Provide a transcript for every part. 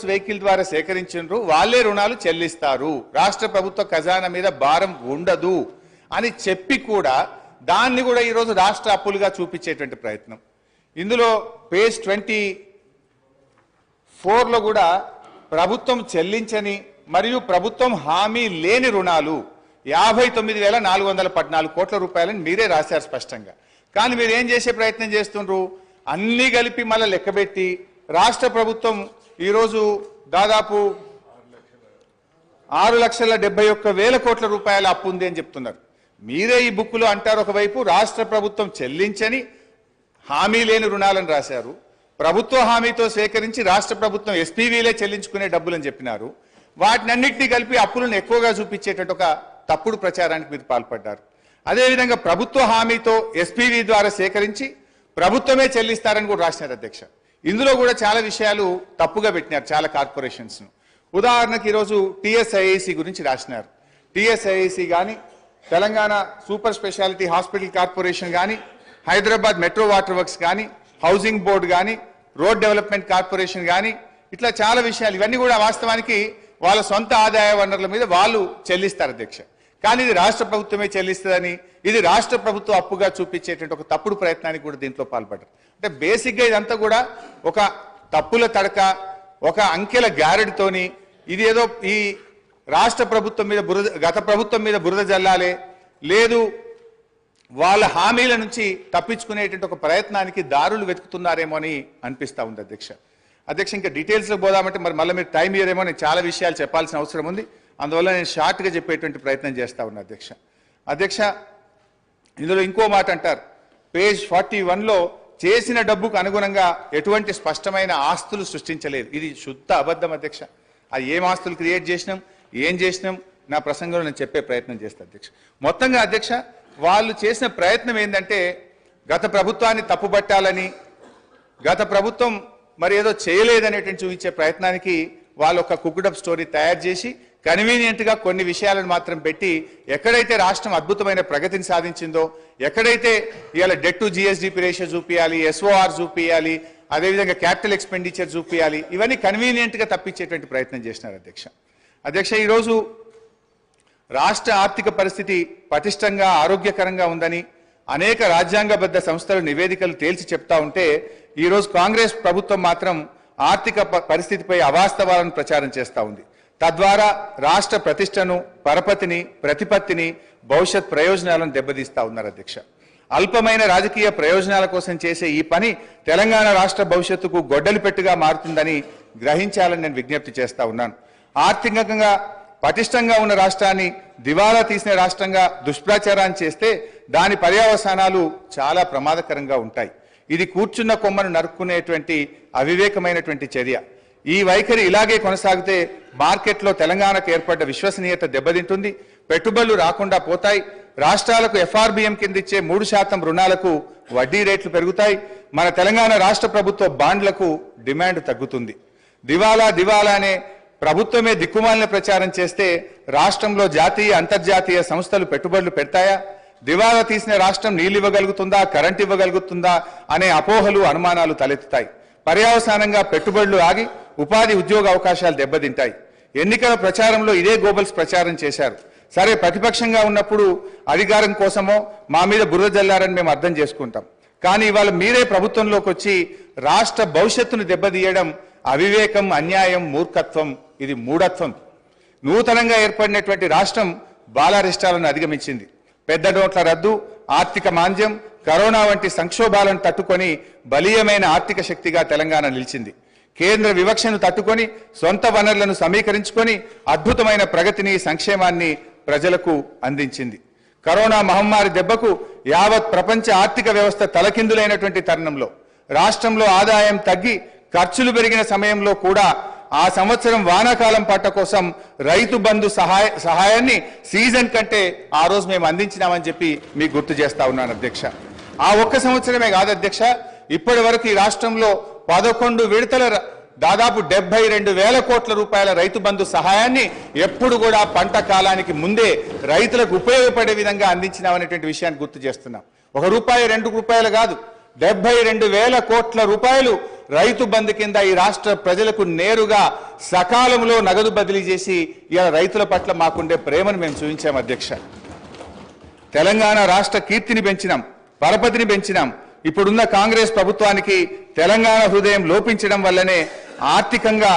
Vehicle ద్వారా సేకరించారు వాళ్ళే రుణాలు చెల్లిస్తారు, రాష్ట్ర ప్రభుత్వ ఖజానా మీద భారం ఉండదు అని చెప్పి కూడా దాన్ని కూడా ఈ రోజు రాష్ట్ర అప్పులుగా చూపించేటువంటి ప్రయత్నం. ఇందులో పేజ్ 24 లో కూడా ప్రభుత్వం చెల్లించని మరియు ప్రభుత్వం హామీ లేని రుణాలు 59,414 కోట్ల రూపాయలని మీరే రాశారు స్పష్టంగా. కానీ మీరు ఏం చేసే ప్రయత్నం చేస్తుండ్రు, అన్ని కలిపి మళ్ళీ లెక్కబెట్టి రాష్ట్ర ప్రభుత్వం ఈరోజు దాదాపు 6,71,000 కోట్ల రూపాయల అప్పు ఉంది అని చెప్తున్నారు. మీరే ఈ బుక్లో అంటారు, ఒకవైపు రాష్ట్ర ప్రభుత్వం చెల్లించని హామీ లేని రుణాలను రాశారు, ప్రభుత్వ హామీతో సేకరించి రాష్ట్ర ప్రభుత్వం ఎస్పీవీలే చెల్లించుకునే డబ్బులని చెప్పినారు. వాటినన్నింటినీ కలిపి అప్పులను ఎక్కువగా చూపించేటట్టు ఒక తప్పుడు ప్రచారానికి మీరు పాల్పడ్డారు. అదేవిధంగా ప్రభుత్వ హామీతో ఎస్పీవీ ద్వారా సేకరించి ప్రభుత్వమే చెల్లిస్తారని కూడా రాసినారు అధ్యక్ష. ఇందులో కూడా చాలా విషయాలు తప్పుగా పెట్టినారు చాలా కార్పొరేషన్స్. ఉదాహరణకు ఈరోజు టీఎస్ఐఐసి గురించి రాసినారు. టీఎస్ఐఐసి కానీ, Telangana super speciality hospital corporation కానీ, హైదరాబాద్ మెట్రో వాటర్ వర్క్స్ కానీ, హౌసింగ్ బోర్డు కానీ, రోడ్ డెవలప్మెంట్ కార్పొరేషన్ కానీ, ఇట్లా చాలా విషయాలు ఇవన్నీ కూడా వాస్తవానికి వాళ్ళ సొంత ఆదాయ వనరుల మీద వాళ్ళు చెల్లిస్తారు అధ్యక్ష. కానీ ఇది రాష్ట్ర ప్రభుత్వమే చెల్లిస్తుందని, ఇది రాష్ట్ర ప్రభుత్వ అప్పుగా చూపించేటువంటి ఒక తప్పుడు ప్రయత్నానికి కూడా దీంట్లో పాల్పడ్డారు. అంటే బేసిక్గా ఇదంతా కూడా ఒక తప్పుల తడక, ఒక అంకెల గ్యారెడ్తోని ఇది ఏదో ఈ రాష్ట్ర ప్రభుత్వం మీద గత ప్రభుత్వం మీద బురద జల్లాలే, లేదు వాళ్ళ హామీల నుంచి తప్పించుకునేటువంటి ఒక ప్రయత్నానికి దారులు వెతుకుతున్నారేమో అని అనిపిస్తూ ఉంది అధ్యక్ష. ఇంకా డీటెయిల్స్లో పోదామంటే మరి మళ్ళీ మీరు టైం ఇయ్యరేమో, నేను చాలా విషయాలు చెప్పాల్సిన అవసరం ఉంది. అందువల్ల నేను షార్ట్గా చెప్పేటువంటి ప్రయత్నం చేస్తూ ఉన్నా అధ్యక్ష. ఇందులో ఇంకో మాట అంటారు, పేజ్ 41లో చేసిన డబ్బుకు అనుగుణంగా ఎటువంటి స్పష్టమైన ఆస్తులు సృష్టించలేదు. ఇది శుద్ధ అబద్ధం అధ్యక్ష. అది ఏం ఆస్తులు క్రియేట్ చేసినాం, ఏం చేసినాం నా ప్రసంగంలో నేను చెప్పే ప్రయత్నం చేస్తాను అధ్యక్ష. మొత్తంగా అధ్యక్ష వాళ్ళు చేసిన ప్రయత్నం ఏంటంటే గత ప్రభుత్వాన్ని తప్పుబట్టాలని, గత ప్రభుత్వం మరి ఏదో చేయలేదనేటువంటి చూపించే ప్రయత్నానికి వాళ్ళు ఒక కుక్డప్ స్టోరీ తయారు చేసి కన్వీనియంట్గా కొన్ని విషయాలను మాత్రం పెట్టి, ఎక్కడైతే రాష్ట్రం అద్భుతమైన ప్రగతిని సాధించిందో, ఎక్కడైతే ఇవాళ డెట్ టు జిఎస్డిపి రేషియో చూపించాలి, ఎస్ఓఆర్ చూపించాలి, అదేవిధంగా క్యాపిటల్ ఎక్స్పెండిచర్ చూపించాలి, ఇవన్నీ కన్వీనియంట్గా తప్పించేటువంటి ప్రయత్నం చేసినారు అధ్యక్ష. ఈరోజు రాష్ట్ర ఆర్థిక పరిస్థితి పటిష్టంగా ఆరోగ్యకరంగా ఉందని అనేక రాజ్యాంగబద్ధ సంస్థలు నివేదికలు తేల్చి చెప్తా ఉంటే, ఈరోజు కాంగ్రెస్ ప్రభుత్వం మాత్రం ఆర్థిక పరిస్థితిపై అవాస్తవాలను ప్రచారం చేస్తూ ఉంది. తద్వారా రాష్ట్ర ప్రతిష్టను, పరపతిని, ప్రతిపత్తిని, భవిష్యత్ ప్రయోజనాలను దెబ్బతీస్తా ఉన్నారు అధ్యక్ష. అల్పమైన రాజకీయ ప్రయోజనాల కోసం చేసే ఈ పని తెలంగాణ రాష్ట్ర భవిష్యత్తుకు గొడ్డలి పెట్టుగా మారుతుందని గ్రహించాలని నేను విజ్ఞప్తి చేస్తా ఉన్నాను. ఆర్థికంగా పటిష్టంగా ఉన్న రాష్ట్రాన్ని దివాలా తీసిన రాష్ట్రంగా దుష్ప్రచారాన్ని చేస్తే దాని పర్యవసానాలు చాలా ప్రమాదకరంగా ఉంటాయి. ఇది కూర్చున్న కొమ్మను నరుక్కునేటువంటి అవివేకమైనటువంటి చర్య. ఈ వైఖరి ఇలాగే కొనసాగితే మార్కెట్లో తెలంగాణకు ఏర్పడ్డ విశ్వసనీయత దెబ్బతింటుంది, పెట్టుబడులు రాకుండా పోతాయి, రాష్ట్రాలకు ఎఫ్ఆర్బిఎం కింద ఇచ్చే 3% రుణాలకు వడ్డీ రేట్లు పెరుగుతాయి, మన తెలంగాణ రాష్ట్ర ప్రభుత్వ బాండ్లకు డిమాండ్ తగ్గుతుంది. దివాలా అనే ప్రభుత్వమే దిక్కుమాలిన ప్రచారం చేస్తే రాష్ట్రంలో జాతీయ అంతర్జాతీయ సంస్థలు పెట్టుబడులు పెడతాయా? దివాలా తీసిన రాష్ట్రం నీళ్లు ఇవ్వగలుగుతుందా, కరెంట్ ఇవ్వగలుగుతుందా అనే అపోహలు, అనుమానాలు తలెత్తుతాయి. పర్యవసానంగా పెట్టుబడులు ఆగి ఉపాధి ఉద్యోగ అవకాశాలు దెబ్బతింటాయి. ఎన్నికల ప్రచారంలో ఇదే గోబల్స్ ప్రచారం చేశారు. సరే, ప్రతిపక్షంగా ఉన్నప్పుడు అధికారం కోసమో మా మీద బురద జల్లారని మేము అర్థం చేసుకుంటాం. కానీ ఇవాళ మీరే ప్రభుత్వంలోకి వచ్చి రాష్ట్ర భవిష్యత్తును దెబ్బతీయడం అవివేకం, అన్యాయం, మూర్ఖత్వం, ఇది మూఢత్వం. నూతనంగా ఏర్పడినటువంటి రాష్ట్రం బాలారిష్టాలను అధిగమించింది. పెద్ద నోట్ల రద్దు, ఆర్థిక మాంద్యం, కరోనా వంటి సంక్షోభాలను తట్టుకొని బలీయమైన ఆర్థిక శక్తిగా తెలంగాణ నిలిచింది. కేంద్ర వివక్షను తట్టుకొని సొంత వనరులను సమీకరించుకొని అద్భుతమైన ప్రగతిని, సంక్షేమాన్ని ప్రజలకు అందించింది. కరోనా మహమ్మారి దెబ్బకు యావత్ ప్రపంచ ఆర్థిక వ్యవస్థ తలకిందులైనటువంటి తరుణంలో రాష్ట్రంలో ఆదాయం తగ్గి ఖర్చులు పెరిగిన సమయంలో కూడా ఆ సంవత్సరం వానాకాలం పంట కోసం రైతు బంధు సహాయాన్ని సీజన్ కంటే ఆ రోజు మేము అందించినామని చెప్పి మీకు గుర్తు చేస్తా ఉన్నాను అధ్యక్ష. ఆ ఒక్క సంవత్సరమే కాదు అధ్యక్ష, ఇప్పటి వరకు ఈ రాష్ట్రంలో 11 విడతల దాదాపు 72,000 కోట్ల రూపాయల రైతు బంధు సహాయాన్ని ఎప్పుడు కూడా పంట కాలానికి ముందే రైతులకు ఉపయోగపడే విధంగా అందించినామనేటువంటి విషయాన్ని గుర్తు చేస్తున్నాం. 1 రూపాయి 2 రూపాయలు కాదు, 72,000 కోట్ల రూపాయలు రైతు బంధు కింద ఈ రాష్ట్ర ప్రజలకు నేరుగా సకాలంలో నగదు బదిలీ చేసి ఇలా రైతుల పట్ల మాకుండే ప్రేమను మేము చూపించాం అధ్యక్ష. తెలంగాణ రాష్ట్ర కీర్తిని పెంచినాం, పరపతిని పెంచినాం. ఇప్పుడున్న కాంగ్రెస్ ప్రభుత్వానికి తెలంగాణ హృదయం లోపించడం వల్లనే ఆర్థికంగా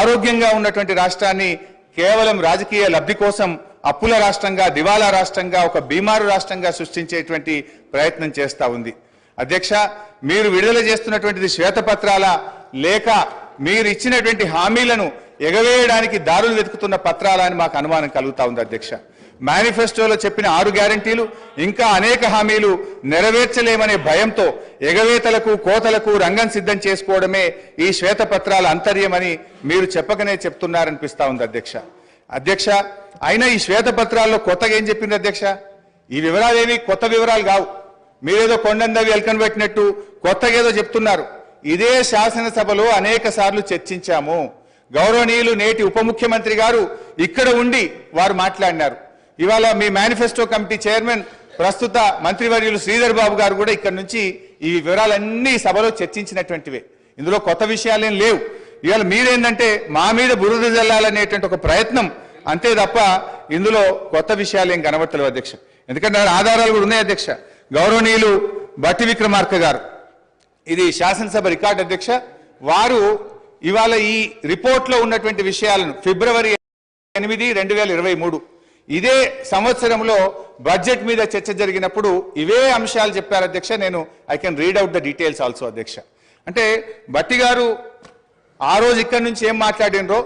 ఆరోగ్యంగా ఉన్నటువంటి రాష్ట్రాన్ని కేవలం రాజకీయ లబ్ధి కోసం అప్పుల రాష్ట్రంగా, దివాలా రాష్ట్రంగా, ఒక బీమారు రాష్ట్రంగా సృష్టించేటువంటి ప్రయత్నం చేస్తా ఉంది. అధ్యక్ష, మీరు విడుదల చేస్తున్నటువంటిది శ్వేతపత్రాల లేక మీరు ఇచ్చినటువంటి హామీలను ఎగవేయడానికి దారులు వెతుకుతున్న పత్రాల అని మాకు అనుమానం కలుగుతా ఉంది అధ్యక్ష. మేనిఫెస్టోలో చెప్పిన 6 గ్యారంటీలు ఇంకా అనేక హామీలు నెరవేర్చలేమనే భయంతో ఎగవేతలకు కోతలకు రంగం సిద్ధం చేసుకోవడమే ఈ శ్వేతపత్రాల అంతర్యమని మీరు చెప్పకనే చెప్తున్నారనిపిస్తా ఉంది అధ్యక్ష. అధ్యక్ష, అయినా ఈ శ్వేతపత్రాల్లో కొత్తగా ఏం చెప్పింది అధ్యక్ష? ఈ వివరాలు ఏవి కొత్త వివరాలు కావు. మీరేదో కొండందవి ఎల్కన్ పెట్టినట్టు కొత్తగా ఏదో చెప్తున్నారు. ఇదే శాసనసభలో అనేక సార్లు చర్చించాము. గౌరవనీయులు నేటి ఉప ముఖ్యమంత్రి గారు ఇక్కడ ఉండి వారు మాట్లాడినారు. ఇవాళ మీ మేనిఫెస్టో కమిటీ చైర్మన్ ప్రస్తుత మంత్రివర్యులు శ్రీధర్ బాబు గారు కూడా ఇక్కడ నుంచి ఈ వివరాలన్నీ సభలో చర్చించినటువంటివే. ఇందులో కొత్త విషయాలేం లేవు. ఇవాళ మీరేంటంటే మా మీద బురద జల్లాలనేటువంటి ఒక ప్రయత్నం అంతే తప్ప ఇందులో కొత్త విషయాలు ఏం కనబడతలేవు అధ్యక్ష. ఎందుకంటే ఆధారాలు కూడా ఉన్నాయి అధ్యక్ష. గౌరవనీయులు బట్టి విక్రమార్క గారు, ఇది శాసనసభ రికార్డు అధ్యక్ష, వారు ఇవాళ ఈ రిపోర్ట్లో ఉన్నటువంటి విషయాలను ఫిబ్రవరి 8, 2023 ఇదే సంవత్సరంలో బడ్జెట్ మీద చర్చ జరిగినప్పుడు ఇవే అంశాలు చెప్పారు అధ్యక్ష. నేను I can read out the details also అధ్యక్ష. అంటే బట్టి గారు ఆ రోజు ఇక్కడి నుంచి ఏం మాట్లాడినరో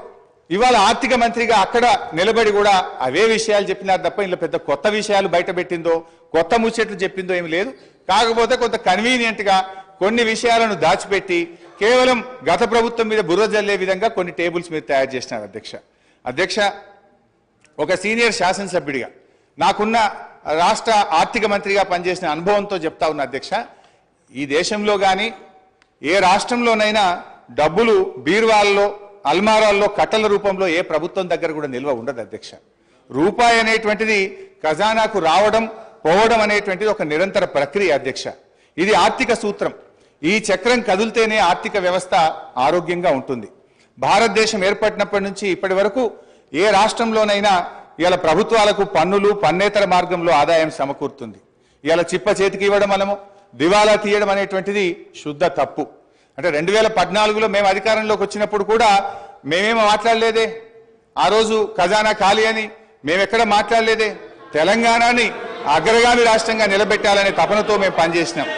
ఇవాళ ఆర్థిక మంత్రిగా అక్కడ నిలబడి కూడా అవే విషయాలు చెప్పినారు తప్ప ఇందులో పెద్ద కొత్త విషయాలు బయట పెట్టిందో కొత్త ముచ్చట్లు చెప్పిందో ఏమి లేదు. కాకపోతే కొంత కన్వీనియంట్ గా కొన్ని విషయాలను దాచిపెట్టి కేవలం గత ప్రభుత్వం మీద బుర్ర జల్లే విధంగా కొన్ని టేబుల్స్ మీరు తయారు చేసినారు అధ్యక్ష. అధ్యక్ష, ఒక సీనియర్ శాసనసభ్యుడిగా నాకున్న రాష్ట్ర ఆర్థిక మంత్రిగా పనిచేసిన అనుభవంతో చెప్తా ఉన్న అధ్యక్ష, ఈ దేశంలో కానీ ఏ రాష్ట్రంలోనైనా డబ్బులు బీరువాల్లో అల్మారాల్లో కట్టల రూపంలో ఏ ప్రభుత్వం దగ్గర కూడా నిల్వ ఉండదు అధ్యక్ష. రూపాయి అనేటువంటిది ఖజానాకు రావడం పోవడం అనేటువంటిది ఒక నిరంతర ప్రక్రియ అధ్యక్ష. ఇది ఆర్థిక సూత్రం. ఈ చక్రం కదిలితేనే ఆర్థిక వ్యవస్థ ఆరోగ్యంగా ఉంటుంది. భారతదేశం ఏర్పడినప్పటి నుంచి ఇప్పటి వరకు ఏ రాష్ట్రంలోనైనా ఇవాళ ప్రభుత్వాలకు పన్నులు పన్నేతర మార్గంలో ఆదాయం సమకూరుతుంది. ఇవాళ చిప్ప చేతికి ఇవ్వడం మనము దివాలా తీయడం అనేటువంటిది శుద్ధ తప్పు. అంటే 2014లో మేము అధికారంలోకి వచ్చినప్పుడు కూడా మేమేమో మాట్లాడలేదే. ఆ రోజు ఖజానా ఖాళీ అని మేమెక్కడ మాట్లాడలేదే. తెలంగాణని అగ్రగామి రాష్ట్రంగా నిలబెట్టాలనే తపనతో మేము పనిచేసినాం.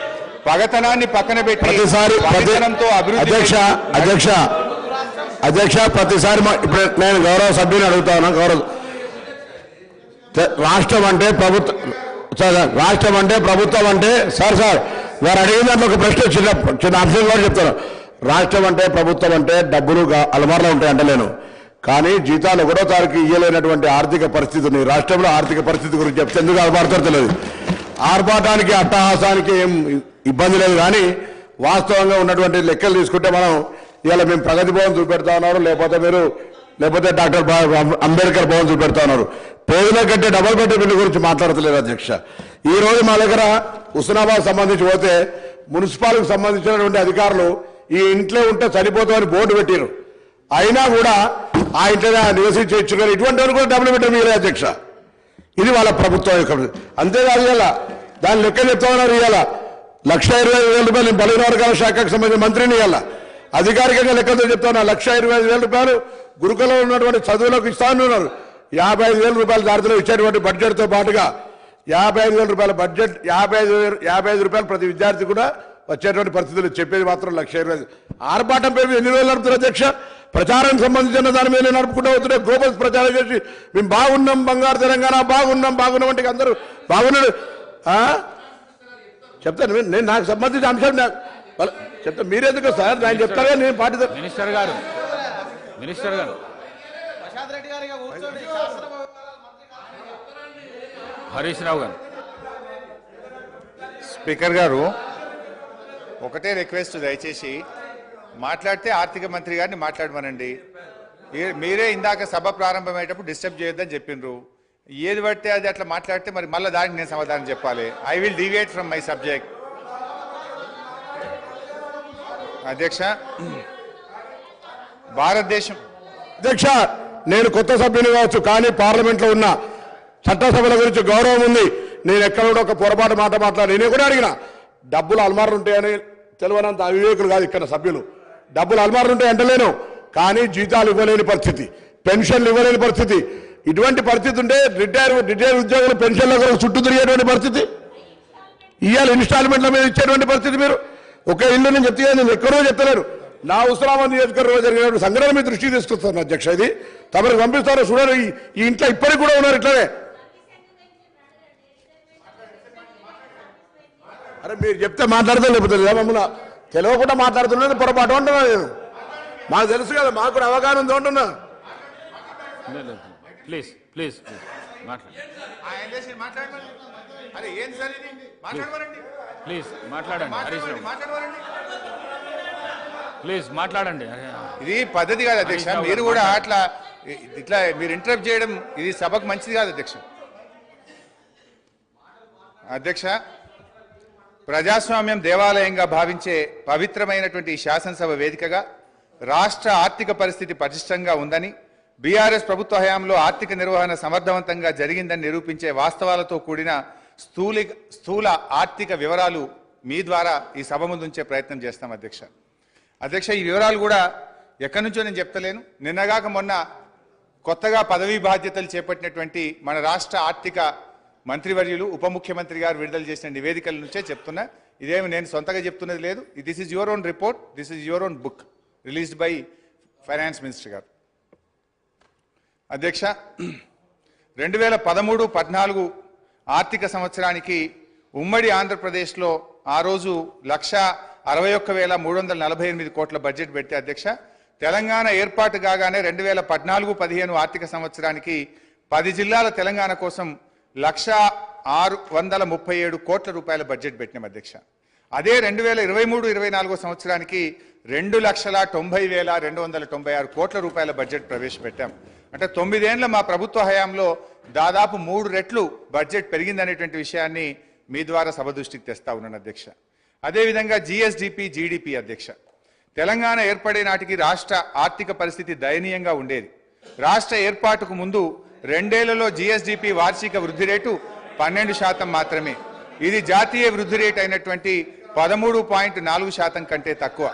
పగతనాన్ని పక్కన పెట్టి పగతనంతో అభివృద్ధి. అధ్యక్ష, ప్రతిసారి ఇప్పుడు నేను గౌరవ సభ్యుని అడుగుతా ఉన్నా. రాష్ట్రం అంటే ప్రభుత్వం అంటే సార్ వారు అడిగిన దాంట్లో ఒక ప్రశ్న చిన్న అంశం కూడా చెప్తాను. రాష్ట్రం అంటే ప్రభుత్వం అంటే డబ్బులు అలమార్లో ఉంటాయి అంటలేను, కానీ జీతాలు 1వ తారీఖు ఇయ్యలేనటువంటి ఆర్థిక పరిస్థితి ఉంది. రాష్ట్రంలో ఆర్థిక పరిస్థితి గురించి చెప్తే ఎందుకు ఆర్భాడతారో తెలియదు. ఆర్భాటానికి అట్టహాసానికి ఏం ఇబ్బంది లేదు, కానీ వాస్తవంగా ఉన్నటువంటి లెక్కలు తీసుకుంటే మనం ఇవాళ మేము ప్రగతి భవన్ చూపెడతా ఉన్నారు, లేకపోతే డాక్టర్ అంబేద్కర్ భవన్ చూపెడతా ఉన్నారు. పేదల కంటే డబల్ బెడ్ బిల్లు గురించి మాట్లాడతలేదు అధ్యక్ష. ఈ రోజు మా దగ్గర హుస్నాబాద్ సంబంధించి పోతే మున్సిపాలిటీకి సంబంధించినటువంటి అధికారులు ఈ ఇంట్లో ఉంటే సరిపోతామని బోర్డు పెట్టారు. అయినా కూడా ఆ ఇంట్లో నివసించి ఇచ్చుకొని ఇటువంటి కూడా డబుల్ బెడ్రూమ్ ఇవ్వలేదు అధ్యక్ష. ఇది వాళ్ళ ప్రభుత్వం యొక్క. అంతేకాదు ఇవాళ దాని లెక్క చెప్తా ఉన్నారు. ఇవాళ 1,25,000 నేను బలహీన వర్గాల శాఖకు సంబంధించిన మంత్రిని ఇవాళ అధికారికంగా లెక్కతో చెప్తా ఉన్నా. 1,25,000 గురుకులంలో ఉన్నటువంటి చదువులకు ఇస్తా ఉన్నారు. 55,000 రూపాయలు దారిలో ఇచ్చేటువంటి బడ్జెట్తో పాటుగా 55,000 రూపాయల బడ్జెట్ 55 రూపాయలు ప్రతి విద్యార్థి కూడా వచ్చేటువంటి పరిస్థితులు చెప్పేది మాత్రం 1,20,000. ఆర్భాటం పేరు ఎన్ని రోజులు నడుపుతారు అధ్యక్ష? ప్రచారానికి సంబంధించిన దాని మీద నడుపుకుంటూ అవుతుంటే గ్లోబల్స్ ప్రచారం చేసి మేము బాగున్నాం, బంగారు తెలంగాణ బాగున్నాం అంటే అందరూ బాగున్నాడు చెప్తాను. నేను నాకు సంబంధించిన అంశం చెప్తాను. మీరెందుకు సార్ నేను చెప్తాను. నేను పార్టీ మినిస్టర్ గారు హరీష్ రావు గారు. స్పీకర్ గారు, ఒకటే రిక్వెస్ట్, దయచేసి మాట్లాడితే ఆర్థిక మంత్రి గారిని మాట్లాడమనండి. మీరే ఇందాక సభ ప్రారంభమయ్యేటప్పుడు డిస్టర్బ్ చేయొద్దని చెప్పిండ్రు. ఏది పడితే అది అట్లా మాట్లాడితే మరి మళ్ళీ దానికి నేను సమాధానం చెప్పాలి. I will deviate from my subject. అధ్యక్ష భారతదేశం అధ్యక్ష నేను కొత్త సభ్యుని కావచ్చు, కానీ పార్లమెంట్లో ఉన్న చట్టసభల గురించి గౌరవం ఉంది. నేను ఎక్కడ కూడా ఒక పొరపాటు మాట మాట్లాడి నేను కూడా అడిగిన డబ్బులు అల్మార్లు ఉంటాయని తెలియనంత అవివేకులు కాదు ఇక్కడ సభ్యులు. డబ్బులు అల్మార్లు ఉంటాయి అంటలేను, కానీ జీతాలు ఇవ్వలేని పరిస్థితి, పెన్షన్లు ఇవ్వలేని పరిస్థితి. ఇటువంటి పరిస్థితి ఉంటే రిటైర్ ఉద్యోగులు పెన్షన్ల కొరకు చుట్టూ తిరిగేటువంటి పరిస్థితి, ఇవాళ ఇన్స్టాల్మెంట్ల మీద ఇచ్చేటువంటి పరిస్థితి. మీరు ఒక ఇల్లు నేను చెప్తే నేను ఎక్కడో చెప్తలేను, నా ఉస్మానాబాద్ నియోజకవర్గంలో జరిగిన సంఘటన మీ దృష్టికి తీసుకొస్తాను అధ్యక్ష. ఇది తమకు పంపిస్తారో చూడరు. ఈ ఇంట్లో ఇప్పటికి కూడా ఉన్నారు ఇట్లనే. అరే మీరు చెప్తే మాట్లాడితే లేకపోతే మమ్మల్ని తెలియకుండా మాట్లాడుతున్నది పొరపాటు అంటున్నా నేను. మాకు తెలుసు కదా, మాకు కూడా అవగాహన ఉంది అంటున్నా. ప్లీజ్ ప్లీజ్ ప్లీజ్ మాట్లాడండి హరీష్ రావు, ప్లీజ్ మాట్లాడండి. ఇది పద్ధతి కాదు అధ్యక్ష. మీరు కూడా ఇట్లా మీరు ఇంటరప్ట్ చేయడం ఇది సభకు మంచిది కాదు అధ్యక్ష. అధ్యక్ష ప్రజాస్వామ్యం దేవాలయంగా భావించే పవిత్రమైనటువంటి ఈ శాసనసభ వేదికగా రాష్ట్ర ఆర్థిక పరిస్థితి పటిష్టంగా ఉందని, బీఆర్ఎస్ ప్రభుత్వ హయాంలో ఆర్థిక నిర్వహణ సమర్థవంతంగా జరిగిందని నిరూపించే వాస్తవాలతో కూడిన స్థూల ఆర్థిక వివరాలు మీ ద్వారా ఈ సభ ముందుంచే ప్రయత్నం చేస్తాం అధ్యక్ష. అధ్యక్ష ఈ వివరాలు కూడా ఎక్కడి నుంచో నేను చెప్తలేను. నిన్నగాక మొన్న కొత్తగా పదవీ బాధ్యతలు చేపట్టినటువంటి మన రాష్ట్ర ఆర్థిక మంత్రివర్యులు ఉప ముఖ్యమంత్రి గారు విడుదల చేసిన నివేదికల నుంచే చెప్తున్నా. ఇదేమి నేను సొంతగా చెప్తున్నది లేదు. This is your own report, this is your own book released by finance minister గారు. అధ్యక్ష 2013-14 ఆర్థిక సంవత్సరానికి ఉమ్మడి ఆంధ్రప్రదేశ్లో ఆ రోజు 1,61,348 కోట్ల బడ్జెట్ పెడితే అధ్యక్ష తెలంగాణ ఏర్పాటు కాగానే 2014-15 ఆర్థిక సంవత్సరానికి 10 జిల్లాల తెలంగాణ కోసం 1,637 కోట్ల రూపాయల బడ్జెట్ పెట్టినాం అధ్యక్ష. అదే 2023-24 సంవత్సరానికి 2,90,296 కోట్ల రూపాయల బడ్జెట్ ప్రవేశపెట్టాం. అంటే 9 ఏళ్ల మా ప్రభుత్వ హయాంలో దాదాపు 3 రెట్లు బడ్జెట్ పెరిగిందనేటువంటి విషయాన్ని మీ ద్వారా సభ దృష్టికి తెస్తా ఉన్నాను అధ్యక్ష. అదేవిధంగా జిఎస్డిపి, జీడిపి అధ్యక్ష తెలంగాణ ఏర్పడే నాటికి రాష్ట్ర ఆర్థిక పరిస్థితి దయనీయంగా ఉండేది. రాష్ట్ర ఏర్పాటుకు ముందు 2 ఏళ్లలో జిఎస్డిపి వార్షిక వృద్ధి రేటు 12% మాత్రమే. ఇది జాతీయ వృద్ధి రేటు అయినటువంటి 13.4% కంటే తక్కువ.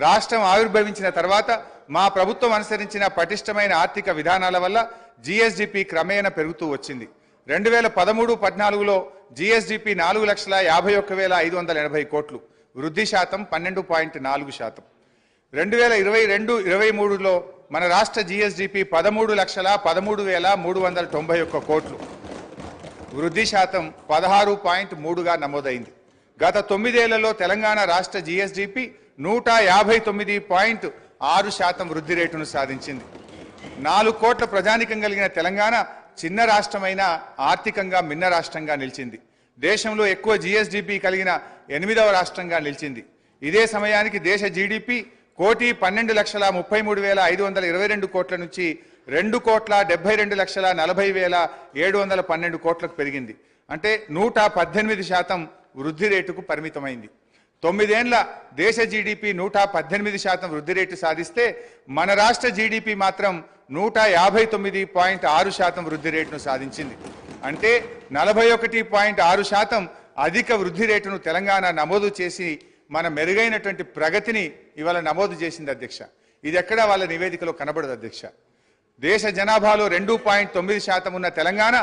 రాష్ట్రం ఆవిర్భవించిన తర్వాత మా ప్రభుత్వం అనుసరించిన పటిష్టమైన ఆర్థిక విధానాల వల్ల జిఎస్డిపి క్రమేణా పెరుగుతూ వచ్చింది. 2013-14లో జిఎస్డిపి 4,51,580 కోట్లు, వృద్ధి శాతం 12.4%. 2022-23లో మన రాష్ట్ర జిఎస్డిపి 13,13,391 కోట్లు, వృద్ధి శాతం 16.3గా నమోదైంది. గత 9 ఏళ్లలో తెలంగాణ రాష్ట్ర జిఎస్డిపి 159.6% వృద్ధి రేటును సాధించింది. 4 కోట్ల ప్రజానికం కలిగిన తెలంగాణ చిన్న రాష్ట్రమైన ఆర్థికంగా మిన్న రాష్ట్రంగా నిలిచింది. దేశంలో ఎక్కువ జిఎస్డిపి కలిగిన 8వ రాష్ట్రంగా నిలిచింది. ఇదే సమయానికి దేశ జీడిపి 1,12,33,522 కోట్ల నుంచి 2,72,40,712 కోట్లకు పెరిగింది. అంటే 118% వృద్ధి రేటుకు పరిమితమైంది. 9 ఏళ్ల దేశ జీడిపి 118% వృద్ధి రేటు సాధిస్తే మన రాష్ట్ర జీడిపి మాత్రం 159.6% వృద్ధి రేటును సాధించింది. అంటే 41.6% అధిక వృద్ధి రేటును తెలంగాణ నమోదు చేసి మన మెరుగైనటువంటి ప్రగతిని ఇవాళ నమోదు చేసింది అధ్యక్ష. ఇది ఎక్కడా వాళ్ళ నివేదికలో కనబడదు అధ్యక్ష. దేశ జనాభాలో 2.9% ఉన్న తెలంగాణ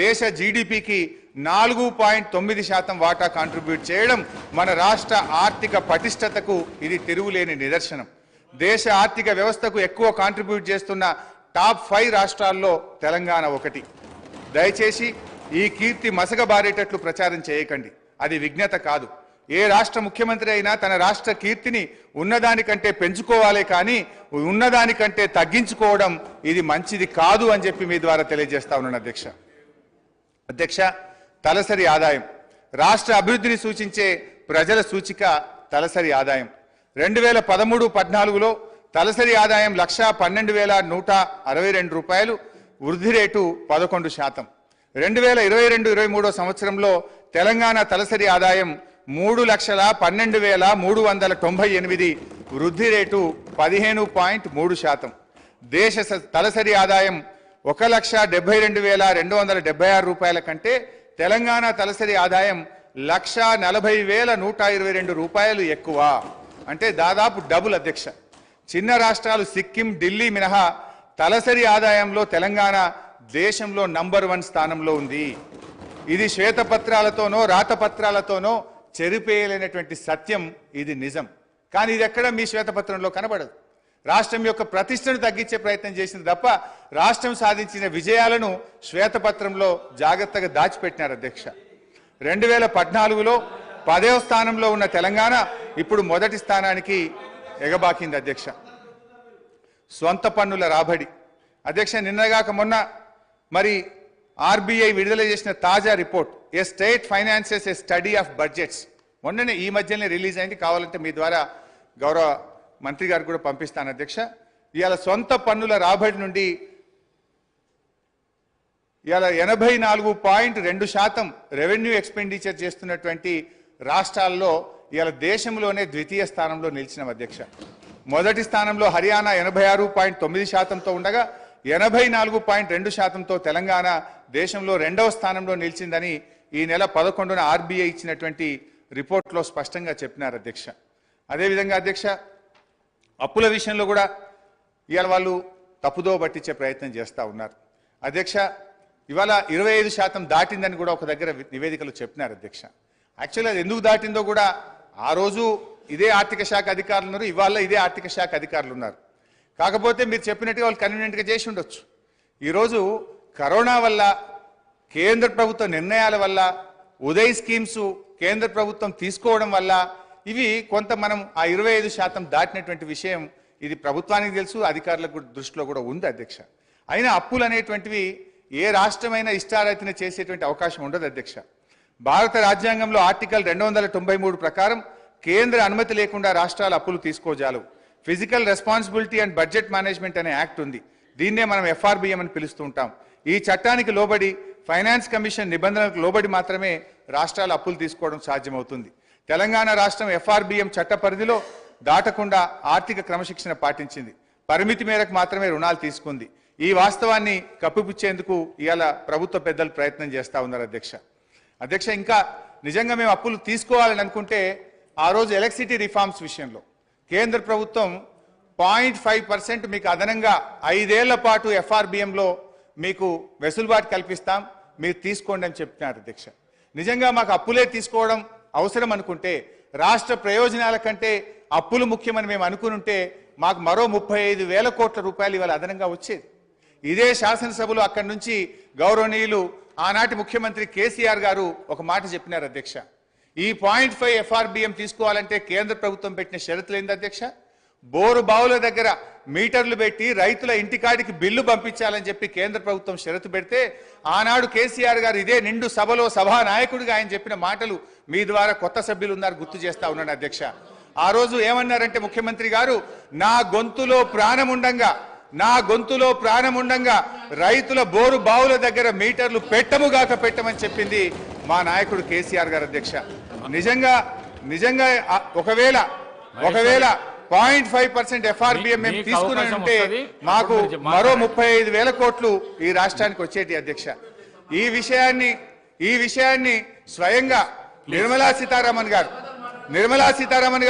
దేశ జీడిపికి 4.9% వాటా కాంట్రిబ్యూట్ చేయడం మన రాష్ట్ర ఆర్థిక పటిష్టతకు ఇది తిరుగులేని నిదర్శనం. దేశ ఆర్థిక వ్యవస్థకు ఎక్కువ కాంట్రిబ్యూట్ చేస్తున్న టాప్ 5 రాష్ట్రాల్లో తెలంగాణ ఒకటి. దయచేసి ఈ కీర్తి మసకబారేటట్లు ప్రచారం చేయకండి, అది విజ్ఞత కాదు. ఏ రాష్ట్ర ముఖ్యమంత్రి అయినా తన రాష్ట్ర కీర్తిని ఉన్నదానికంటే పెంచుకోవాలే కానీ ఉన్నదానికంటే తగ్గించుకోవడం ఇది మంచిది కాదు అని చెప్పి మీ ద్వారా తెలియజేస్తా ఉన్నాను అధ్యక్ష. అధ్యక్ష తలసరి ఆదాయం రాష్ట్ర అభివృద్ధిని సూచించే ప్రజల సూచిక తలసరి ఆదాయం 2013-14లో తలసరి ఆదాయం 1,12,162 రూపాయలు, వృద్ధి రేటు 11%. 2022-23 సంవత్సరంలో తెలంగాణ తలసరి ఆదాయం 3,12,398 వృద్ధి రేటు 15.3%. దేశ తలసరి ఆదాయం 1,72,276 రూపాయల కంటే తెలంగాణ తలసరి ఆదాయం 1,40,122 రూపాయలు ఎక్కువ. అంటే దాదాపు డబుల్ అధ్యక్ష. చిన్న రాష్ట్రాలు సిక్కిం, ఢిల్లీ మినహా తలసరి ఆదాయంలో తెలంగాణ దేశంలో నంబర్ 1 స్థానంలో ఉంది. ఇది శ్వేతపత్రాలతోనో రాతపత్రాలతోనో చెరిపేయలేనటువంటి సత్యం, ఇది నిజం. కానీ ఇది ఎక్కడ మీ శ్వేతపత్రంలో కనబడదు. రాష్ట్రం యొక్క ప్రతిష్టను తగ్గించే ప్రయత్నం చేసింది తప్ప రాష్ట్రం సాధించిన విజయాలను శ్వేతపత్రంలో జాగ్రత్తగా దాచిపెట్టినారు అధ్యక్ష. 2014లో 10వ స్థానంలో ఉన్న తెలంగాణ ఇప్పుడు మొదటి స్థానానికి ఎగబాకింది అధ్యక్ష. స్వంత పన్నుల రాబడి అధ్యక్ష, నిన్నగాక మొన్న మరి ఆర్బీఐ విడుదల చేసిన తాజా report A state finances A study of budgets మొన్ననే ఈ మధ్యనే రిలీజ్ అయింది. కావాలంటే మీ ద్వారా గౌరవ మంత్రి గారు కూడా పంపిస్తాను అధ్యక్ష. ఇవాళ సొంత పన్నుల రాబడి నుండి ఇవాళ 84.2% రెవెన్యూ ఎక్స్పెండిచర్ చేస్తున్నటువంటి రాష్ట్రాల్లో ఇవాళ దేశంలోనే ద్వితీయ స్థానంలో నిలిచిన అధ్యక్ష. మొదటి స్థానంలో హర్యానా 86.9%తో ఉండగా 84.2%తో తెలంగాణ దేశంలో రెండవ స్థానంలో నిలిచిందని ఈ నెల 11న ఆర్బీఐ ఇచ్చినటువంటి రిపోర్ట్లో స్పష్టంగా చెప్పినారు అధ్యక్ష. అదేవిధంగా అధ్యక్ష, అప్పుల విషయంలో కూడా ఇవాళ వాళ్ళు తప్పుదో పట్టించే ప్రయత్నం చేస్తూ ఉన్నారు అధ్యక్ష. ఇవాళ 25% దాటిందని కూడా ఒక దగ్గర నివేదికలు చెప్పినారు అధ్యక్ష. యాక్చువల్లీ అది ఎందుకు దాటిందో కూడా ఆ రోజు ఇదే ఆర్థిక శాఖ అధికారులు ఉన్నారు, ఇవాళ ఇదే ఆర్థిక శాఖ అధికారులు ఉన్నారు. కాకపోతే మీరు చెప్పినట్టుగా వాళ్ళు కన్వీనియంట్గా చేసి ఉండొచ్చు. ఈరోజు కరోనా వల్ల, కేంద్ర ప్రభుత్వ నిర్ణయాల వల్ల, ఉదయ్ స్కీమ్స్ కేంద్ర ప్రభుత్వం తీసుకోవడం వల్ల ఇవి కొంత మనం ఆ 25% దాటినటువంటి విషయం ఇది ప్రభుత్వానికి తెలుసు, అధికారులకు దృష్టిలో కూడా ఉంది అధ్యక్ష. అయినా అప్పులు అనేటువంటివి ఏ రాష్ట్రమైనా ఇష్టారీతిన చేసేటువంటి అవకాశం ఉండదు అధ్యక్ష. భారత రాజ్యాంగంలో ఆర్టికల్ 293 ప్రకారం కేంద్ర అనుమతి లేకుండా రాష్ట్రాలు అప్పులు తీసుకోజాలవు. Physical responsibility and budget management అనే యాక్ట్ ఉంది. దీన్నే మనం ఎఫ్ఆర్బిఎం అని పిలుస్తూ ఉంటాం. ఈ చట్టానికి లోబడి ఫైనాన్స్ కమిషన్ నిబంధనలకు లోబడి మాత్రమే రాష్ట్రాలు అప్పులు తీసుకోవడం సాధ్యమవుతుంది. తెలంగాణ రాష్ట్రం ఎఫ్ఆర్బిఎం చట్ట పరిధిలో దాటకుండా ఆర్థిక క్రమశిక్షణ పాటించింది. పరిమితి మేరకు మాత్రమే రుణాలు తీసుకుంది. ఈ వాస్తవాన్ని కప్పిపుచ్చేందుకు ఇవాళ ప్రభుత్వ పెద్దలు ప్రయత్నం చేస్తూ ఉన్నారు అధ్యక్ష. ఇంకా నిజంగా మేము అప్పులు తీసుకోవాలని అనుకుంటే ఆ రోజు ఎలక్ట్రిసిటీ రిఫార్మ్స్ విషయంలో కేంద్ర ప్రభుత్వం 0.5% మీకు అదనంగా 5 ఏళ్ల పాటు ఎఫ్ఆర్బిఎంలో మీకు వెసులుబాటు కల్పిస్తాం, మీరు తీసుకోండి అని చెప్తున్నారు అధ్యక్ష. నిజంగా మాకు అప్పులే తీసుకోవడం అవసరం అనుకుంటే, రాష్ట్ర ప్రయోజనాల కంటే అప్పులు ముఖ్యమని మేము అనుకుంటే మాకు మరో 35,000 కోట్ల రూపాయలు ఇవాళ అదనంగా వచ్చేది. ఇదే శాసనసభలో అక్కడి నుంచి గౌరవనీయులు ఆనాటి ముఖ్యమంత్రి కేసీఆర్ గారు ఒక మాట చెప్పినారు అధ్యక్ష. ఈ 0.5 ఎఫ్ఆర్బిఎం తీసుకోవాలంటే కేంద్ర ప్రభుత్వం పెట్టిన షరతులు ఏంది అధ్యక్ష? బోరు బావుల దగ్గర మీటర్లు పెట్టి రైతుల ఇంటికాడికి బిల్లు పంపించాలని చెప్పి కేంద్ర ప్రభుత్వం షరతు పెడితే ఆనాడు కేసీఆర్ గారు ఇదే నిండు సభలో సభా నాయకుడిగా ఆయన చెప్పిన మాటలు మీ ద్వారా కొత్త సభ్యులు ఉన్నారు గుర్తు చేస్తా ఉన్నాను అధ్యక్ష. ఆ రోజు ఏమన్నారంటే ముఖ్యమంత్రి గారు, నా గొంతులో ప్రాణముండంగా రైతుల బోరు బావుల దగ్గర మీటర్లు పెట్టమని చెప్పింది మా నాయకుడు కేసీఆర్ గారు అధ్యక్ష. నిజంగా ఒకవేళ 0.5% ఎఫ్ఆర్బిఎం మేము తీసుకున్నామంటే మాకు మరో 35,000 కోట్లు ఈ రాష్ట్రానికి వచ్చేటి అధ్యక్ష. ఈ విషయాన్ని స్వయంగా నిర్మలా సీతారామన్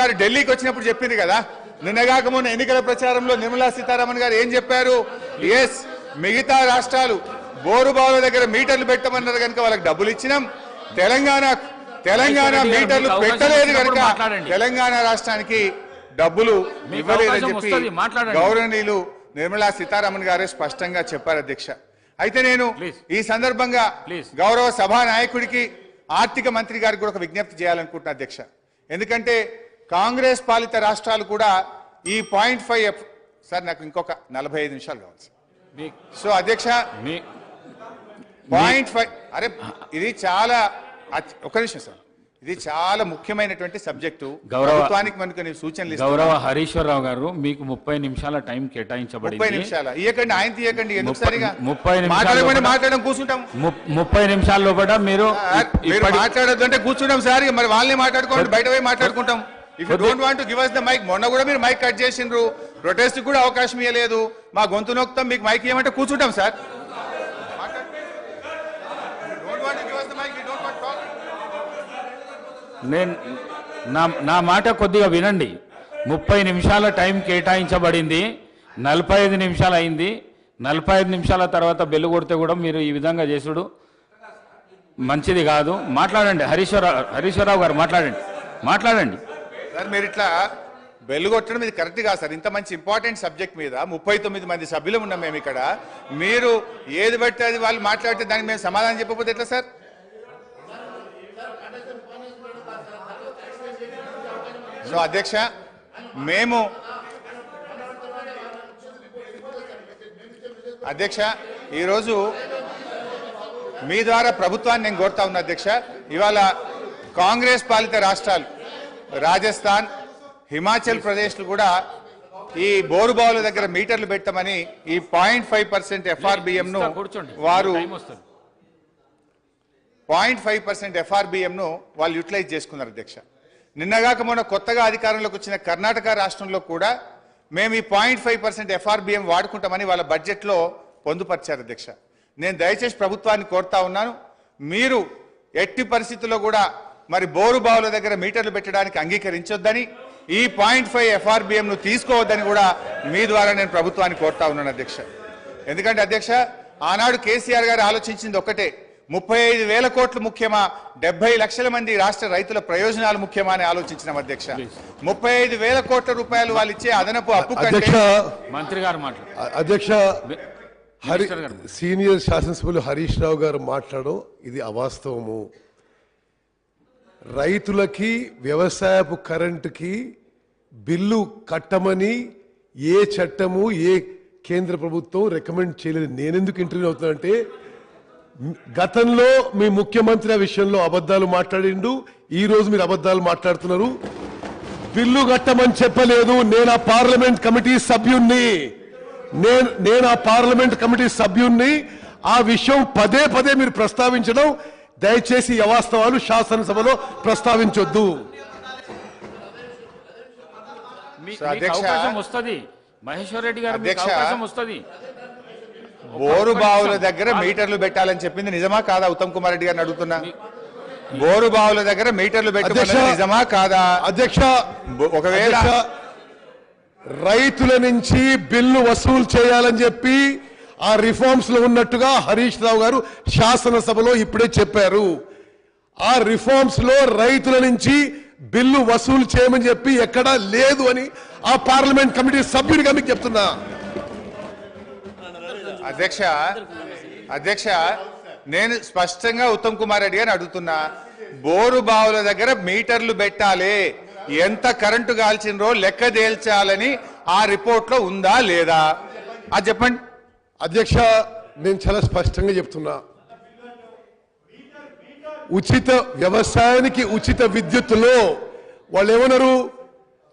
గారు ఢిల్లీకి వచ్చినప్పుడు చెప్పింది కదా. నిన్నగాక మొన్న ఎన్నికల ప్రచారంలో నిర్మలా సీతారామన్ గారు ఏం చెప్పారు? ఎస్, మిగతా రాష్ట్రాలు బోరుబావుల దగ్గర మీటర్లు పెట్టమన్నారు కనుక వాళ్ళకి డబ్బులు ఇచ్చినాం, తెలంగాణ మీటర్లు పెట్టలేదు కనుక తెలంగాణ రాష్ట్రానికి డబ్బులు ఇవ్వలేదని చెప్పి గౌరవనీయులు నిర్మలా సీతారామన్ గారే స్పష్టంగా చెప్పారు అధ్యక్ష. అయితే నేను ఈ సందర్భంగా గౌరవ సభా నాయకుడికి, ఆర్థిక మంత్రి గారికి కూడా ఒక విజ్ఞప్తి చేయాలనుకుంటున్నా అధ్యక్ష. ఎందుకంటే కాంగ్రెస్ పాలిత రాష్ట్రాలు కూడా ఈ 0.5 సార్ నాకు ఇంకొక 45 నిమిషాలు కావాలి సార్. సో అధ్యక్ష 0.5 ఇది చాలా ఒక నిమిషం సార్, ఇది చాలా ముఖ్యమైనటువంటి సబ్జెక్టు. ప్రభుత్వానికి మనకు సూచనలు గౌరవ హరీష్ రావు గారు మీకు 30 నిమిషాల టైం కేటాయించబడింది. 30 నిమిషాలు ఇవ్వకండి, ఆయన తీయకండి. ఎందుకు సరిగా 30 మాట్లాడడం కూర్చుంటాం. 30 నిమిషాల్లో కూడా మీరు మాట్లాడద్దు అంటే కూర్చుంటాం సార్. మరి వాళ్ళని మాట్లాడుకోండి, బయట పోయి మాట్లాడుకుంటాం. If you don't want to give us the mic, మొన్న కూడా మీరు మైక్ కట్ చేసిండ్రు, ప్రొటెస్ట్ కూడా అవకాశం ఇవ్వలేదు, మా గొంతు నొక్కుతాం, మీకు మైక్ ఇవ్వమంటే కూర్చుంటాం సార్. నేను నా మాట కొద్దిగా వినండి. 30 నిమిషాల టైం కేటాయించబడింది, 45 నిమిషాలు అయింది. 45 నిమిషాల తర్వాత బెల్లు కొడితే కూడా మీరు ఈ విధంగా చేసుడు మంచిది కాదు. మాట్లాడండి హరీష్ రావు గారు, మాట్లాడండి సార్. మీరు ఇట్లా బెల్లు కొట్టడం ఇది కరెక్ట్ కాదు సార్. ఇంత మంచి ఇంపార్టెంట్ సబ్జెక్ట్ మీద 39 మంది సభ్యులు ఉన్నాం మేము ఇక్కడ. మీరు ఏది బట్టి అది వాళ్ళు మాట్లాడితే దానికి మేము సమాధానం చెప్పకపోతే ఎట్లా సార్? సో అధ్యక్ష, మేము అధ్యక్ష ఈరోజు మీ ద్వారా ప్రభుత్వాన్ని నేను కోరుతా ఉన్నా అధ్యక్ష. ఇవాళ కాంగ్రెస్ పాలిత రాష్ట్రాలు రాజస్థాన్, హిమాచల్ ప్రదేశ్లు కూడా ఈ బోరుబావుల దగ్గర మీటర్లు పెట్టమని ఈ 0.5% FRBM ను వారు 0.5% FRBM ను వాళ్ళు యూటిలైజ్ చేసుకున్నారు అధ్యక్ష. నిన్నగాక మొన్న కొత్తగా అధికారంలోకి వచ్చిన కర్ణాటక రాష్ట్రంలో కూడా మేము ఈ 0.5% FRBM వాడుకుంటామని వాళ్ళ బడ్జెట్లో పొందుపరిచారు అధ్యక్ష. నేను దయచేసి ప్రభుత్వాన్ని కోరుతా ఉన్నాను, మీరు ఎట్టి పరిస్థితుల్లో కూడా మరి బోరు బావుల దగ్గర మీటర్లు పెట్టడానికి అంగీకరించొద్దని, ఈ 0.5 FRBM ను తీసుకోవద్దని కూడా మీ ద్వారా నేను ప్రభుత్వాన్ని కోరుతా ఉన్నాను అధ్యక్ష. ఎందుకంటే అధ్యక్ష, ఆనాడు కేసీఆర్ గారు ఆలోచించింది ఒక్కటే, 35,000 కోట్లు ముఖ్యమా, 70 లక్షల మంది రాష్ట్ర రైతుల ప్రయోజనాలు ముఖ్యమా అని ఆలోచించిన అధ్యక్ష. 35,000 కోట్ల రూపాయలు వాళ్ళు ఇచ్చే అదనపు అప్పు కంటే మంత్రి గారు అధ్యక్ష సీనియర్ శాసనసభ్యులు హరీష్ రావు గారు మాట్లాడడం ఇది అవాస్తవము. రైతులకి వ్యవసాయపు కరెంటుకి బిల్లు కట్టమని ఏ చట్టము ఏ కేంద్ర ప్రభుత్వం రికమెండ్ చేయలేదు. నేనెందుకు ఇంటర్వ్యూ అవుతున్నానంటే, గతంలో మీ ముఖ్యమంత్రి ఆ విషయంలో అబద్ధాలు మాట్లాడిండు, ఈ రోజు మీరు అబద్ధాలు మాట్లాడుతున్నారు. బిల్లు కట్టమని చెప్పలేదు. నేను ఆ పార్లమెంట్ కమిటీ సభ్యుణ్ణి ఆ విషయం పదే పదే మీరు ప్రస్తావించడం దయచేసి అవాస్తవాలు శాసనసభలో ప్రస్తావించొద్దు. అవకాశం వస్తుంది మహేశ్వర్ రెడ్డి గారు, అవకాశం వస్తుంది. బోరు బావుల దగ్గర మీటర్లు పెట్టాలని చెప్పింది నిజమా కాదా? ఉత్తమ్ కుమార్ రెడ్డి గారిని అడుగుతున్నా. బోరు బావుల దగ్గర మీటర్లు పెట్టాలని నిజమా కాదా? అధ్యక్ష, ఒకవేళ రైతుల నుంచి బిల్లు వసూలు చేయాలని చెప్పి ఆ రిఫార్మ్స్ లో ఉన్నట్టుగా హరీష్ రావు గారు శాసనసభలో ఇప్పుడే చెప్పారు. ఆ రిఫార్మ్స్ లో రైతుల నుంచి బిల్లు వసూలు చేయమని చెప్పి ఎక్కడా లేదు అని ఆ పార్లమెంట్ కమిటీ సభ్యుడిగా మీకు చెప్తున్నా. అధ్యక్ష నేను స్పష్టంగా ఉత్తమ్ కుమార్ రెడ్డి గారిని అడుగుతున్నా, బోరు బావుల దగ్గర మీటర్లు పెట్టాలి, ఎంత కరెంటు కాల్చినరో లెక్క తేల్చాలని ఆ రిపోర్ట్ లో ఉందా లేదా అది చెప్పండి. అధ్యక్ష, నేను చాలా స్పష్టంగా చెప్తున్నా, ఉచిత వ్యవసాయానికి ఉచిత విద్యుత్తులో వాళ్ళు ఏమన్నారు,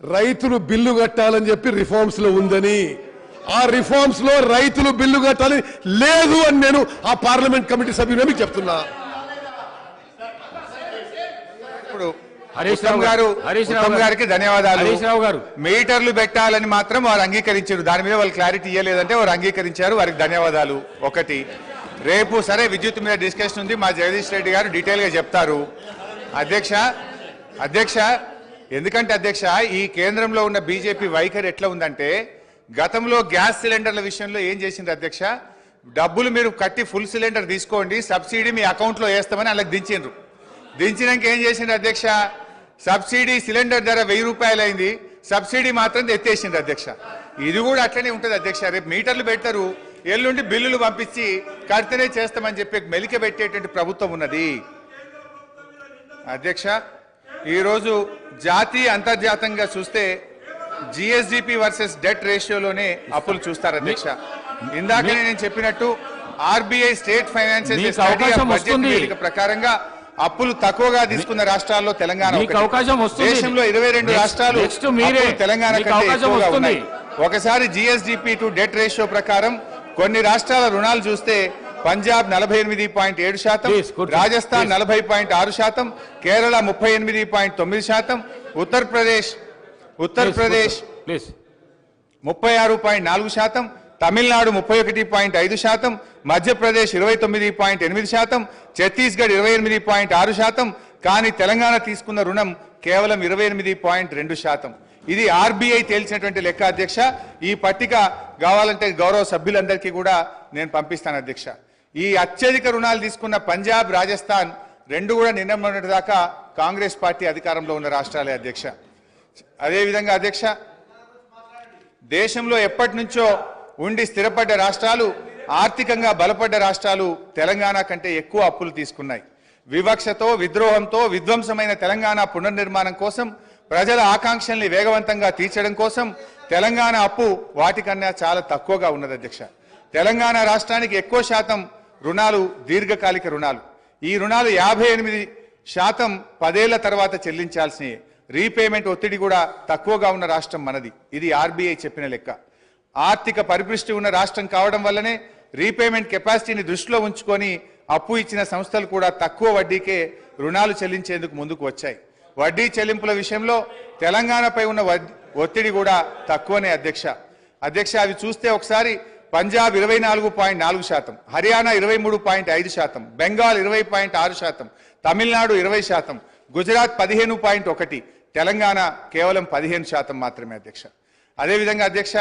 రైతులు బిల్లు కట్టాలని చెప్పి రిఫార్మ్స్ లో ఉందని, ఆ రిఫార్మ్స్ లో రైతులు బిల్లు కట్టాలని లేదు అని నేను ఆ పార్లమెంట్ కమిటీ సభ్యులు మీకు చెప్తున్నా. ఇప్పుడు ఉత్తమ్ గారికి ధన్యవాదాలు. మీటర్లు పెట్టాలని మాత్రం వారు అంగీకరించారు, దాని మీద వాళ్ళు క్లారిటీ ఇవ్వలేదంటే వారు అంగీకరించారు, వారికి ధన్యవాదాలు. ఒకటి, రేపు సరే విద్యుత్ మీద డిస్కషన్ ఉంది, మా జగదీష్ రెడ్డి గారు డీటెయిల్ గా చెప్తారు. అధ్యక్ష ఎందుకంటే అధ్యక్ష, ఈ కేంద్రంలో ఉన్న బీజేపీ వైఖరి ఎట్లా ఉందంటే, గతంలో గ్యాస్ సిలిండర్ల విషయంలో ఏం చేసింది అధ్యక్ష, డబ్బులు మీరు కట్టి ఫుల్ సిలిండర్ తీసుకోండి, సబ్సిడీ మీ అకౌంట్ లో వేస్తామని అలాగ దించిండ్రు. దించినాక ఏం చేసింది అధ్యక్ష, సబ్సిడీ సిలిండర్ ధర 1000 రూపాయలు అయింది, సబ్సిడీ మాత్రం ఎత్తేసింది అధ్యక్ష. ఇది కూడా అట్లనే ఉంటుంది అధ్యక్ష. రేపు మీటర్లు పెడతారు, ఎల్లుండి బిల్లులు పంపించి కడితేనే చేస్తామని చెప్పి మెలిక పెట్టేటువంటి ప్రభుత్వం ఉన్నది అధ్యక్ష. ఈరోజు జాతీయ అంతర్జాతీయంగా చూస్తే జిఎస్డిపి వర్సెస్ డెట్ రేషియోలోనే అప్పులు చూస్తారు అధ్యక్ష. ఇందాకనే నేను చెప్పినట్టు ఆర్బీఐ స్టేట్ ఫైనాన్షియల్ బడ్జెట్ ప్రకారంగా అప్పులు తక్కువగా తీసుకున్న రాష్ట్రాల్లో తెలంగాణ దేశంలో 22 రాష్ట్రాలు తెలంగాణ కంటే ఎక్కువగా ఉన్నాయి. ఒకసారి జిఎస్డిపి టు డెట్ రేషియో ప్రకారం కొన్ని రాష్ట్రాల రుణాలు చూస్తే పంజాబ్ 48.7%, Please, కూర్చోండి. రాజస్థాన్ 40.6%, కేరళ 38.9%, ఉత్తరప్రదేశ్ ప్లీజ్ 36.4%, తమిళనాడు 31.5%, మధ్యప్రదేశ్ 29.8%, ఛత్తీస్గఢ్ 28.6%, కానీ తెలంగాణ తీసుకున్న రుణం కేవలం 28.2%. ఇది ఆర్బీఐ తేల్చినటువంటి లెక్క అధ్యక్ష. ఈ పట్టిక కావాలంటే గౌరవ సభ్యులందరికీ కూడా నేను పంపిస్తాను అధ్యక్ష. ఈ అత్యధిక రుణాలు తీసుకున్న పంజాబ్, రాజస్థాన్ రెండు కూడా నిన్న మొన్నటి దాకా కాంగ్రెస్ పార్టీ అధికారంలో ఉన్న రాష్ట్రాలే అధ్యక్ష. అదేవిధంగా అధ్యక్ష, దేశంలో ఎప్పటి నుంచో ఉండి స్థిరపడ్డ రాష్ట్రాలు, ఆర్థికంగా బలపడ్డ రాష్ట్రాలు తెలంగాణ కంటే ఎక్కువ అప్పులు తీసుకున్నాయి. వివక్షతో, విద్రోహంతో విధ్వంసమైన తెలంగాణ పునర్నిర్మాణం కోసం, ప్రజల ఆకాంక్షల్ని వేగవంతంగా తీర్చడం కోసం తెలంగాణ అప్పు వాటికన్నా చాలా తక్కువగా ఉన్నది అధ్యక్ష. తెలంగాణ రాష్ట్రానికి ఎక్కువ శాతం రుణాలు దీర్ఘకాలిక రుణాలు. ఈ రుణాలు 58% 10 ఏళ్ల తర్వాత చెల్లించాల్సినవి. రీపేమెంట్ ఒత్తిడి కూడా తక్కువగా ఉన్న రాష్ట్రం మనది. ఇది ఆర్బీఐ చెప్పిన లెక్క. ఆర్థిక పరిపుష్టి ఉన్న రాష్ట్రం కావడం వల్లనే రీపేమెంట్ కెపాసిటీని దృష్టిలో ఉంచుకొని అప్పు ఇచ్చిన సంస్థలు కూడా తక్కువ వడ్డీకే రుణాలు చెల్లించేందుకు ముందుకు వచ్చాయి. వడ్డీ చెల్లింపుల విషయంలో తెలంగాణపై ఉన్న ఒత్తిడి కూడా తక్కువనే అధ్యక్ష. అవి చూస్తే ఒకసారి పంజాబ్ 24.4%, హర్యానా 23.5%, బెంగాల్ 20.6%, తమిళనాడు 20%, గుజరాత్ 15.1%, తెలంగాణ కేవలం 15% మాత్రమే అధ్యక్ష. అదేవిధంగా అధ్యక్ష,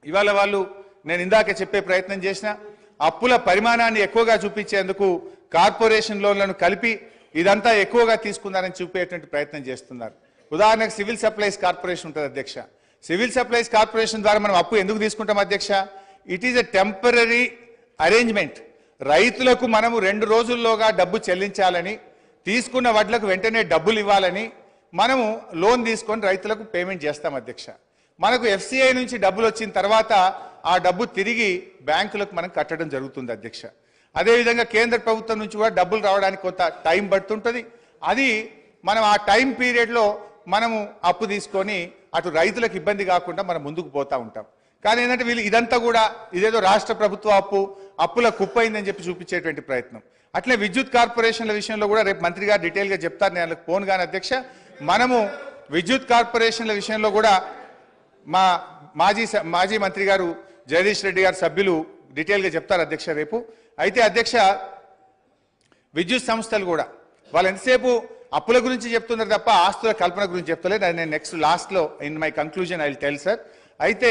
ఇవాళ వాళ్ళు నేను ఇందాక చెప్పే ప్రయత్నం చేసిన అప్పుల పరిమాణాన్ని ఎక్కువగా చూపించేందుకు కార్పొరేషన్ లోన్లను కలిపి ఇదంతా ఎక్కువగా తీసుకున్నారని చూపేటువంటి ప్రయత్నం చేస్తున్నారు. ఉదాహరణకు సివిల్ సప్లైస్ కార్పొరేషన్ ఉంటుంది అధ్యక్ష. సివిల్ సప్లైస్ కార్పొరేషన్ ద్వారా మనం అప్పు ఎందుకు తీసుకుంటాం అధ్యక్ష? It is a temporary arrangement. రైతులకు మనము 2 రోజుల్లోగా డబ్బు చెల్లించాలని, తీసుకున్న వడ్లకు వెంటనే డబ్బులు ఇవ్వాలని మనము లోన్ తీసుకొని రైతులకు పేమెంట్ చేస్తాం అధ్యక్ష. మనకు ఎఫ్సిఐ నుంచి డబ్బులు వచ్చిన తర్వాత ఆ డబ్బు తిరిగి బ్యాంకులకు మనం కట్టడం జరుగుతుంది అధ్యక్ష. అదేవిధంగా కేంద్ర ప్రభుత్వం నుంచి కూడా డబ్బులు రావడానికి కొంత టైం పడుతుంటుంది. అది మనం ఆ టైం పీరియడ్లో మనము అప్పు తీసుకొని అటు రైతులకు ఇబ్బంది కాకుండా మనం ముందుకు పోతూ ఉంటాం. కానీ ఏంటంటే వీళ్ళు ఇదంతా కూడా ఇదేదో రాష్ట్ర ప్రభుత్వ అప్పుల కుప్పైందని చెప్పి చూపించేటువంటి ప్రయత్నం. అట్లే విద్యుత్ కార్పొరేషన్ల విషయంలో కూడా రేపు మంత్రి గారు డీటెయిల్గా చెప్తారు, నేను వాళ్ళకి ఫోన్ కానీ అధ్యక్ష. మనము విద్యుత్ కార్పొరేషన్ల విషయంలో కూడా మా మాజీ మంత్రి గారు జగదీష్ రెడ్డి గారు సభ్యులు డీటెయిల్గా చెప్తారు అధ్యక్ష రేపు. అయితే అధ్యక్ష, విద్యుత్ సంస్థలు కూడా వాళ్ళు ఎంతసేపు అప్పుల గురించి చెప్తున్నారు తప్ప ఆస్తుల కల్పన గురించి చెప్తలేదు. అది నేను నెక్స్ట్ లాస్ట్లో in my conclusion I will tell sir. అయితే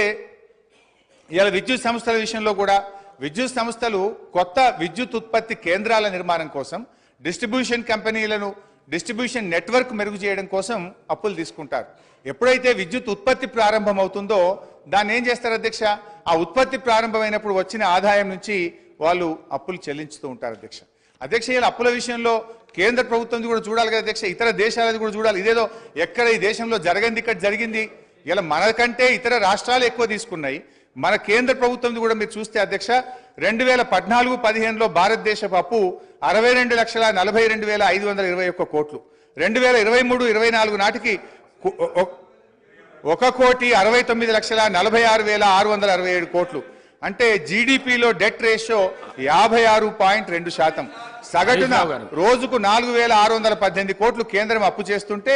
ఇలా విద్యుత్ సంస్థల విషయంలో కూడా విద్యుత్ సంస్థలు కొత్త విద్యుత్ ఉత్పత్తి కేంద్రాల నిర్మాణం కోసం, డిస్ట్రిబ్యూషన్ కంపెనీలను డిస్ట్రిబ్యూషన్ నెట్వర్క్ మెరుగు చేయడం కోసం అప్పులు తీసుకుంటారు. ఎప్పుడైతే విద్యుత్ ఉత్పత్తి ప్రారంభం అవుతుందో దాన్ని ఏం చేస్తారు అధ్యక్ష? ఆ ఉత్పత్తి ప్రారంభమైనప్పుడు వచ్చిన ఆదాయం నుంచి వాళ్ళు అప్పులు చెల్లించుతూ ఉంటారు అధ్యక్ష. ఇలా అప్పుల విషయంలో కేంద్ర ప్రభుత్వం కూడా చూడాలి కదా అధ్యక్ష, ఇతర దేశాలది కూడా చూడాలి. ఇదేదో ఎక్కడ ఈ దేశంలో జరగంది ఇక్కడ జరిగింది. ఇలా మనకంటే ఇతర రాష్ట్రాలు ఎక్కువ తీసుకున్నాయి. మన కేంద్ర ప్రభుత్వం కూడా మీరు చూస్తే అధ్యక్ష, 2014-15లో భారతదేశపు అప్పు 62,42,521 కోట్లు. 2023-24 నాటికి 1,69,46,667 కోట్లు. అంటే జీడిపిలో డెట్ రేషియో 56.2%. సగటున రోజుకు 4,618 కోట్లు కేంద్రం అప్పు చేస్తుంటే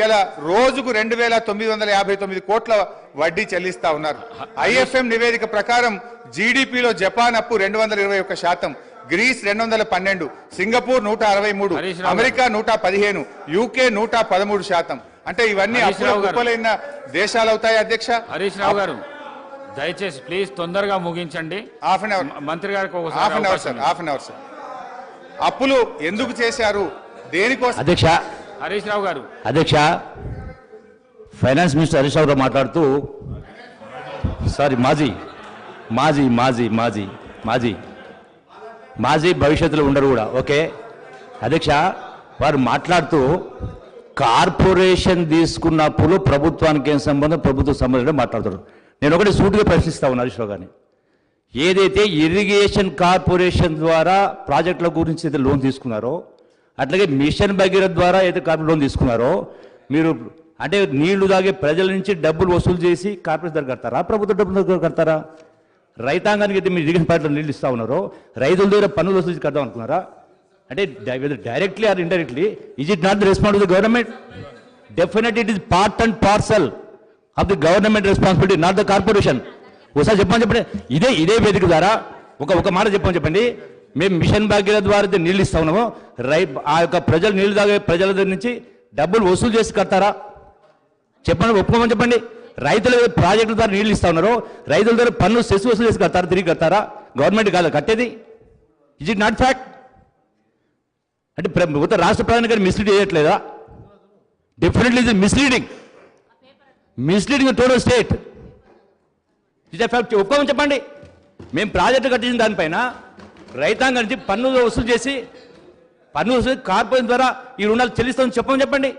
ఇలా రోజుకు 2,959 కోట్ల వడ్డీ చెల్లిస్తా ఉన్నారు. ఐఎఫ్ఎం నివేదిక ప్రకారం జీడిపిలో జపాన్ అప్పు 221%, గ్రీస్ 212, సింగపూర్ 163, అమెరికా 115, యూకే 113%. అంటే ఇవన్నీ అప్పుల కుప్పలైన దేశాలు అవుతాయి అధ్యక్ష. హరీష్ రావు గారు దయచేసి ప్లీజ్ తొందరగా ముగించండి. హాఫ్ అన్ అవర్ మంత్రి గారికి హాఫ్ అన్ అవర్ సార్. అప్పులు ఎందుకు చేశారు, దేనికోసం అధ్యక్ష? హరీష్ రావు గారు. అధ్యక్ష, ఫైనాన్స్ మినిస్టర్ హరీష్ రావు గారు మాట్లాడుతూ సారీ మాజీ భవిష్యత్తులో ఉండరు కూడా. ఓకే అధ్యక్ష, వారు మాట్లాడుతూ కార్పొరేషన్ తీసుకున్నప్పుడు ప్రభుత్వానికి ఏం సంబంధం, ప్రభుత్వ సంబంధం మాట్లాడుతారు. నేను ఒకటి సూటిగా ప్రశ్నిస్తా ఉన్నాను హరీష్ రావు గారిని. ఏదైతే ఇరిగేషన్ కార్పొరేషన్ ద్వారా ప్రాజెక్టుల గురించి అయితే లోన్ తీసుకున్నారో, అట్లాగే మిషన్ భగీరథ ద్వారా అయితే కార్పొరేట్ లోన్ తీసుకున్నారో, మీరు అంటే నీళ్లు తాగే ప్రజల నుంచి డబ్బులు వసూలు చేసి కార్పొరేషన్ దగ్గర కడతారా, ప్రభుత్వ డబ్బుల దగ్గర కడతారా? రైతాంగానికి అయితే మీరు ఇరిగేషన్ ప్రాజెక్టులో నీళ్ళు ఇస్తా ఉన్నారో రైతుల దగ్గర పన్నులు వసూలు చేసి కడదాం అనుకున్నారా? అంటే directly or indirectly is it not the responsibility of the government? Definitely it is part and parcel of the government responsibility, not the corporation. ఒకసారి చెప్పండి. ఇదే వేదిక ద్వారా ఒక మాట చెప్పండి. మేము మిషన్ భాగ్యత ద్వారా అయితే నీళ్ళు ఇస్తా ఉన్నామో ఆ యొక్క ప్రజలు నీళ్లు తాగే ప్రజల దగ్గర నుంచి డబ్బులు వసూలు చేసి కడతారా? చెప్పండి, ఒప్పుకోమని చెప్పండి. రైతుల ప్రాజెక్టుల ద్వారా నీళ్ళు ఇస్తా ఉన్నారో రైతుల దగ్గర పన్ను సెస్ వసూలు చేసి కడతారా? తిరిగి కడతారా? గవర్నమెంట్ కాదు కట్టేది. Is it not fact? అంటే రాష్ట్ర ప్రధాని గారు మిస్లీడ్ చేయట్లేదా? డెఫినెట్లీ ఇది misleading total state. Is a fact. ఒప్పుకోమని చెప్పండి. మేము ప్రాజెక్టు కట్టించిన దానిపైన రైతాంగం నుంచి పన్ను వసూలు చేసి కార్పొరేషన్ ద్వారా ఈ రుణాలు చెల్లిస్తామని చెప్పండి.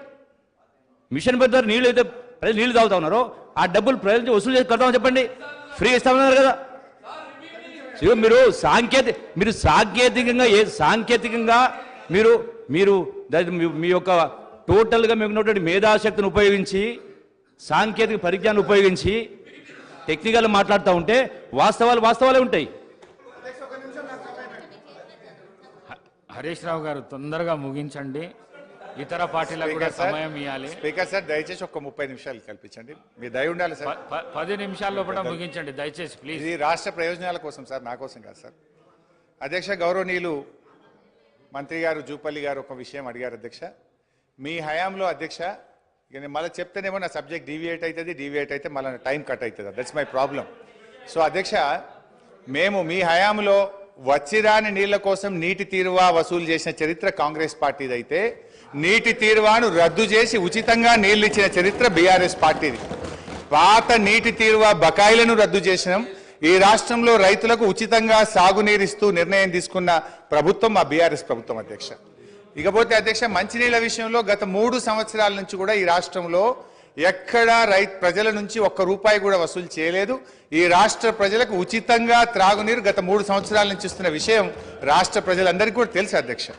మిషన్ పేరు ద్వారా నీళ్ళు అయితే ప్రజలు నీళ్లు తాగుతా ఉన్నారో ఆ డబ్బులు ప్రజల నుంచి వసూలు చేసి కడతామని చెప్పండి. ఫ్రీ ఇస్తామన్నారు కదా. మీరు సాంకేతికంగా మీరు మీ యొక్క టోటల్గా మీకు ఉన్నటువంటి మేధాశక్తిని ఉపయోగించి సాంకేతిక పరిజ్ఞానం ఉపయోగించి టెక్నికల్ మాట్లాడుతూ ఉంటే వాస్తవాలే ఉంటాయి. హరీష్ రావు గారు తొందరగా ముగించండి, ఇతర పార్టీలకు కూడా సమయం ఇవ్వాలి. స్పీకర్ సార్ దయచేసి ఒక 30 నిమిషాలు కల్పించండి, మీ దయ ఉండాలి సార్. 10 నిమిషాల లోపల ముగించండి దయచేసి ప్లీజ్. ఇది రాష్ట్ర ప్రయోజనాల కోసం సార్, నా కోసం కాదు సార్. అధ్యక్ష, గౌరవనీయులు మంత్రి గారు జూపల్లి గారు ఒక విషయం అడిగారు. అధ్యక్ష, మీ హయాంలో అధ్యక్ష, ఇక నేను మళ్ళీ చెప్తేనేమో నా సబ్జెక్ట్ డీవియేట్ అయితే మళ్ళీ టైం కట్ అవుతుంది. That's my problem. సో అధ్యక్ష, మేము మీ హయాంలో వచ్చిరాని నీళ్ల కోసం నీటి తీరువా వసూలు చేసిన చరిత్ర కాంగ్రెస్ పార్టీది అయితే నీటి తీరువాను రద్దు చేసి ఉచితంగా నీళ్లు ఇచ్చిన చరిత్ర బీఆర్ఎస్ పార్టీది. పాత నీటి తీరువా బకాయిలను రద్దు చేసినాం. ఈ రాష్ట్రంలో రైతులకు ఉచితంగా సాగునీరిస్తూ నిర్ణయం తీసుకున్న ప్రభుత్వం మా బీఆర్ఎస్ ప్రభుత్వం అధ్యక్ష. ఇకపోతే అధ్యక్ష, మంచినీళ్ల విషయంలో గత 3 సంవత్సరాల నుంచి కూడా ఈ రాష్ట్రంలో ఎక్కడా ప్రజల నుంచి ఒక్క రూపాయి కూడా వసూలు చేయలేదు. ఈ రాష్ట్ర ప్రజలకు ఉచితంగా త్రాగునీరు గత 3 సంవత్సరాల నుంచి ఇస్తున్న విషయం రాష్ట్ర ప్రజలందరికీ కూడా తెలుసు అధ్యక్ష.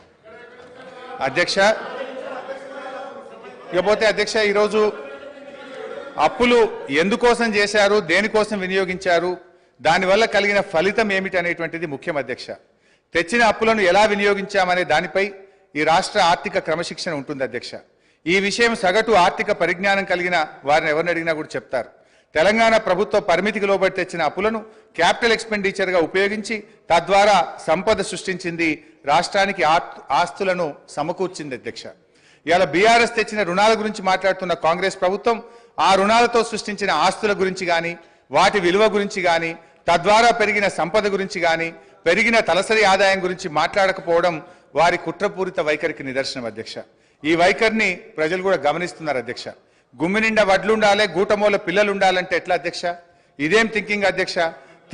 ఇకపోతే అధ్యక్ష, ఈరోజు అప్పులు ఎందుకోసం చేశారు, దేనికోసం వినియోగించారు, దానివల్ల కలిగిన ఫలితం ఏమిటి అనేటువంటిది ముఖ్యం అధ్యక్ష. తెచ్చిన అప్పులను ఎలా వినియోగించామనే దానిపై ఈ రాష్ట్ర ఆర్థిక క్రమశిక్షణ ఉంటుంది అధ్యక్ష. ఈ విషయం సగటు ఆర్థిక పరిజ్ఞానం కలిగిన వారిని ఎవరిని అడిగినా కూడా చెప్తారు. తెలంగాణ ప్రభుత్వ పరిమితికి లోబడి తెచ్చిన అప్పులను క్యాపిటల్ ఎక్స్పెండిచర్గా ఉపయోగించి తద్వారా సంపద సృష్టించింది, రాష్ట్రానికి ఆస్తులను సమకూర్చింది అధ్యక్ష. ఇవాళ బీఆర్ఎస్ తెచ్చిన రుణాల గురించి మాట్లాడుతున్న కాంగ్రెస్ ప్రభుత్వం ఆ రుణాలతో సృష్టించిన ఆస్తుల గురించి కానీ, వాటి విలువ గురించి కానీ, తద్వారా పెరిగిన సంపద గురించి కానీ, పెరిగిన తలసరి ఆదాయం గురించి మాట్లాడకపోవడం వారి కుట్రపూరిత వైఖరికి నిదర్శనం అధ్యక్ష. ఈ వైఖరిని ప్రజలు కూడా గమనిస్తున్నారు అధ్యక్ష. గుమ్మి నిండా వడ్లు ఉండాలి, గూటమూల పిల్లలు ఉండాలంటే ఎట్లా అధ్యక్ష? ఇదేం థింకింగ్ అధ్యక్ష?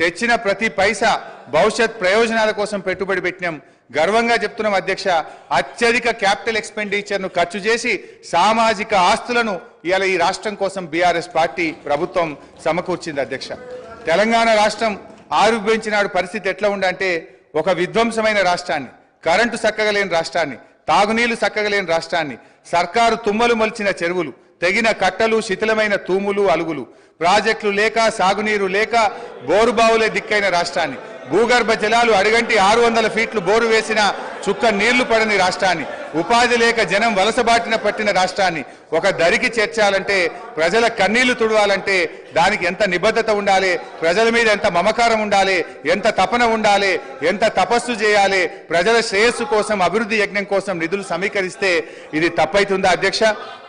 తెచ్చిన ప్రతి పైసా భవిష్యత్ ప్రయోజనాల కోసం పెట్టుబడి పెట్టినాం. గర్వంగా చెప్తున్నాం అధ్యక్ష. అత్యధిక క్యాపిటల్ ఎక్స్పెండిచర్ను ఖర్చు చేసి సామాజిక ఆస్తులను ఇవాళ ఈ రాష్ట్రం కోసం బీఆర్ఎస్ పార్టీ ప్రభుత్వం సమకూర్చింది అధ్యక్ష. తెలంగాణ రాష్ట్రం ఆవిర్భవించినాడు పరిస్థితి ఎట్లా ఉందంటే, ఒక విధ్వంసమైన రాష్ట్రాన్ని, కరెంటు చక్కగలేని రాష్ట్రాన్ని, తాగునీళ్లు చక్కగలేని రాష్ట్రాన్ని, సర్కారు తుమ్మలు మొలిచిన చెరువులు, తెగిన కట్టలు, శిథిలమైన తూములు, అలుగులు, ప్రాజెక్టులు లేక, సాగునీరు లేక, బోరుబావులే దిక్కైన రాష్ట్రాన్ని, భూగర్భ జలాలు అడిగంటి 600 ఫీట్లు బోరు వేసిన చుక్క నీళ్లు పడని రాష్ట్రాన్ని, ఉపాధి లేక జనం వలసబాటిన పట్టిన రాష్ట్రాన్ని ఒక దరికి చేర్చాలంటే, ప్రజల కన్నీళ్లు తుడవాలంటే దానికి ఎంత నిబద్ధత ఉండాలి, ప్రజల మీద ఎంత మమకారం ఉండాలి, ఎంత తపన ఉండాలి, ఎంత తపస్సు చేయాలి, ప్రజల శ్రేయస్సు కోసం, అభివృద్ధి యజ్ఞం కోసం నిధులు సమీకరిస్తే ఇది తప్పైతుందా అధ్యక్ష?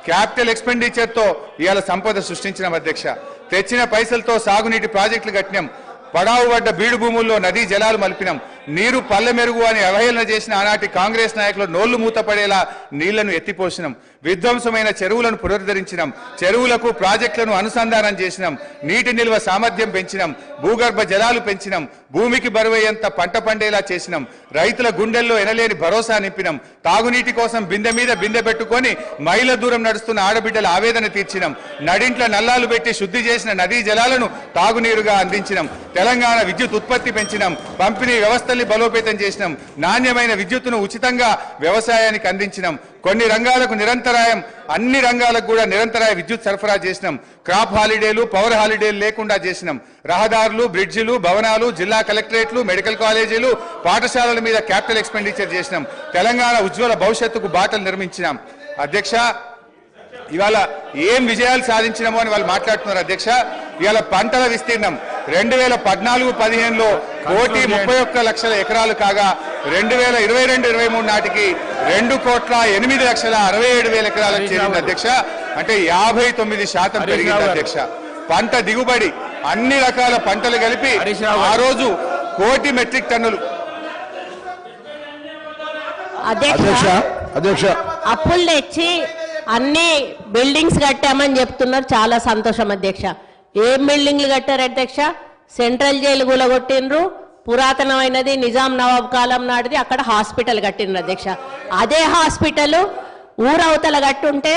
క్యాపిటల్ ఎక్స్పెండిచర్తో ఇవాళ సంపద సృష్టించినాం అధ్యక్ష. తెచ్చిన పైసలతో సాగునీటి ప్రాజెక్టులు కట్టినాం. పడావు పడ్డ బీడు భూముల్లో నదీ జలాలు మలిపినాం. నీరు పల్లె మెరుగు అని అవహేళన చేసిన ఆనాటి కాంగ్రెస్ నాయకులు నోళ్లు మూతపడేలా నీళ్లను ఎత్తిపోసినాం. విధ్వంసమైన చెరువులను పునరుద్ధరించినాం. చెరువులకు ప్రాజెక్టులను అనుసంధానం చేసినాం. నీటి నిల్వ సామర్థ్యం పెంచినాం. భూగర్భ జలాలు పెంచినాం. భూమికి బరువయ్యేంత పంట పండేలా చేసినాం. రైతుల గుండెల్లో ఎనలేని భరోసా నింపినాం. తాగునీటి కోసం బిందె మీద బిందె పెట్టుకొని మైళ్ళ దూరం నడుస్తున్న ఆడబిడ్డల ఆవేదన తీర్చినాం. నడింట్ల నల్లాలు పెట్టి శుద్ధి చేసిన నదీ జలాలను తాగునీరుగా అందించినాం. తెలంగాణ విద్యుత్ ఉత్పత్తి పెంచినాం. పంపిణీ వ్యవస్థ వ్యవస్థల్ని బలోపేతం చేసినాం, నాణ్యమైన విద్యుత్తును ఉచితంగా వ్యవసాయానికి అందించినాం, కొన్ని రంగాలకు నిరంతరాయం, అన్ని రంగాలకు కూడా నిరంతరాయ విద్యుత్ సరఫరా చేసినాం, క్రాప్ హాలిడేలు, పవర్ హాలిడేలు లేకుండా చేసినాం, రహదారులు, బ్రిడ్జిలు, భవనాలు, జిల్లా కలెక్టరేట్లు, మెడికల్ కాలేజీలు, పాఠశాలల మీద క్యాపిటల్ ఎక్స్పెండిచర్ చేసినాం, తెలంగాణ ఉజ్వల భవిష్యత్తుకు బాటలు నిర్మించినాం. అధ్యక్ష, ఇవాళ ఏం విజయాలు సాధించినామో అని వాళ్ళు మాట్లాడుతున్నారు. అధ్యక్ష, ఇవాళ పంటల విస్తీర్ణం 2014-15లో 1,31,00,000 ఎకరాలు కాగా 2022-23 నాటికి 2,08,67,000 ఎకరాలకు చేరింది అధ్యక్ష. అంటే 59% పెరిగింది అధ్యక్ష. పంట దిగుబడి అన్ని రకాల పంటలు కలిపి ఆ రోజు 1,00,000 మెట్రిక్ టన్నులు. అధ్యక్ష అప్పులు తెచ్చి అన్ని బిల్డింగ్స్ కట్టామని చెప్తున్నారు, చాలా సంతోషం అధ్యక్ష. ఏం బిల్డింగ్లు కట్టారు అధ్యక్ష? సెంట్రల్ జైలు కూలగొట్టిండ్రు, పురాతనమైనది నిజాం నవాబ్ కాలం నాటిది అక్కడ హాస్పిటల్ కట్టిండ్రు అధ్యక్ష. అదే హాస్పిటల్ ఊరవతల కట్టుంటే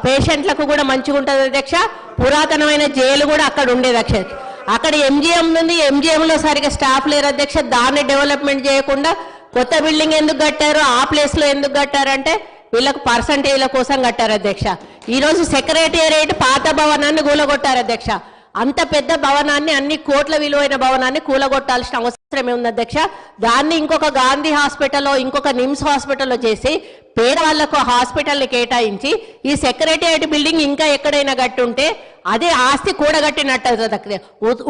పేషెంట్లకు కూడా మంచిగా ఉంటుంది అధ్యక్ష. పురాతనమైన జైలు కూడా అక్కడ ఉండేది అధ్యక్ష. అక్కడ ఎంజిఎం ఉంది, ఎంజిఎంలో సరిగా స్టాఫ్ లేరు అధ్యక్ష. దాన్ని డెవలప్మెంట్ చేయకుండా కొత్త బిల్డింగ్ ఎందుకు కట్టారు, ఆ ప్లేస్లో ఎందుకు కట్టారంటే వీళ్ళకు పర్సంటేజ్ల కోసం కట్టారు అధ్యక్ష. ఈరోజు సెక్రటేరియట్ పాత భవనాన్ని కూలగొట్టారు అధ్యక్ష. అంత పెద్ద భవనాన్ని, అన్ని కోట్ల విలువైన భవనాన్ని కూలగొట్టాల్సిన అవసరం ఉంది అధ్యక్ష. దాన్ని ఇంకొక గాంధీ హాస్పిటల్లో, ఇంకొక నిమ్స్ హాస్పిటల్లో చేసి పేదవాళ్లకు హాస్పిటల్ని కేటాయించి ఈ సెక్రటేరియట్ బిల్డింగ్ ఇంకా ఎక్కడైనా కట్టుంటే అదే ఆస్తి కూడగట్టినట్టు.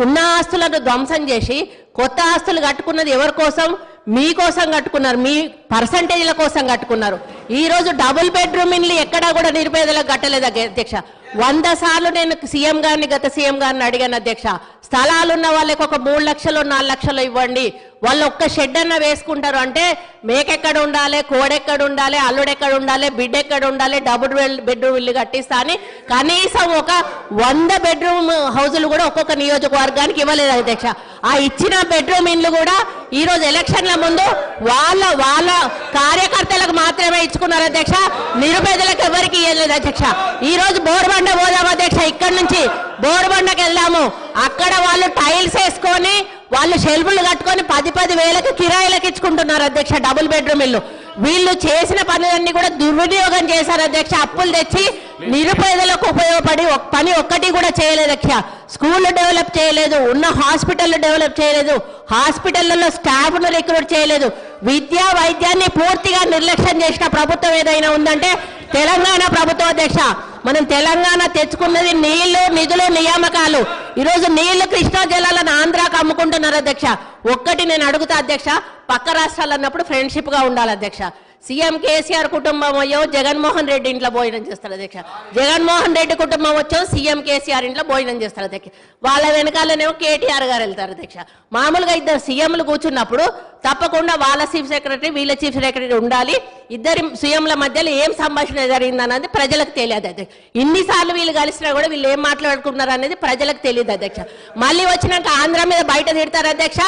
ఉన్న ఆస్తులను ధ్వంసం చేసి కొత్త ఆస్తులు కట్టుకున్నది ఎవరి కోసం? మీకోసం కట్టుకున్నారు, మీ పర్సంటేజ్ల కోసం కట్టుకున్నారు. ఈ రోజు డబుల్ బెడ్రూమ్ ఇల్లు ఎక్కడా కూడా నిరుపేదలకు కట్టలేదు అధ్యక్ష. 100 సార్లు నేను సీఎం గారిని, గత సీఎం గారిని అడిగాను అధ్యక్ష. స్థలాలు ఉన్న వాళ్ళకి ఒక 3 లక్షలు 4 లక్షలు ఇవ్వండి, వాళ్ళు ఒక్క షెడ్ అన్న వేసుకుంటారు అంటే మేకెక్కడ ఉండాలి, కోడెక్కడ ఉండాలి, అల్లుడెక్కడ ఉండాలి, బిడ్డ ఎక్కడ ఉండాలి, డబుల్ బెడ్రూమ్ ఇల్లు కట్టిస్తా అని కనీసం ఒక 100 బెడ్రూమ్ హౌజులు కూడా ఒక్కొక్క నియోజకవర్గానికి ఇవ్వలేదు అధ్యక్ష. ఆ ఇచ్చిన బెడ్రూమ్ ఇల్లు కూడా ఈ రోజు ఎలక్షన్ల ముందు వాళ్ళ కార్యకర్తలకు మాత్రమే ఇచ్చుకున్నారు అధ్యక్ష. నిరుపేదలకు ఎవరికి ఇవ్వలేదు అధ్యక్ష. ఈ రోజు బోర్బండ పోదాం అధ్యక్ష, ఇక్కడ నుంచి బోర్బండకి వెళ్దాము. అక్కడ వాళ్ళు టైల్స్ వేసుకొని, వాళ్ళు షెల్ఫ్లు కట్టుకొని 10-10 వేలకు కిరాయిలకు ఇచ్చుకుంటున్నారు అధ్యక్ష డబుల్ బెడ్రూమ్ ఇల్లు. వీళ్ళు చేసిన పనులన్నీ కూడా దుర్వినియోగం చేశారు అధ్యక్ష. అప్పులు తెచ్చి నిరుపేదలకు ఉపయోగపడి పని ఒక్కటి కూడా చేయలేదు అధ్యక్ష. స్కూళ్ళు డెవలప్ చేయలేదు, ఉన్న హాస్పిటల్ డెవలప్ చేయలేదు, హాస్పిటళ్లలో స్టాఫ్ను రిక్రూట్ చేయలేదు, విద్యా వైద్యాన్ని పూర్తిగా నిర్లక్ష్యం చేసిన ప్రభుత్వం ఏదైనా ఉందంటే తెలంగాణ ప్రభుత్వం అధ్యక్ష. మనం తెలంగాణ తెచ్చుకున్నది నీళ్లు, నిధులు, నియామకాలు. ఈరోజు నీళ్లు కృష్ణా జలాలను ఆంధ్రాకు అమ్ముకుంటున్నారు అధ్యక్ష. ఒక్కటి నేను అడుగుతా అధ్యక్ష, పక్క రాష్ట్రాలు అన్నప్పుడు ఫ్రెండ్షిప్ గా ఉండాలి అధ్యక్ష. సీఎం కేసీఆర్ కుటుంబం అయ్యో జగన్మోహన్ రెడ్డి ఇంట్లో భోజనం చేస్తారు అధ్యక్ష. జగన్మోహన్ రెడ్డి కుటుంబం వచ్చో సీఎం కేసీఆర్ ఇంట్లో భోజనం చేస్తారు అధ్యక్ష. వాళ్ళ వెనకాలనేమో కేటీఆర్ గారు వెళ్తారు అధ్యక్ష. మామూలుగా ఇద్దరు సీఎంలు కూర్చున్నప్పుడు తప్పకుండా వాళ్ళ చీఫ్ సెక్రటరీ, వీళ్ళ చీఫ్ సెక్రటరీ ఉండాలి. ఇద్దరి సీఎంల మధ్యలో ఏం సంభాషణ జరిగిందన్నది ప్రజలకు తెలియదు అధ్యక్ష. ఇన్నిసార్లు వీళ్ళు కలిసినా కూడా వీళ్ళు ఏం మాట్లాడుకుంటున్నారు అనేది ప్రజలకు తెలియదు అధ్యక్ష. మళ్ళీ వచ్చినాక ఆంధ్ర మీద బయట తిడతారు అధ్యక్ష,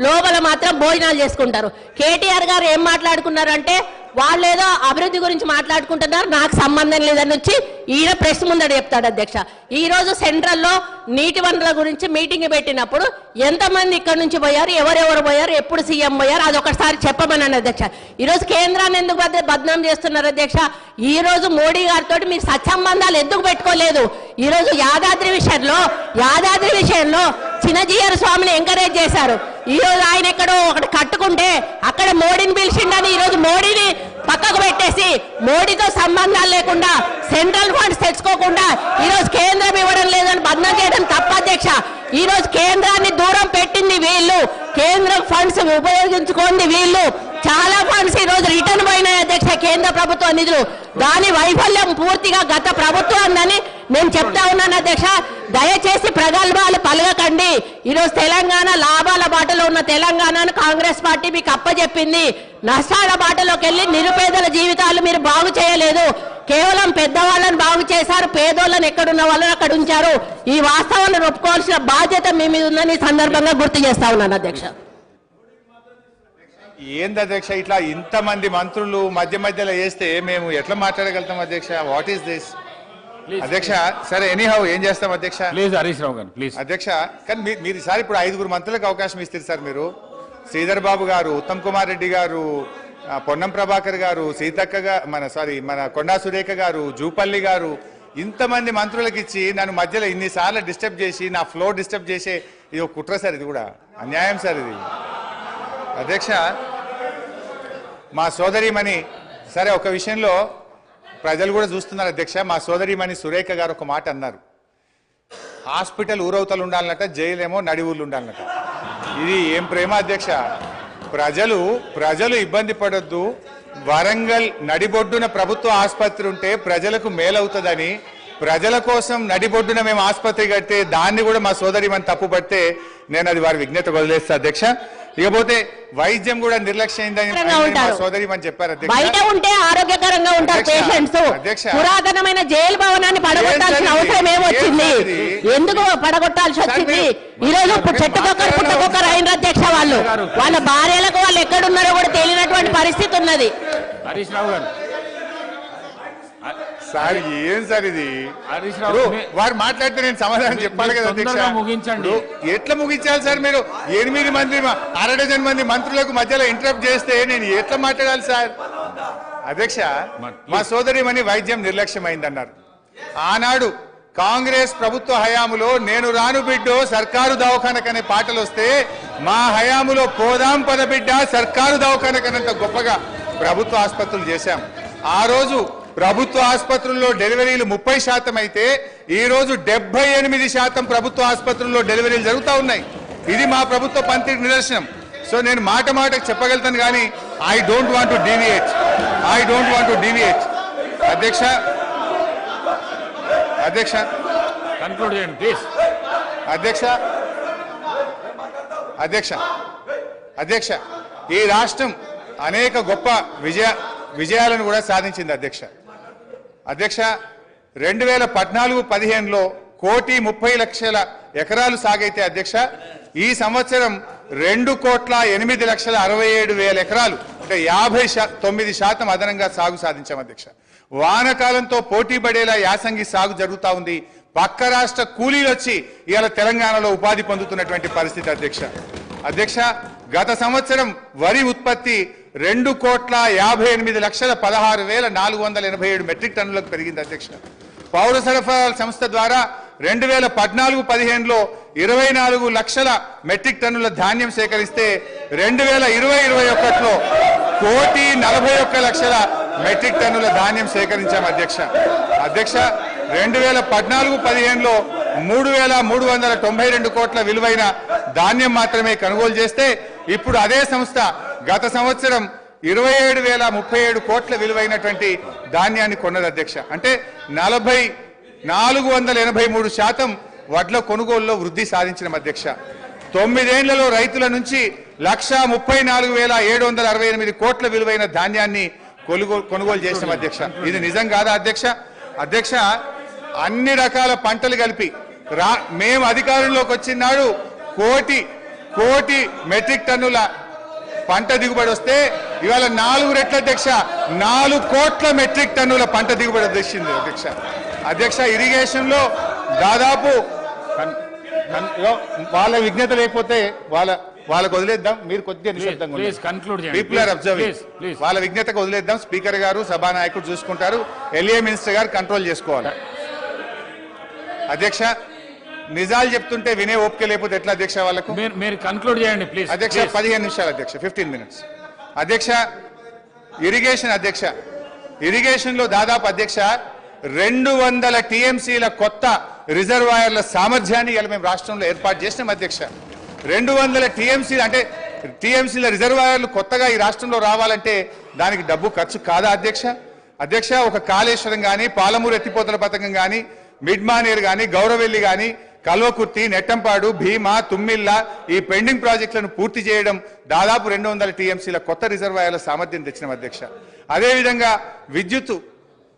లోపల మాత్రం భోజనాలు చేసుకుంటారు. కేటీఆర్ గారు ఏం మాట్లాడుకున్నారు అంటే వాళ్ళు ఏదో అభివృద్ధి గురించి మాట్లాడుకుంటున్నారు, నాకు సంబంధం లేదని వచ్చి ఈయన ప్రెస్ ముందర చెప్తాడు అధ్యక్ష. ఈ రోజు సెంట్రల్లో నీటి వనరుల గురించి మీటింగ్ పెట్టినప్పుడు ఎంతమంది ఇక్కడ నుంచి పోయారు, ఎవరెవరు పోయారు, ఎప్పుడు సీఎం పోయారు, అది ఒకసారి చెప్పమన్నాను అధ్యక్ష. ఈ రోజు కేంద్రాన్ని ఎందుకు బద్నాం చేస్తున్నారు అధ్యక్ష? ఈ రోజు మోడీ గారితో మీరు సత్సంబంధాలు ఎందుకు పెట్టుకోలేదు? ఈ రోజు యాదాద్రి విషయంలో చిన్నజీఆర్ స్వామిని ఎంకరేజ్ చేశారు. ఈ రోజు ఆయన ఎక్కడో ఒకటి కట్టుకుంటే అక్కడ మోడీని పిలిచిండని ఈ రోజు మోడీని పక్కకు పెట్టేసి మోడీతో సంబంధాలు లేకుండా సెంట్రల్ ఫండ్స్ తెచ్చుకోకుండా ఈ రోజు కేంద్రం ఇవ్వడం లేదని బద్నాం చేయడం తప్ప అధ్యక్ష. ఈ రోజు కేంద్రాన్ని దూరం పెట్టింది వీళ్ళు, కేంద్రం ఫండ్స్ ఉపయోగించుకోండి వీళ్ళు. చాలా ఫండ్స్ ఈ రోజు రిటర్న్ పోయినాయి అధ్యక్ష, కేంద్ర ప్రభుత్వ నిధులు. దాని వైఫల్యం పూర్తిగా గత ప్రభుత్వం ఉందని నేను చెప్తా ఉన్నాను అధ్యక్ష. దయచేసి ప్రగల్భాలు పలగకండి. ఈరోజు తెలంగాణ లాభాల బాటలో ఉన్న తెలంగాణను కాంగ్రెస్ పార్టీ మీకు అప్పచెప్పింది. నష్టాల బాటలోకి వెళ్ళి నిరుపేదల జీవితాలు మీరు బాగు చేయలేదు, కేవలం పెద్దవాళ్ళని బాగు చేశారు, పేదోళ్ళని ఎక్కడున్న వాళ్ళని అక్కడ ఉంచారు. ఈ వాస్తవాలను ఒప్పుకోవాల్సిన బాధ్యత మీ మీద ఉందని సందర్భంగా గుర్తు చేస్తా ఉన్నాను అధ్యక్ష. ఏంది అధ్యక్ష, ఇట్లా ఇంతమంది మంత్రులు మధ్యలో వేస్తే మేము ఎట్లా మాట్లాడగలుగుతాం అధ్యక్ష? వాట్ ఈస్ దిస్ అధ్యక్ష? సరే, ఎనీహౌ ఏం చేస్తాం అధ్యక్ష? ప్లీజ్ హరీష్ రావు గారు ప్లీజ్. అధ్యక్ష, కానీ మీరు ఈసారి ఇప్పుడు 5 మంత్రులకు అవకాశం ఇస్తారు సార్. మీరు శ్రీధర్ బాబు గారు, ఉత్తమ్ కుమార్ రెడ్డి గారు, పొన్నం ప్రభాకర్ గారు, సీతక్క మన కొండా సురేఖ గారు, జూపల్లి గారు, ఇంతమంది మంత్రులకు ఇచ్చి నన్ను మధ్యలో ఇన్నిసార్లు డిస్టర్బ్ చేసి నా ఫ్లో డిస్టర్బ్ చేసే ఇది ఒక కుట్ర సార్, ఇది కూడా అన్యాయం సార్ ఇది. అధ్యక్ష, మా సోదరిమణి సరే ఒక విషయంలో ప్రజలు కూడా చూస్తున్నారు అధ్యక్ష. మా సోదరిమణి సురేఖ గారు ఒక మాట అన్నారు, హాస్పిటల్ ఊరవతలు ఉండాలన్నట, జైలేమో నడి ఊళ్ళు ఉండాలన్నట. ఇది ఏం ప్రేమ అధ్యక్ష? ప్రజలు ఇబ్బంది పడొద్దు, వరంగల్ నడిబొడ్డున ప్రభుత్వ ఆసుపత్రి ఉంటే ప్రజలకు మేలవుతుందని ప్రజల కోసం నడిబొడ్డున మేము ఆసుపత్రి కడితే దాన్ని కూడా మా సోదరిమణి తప్పుపడితే నేను అది వారి విజ్ఞత వదిలేస్తా అధ్యక్ష. ఇకపోతే వైద్యం కూడా నిర్లక్ష్యమైందని సోదరిమణి చెప్పారు అధ్యక్ష. బయట ఉంటే ఆరోగ్యకరంగా ఉంటారు పేషెంట్స్. పురాతనమైన జైలు భవనాన్ని పడగొట్టాల్సిన అవసరం ఏమొచ్చింది? ఎందుకు పడగొట్టాల్సి వచ్చింది? ఈ రోజు చెట్టుకొక్కరు పుట్టకొక్కరు అయిన అధ్యక్ష. వాళ్ళ భార్యలకు వాళ్ళు ఎక్కడున్నారో కూడా తెలియనటువంటి పరిస్థితి ఉన్నది. హరీష్ రావు గారు సార్ ఏం సార్ ఇది? వారు మాట్లాడితే నేను సమాధానం చెప్పాలి కదా అధ్యక్ష. ముగించండి. ఎట్లా ముగించాలి సార్? మీరు 8 మంది 1/2 డజన్ మంది మంత్రులకు మధ్యలో ఇంటరప్ట్ చేస్తే నేను ఎట్లా మాట్లాడాలి సార్? అధ్యక్ష, మా సోదరిమణి వైద్యం నిర్లక్ష్యమైందన్నారు. ఆనాడు కాంగ్రెస్ ప్రభుత్వ హయాములో నేను రాను బిడ్డో సర్కారు దవాఖానకనే పాటలు వస్తే మా హయాములో పోదాం పద బిడ్డ సర్కారు దవాఖానకనంత గొప్పగా ప్రభుత్వ ఆసుపత్రులు చేశాం. ఆ రోజు ప్రభుత్వ ఆసుపత్రుల్లో డెలివరీలు 30% అయితే ఈ రోజు 78% ప్రభుత్వ ఆసుపత్రుల్లో డెలివరీలు జరుగుతూ ఉన్నాయి. ఇది మా ప్రభుత్వ పనితీరు నిదర్శనం. సో నేను మాటకు చెప్పగలుగుతాను కానీ I don't want to deviate. అధ్యక్ష కన్క్లూడ్ చేయండి ప్లీజ్. అధ్యక్ష ఈ రాష్ట్రం అనేక గొప్ప విజయాలను కూడా సాధించింది అధ్యక్ష. 2014-15లో 1,30,00,000 ఎకరాలు సాగైతే అధ్యక్ష ఈ సంవత్సరం 2,08,67,000 ఎకరాలు అంటే 59% అదనంగా సాగు సాధించాం అధ్యక్ష. వానకాలంతో పోటీ పడేలా యాసంగి సాగు జరుగుతూ ఉంది. పక్క రాష్ట్ర కూలీలు వచ్చి ఇవాళ తెలంగాణలో ఉపాధి పొందుతున్నటువంటి పరిస్థితి అధ్యక్ష. గత సంవత్సరం వరి ఉత్పత్తి 2,58,16,487 మెట్రిక్ టన్నులకు పెరిగింది అధ్యక్ష. పౌర సరఫరాల సంస్థ ద్వారా 2014-15లో 24 లక్షల మెట్రిక్ టన్నుల ధాన్యం సేకరిస్తే 2020-21లో 1,41,00,000 మెట్రిక్ టన్నుల ధాన్యం సేకరించాం అధ్యక్ష. 2014-15లో 3,392 కోట్ల విలువైన ధాన్యం మాత్రమే కొనుగోలు చేస్తే ఇప్పుడు అదే సంస్థ గత సంవత్సరం 27,037 కోట్ల విలువైనటువంటి ధాన్యాన్ని కొన్నది అధ్యక్ష. అంటే 483% వడ్ల కొనుగోలులో వృద్ధి సాధించిన అధ్యక్ష. 9 ఏళ్లలో రైతుల నుంచి 1,34,768 కోట్ల విలువైన ధాన్యాన్ని కొనుగోలు చేసిన అధ్యక్ష. ఇది నిజం కాదా అధ్యక్ష? అన్ని రకాల పంటలు కలిపి మేము అధికారంలోకి వచ్చినాడు కోటి మెట్రిక్ టన్నుల పంట దిగుబడి వస్తే ఇవాళ 4 రెట్ల అధ్యక్ష 4 కోట్ల మెట్రిక్ టన్నుల పంట దిగుబడి వచ్చింది అధ్యక్ష. ఇరిగేషన్ లో దాదాపు వాళ్ళ విజ్ఞత లేకపోతే వాళ్ళకు వదిలేద్దాం. మీరు కొద్దిగా నిశ్శబ్దంగా పీపుల్ ఆర్ అబ్జర్వింగ్. వాళ్ళ విజ్ఞతకు వదిలేద్దాం. స్పీకర్ గారు సభానాయకుడు చూసుకుంటారు. ఎల్ఏ మినిస్టర్ గారు కంట్రోల్ చేసుకోవాలి అధ్యక్ష. నిజాలు చెప్తుంటే వినే ఓపిక లేకపోతే ఎట్లా అధ్యక్ష? వాళ్ళకు మీరు కన్క్లూడ్ చేయండి ప్లీజ్ అధ్యక్ష. 15 నిమిషాలు అధ్యక్ష, 15 minutes అధ్యక్ష. ఇరిగేషన్ లో దాదాపు అధ్యక్ష 200 TMCల కొత్త రిజర్వాయర్ల సామర్థ్యాన్ని ఇలా మేము రాష్ట్రంలో ఏర్పాటు చేసినాం అధ్యక్ష. 200 TMCలు అంటే TMCల రిజర్వాయర్లు కొత్తగా ఈ రాష్ట్రంలో రావాలంటే దానికి డబ్బు ఖర్చు కాదా అధ్యక్ష? ఒక కాళేశ్వరం కానీ, పాలమూరు ఎత్తిపోతల పథకం కానీ, మిడ్మానేర్ కానీ, గౌరవెల్లి కానీ, కల్వకుర్తి, నెట్టంపాడు, భీమా, తుమ్మిళ్ళ ఈ పెండింగ్ ప్రాజెక్టులను పూర్తి చేయడం దాదాపు 200 TMCల కొత్త రిజర్వాయర్ల సామర్థ్యం తెచ్చిన అధ్యక్ష. అదేవిధంగా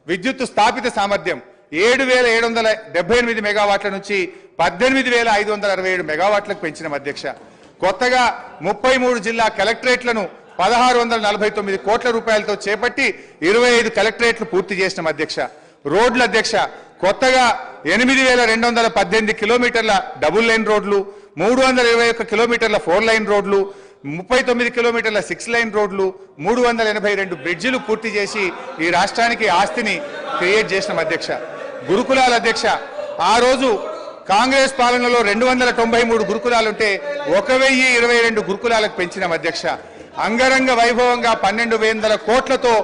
విద్యుత్ స్థాపిత సామర్థ్యం 7,778 మెగావాట్ల నుంచి 18,567 మెగావాట్లకు పెంచిన అధ్యక్ష. కొత్తగా 33 జిల్లా కలెక్టరేట్లను 1,649 కోట్ల రూపాయలతో చేపట్టి 25 కలెక్టరేట్లు పూర్తి చేసిన అధ్యక్ష. రోడ్లు అధ్యక్ష కొత్తగా 8,218 కిలోమీటర్ల డబుల్ లైన్ రోడ్లు, 321 కిలోమీటర్ల 4 లైన్ రోడ్లు, 39 కిలోమీటర్ల 6 లైన్ రోడ్లు, 382 బ్రిడ్జిలు పూర్తి చేసి ఈ రాష్ట్రానికి ఆస్తిని క్రియేట్ చేసిన అధ్యక్ష. గురుకులాల అధ్యక్ష, ఆ రోజు కాంగ్రెస్ పాలనలో 293 గురుకులాలుంటే 1022 గురుకులాలకు పెంచిన అధ్యక్ష. అంగరంగ వైభవంగా 1200 కోట్లతో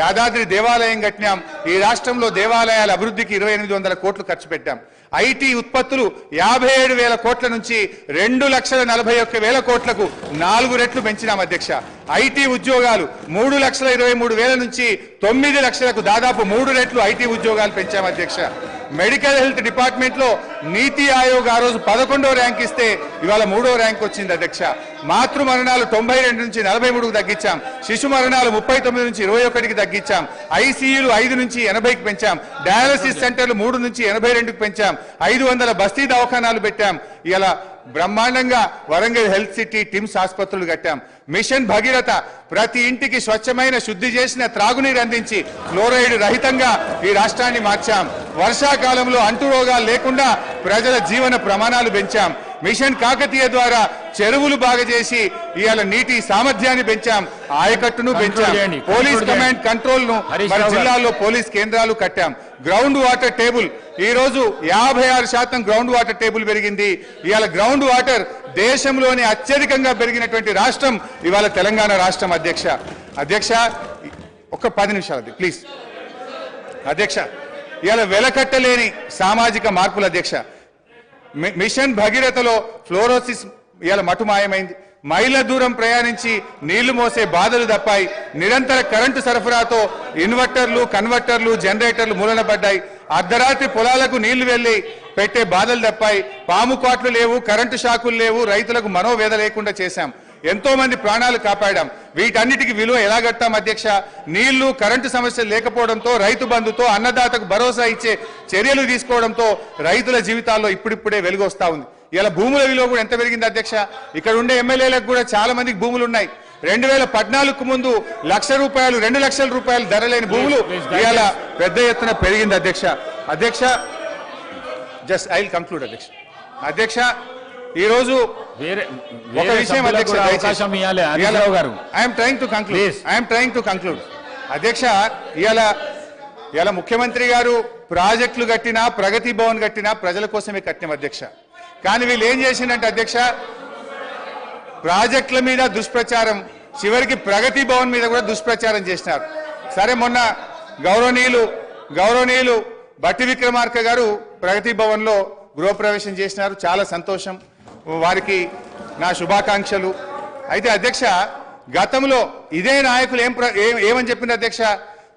యాదాద్రి దేవాలయం కట్టినాం. ఈ రాష్ట్రంలో దేవాలయాల అభివృద్ధికి 2800 కోట్లు ఖర్చు పెట్టాం. ఐటీ ఉత్పత్తులు 57,000 కోట్ల నుంచి 2,41,000 కోట్లకు 4 రెట్లు పెంచినాం అధ్యక్ష. ఐటీ ఉద్యోగాలు 3,23,000 నుంచి 9 లక్షలకు దాదాపు 3 రెట్లు ఐటీ ఉద్యోగాలు పెంచాం అధ్యక్ష. మెడికల్ హెల్త్ డిపార్ట్మెంట్ లో నీతి ఆయోగ్ ఆ రోజు 11వ ర్యాంక్ ఇస్తే ఇవాళ 3వ ర్యాంక్ వచ్చింది అధ్యక్ష. మాతృ మరణాలు 92 నుంచి 43కు తగ్గించాం. శిశు మరణాలు 39 నుంచి 21కి తగ్గించాం. ఐసీయూలు 5 నుంచి 80కి పెంచాం. డయాలసిస్ సెంటర్లు 3 నుంచి 82కి పెంచాం. 500 బస్తీ దవాఖానాలు పెట్టాం. ఇలా బ్రహ్మాండంగా వరంగల్ హెల్త్ సిటీ, టిమ్స్ ఆసుపత్రులు కట్టాం. మిషన్ భగీరథ, ప్రతి ఇంటికి స్వచ్ఛమైన శుద్ధి చేసిన త్రాగునీరు అందించి ఫ్లోరైడ్ రహితంగా ఈ రాష్ట్రాన్ని మార్చాం. వర్షాకాలంలో అంటురోగాలు లేకుండా ప్రజల జీవన ప్రమాణాలు పెంచాం. మిషన్ కాకతీయ ద్వారా చెరువులు బాగా చేసి ఇవాళ నీటి సామర్థ్యాన్ని పెంచాం. ఆయకట్టును పెంచాం. పోలీస్ కమాండ్ కంట్రోల్ ను మన జిల్లాల్లో పోలీస్ కేంద్రాలు కట్టాం. గ్రౌండ్ వాటర్ టేబుల్ ఈ రోజు 56% గ్రౌండ్ వాటర్ టేబుల్ పెరిగింది. ఇవాళ గ్రౌండ్ వాటర్ దేశంలోనే అత్యధికంగా పెరిగినటువంటి రాష్ట్రం ఇవాళ తెలంగాణ రాష్ట్రం అధ్యక్ష. అధ్యక్ష ఒక 10 నిమిషాలు ప్లీజ్ అధ్యక్ష. ఇవాళ వెలకట్టలేని సామాజిక మార్పులు అధ్యక్ష. మిషన్ భగీరథలో ఫ్లోరోసిస్ ఇవాళ మటుమాయమైంది. మైళ్ళ దూరం ప్రయాణించి నీళ్లు మోసే బాధలు తప్పాయి. నిరంతర కరెంటు సరఫరాతో ఇన్వర్టర్లు, కన్వర్టర్లు, జనరేటర్లు మూలన పడ్డాయి. అర్ధరాత్రి పొలాలకు నీళ్లు వెళ్లి పెట్టే బాధలు తప్పాయి. పాము కాట్లు లేవు, కరెంటు షాకులు లేవు. రైతులకు మనోవేద లేకుండా చేశాం. ఎంతో మంది ప్రాణాలు కాపాడాం. వీటన్నిటికి విలువ ఎలా కట్టాం అధ్యక్ష? నీళ్లు, కరెంటు సమస్యలు లేకపోవడంతో, రైతు బంధుతో, అన్నదాతకు భరోసా ఇచ్చే చర్యలు తీసుకోవడంతో రైతుల జీవితాల్లో ఇప్పుడిప్పుడే వెలుగు వస్తా ఉంది. ఇలా భూముల విలువ కూడా ఎంత పెరిగింది అధ్యక్ష? ఇక్కడ ఉండే ఎమ్మెల్యేలకు కూడా చాలా మందికి భూములు ఉన్నాయి. 2014కు ముందు ₹1,00,000, 2 లక్షల రూపాయలు ధర లేని భూములు ఇవాళ పెద్ద ఎత్తున పెరిగింది అధ్యక్ష. అధ్యక్ష జస్ట్ ఐ విల్ కంక్లూడ్ అధ్యక్ష. అధ్యక్ష ఈ రోజు ఒక విషయం అధ్యక్ష, ఐఎమ్ ట్రైంగ్ టు కంక్లూడ్ అధ్యక్ష. ఇవాళ ముఖ్యమంత్రి గారు ప్రాజెక్టులు కట్టినా, ప్రగతి భవన్ కట్టినా ప్రజల కోసమే కట్టినాం అధ్యక్ష. కానీ వీళ్ళు ఏం చేసిందంటే అధ్యక్ష, ప్రాజెక్టుల మీద దుష్ప్రచారం, చివరికి ప్రగతి భవన్ మీద కూడా దుష్ప్రచారం చేసినారు. సరే, మొన్న గౌరవనీయులు బట్టి విక్రమార్క గారు ప్రగతి భవన్ లో గృహప్రవేశం చేసినారు. చాలా సంతోషం, వారికి నా శుభాకాంక్షలు. అయితే అధ్యక్ష, గతంలో ఇదే నాయకులు ఏమని చెప్పింది అధ్యక్ష?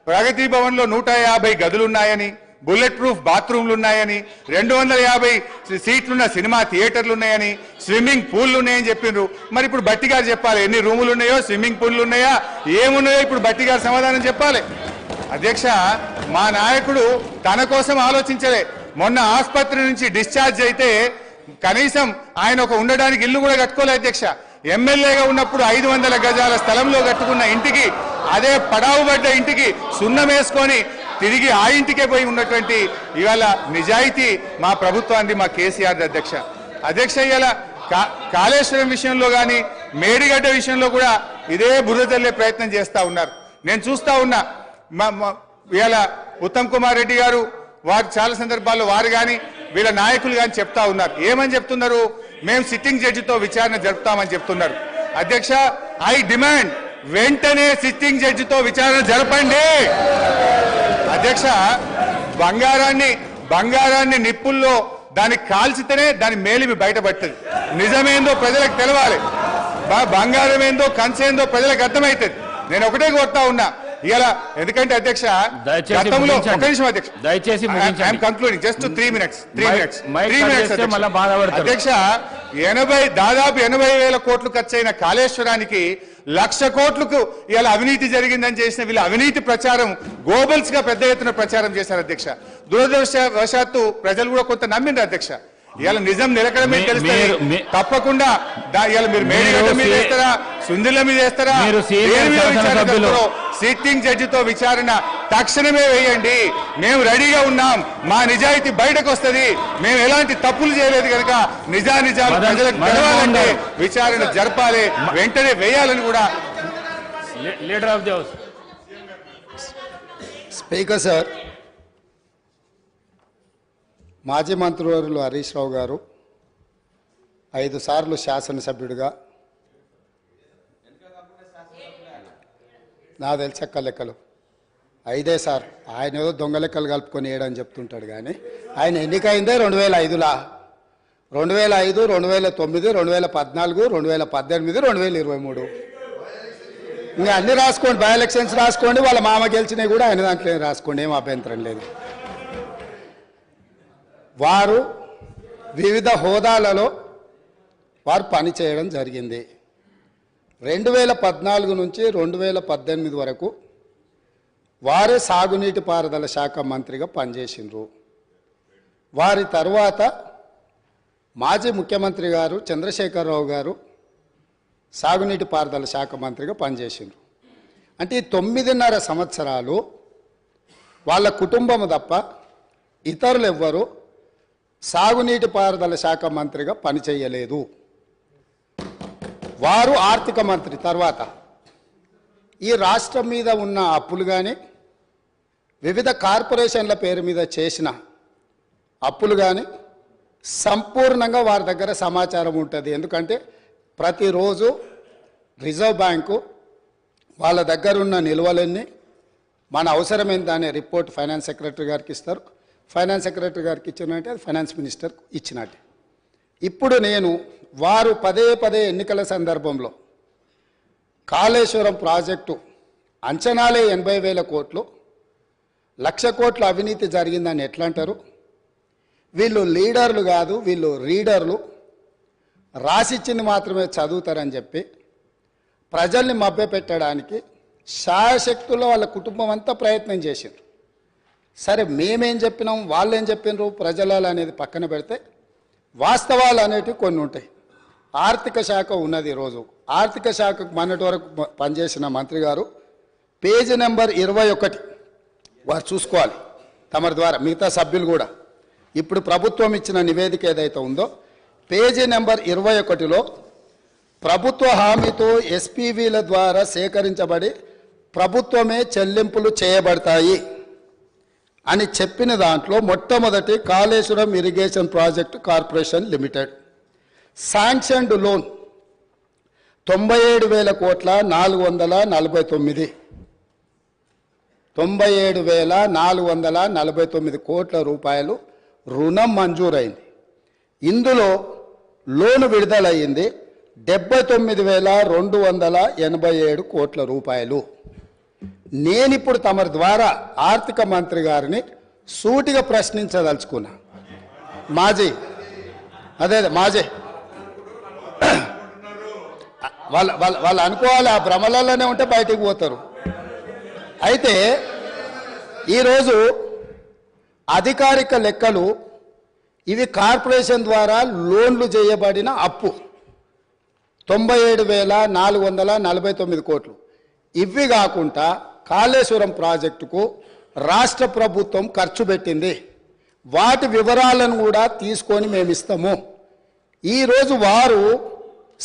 ప్రగతి భవన్ లో 150 గదులున్నాయని, బుల్లెట్ ప్రూఫ్ బాత్రూమ్లు ఉన్నాయని, 250 సీట్లున్న సినిమా థియేటర్లు ఉన్నాయని, స్విమ్మింగ్ పూల్లు ఉన్నాయని చెప్పిండ్రు. మరి ఇప్పుడు బట్టి గారు చెప్పాలి, ఎన్ని రూములు ఉన్నాయో, స్విమ్మింగ్ పూల్లు ఉన్నాయా, ఏమున్నాయో ఇప్పుడు బట్టి గారు సమాధానం చెప్పాలి. అధ్యక్ష, మా నాయకుడు తన కోసం ఆలోచించలే. మొన్న ఆసుపత్రి నుంచి డిశ్చార్జ్ అయితే కనీసం ఆయన ఒక ఉండడానికి ఇల్లు కూడా కట్టుకోలే అధ్యక్ష. ఎమ్మెల్యేగా ఉన్నప్పుడు 500 గజాల స్థలంలో కట్టుకున్న ఇంటికి, అదే పడావుబడ్డ ఇంటికి సున్నం వేసుకొని తిరిగి ఆ ఇంటికే పోయి ఉన్నటువంటి ఇవాళ నిజాయితీ మా ప్రభుత్వాన్ని, మా కేసీఆర్ అధ్యక్ష. ఇవాళ కాళేశ్వరం విషయంలో కానీ, మేడిగడ్డ విషయంలో కూడా ఇదే బురద చల్లే ప్రయత్నం చేస్తా ఉన్నారు. నేను చూస్తా ఉన్నా. ఇవాళ ఉత్తమ్ కుమార్ రెడ్డి గారు వారు చాలా సందర్భాల్లో వారు కానీ వీళ్ళ నాయకులు కానీ చెప్తా ఉన్నారు. ఏమని చెప్తున్నారు? మేము సిట్టింగ్ జడ్జితో విచారణ జరుపుతామని చెప్తున్నారు. అధ్యక్ష, ఐ డిమాండ్ వెంటనే సిట్టింగ్ జడ్జితో విచారణ జరపండి అధ్యక్ష. బంగారాన్ని నిప్పుల్లో దాన్ని కాల్చితేనే దాని మేలిమి బయటపడుతుంది. నిజమేందో ప్రజలకు తెలవాలి, బంగారం ఏందో కంచేందో ప్రజలకు అర్థమవుతుంది. నేను ఒకటే కోరుతా ఉన్నా ఇలా, ఎందుకంటే అధ్యక్ష గతంలో ఒక నిమిషం అధ్యక్ష, దయచేసి కంక్లూడింగ్ జస్ట్ 3 మినిట్స్ అధ్యక్ష. దాదాపు 80,000 కోట్లు ఖర్చయిన కాళేశ్వరానికి 1,00,000 కోట్లకు ఇలా అవినీతి జరిగిందని చేసిన వీళ్ళ అవినీతి ప్రచారం గోబల్స్ గా పెద్ద ఎత్తున ప్రచారం చేశారు అధ్యక్ష. దురదృష్టవశాత్తు ప్రజలు కూడా కొంత నమ్మిండ్రు అధ్యక్ష. ఇవాళ నిజం నిలకడమే తెలుస్తుంది. తప్పకుండా ఇవాళ మీరు మేడిగడ్డ మీద వేస్తారా, సుందిళ్ళ మీద వేస్తారా, సిట్టింగ్ జడ్జితో విచారణ తక్షణమే వేయండి. మేము రెడీగా ఉన్నాం. మా నిజాయితీ బయటకు వస్తుంది. మేము ఎలాంటి తప్పులు చేయలేదు కనుక నిజాలు ప్రజలకు తెలవాలంటే విచారణ జరపాలి, వెంటనే వేయాలని కూడా. Leader of the house. Speaker sir, మాజీ మంత్రివర్యులు హరీష్ రావు గారు 5 సార్లు శాసనసభ్యుడిగా, నా తెలిసక్క లెక్కలు 5 సార్. ఆయన ఏదో దొంగ లెక్కలు కలుపుకొని వేయడని చెప్తుంటాడు కానీ ఆయన ఎన్నికైందే 2005లా, 2005, 2009, 2014, 2018, 2023. ఇంకా అన్ని రాసుకోండి, బై ఎలక్షన్స్ రాసుకోండి, వాళ్ళ మామ గెలిచినవి కూడా ఆయన దాంట్లో రాసుకోండి, ఏం అభ్యంతరం లేదు. వారు వివిధ హోదాలలో వారు పనిచేయడం జరిగింది. 2014 నుంచి 2018 వరకు వారే సాగునీటి పారుదల శాఖ మంత్రిగా పనిచేసిండ్రు. వారి తర్వాత మాజీ ముఖ్యమంత్రి గారు చంద్రశేఖరరావు గారు సాగునీటి పారుదల శాఖ మంత్రిగా పనిచేసిండ్రు. అంటే ఈ 9.5 సంవత్సరాలు వాళ్ళ కుటుంబం తప్ప ఇతరులు ఎవ్వరూ సాగునీటి పారుదల శాఖ మంత్రిగా పనిచేయలేదు. వారు ఆర్థిక మంత్రి తర్వాత ఈ రాష్ట్రం మీద ఉన్న అప్పులు కానీ, వివిధ కార్పొరేషన్ల పేరు మీద చేసిన అప్పులు కానీ సంపూర్ణంగా వారి దగ్గర సమాచారం ఉంటుంది. ఎందుకంటే ప్రతిరోజు రిజర్వ్ బ్యాంకు వాళ్ళ దగ్గర ఉన్న నిల్వలన్నీ మన అవసరం ఎంత అనే రిపోర్ట్ ఫైనాన్స్ సెక్రటరీ గారికి ఇస్తారు. ఫైనాన్స్ సెక్రటరీ గారికి ఇచ్చినట్టే అది ఫైనాన్స్ మినిస్టర్కి ఇచ్చినట్టే. ఇప్పుడు నేను వారు పదే ఎన్నికల సందర్భంలో కాళేశ్వరం ప్రాజెక్టు అంచనాలే 80,000 కోట్లు, 1,00,000 కోట్ల అవినీతి జరిగిందని ఎట్లా అంటారు? వీళ్ళు లీడర్లు కాదు, వీళ్ళు రీడర్లు, రాసిచ్చింది మాత్రమే చదువుతారని చెప్పి ప్రజల్ని మభ్యపెట్టడానికి శాయశక్తుల్లో వాళ్ళ కుటుంబం అంతా ప్రయత్నం చేసిండ్రు. సరే, మేమేం చెప్పినాం, వాళ్ళు ఏం చెప్పినారు, ప్రజల అనేది పక్కన పెడితే వాస్తవాలు అనేటివి కొన్ని ఉంటాయి. ఆర్థిక శాఖ ఉన్నది. ఈరోజు ఆర్థిక శాఖకు మొన్నటి వరకు పనిచేసిన మంత్రి గారు పేజీ నెంబర్ 21 వారు చూసుకోవాలి తమరి ద్వారా, మిగతా సభ్యులు కూడా. ఇప్పుడు ప్రభుత్వం ఇచ్చిన నివేదిక ఏదైతే ఉందో పేజీ నెంబర్ 21లో ప్రభుత్వ హామీతో ఎస్పీవీల ద్వారా సేకరించబడి ప్రభుత్వమే చెల్లింపులు చేయబడతాయి అని చెప్పిన దాంట్లో మొట్టమొదటి Kaleshwaram irrigation project corporation limited sanctioned loan 97,000 కోట్ల 449 97,449 కోట్ల రూపాయలు రుణం మంజూరైంది. ఇందులో లోను విడుదలయ్యింది 79,287 కోట్ల రూపాయలు. నేనిప్పుడు తమరి ద్వారా ఆర్థిక మంత్రి గారిని సూటిగా ప్రశ్నించదలుచుకున్నా. మాజీ వాళ్ళు అనుకోవాలి, ఆ భ్రమలలోనే ఉంటే బయటికి పోతారు. అయితే ఈరోజు అధికారిక లెక్కలు ఇవి కార్పొరేషన్ ద్వారా లోన్లు చేయబడిన అప్పు 97,449 కోట్లు. ఇవి కాకుండా కాళేశ్వరం ప్రాజెక్టుకు రాష్ట్ర ప్రభుత్వం ఖర్చు పెట్టింది. వాటి వివరాలను కూడా తీసుకొని మేము ఇస్తాము. ఈరోజు వారు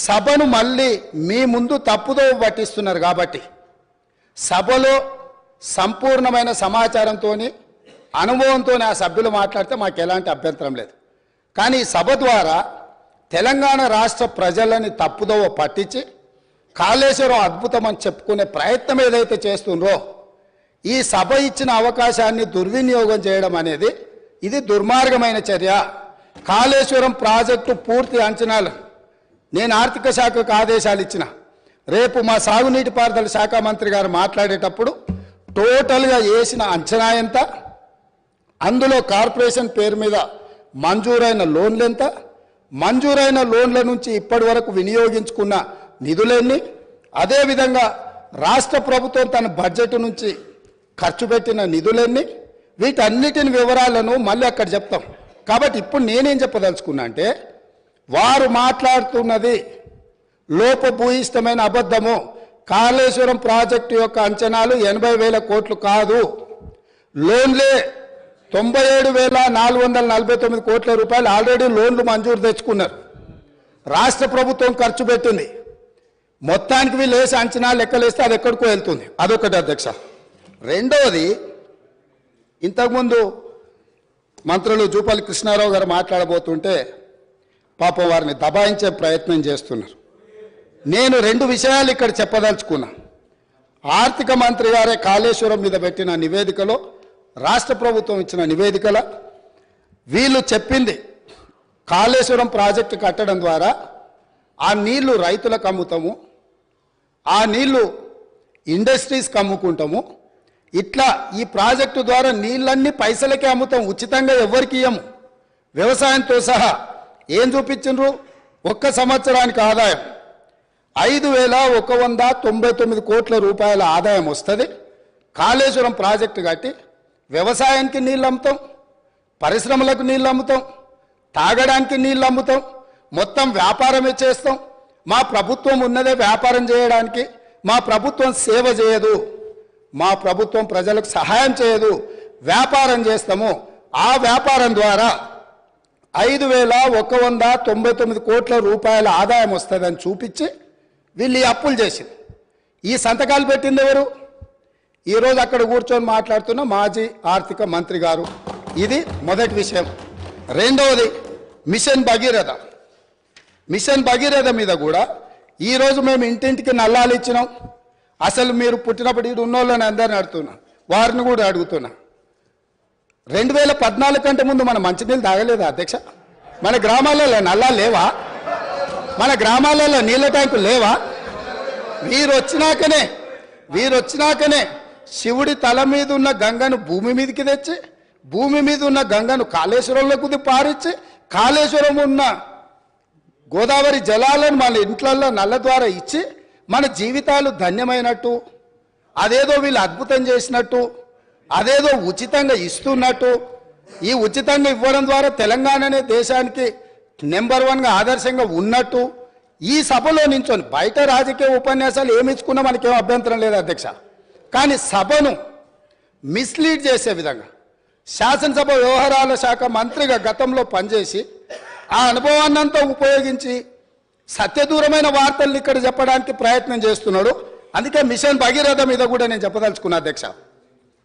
సభను మళ్ళీ మీ ముందు తప్పుదో పట్టిస్తున్నారు కాబట్టి సభలో సంపూర్ణమైన సమాచారంతో అనుభవంతో ఆ సభ్యులు మాట్లాడితే మాకు ఎలాంటి అభ్యంతరం లేదు. కానీ ఈ సభ ద్వారా తెలంగాణ రాష్ట్ర ప్రజలని తప్పుదోవ పట్టించి కాళేశ్వరం అద్భుతం అని చెప్పుకునే ప్రయత్నం ఏదైతే చేస్తుండ్రో, ఈ సభ ఇచ్చిన అవకాశాన్ని దుర్వినియోగం చేయడం అనేది ఇది దుర్మార్గమైన చర్య. కాళేశ్వరం ప్రాజెక్టు పూర్తి అంచనాలు నేను ఆర్థిక శాఖకు ఆదేశాలు ఇచ్చిన. రేపు మా సాగునీటి పారుదల శాఖ మంత్రి గారు మాట్లాడేటప్పుడు టోటల్గా వేసిన అంచనా ఎంత, అందులో కార్పొరేషన్ పేరు మీద మంజూరైన లోన్లు ఎంత, మంజూరైన లోన్ల నుంచి ఇప్పటి వరకు వినియోగించుకున్న నిధులెన్ని, అదేవిధంగా రాష్ట్ర ప్రభుత్వం తన బడ్జెట్ నుంచి ఖర్చు పెట్టిన నిధులెన్ని, వీటన్నిటిని వివరాలను మళ్ళీ అక్కడ చెప్తాం. కాబట్టి ఇప్పుడు నేనేం చెప్పదలుచుకున్నా అంటే, వారు మాట్లాడుతున్నది లోపభూయిష్టమైన అబద్ధము. కాళేశ్వరం ప్రాజెక్టు యొక్క అంచనాలు 80,000 కోట్లు కాదు. లోన్లే 97,449 కోట్ల రూపాయలు ఆల్రెడీ లోన్లు మంజూరు తెచ్చుకున్నారు. రాష్ట్ర ప్రభుత్వం ఖర్చు పెట్టింది. మొత్తానికి వీళ్ళు వేసి అంచనా లెక్కలేస్తే అది ఎక్కడికో వెళ్తుంది. అదొకటి అధ్యక్ష. రెండవది, ఇంతకుముందు మంత్రులు జూపల్లి కృష్ణారావు గారు మాట్లాడబోతుంటే పాపం వారిని దబాయించే ప్రయత్నం చేస్తున్నారు. నేను 2 విషయాలు ఇక్కడ చెప్పదలుచుకున్నా. ఆర్థిక మంత్రి గారే కాళేశ్వరం మీద పెట్టిన నివేదికలో, రాష్ట్ర ప్రభుత్వం ఇచ్చిన నివేదికలో వీళ్ళు చెప్పింది కాళేశ్వరం ప్రాజెక్టు కట్టడం ద్వారా ఆ నీళ్లు రైతులకు అమ్ముతాము, ఆ నీళ్లు ఇండస్ట్రీస్కి అమ్ముకుంటాము, ఇట్లా ఈ ప్రాజెక్టు ద్వారా నీళ్ళన్నీ పైసలకే అమ్ముతాం, ఉచితంగా ఎవరికి ఇయ్యము, వ్యవసాయంతో సహా. ఏం చూపించిండ్రు? ఒక్క సంవత్సరానికి ఆదాయం 5,199 కోట్ల రూపాయల ఆదాయం వస్తుంది. కాళేశ్వరం ప్రాజెక్టు కట్టి వ్యవసాయానికి నీళ్ళు అమ్ముతాం, పరిశ్రమలకు నీళ్ళు అమ్ముతాం, తాగడానికి నీళ్ళు అమ్ముతాం, మొత్తం వ్యాపారమే చేస్తాం. మా ప్రభుత్వం ఉన్నదే వ్యాపారం చేయడానికి. మా ప్రభుత్వం సేవ చేయదు, మా ప్రభుత్వం ప్రజలకు సహాయం చేయదు, వ్యాపారం చేస్తాము. ఆ వ్యాపారం ద్వారా 5,199 కోట్ల రూపాయల ఆదాయం వస్తుందని చూపించి వీళ్ళు ఈ అప్పులు చేసింది. ఈ సంతకాలు పెట్టింది ఎవరు? ఈరోజు అక్కడ కూర్చొని మాట్లాడుతున్న మాజీ ఆర్థిక మంత్రి గారు. ఇది మొదటి విషయం. రెండవది, మిషన్ భగీరథ. మిషన్ భగీరథ మీద కూడా ఈరోజు మేము ఇంటింటికి నల్లాలు ఇచ్చినాం. అసలు మీరు పుట్టినప్పుడు ఇటు ఉన్నోళ్ళని అందరిని అడుగుతున్నా, వారిని కూడా అడుగుతున్నా. 2014 కంటే ముందు మన మంచినీళ్ళు తాగలేదా అధ్యక్ష? మన గ్రామాలలో నల్లాలు లేవా? మన గ్రామాలలో నీళ్ళ ట్యాంకులు లేవా? వీరొచ్చినాకనే శివుడి తల మీద ఉన్న గంగను భూమి మీదకి తెచ్చి, భూమి మీద ఉన్న గంగను కాళేశ్వరంలోకి పారించి, కాళేశ్వరం ఉన్న గోదావరి జలాలను మన ఇంట్లల్లో నల్ల ద్వారా ఇచ్చి మన జీవితాలు ధన్యమైనట్టు, అదేదో వీళ్ళు అద్భుతం చేసినట్టు, అదేదో ఉచితంగా ఇస్తున్నట్టు, ఈ ఉచితంగా ఇవ్వడం ద్వారా తెలంగాణనే దేశానికి నెంబర్ 1గా ఆదర్శంగా ఉన్నట్టు ఈ సభలో నించొని, బయట రాజకీయ ఉపన్యాసాలు ఏమి ఇచ్చుకున్నా మనకేం అభ్యంతరం లేదు అధ్యక్ష, కానీ సభను మిస్లీడ్ చేసే విధంగా శాసనసభ వ్యవహారాల శాఖ మంత్రిగా గతంలో పనిచేసి ఆ అనుభవాన్నంతా ఉపయోగించి సత్యదూరమైన వార్తల్ని ఇక్కడ చెప్పడానికి ప్రయత్నం చేస్తున్నాడు. అందుకే మిషన్ భగీరథ మీద కూడా నేను చెప్పదలుచుకున్నా అధ్యక్ష.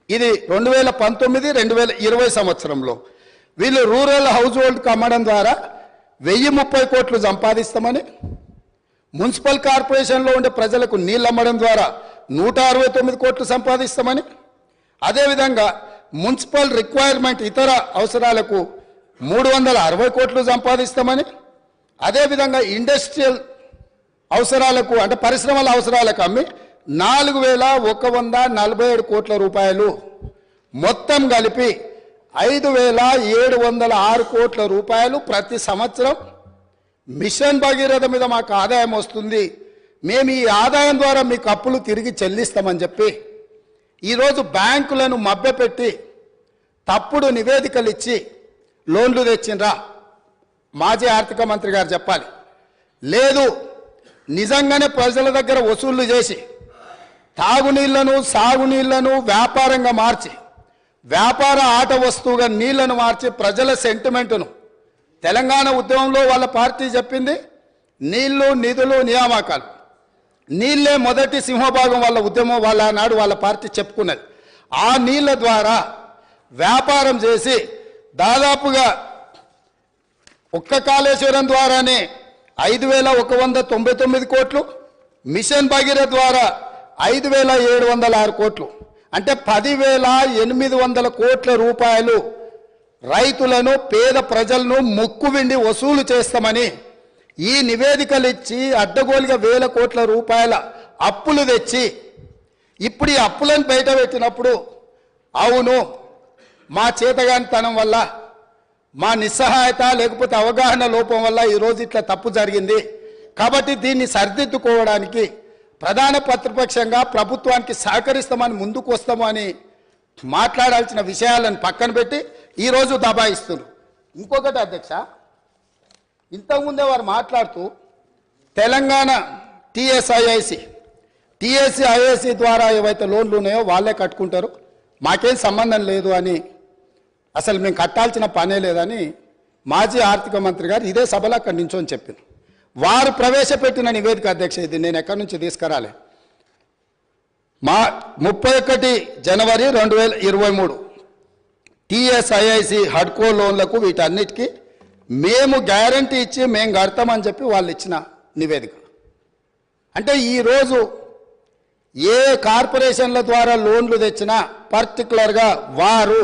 ఇది 2019-2020 సంవత్సరంలో వీళ్ళు రూరల్ హౌస్ హోల్డ్కి అమ్మడం ద్వారా 1030 కోట్లు సంపాదిస్తామని, మున్సిపల్ కార్పొరేషన్లో ఉండే ప్రజలకు నీళ్ళు అమ్మడం ద్వారా 169 కోట్లు సంపాదిస్తామని, అదేవిధంగా మున్సిపల్ రిక్వైర్మెంట్ ఇతర అవసరాలకు 360 కోట్లు సంపాదిస్తామని, అదేవిధంగా ఇండస్ట్రియల్ అవసరాలకు అంటే పరిశ్రమల అవసరాలకు అమ్మి 4,147 కోట్ల రూపాయలు, మొత్తం కలిపి 5,706 కోట్ల రూపాయలు ప్రతి సంవత్సరం మిషన్ భగీరథ మీద మాకు ఆదాయం వస్తుంది. మేము ఈ ఆదాయం ద్వారా మీకు అప్పులు తిరిగి చెల్లిస్తామని చెప్పి ఈరోజు బ్యాంకులను మభ్యపెట్టి తప్పుడు నివేదికలు ఇచ్చి లోన్లు తెచ్చిండ్రా? మాజీ ఆర్థిక మంత్రి గారు చెప్పాలి. లేదు, నిజంగానే ప్రజల దగ్గర వసూళ్లు చేసి తాగునీళ్లను సాగునీళ్లను వ్యాపారంగా మార్చి, వ్యాపార ఆట వస్తువుగా నీళ్లను మార్చి ప్రజల సెంటిమెంటును, తెలంగాణ ఉద్యమంలో వాళ్ళ పార్టీ చెప్పింది నీళ్లు నిధులు నియామకాలు, నీళ్లే మొదటి సింహభాగం వాళ్ళ ఉద్యమం, వాళ్ళ నాడు వాళ్ళ పార్టీ చెప్పుకున్నది. ఆ నీళ్ల ద్వారా వ్యాపారం చేసి దాదాపుగా ఒక్క కాళేశ్వరం ద్వారానే 5,199 కోట్లు, మిషన్ భగీరథ ద్వారా 5,706 కోట్లు, అంటే 10,800 కోట్ల రూపాయలు రైతులను, పేద ప్రజలను ముక్కువిండి వసూలు చేస్తామని ఈ నివేదికలు ఇచ్చి అడ్డగోలుగా 1,000 కోట్ల రూపాయల అప్పులు తెచ్చి ఇప్పుడు ఈ అప్పులను బయట పెట్టినప్పుడు అవును మా చేతగానితనం వల్ల, మా నిస్సహాయత లేకపోతే అవగాహన లోపం వల్ల ఈరోజు ఇట్లా తప్పు జరిగింది, కాబట్టి దీన్ని సరిదిద్దుకోవడానికి ప్రధాన ప్రతిపక్షంగా ప్రభుత్వానికి సహకరిస్తామని ముందుకు వస్తాము అని మాట్లాడాల్సిన విషయాలను పక్కన పెట్టి ఈరోజు దబాయిస్తున్నారు. ఇంకొకటి అధ్యక్ష, ఇంతకుముందే వారు మాట్లాడుతూ తెలంగాణ టీఎస్ఐఐసి ద్వారా ఏవైతే లోన్లు ఉన్నాయో వాళ్ళే కట్టుకుంటారు, మాకేం సంబంధం లేదు అని, అసలు మేము కట్టాల్సిన పనే లేదని మాజీ ఆర్థిక మంత్రి గారు ఇదే సభలో అక్కడి నించొని చెప్పారు. వారు ప్రవేశపెట్టిన నివేదిక అధ్యక్ష, ఇది నేను ఎక్కడి నుంచి తీసుకురాలే. 31 జనవరి 2023 టీఎస్ఐఐసి హడ్కో లోన్లకు వీటన్నిటికీ మేము గ్యారంటీ ఇచ్చి మేము కడతామని చెప్పి వాళ్ళు ఇచ్చిన నివేదిక. అంటే ఈరోజు ఏ కార్పొరేషన్ల ద్వారా లోన్లు తెచ్చినా పర్టికులర్గా వారు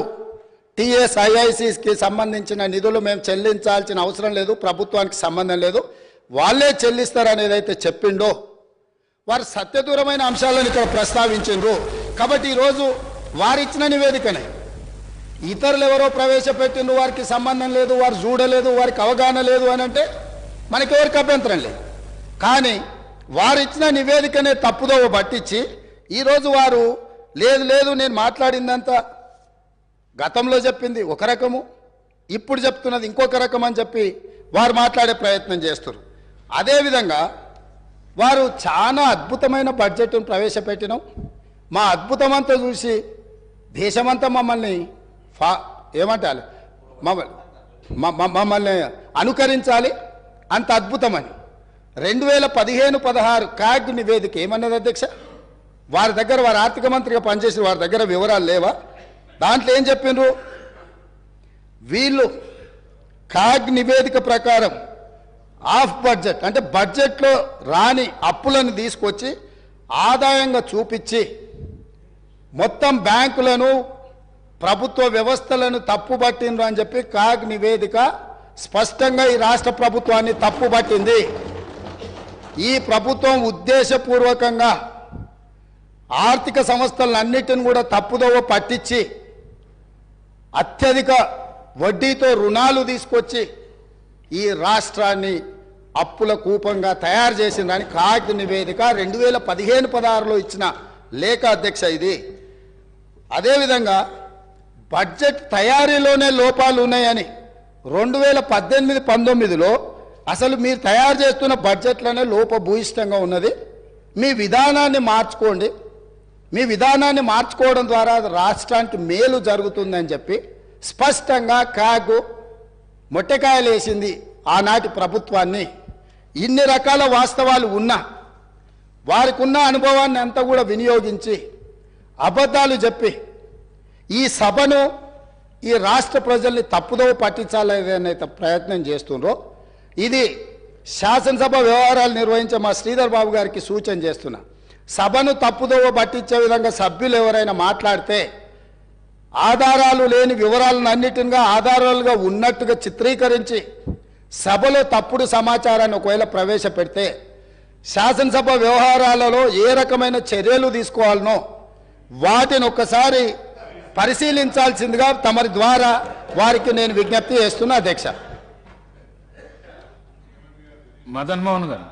టీఎస్ఐఐసికి సంబంధించిన నిధులు మేము చెల్లించాల్సిన అవసరం లేదు, ప్రభుత్వానికి సంబంధం లేదు, వాళ్ళే చెల్లిస్తారు అనేది అయితే చెప్పిండో వారు సత్యదూరమైన అంశాలను ఇక్కడ ప్రస్తావించారు. కాబట్టి ఈరోజు వారు ఇచ్చిన నివేదికనే ఇతరులు ఎవరో ప్రవేశపెట్టిండ్రు, వారికి సంబంధం లేదు, వారు చూడలేదు, వారికి అవగాహన లేదు అని అంటే మనకెవరికి అభ్యంతరం లేదు. కానీ వారు ఇచ్చిన నివేదికనే తప్పుదోవ పట్టించి ఈరోజు వారు లేదు నేను మాట్లాడిందంతా గతంలో చెప్పింది ఒక రకము, ఇప్పుడు చెప్తున్నది ఇంకొక రకం అని చెప్పి వారు మాట్లాడే ప్రయత్నం చేస్తారు. అదేవిధంగా వారు చాలా అద్భుతమైన బడ్జెట్ను ప్రవేశపెట్టినాం, మా అద్భుతమంతా చూసి దేశమంతా మమ్మల్ని ఏమంటారు మమ్మల్ని అనుకరించాలి, అంత అద్భుతమని 2015-16 క్యాగ్ నివేదిక ఏమన్నది అధ్యక్ష? వారి దగ్గర, వారి ఆర్థిక మంత్రిగా పనిచేసిన వారి దగ్గర వివరాలు లేవా? దాంట్లో ఏం చెప్పిండ్రు? వీళ్ళు క్యాగ్ నివేదిక ప్రకారం ఆఫ్ బడ్జెట్ అంటే బడ్జెట్లో రాని అప్పులను తీసుకొచ్చి ఆదాయంగా చూపించి మొత్తం బ్యాంకులను ప్రభుత్వ వ్యవస్థలను తప్పుపట్టిండ్రు అని చెప్పి కాగ్ నివేదిక స్పష్టంగా ఈ రాష్ట్ర ప్రభుత్వాన్ని తప్పుపట్టింది. ఈ ప్రభుత్వం ఉద్దేశపూర్వకంగా ఆర్థిక సంస్థలన్నిటిని కూడా తప్పుదోవ పట్టించి అత్యధిక వడ్డీతో రుణాలు తీసుకొచ్చి ఈ రాష్ట్రాన్ని అప్పుల కూపంగా తయారు చేసిందని కాగ్ నివేదిక 2015-16లో ఇచ్చిన లేఖ అధ్యక్ష ఇది. అదేవిధంగా బడ్జెట్ తయారీలోనే లోపాలు ఉన్నాయని 2018-19లో అసలు మీరు తయారు చేస్తున్న బడ్జెట్లోనే లోపభూయిష్టంగా ఉన్నది, మీ విధానాన్ని మార్చుకోండి, మీ విధానాన్ని మార్చుకోవడం ద్వారా రాష్ట్రానికి మేలు జరుగుతుందని చెప్పి స్పష్టంగా కాగు మొట్టకాయలు వేసింది ఆనాటి ప్రభుత్వాన్ని. ఇన్ని రకాల వాస్తవాలు ఉన్నా వారికి ఉన్న అనుభవాన్ని అంతా కూడా వినియోగించి అబద్ధాలు చెప్పి ఈ సభను, ఈ రాష్ట్ర ప్రజల్ని తప్పుదోవ పట్టించాలనే ప్రయత్నం చేస్తుండ్రో ఇది శాసనసభ వ్యవహారాలు నిర్వహించే మా శ్రీధర్ బాబు గారికి సూచన చేస్తున్నా. సభను తప్పుదోవ పట్టించే విధంగా సభ్యులు ఎవరైనా మాట్లాడితే ఆధారాలు లేని వివరాలను అన్నిటిగా ఆధారాలుగా ఉన్నట్టుగా చిత్రీకరించి సభలో తప్పుడు సమాచారాన్ని ఒకవేళ ప్రవేశపెడితే శాసనసభ వ్యవహారాలలో ఏ రకమైన చర్యలు తీసుకోవాలనో వాటిని ఒక్కసారి పరిశీలించాల్సిందిగా తమరి ద్వారా వారికి నేను విజ్ఞప్తి చేస్తున్నా అధ్యక్ష. మదన్ మోహన్ గారు.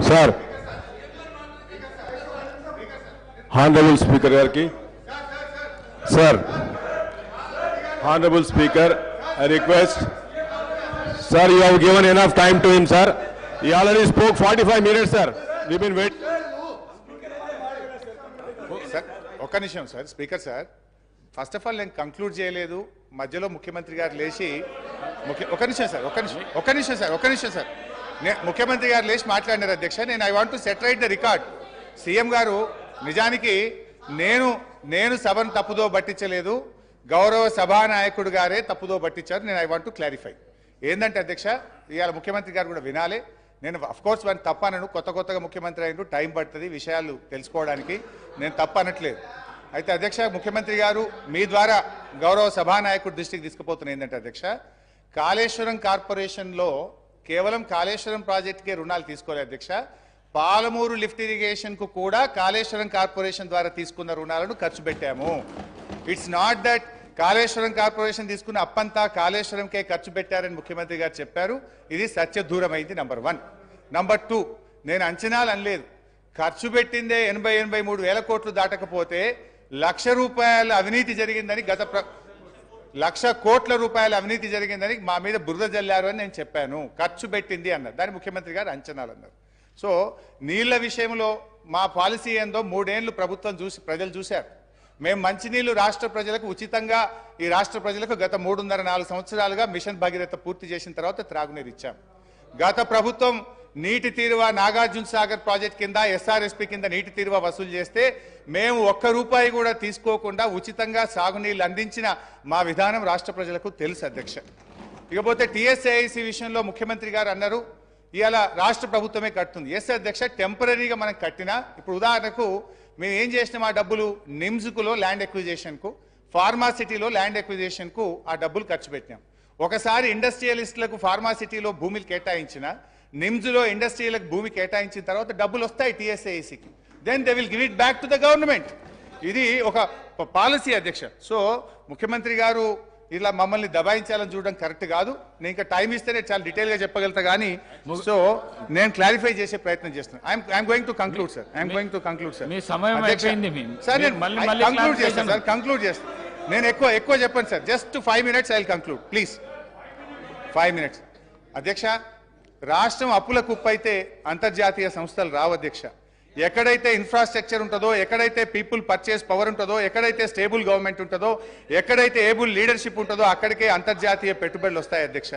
సార్, హానరబుల్ స్పీకర్ గారికి. Sir, honourable speaker, I request, sir, you have given enough time to him, sir. He already spoke 45 minutes, sir. We've been waiting. Sir ఒక్క నిమిషం sir. Speaker sir, first of all నేను conclude చేయలేదు, మధ్యలో ముఖ్యమంత్రి గారు లేచి ఒక నిమిషం సార్ ముఖ్యమంత్రి గారు లేచి మాట్లాడినారు అధ్యక్ష. నేను I want to set right the record. CM గారు నిజానికి నేను సభను తప్పుదో పట్టించలేదు, గౌరవ సభానాయకుడు గారే తప్పుదో పట్టించారు. నేను ఐ వాంట్ టు క్లారిఫై. ఏంటంటే అధ్యక్ష, ఇవాళ ముఖ్యమంత్రి గారు కూడా వినాలి. నేను అఫ్కోర్స్ వాడిని తప్పనను, కొత్తగా ముఖ్యమంత్రి అయినట్టు టైం పడుతుంది విషయాలు తెలుసుకోవడానికి, నేను తప్పనట్లేదు. అయితే అధ్యక్ష, ముఖ్యమంత్రి గారు మీ ద్వారా గౌరవ సభానాయకుడు దృష్టికి తీసుకుపోతున్న ఏంటంటే అధ్యక్ష, కాళేశ్వరం కార్పొరేషన్లో కేవలం కాళేశ్వరం ప్రాజెక్టుకే రుణాలు తీసుకోలేదు అధ్యక్ష, పాలమూరు లిఫ్ట్ ఇరిగేషన్కు కూడా కాళేశ్వరం కార్పొరేషన్ ద్వారా తీసుకున్న రుణాలను ఖర్చు పెట్టాము. It's not that Kaleshwaram corporation తీసుకున్న అప్పంతా కాళేశ్వరంకే ఖర్చు పెట్టారని ముఖ్యమంత్రి గారు చెప్పారు. ఇది సత్యదూరమైంది. నంబర్ 1. నంబర్ 2, నేను అంచనాలు అనలేదు. ఖర్చు పెట్టిందే 80-83 వేల కోట్లు దాటకపోతే 1,00,000 రూపాయల అవినీతి జరిగిందని 1,00,000 కోట్ల రూపాయల అవినీతి జరిగిందని మా మీద బురద జల్లారు అని నేను చెప్పాను. ఖర్చు పెట్టింది అన్నారు. దాని ముఖ్యమంత్రి గారు అంచనాలు అన్నారు. సో నీళ్ల విషయంలో మా పాలసీ ఏందో 3 ఏళ్లు ప్రభుత్వం ప్రజలు చూశారు. మేము మంచినీళ్లు రాష్ట్ర ప్రజలకు ఉచితంగా ఈ రాష్ట్ర ప్రజలకు గత 3.5-4 సంవత్సరాలుగా మిషన్ భగీరథ పూర్తి చేసిన తర్వాత త్రాగునీరు ఇచ్చాం. గత ప్రభుత్వం నీటి తీరువ నాగార్జున సాగర్ ప్రాజెక్ట్ కింద ఎస్ఆర్ఎస్పి కింద నీటి తీరువ వసూలు చేస్తే మేము ₹1 కూడా తీసుకోకుండా ఉచితంగా సాగునీళ్లు అందించిన మా విధానం రాష్ట్ర ప్రజలకు తెలుసు అధ్యక్ష. ఇకపోతే టీఎస్ఏఐసి విషయంలో ముఖ్యమంత్రి గారు అన్నారు ఇవాళ రాష్ట్ర ప్రభుత్వమే కడుతుంది. ఎస్ అధ్యక్ష, టెంపరీగా మనం కట్టినా ఇప్పుడు ఉదాహరణకు మేము ఏం చేసినాం, ఆ డబ్బులు నిమ్స్కులో ల్యాండ్ ఎక్విజిషన్కు, ఫార్మాసిటీలో ల్యాండ్ ఎక్విజిషన్కు ఆ డబ్బులు ఖర్చు పెట్టినాం. ఒకసారి ఇండస్ట్రియలిస్టులకు ఫార్మాసిటీలో భూమిలు కేటాయించిన, నిమ్స్లో ఇండస్ట్రియలకు భూమి కేటాయించిన తర్వాత డబ్బులు వస్తాయి టీఎస్ఏఐసికి. Then they will give it back to the government. ఇది ఒక పాలసీ అధ్యక్ష. సో ముఖ్యమంత్రి గారు ఇలా మమ్మల్ని దబాయించాలని చూడడం కరెక్ట్ కాదు. నేను ఇంకా టైం ఇస్తేనే చాలా డీటెయిల్గా చెప్పగలుగుతా కానీ సో నేను క్లారిఫై చేసే ప్రయత్నం చేస్తున్నాను. I'm going to conclude sir. I'm going to conclude sir. మీ సమయం అయిపోయింది సార్. నేను కంక్లూడ్ చేస్తాను సార్. కంక్లూడ్ చేస్తాను. నేను ఎక్కువ చెప్పండి sir. Just 5 minutes I will conclude please. 5 minutes అధ్యక్ష. రాష్ట్రం అప్పుల కుప్ప అయితే అంతర్జాతీయ సంస్థలు రావు అధ్యక్ష. ఎక్కడైతే ఇన్ఫ్రాస్ట్రక్చర్ ఉంటుందో, ఎక్కడైతే పీపుల్ పర్చేస్ పవర్ ఉంటుందో, ఎక్కడైతే స్టేబుల్ గవర్నమెంట్ ఉంటుందో, ఎక్కడైతే ఏబుల్ లీడర్షిప్ ఉంటుందో అక్కడికే అంతర్జాతీయ పెట్టుబడులు వస్తాయి అధ్యక్ష.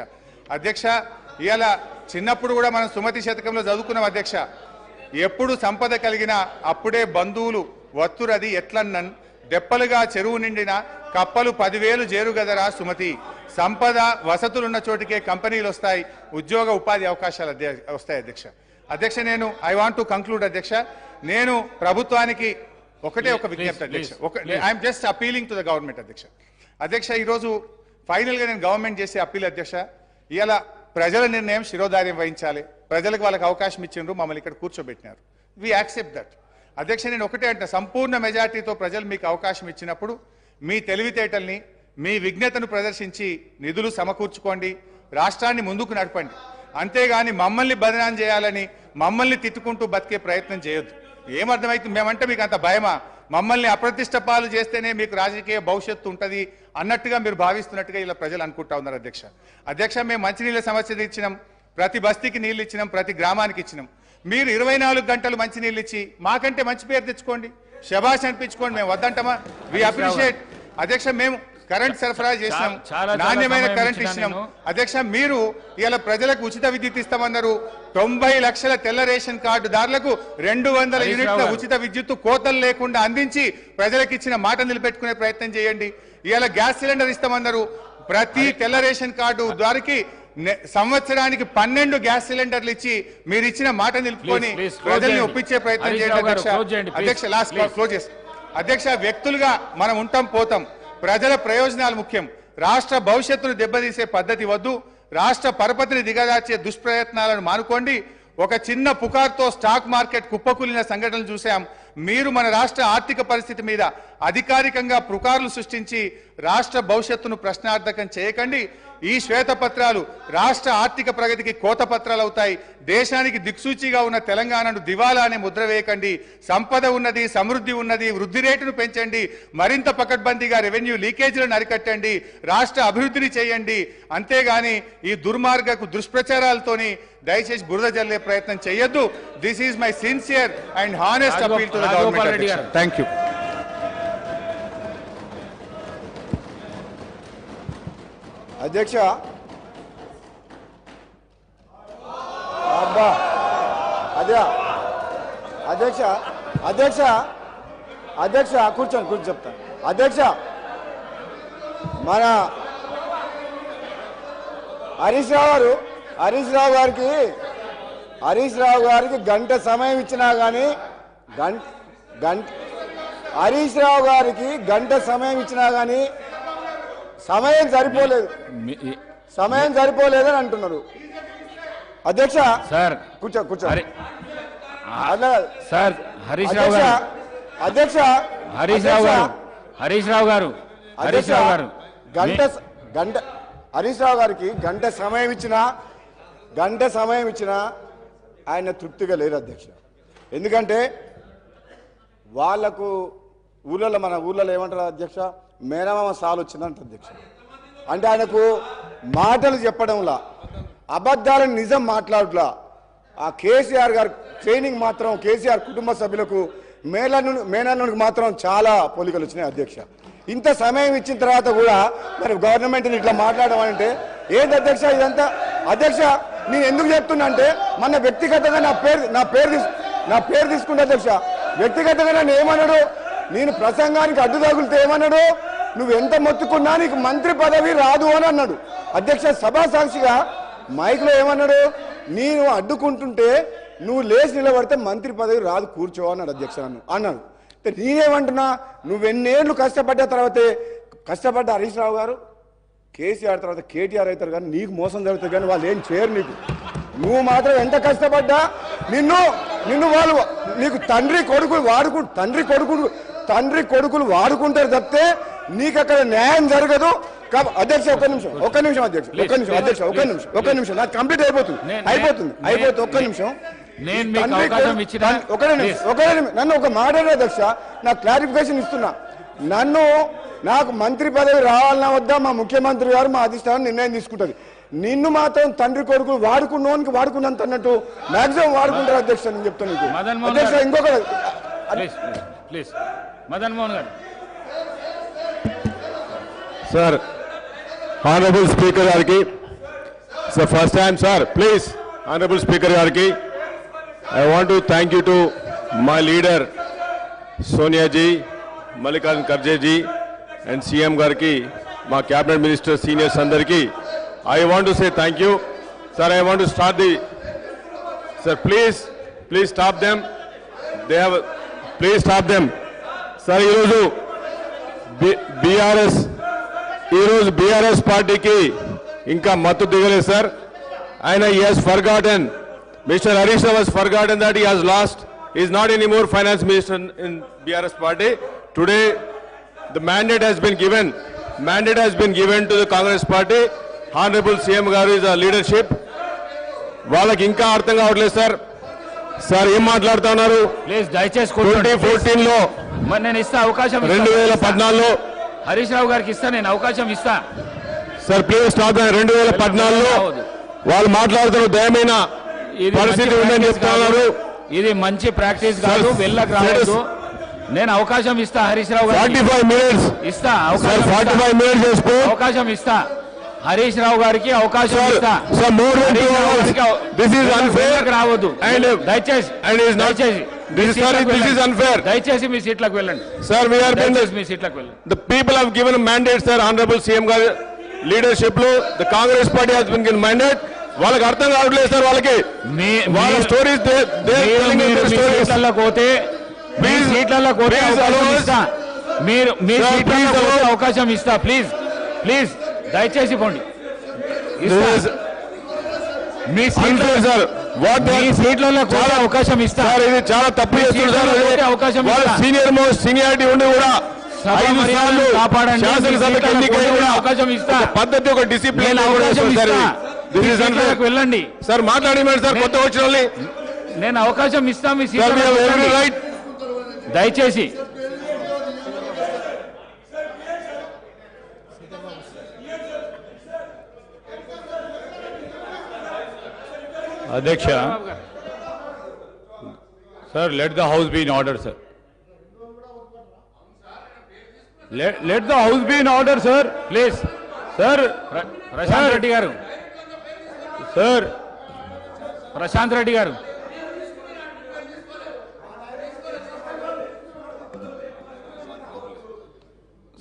అధ్యక్ష, ఇవాళ చిన్నప్పుడు కూడా మనం సుమతి శతకంలో చదువుకున్నాం అధ్యక్ష. ఎప్పుడు సంపద కలిగినా అప్పుడే బంధువులు వత్తురది ఎట్లన్నన్, దెప్పలుగా చెరువు నిండిన కప్పలు 10,000 జేరుగదరా సుమతి. సంపద వసతులున్న చోటికే కంపెనీలు వస్తాయి, ఉద్యోగ ఉపాధి అవకాశాలు వస్తాయి అధ్యక్ష. అధ్యక్ష, నేను ఐ వాంట్ టు కంక్లూడ్ అధ్యక్ష. నేను ప్రభుత్వానికి ఒకటే ఒక విజ్ఞప్తి అధ్యక్ష. I'm just appealing to the government అధ్యక్ష. అధ్యక్ష, ఈరోజు ఫైనల్గా నేను గవర్నమెంట్ చేసే అప్పీల్ అధ్యక్ష. ఇవాళ ప్రజల నిర్ణయం శిరోధార్యం వహించాలి. ప్రజలకు వాళ్ళకి అవకాశం ఇచ్చిండ్రు, మమ్మల్ని ఇక్కడ కూర్చోబెట్టినారు. వి యాక్సెప్ట్ దట్ అధ్యక్ష. నేను ఒకటే అంటే సంపూర్ణ మెజార్టీతో ప్రజలు మీకు అవకాశం ఇచ్చినప్పుడు మీ తెలివితేటల్ని, మీ విజ్ఞతను ప్రదర్శించి నిధులు సమకూర్చుకోండి, రాష్ట్రాన్ని ముందుకు నడపండి. అంతేగాని మమ్మల్ని బదనాం చేయాలని, మమ్మల్ని తిట్టుకుంటూ బతికే ప్రయత్నం చేయొద్దు. ఏమర్థమైతుంది? మేమంటే మీకు అంత భయమా? మమ్మల్ని అప్రతిష్ట పాలు చేస్తేనే మీకు రాజకీయ భవిష్యత్తు ఉంటుంది అన్నట్టుగా మీరు భావిస్తున్నట్టుగా ఇలా ప్రజలు అనుకుంటా ఉన్నారు అధ్యక్ష. అధ్యక్ష, మేము మంచినీళ్ళ సమస్య ఇచ్చినాం, ప్రతి బస్తీకి నీళ్ళు ఇచ్చినాం, ప్రతి గ్రామానికి ఇచ్చినాం. మీరు 24 గంటలు మంచినీళ్ళు ఇచ్చి మాకంటే మంచి పేరు తెచ్చుకోండి, శబాష్ అనిపించుకోండి. మేము వద్దంటామా? వి అప్రిషియేట్ అధ్యక్ష. మేము కరెంట్ సరఫరా చేసినాం, నాణ్యమైన కరెంట్ ఇచ్చినాం అధ్యక్ష. మీరు ఇలా ప్రజలకు ఉచిత విద్యుత్ ఇస్తామన్నారు. 90 లక్షల తెల్ల రేషన్ కార్డుదారులకు 200 యూనిట్ల ఉచిత విద్యుత్ కోతలు లేకుండా అందించి ప్రజలకు ఇచ్చిన మాట నిలబెట్టుకునే ప్రయత్నం చేయండి. ఇలా గ్యాస్ సిలిండర్ ఇస్తామన్నారు. ప్రతి తెల్ల రేషన్ కార్డు ద్వారాకి సంవత్సరానికి 12 గ్యాస్ సిలిండర్లు ఇచ్చి మీరు ఇచ్చిన మాట నిలుపుకొని ప్రజల్ని ఒప్పించే ప్రయత్నం చేయండి అధ్యక్ష. అధ్యక్ష, లాస్ట్ క్లోజ్ చేస్తాం అధ్యక్ష. వ్యక్తులుగా మనం ఉంటాం, పోతాం. ప్రజల ప్రయోజనాలు ముఖ్యం. రాష్ట్ర భవిష్యత్తును దెబ్బతీసే పద్ధతి వద్దు. రాష్ట్ర పరపతిని దిగజార్చే దుష్ప్రయత్నాలను మానుకోండి. ఒక చిన్న పుకార్తో స్టాక్ మార్కెట్ కుప్పకూలిన సంఘటనలు చూసాం. మీరు మన రాష్ట్ర ఆర్థిక పరిస్థితి మీద అధికారికంగా పుకార్లు సృష్టించి రాష్ట్ర భవిష్యత్తును ప్రశ్నార్థకం చేయకండి. ఈ శ్వేతపత్రాలు రాష్ట్ర ఆర్థిక ప్రగతికి కోతపత్రాలు అవుతాయి. దేశానికి దిక్సూచిగా ఉన్న తెలంగాణను దివాలా అనే ముద్ర వేయకండి. సంపద ఉన్నది, సమృద్ధి ఉన్నది, వృద్ధి రేటును పెంచండి. మరింత పకడ్బందీగా రెవెన్యూ లీకేజీలను అరికట్టండి. రాష్ట్ర అభివృద్ధిని చేయండి. అంతేగాని ఈ దుర్మార్గపు దుష్ప్రచారాలతోని దయచేసి బురద జల్లే ప్రయత్నం చేయొద్దు. This is my sincere and honest appeal to the government. Thank you. అధ్యక్ష, అబ్బా అదే అధ్యక్ష అధ్యక్ష అధ్యక్ష కూర్చొని చెప్తాను అధ్యక్ష. మన హరీష్ రావు గారికి గంట సమయం ఇచ్చినా కానీ హరీష్ రావు గారికి గంట సమయం ఇచ్చినా కానీ సమయం సరిపోలేదని అంటున్నారు అధ్యక్ష. సార్ కూర్చో సార్. హరీష్ రావు గారు అధ్యక్ష, హరీష్ రావు గారు హరీష్ రావు గారికి గంట సమయం ఇచ్చినా ఆయన తృప్తిగా లేరు అధ్యక్ష. ఎందుకంటే వాళ్లకు మన ఊళ్ళలో ఏమంటారు అధ్యక్ష, మేనమామ సాలు వచ్చిందంట అధ్యక్ష. అంటే ఆయనకు మాటలు చెప్పడంలా అబద్ధాలను నిజం మాట్లాడలా ఆ కేసీఆర్ గారి ట్రైనింగ్ మాత్రం కేసీఆర్ కుటుంబ సభ్యులకు మేనల్లునికి మాత్రం చాలా పోలికలు వచ్చినాయి అధ్యక్ష. ఇంత సమయం ఇచ్చిన తర్వాత కూడా మరి గవర్నమెంట్ని ఇట్లా మాట్లాడడం అంటే ఏంటి అధ్యక్ష ఇదంతా? అధ్యక్ష నేను ఎందుకు చెప్తున్నా అంటే మన వ్యక్తిగతంగా నా పేరు తీసుకుంటా అధ్యక్ష. వ్యక్తిగతంగా నన్ను ఏమన్నాడు, నేను ప్రసంగానికి అడ్డు తగులితే ఏమన్నాడు, నువ్వు ఎంత మొత్తుకున్నా నీకు మంత్రి పదవి రాదు అని అన్నాడు అధ్యక్ష. సభా సాక్షిగా మైక్లో ఏమన్నాడు, నేను అడ్డుకుంటుంటే నువ్వు లేచి నిలబడితే మంత్రి పదవి రాదు కూర్చో అన్నాడు అధ్యక్ష. నన్ను అన్నాడు. నేనేమంటున్నా, నువ్వెన్నేళ్ళు కష్టపడ్డ తర్వాతే కష్టపడ్డ హరీష్ రావు గారు కేసీఆర్ తర్వాత కేటీఆర్ అవుతారు, కానీ నీకు మోసం జరుగుతుంది, కానీ వాళ్ళు ఏం చేయరు నీకు. నువ్వు మాత్రం ఎంత కష్టపడ్డా నిన్ను వాళ్ళు నీకు తండ్రి కొడుకులు వాడుకుంటారు తప్పితే నీకు అక్కడ న్యాయం జరగదు. అధ్యక్ష ఒక్క నిమిషం అధ్యక్ష ఒక్క నిమిషం నాకు కంప్లీట్ అయిపోతుంది ఒక్క నిమిషం. నన్ను ఒక మాట అధ్యక్ష, నాకు క్లారిఫికేషన్ ఇస్తున్నా. నాకు మంత్రి పదవి రావాలన్నా వద్దా మా ముఖ్యమంత్రి గారు మా అధిష్టానం నిర్ణయం తీసుకుంటుంది. నిన్ను మాత్రం తండ్రి కొడుకులు వాడుకున్నంత అన్నట్టు మాక్సిమం వాడుకుంటారు అధ్యక్ష. నేను చెప్తాను అధ్యక్ష. ఇంకొక మదన్ మోహన్ గారు. సార్, ఆనరబుల్ స్పీకర్ గారికి sir first time sir please honourable speaker గారికి I want to thank you to my leader Sonia ji, Mallikarjun Kharge ji and CM గారికి, మా క్యాబినెట్ మినిస్టర్ సీనియర్స్ అందరికీ I want to say thank you. Sir, I want to start the... Sir, please stop them. Please stop them. Sir, ఈరోజు BRS పార్టీకి ఇంకా మత్తు దిగలేదు sir. ఆయన he has forgotten, Mr. Harish Rao has forgotten that he has lost. He is not anymore finance minister in BRS party. Today, the mandate has been given to the Congress party. Honorable CM గారు is a leadership. వాళ్ళకి ఇంకా అర్థం కావట్లేదు sir. Sir ఏం మాట్లాడుతా ఉన్నారు? దయచేసి 2014లో నేను ఇస్తా అవకాశం, 2014లో హరీష్ రావు గారికి ఇస్తా, నేను అవకాశం ఇస్తా సార్. Please stop. 2014లో వాళ్ళు మాట్లాడుతున్నారు దయమైన పరిస్థితి ఉందని చెప్తా ఉన్నారు. ఇది మంచి ప్రాక్టీస్ కాదు, వెళ్ళక రావద్దు. నేను అవకాశం ఇస్తా హరీష్ రావు గారికి 45 minutes ఇస్తా, 45 minutes చేసుకో. అవకాశం ఇస్తా హరీష్ రావు గారికి అవకాశం ఇస్తా. రావద్దు దయచేసి మీ సీట్లకు వెళ్ళండి సార్. మీ సీట్లకు వెళ్ళండి. The people have given a mandate, sir. Honorable CM గారి లీడర్షిప్ లో the Congress party has been given mandate. వాళ్ళకి అర్థం కావట్లేదు సార్. వాళ్ళకి వాళ్ళ స్టోరీస్ అవకాశం ఇస్తా. ప్లీజ్ దయచేసి పోండి. మీ సీట్లలో కూడా అవకాశం ఇస్తా. ఇది చాలా తప్పు చేస్తున్నారు. అవకాశం సీనియారిటీ ఉండి కూడా కాపాడండి. అవకాశం ఇస్తా. పద్ధతి, ఒక డిసిప్లిన్ వెళ్ళండి సార్. మాట్లాడి సార్ కొత్త వచ్చిన వాళ్ళని నేను అవకాశం ఇస్తా. మీ సీట్లలో దయచేసి అధ్యక్ష sir, let the house be in order sir. Let the house be in order sir please. Sir Prashant Reddy గారు, సార్ ప్రశాంత్ రెడ్డి గారు,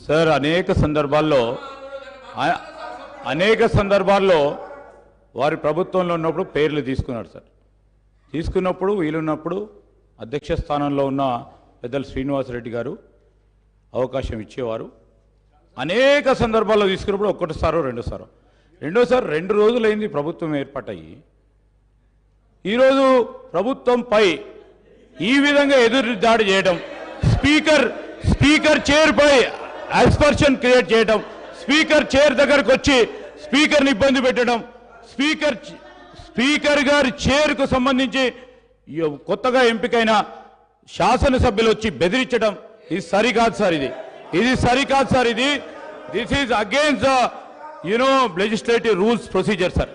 సార్ అనేక సందర్భాల్లో వారి ప్రభుత్వంలో ఉన్నప్పుడు పేర్లు తీసుకున్నారు సార్. తీసుకున్నప్పుడు వీలున్నప్పుడు అధ్యక్ష స్థానంలో ఉన్న పెద్దలు శ్రీనివాసరెడ్డి గారు అవకాశం ఇచ్చేవారు. అనేక సందర్భాల్లో తీసుకున్నప్పుడు ఒకటిసారో రెండోసారి 2 రోజులైంది ప్రభుత్వం ఏర్పాటయ్యి. ఈరోజు ప్రభుత్వంపై ఈ విధంగా ఎదురు దాడి చేయడం, స్పీకర్ చైర్పై అస్పర్షన్ క్రియేట్ చేయడం, స్పీకర్ చైర్ దగ్గరకు వచ్చి స్పీకర్ని ఇబ్బంది పెట్టడం, స్పీకర్ గారి చైర్కు సంబంధించి కొత్తగా ఎంపికైన శాసనసభ్యులు వచ్చి బెదిరించడం, ఇది సరికాదు సార్. ఇది సరికాదు sir. This is against the legislative rules procedure sir.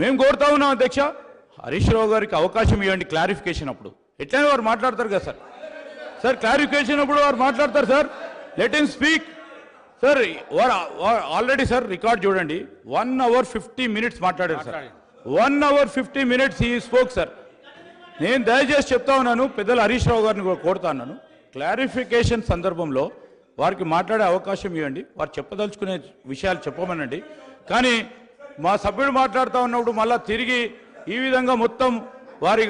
మేము కోరుతా ఉన్నాం అధ్యక్ష, హరీష్ రావు గారికి అవకాశం ఇవ్వండి క్లారిఫికేషన్ అప్పుడు. ఎట్లయినా వారు మాట్లాడతారు కదా సార్. సార్ క్లారిఫికేషన్ అప్పుడు వారు మాట్లాడతారు sir. Let him speak sir. Already sir record చూడండి, 1 hour 50 minutes మాట్లాడారు sir. 1 hour 50 minutes he spoke sir. నేను దయచేసి చెప్తా ఉన్నాను, పెద్దలు హరీష్ రావు గారిని కూడా కోరుతా ఉన్నాను, క్లారిఫికేషన్ సందర్భంలో వారికి మాట్లాడే అవకాశం ఇవ్వండి. వారు చెప్పదలుచుకునే విషయాలు చెప్పమనండి. కానీ మా సభ్యుడు మాట్లాడుతూ ఉన్నప్పుడు మళ్ళా తిరిగి ఈ విధంగా మొత్తం వారి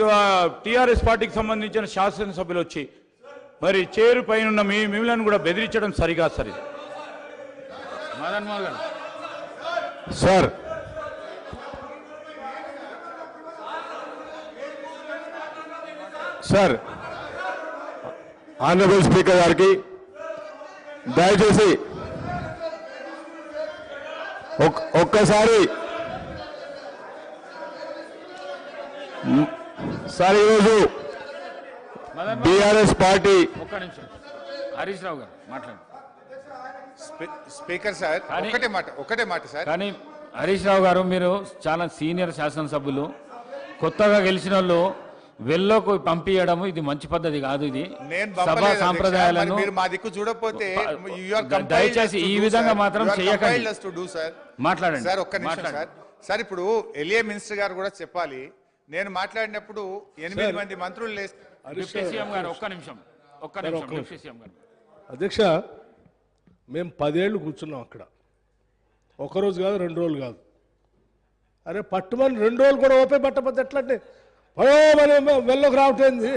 టీఆర్ఎస్ పార్టీకి సంబంధించిన శాసనసభ్యులు వచ్చి మరి చేరు పైన ఉన్న మిమ్మల్ని కూడా బెదిరించడం సరిగా సరి. మదన్ మోహన్ గారు సార్ సార్ ఆనరబుల్ స్పీకర్ గారికి దయచేసి ఒక్కసారి సార్ ఈరోజు బీఆర్ఎస్ పార్టీ ఒక్క నిమిషం హరీష్ రావు గారు మాట్లాడండి. స్పీకర్ సార్ ఒకటే మాట సార్. కానీ హరీష్ రావు గారు మీరు చాలా సీనియర్ శాసనసభ్యులు, కొత్తగా గెలిచిన వాళ్ళు వెల్లోకి పంపించడం ఇది మంచి పద్ధతి కాదు. ఇది సభా సాంప్రదాయాలను మీరు మా దిక్కు చూడకపోతే దయచేసి ఈ విధంగా మాత్రం చేయకండి. మాట్లాడండి సార్. ఒక్క నిమిషం సార్. సార్ ఇప్పుడు ఎల్ఏ మినిస్టర్ గారు కూడా చెప్పాలి. నేను మాట్లాడినప్పుడు 8 మంది మంత్రులు అధ్యక్ష, మేము 10 ఏళ్ళు కూర్చున్నాం అక్కడ. ఒకరోజు కాదు, 2 రోజులు కాదు. అరే పట్టుమని 2 రోజులు కూడా ఓపే పట్టకపోతే ఎట్లంటే మనం వెళ్ళకు రావటేంది,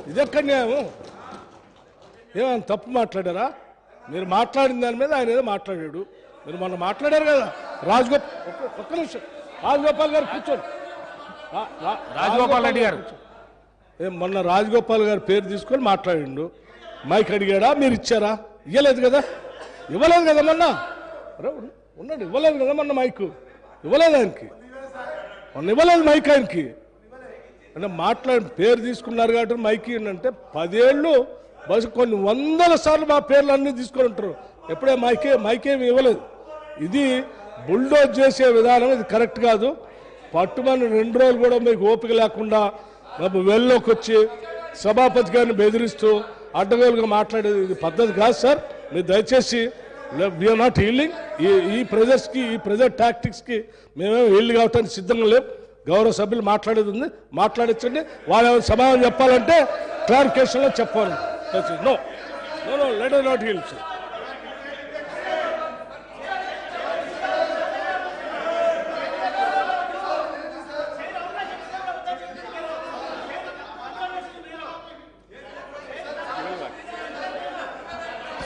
ఇది ఎక్కడ న్యాయము? ఏమన్నా తప్పు మాట్లాడారా? మీరు మాట్లాడిన దాని మీద ఆయన ఏదో మాట్లాడాడు. మీరు మొన్న మాట్లాడారు కదా ఒక్క నిమిషం రాజగోపాల్ గారు కూర్చోండి. రాజగోపాల్ రెడ్డి గారు మొన్న రాజగోపాల్ గారి పేరు తీసుకొని మాట్లాడిండు. మైక్ అడిగాడా? మీరు ఇచ్చారా? ఇవ్వలేదు కదా మొన్న. ఉన్నాడు, ఇవ్వలేదు కదా మొన్న మైక్. ఇవ్వలేదు ఆయనకి, మొన్న ఇవ్వలేదు మైక్ ఆయనకి. అంటే మాట్లాడి పేరు తీసుకున్నారు కాబట్టి మైక్ అంటే 10 ఏళ్ళు బస్సు కొన్ని 100 సార్లు మా పేర్లు అన్నీ తీసుకొని ఉంటారు. ఎప్పుడే మైకేమి ఇవ్వలేదు. ఇది బుల్డోజ్ చేసే విధానం, ఇది కరెక్ట్ కాదు. పట్టుమని 2 రోజులు కూడా మీకు ఓపిక లేకుండా వెళ్ళలోకి వచ్చి సభాపతి గారిని బెదిరిస్తూ అడ్డగోలుగా మాట్లాడేది ఇది పద్ధతి కాదు సార్. మీరు దయచేసి వీఆర్ నాట్ హీల్డింగ్. ఈ ప్రెజర్స్కి, ఈ ప్రెజర్ టాక్టిక్స్కి మేమేమో హీల్డ్ కావటానికి సిద్ధంగా లేవు. గౌరవ సభ్యులు మాట్లాడేది ఉంది, మాట్లాడించండి. వాళ్ళు ఏమైనా సమాధానం చెప్పాలంటే క్లారిఫికేషన్లో చెప్పాలి. No no no let us not yield, sir.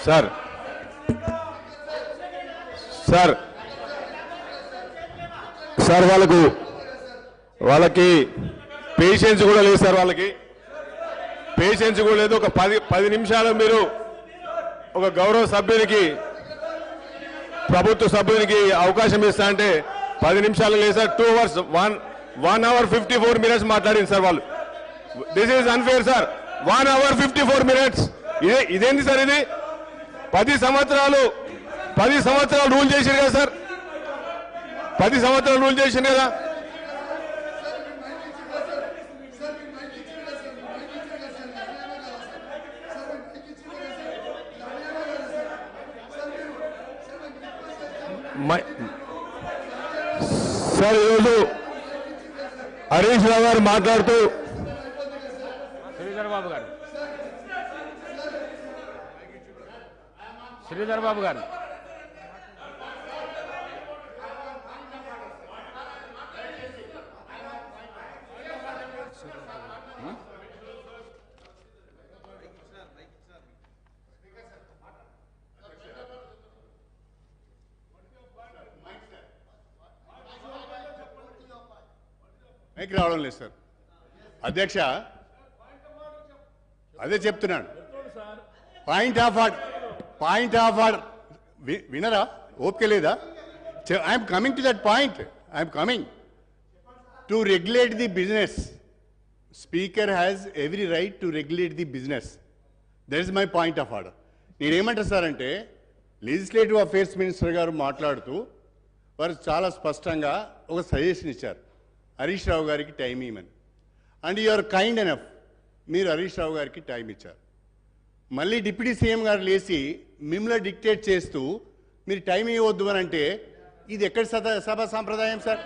Sir sir sir వాళ్ళకి పేషెన్స్ కూడా లేదు సార్. వాళ్ళకి పేషెన్స్ కూడా లేదు. ఒక 10 నిమిషాలు మీరు ఒక గౌరవ సభ్యునికి, ప్రభుత్వ సభ్యునికి అవకాశం ఇస్తా అంటే 10 నిమిషాలు లేదు సార్. 2 hours 1 hour 54 minutes మాట్లాడింది సార్ వాళ్ళు. This is unfair sir. 1 hour 54 minutes. ఇదేంటి సార్? ఇది 10 సంవత్సరాలు రూల్ చేశారు కదా సార్. 10 సంవత్సరాలు రూల్ చేశారు కదా. సార్ ఈరోజు హరీష్ రావు గారు మాట్లాడుతూ శ్రీధర్ బాబు గారు మైక్ రావడం లేదు సార్. అధ్యక్ష, అదే చెప్తున్నాను. పాయింట్ ఆఫ్ ఆర్డర్ వినరా? ఓపిక లేదా? I'm coming to that point. I'm coming to regulate the business. Speaker has every right to regulate the business. That is my point of order. నేనేమంటా సార్ అంటే, లెజిస్లేటివ్ అఫేర్స్ మినిస్టర్ గారు మాట్లాడుతూ వారు చాలా స్పష్టంగా ఒక సజెషన్ ఇచ్చారు, హరీష్ రావు గారికి టైం ఇవ్వమని. And you are kind enough, మీరు హరీష్ రావు గారికి టైం ఇచ్చారు. మళ్ళీ డిప్యూటీ సీఎం గారు లేచి మిమ్మల్ని డిక్టేట్ చేస్తూ మీరు టైం ఇవ్వద్దు అని అంటే ఇది ఎక్కడి సభ సాంప్రదాయం సార్?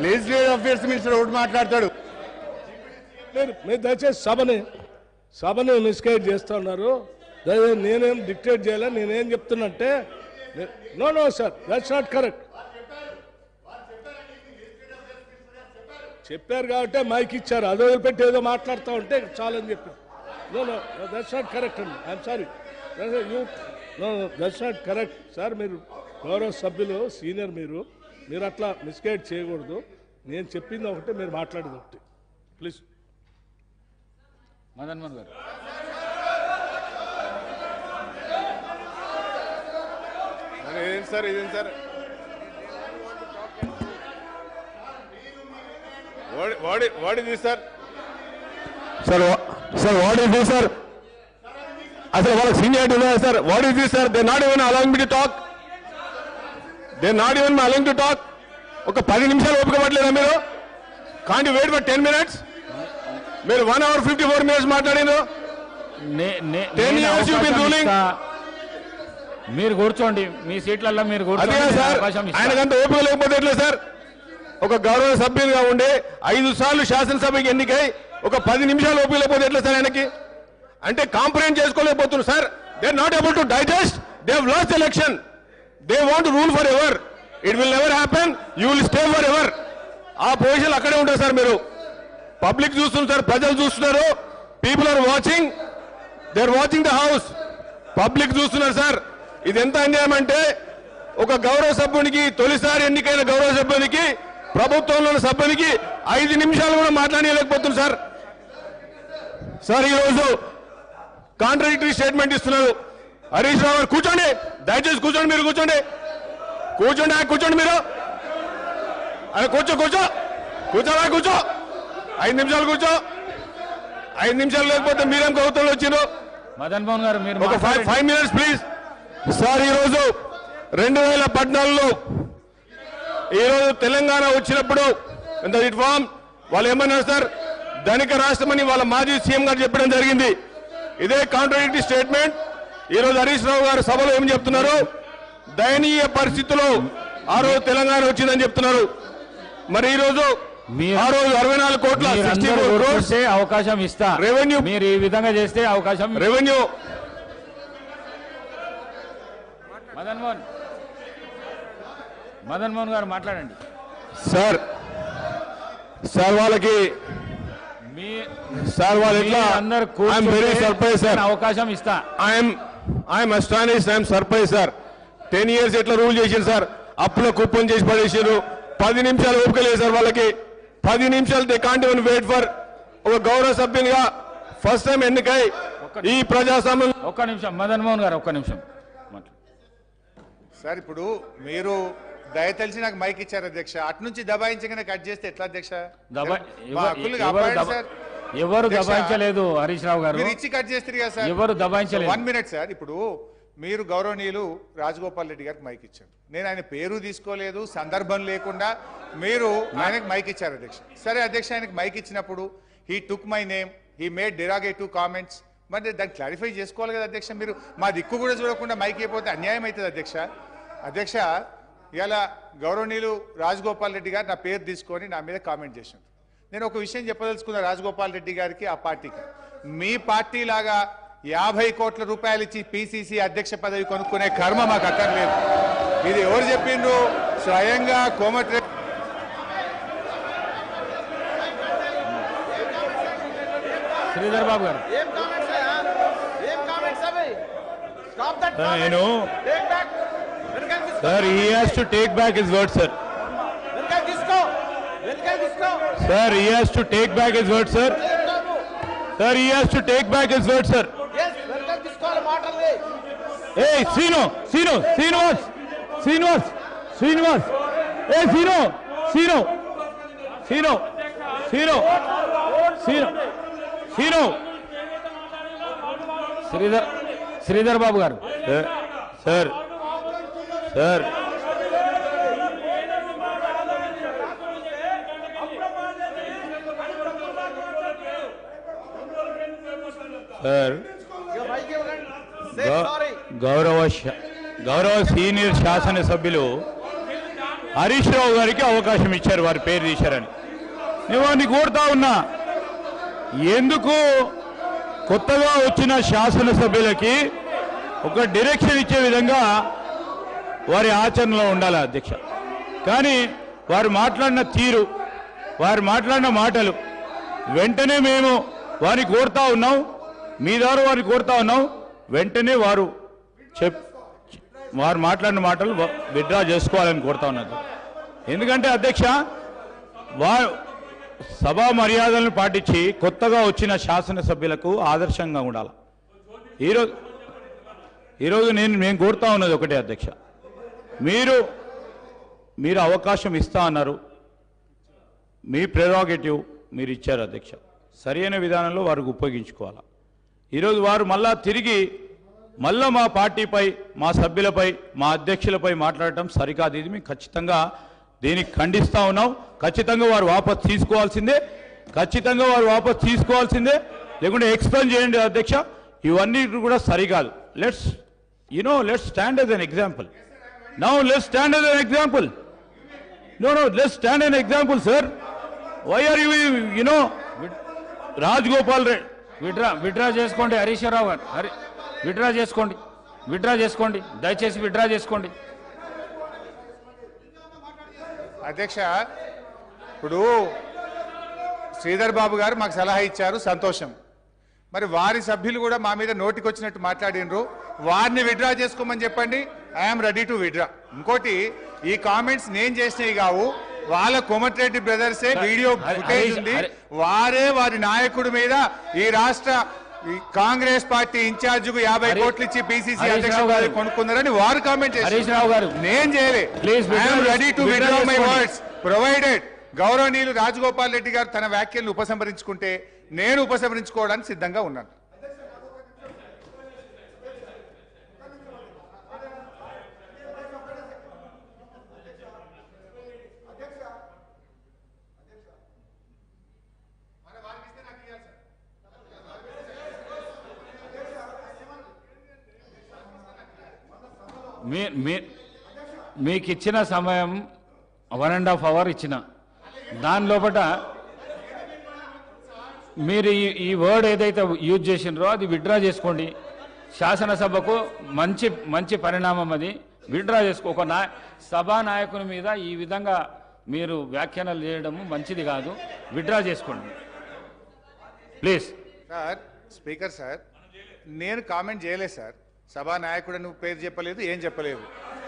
లెజిస్లేటివ్ అఫేర్స్ మినిస్టర్ ఒకటి మాట్లాడతాడు. మీరు దయచేసి సభని మిస్గైడ్ చేస్తా ఉన్నారు. నేనేం డిక్టేట్ చేయాలి, నేనేం చెప్తున్నంటే no sir, that's not correct. చెప్పారు కాబట్టి మైక్ ఇచ్చారు, అది వదిలిపెట్టి ఏదో మాట్లాడుతూ ఉంటే చాలని చెప్పారు. నో దట్స్ నాట్ కరెక్ట్ అండి, I'm sorry. That's not correct sir. మీరు గౌరవ సభ్యులు, సీనియర్, మీరు అట్లా మిస్గైడ్ చేయకూడదు. నేను చెప్పింది ఒకటి, మీరు మాట్లాడేది ఒకటి. ప్లీజ్. మదన్ మోహన్ గారు. ఇదేం sir what is this sir? Sir what is this sir? అసలు వాళ్ళకి సీనియారిటీ ఉన్నాయా sir? What is this sir? They not even allowing me to talk. ఒక 10 నిమిషాలు ఓపిక పట్టలేదా మీరు? Can't you wait for 10 minutes? మీరు 1 hour 54 minutes మాట్లాడినారు. 10 years you been ruling. మీరు కూర్చోండి, మీ సీట్లలో మీరు కూర్చోండి. ఆయనకంత ఓపిక లేకపోతే ఎట్లా సార్? ఒక గౌరవ సభ్యులుగా ఉండే 5 సార్లు శాసనసభకి ఎన్నికై ఒక 10 నిమిషాలు ఓపిక లేకపోతే ఎట్లా సార్ ఆయనకి? అంటే కాంప్రహెండ్ చేసుకోలేకపోతున్నారు sir. They are not able to digest. They have lost election. They want to rule for ever. It will never happen. You will stay for ever. ఆ పొజిషన్ అక్కడే ఉంటారు సార్. మీరు పబ్లిక్ చూస్తున్నారు sir, ప్రజలు చూస్తున్నారు. People are watching. They are watching the house. Public చూస్తున్నారు sir. ఇది ఎంత అన్యాయం అంటే, ఒక గౌరవ సభ్యునికి, తొలిసారి ఎన్నికైన గౌరవ సభ్యునికి, ప్రభుత్వంలో ఉన్న సభ్యునికి 5 నిమిషాలు కూడా మాట్లాడలేకపోతుంది సార్. సార్ ఈరోజు కాంట్రాడిక్టరీ స్టేట్మెంట్ ఇస్తున్నారు. హరీష్ రావు గారు కూర్చోండి, దయచేసి కూర్చోండి. మీరు కూర్చోండి మీరు. అరే కూర్చో 5 నిమిషాలు కూర్చో. 5 నిమిషాలు లేకపోతే మీరేం ప్రభుత్వంలో వచ్చినారు? మదన్ మోహన్ గారు మీరు ఒక 5 minutes ప్లీజ్. సార్ ఈరోజు 2014లో ఈరోజు తెలంగాణ వచ్చినప్పుడు రిఫార్మ్ వాళ్ళు ఏమన్నారు సార్? ధనిక రాష్ట్రమని వాళ్ళ మాజీ సీఎం గారు చెప్పడం జరిగింది. ఇదే కాంట్రాడిక్టరీ స్టేట్మెంట్ ఈరోజు హరీష్ రావు గారు సభలో ఏం చెప్తున్నారు? దయనీయ పరిస్థితుల్లో ఆ రోజు తెలంగాణ వచ్చిందని చెప్తున్నారు. మరి ఈ రోజు ఆ రోజు 64 కోట్ల అవకాశం ఇస్తా. రెవెన్యూ మీరు ఈ విధంగా చేస్తే అవకాశం. రెవెన్యూ మదన్ మోహన్ గారు మాట్లాడండి సార్. వాళ్ళకి వాళ్ళు ఎట్లా? అందరు ఐఎమ్ వెరీ సర్ప్రైజ్ సార్. అవకాశం ఇస్తా. I'm astonished, I'm surprise sir. 10 years ఎట్లా రూల్ చేసింది సార్? అప్పుల కుప్పం చేసి పడేసారు. 10 నిమిషాలు ఓపిక లేదు సార్ వాళ్ళకి. 10 నిమిషాలు they can't even wait for. ఒక గౌరవ సభ్యునిగా ఫస్ట్ టైం ఎన్నికై ఈ ప్రజాస్వామ్యం. ఒక్క నిమిషం మదన్ మోహన్ గారు, ఒక్క నిమిషం సార్. ఇప్పుడు మీరు దయ తెలిసి నాకు మైక్ ఇచ్చారు అధ్యక్ష. అటు నుంచి దబాయించగానే కట్ చేస్తే ఎట్లా అధ్యక్ష? ఎవరు దబాయించలేదు హరీష్ రావు గారు. మీరు ఇచ్చి కట్ చేస్తారు కదా సార్. ఎవరు దబాయించలేదు. 1 minute సార్. ఇప్పుడు మీరు గౌరవనీయులు రాజగోపాల్ రెడ్డి గారికి మైక్ ఇచ్చారు. నేను ఆయన పేరు తీసుకోలేదు, సందర్భం లేకుండా మీరు ఆయనకు మైక్ ఇచ్చారు అధ్యక్ష. సరే అధ్యక్ష, ఆయనకు మైక్ ఇచ్చినప్పుడు he took my name, he made derogatory comments. మరి దాన్ని క్లారిఫై చేసుకోవాలి కదా అధ్యక్ష. మీరు మా దిక్కు కూడా చూడకుండా మైక్ అయిపోతే అన్యాయం అవుతుంది అధ్యక్ష. ఇలా గౌరవనీయులు రాజగోపాల్ రెడ్డి గారు నా పేరు తీసుకొని నా మీద కామెంట్ చేశారు. నేను ఒక విషయం చెప్పదలుచుకున్నా రాజగోపాల్ రెడ్డి గారికి, ఆ పార్టీకి. మీ పార్టీ లాగా 50 కోట్ల రూపాయలు ఇచ్చి పిసిసి అధ్యక్ష పదవి కొనుక్కునే కర్మ మాకు అక్కర్లేదు. ఇది ఎవరు చెప్పిండ్రు? స్వయంగా కోమటిరెడ్డి శ్రీధర్ బాబు గారు. Sir, he has to take back his word, sir. Sir, he has to take back his word, sir. Sir, he has to take back his word, sir. Hey, Srinivas. Hey, Srinu. Sridhar Babu గారు. Sir. Sir గౌరవ senior శాసనసభ్యులు హరీష్ రావు గారికి అవకాశం ఇచ్చారు, వారి పేరు తీశారని. నేను వారిని కోరుతా ఉన్నా, ఎందుకు కొత్తగా వచ్చిన శాసనసభ్యులకి ఒక డైరెక్షన్ ఇచ్చే విధంగా వారి ఆచరణలో ఉండాలి అధ్యక్ష. కానీ వారు మాట్లాడిన తీరు, వారు మాట్లాడిన మాటలు వెంటనే మేము వారిని కోరుతా ఉన్నాం, మీ ద్వారా వారిని కోరుతా ఉన్నాం, వెంటనే వారు మాట్లాడిన మాటలు విత్డ్రా చేసుకోవాలని కోరుతా ఉన్నది. ఎందుకంటే అధ్యక్ష, వారు సభా మర్యాదలను పాటించి కొత్తగా వచ్చిన శాసనసభ్యులకు ఆదర్శంగా ఉండాలి. ఈరోజు మేము కోరుతా ఉన్నది ఒకటే అధ్యక్ష, మీరు అవకాశం ఇస్తా అన్నారు, మీ ప్రెరోగేటివ్ మీరు ఇచ్చారు అధ్యక్ష. సరైన విధానంలో వారికి ఉపయోగించుకోవాలి. ఈరోజు వారు మళ్ళా మా పార్టీపై, మా సభ్యులపై, మా అధ్యక్షులపై మాట్లాడటం సరికాదు. ఇది మేము ఖచ్చితంగా దీనికి ఖండిస్తూ ఉన్నాం. ఖచ్చితంగా వారు వాపసు తీసుకోవాల్సిందే, లేకుంటే ఎక్స్ప్లెయిన్ చేయండి అధ్యక్ష. ఇవన్నీ కూడా సరికాదు. Let's stand as an example. Now let's stand as an example. No, let's stand as an example, sir. Why are you Rajagopal Reddy withdraw చేసుకోండి. హరీష్ రావు గారు విడ్రా చేసుకోండి, దయచేసి విడ్రా చేసుకోండి. అధ్యక్ష, ఇప్పుడు శ్రీధర్ బాబు గారు మాకు సలహా ఇచ్చారు, సంతోషం. మరి వారి సభ్యులు కూడా మా మీద నోటికొచ్చినట్టు మాట్లాడినరు, వారిని విడ్రా చేసుకోమని చెప్పండి. I'm ready to withdraw. ఇంకోటి, ఈ కామెంట్స్ నేను చేసినవి కావు, వాళ్ళ కోమటిరెడ్డి బ్రదర్సే వీడియో ఫుటేజ్ ఉంది. వారి నాయకుడి మీద ఈ రాష్ట్ర కాంగ్రెస్ పార్టీ ఇన్ఛార్జ్ కు 50 కోట్లు ఇచ్చి పిసిసి అధ్యక్షుడు కొనుక్కున్నారని వారు కామెంట్ చేశారు. నేను చేయలే. I'm ready to withdraw my words provided గౌరవనీయులు రాజగోపాల్ రెడ్డి గారు తన వ్యాఖ్యలను ఉపసంహరించుకుంటే నేను ఉపసంహరించుకోవడానికి సిద్ధంగా ఉన్నాను. మీకు ఇచ్చిన సమయం 1.5 hours ఇచ్చిన దాని లోపల మీరు ఈ వర్డ్ ఏదైతే యూజ్ చేసినారో అది విత్డ్రా చేసుకోండి. శాసనసభకు మంచి పరిణామం అది. విత్డ్రా చేసుకో. ఒక సభా నాయకుని మీద ఈ విధంగా మీరు వ్యాఖ్యానాలు చేయడం మంచిది కాదు. విత్డ్రా చేసుకోండి ప్లీజ్. సార్, స్పీకర్ సార్, నేను కామెంట్ చేయలేదు సార్. సభా నాయకుడు నువ్వు పేరు చెప్పలేదు, ఏం చెప్పలేదు.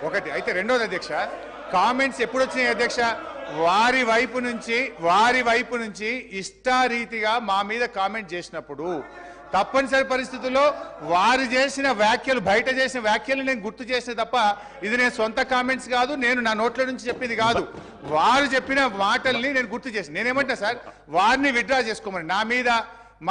ఒకటి అయితే. రెండోది అధ్యక్ష, కామెంట్స్ ఎప్పుడు వచ్చినాయి అధ్యక్ష? వారి వైపు నుంచి ఇష్టారీతిగా మా మీద కామెంట్ చేసినప్పుడు తప్పనిసరి పరిస్థితుల్లో వారు చేసిన వ్యాఖ్యలు, బయట చేసిన వ్యాఖ్యలు నేను గుర్తు చేసిన తప్ప ఇది నేను సొంత కామెంట్స్ కాదు, నేను నా నోట్ల నుంచి చెప్పింది కాదు. వారు చెప్పిన మాటల్ని నేను గుర్తు చేసి నేనేమంటా సార్, వారిని విత్డ్రా చేసుకోమని, నా మీద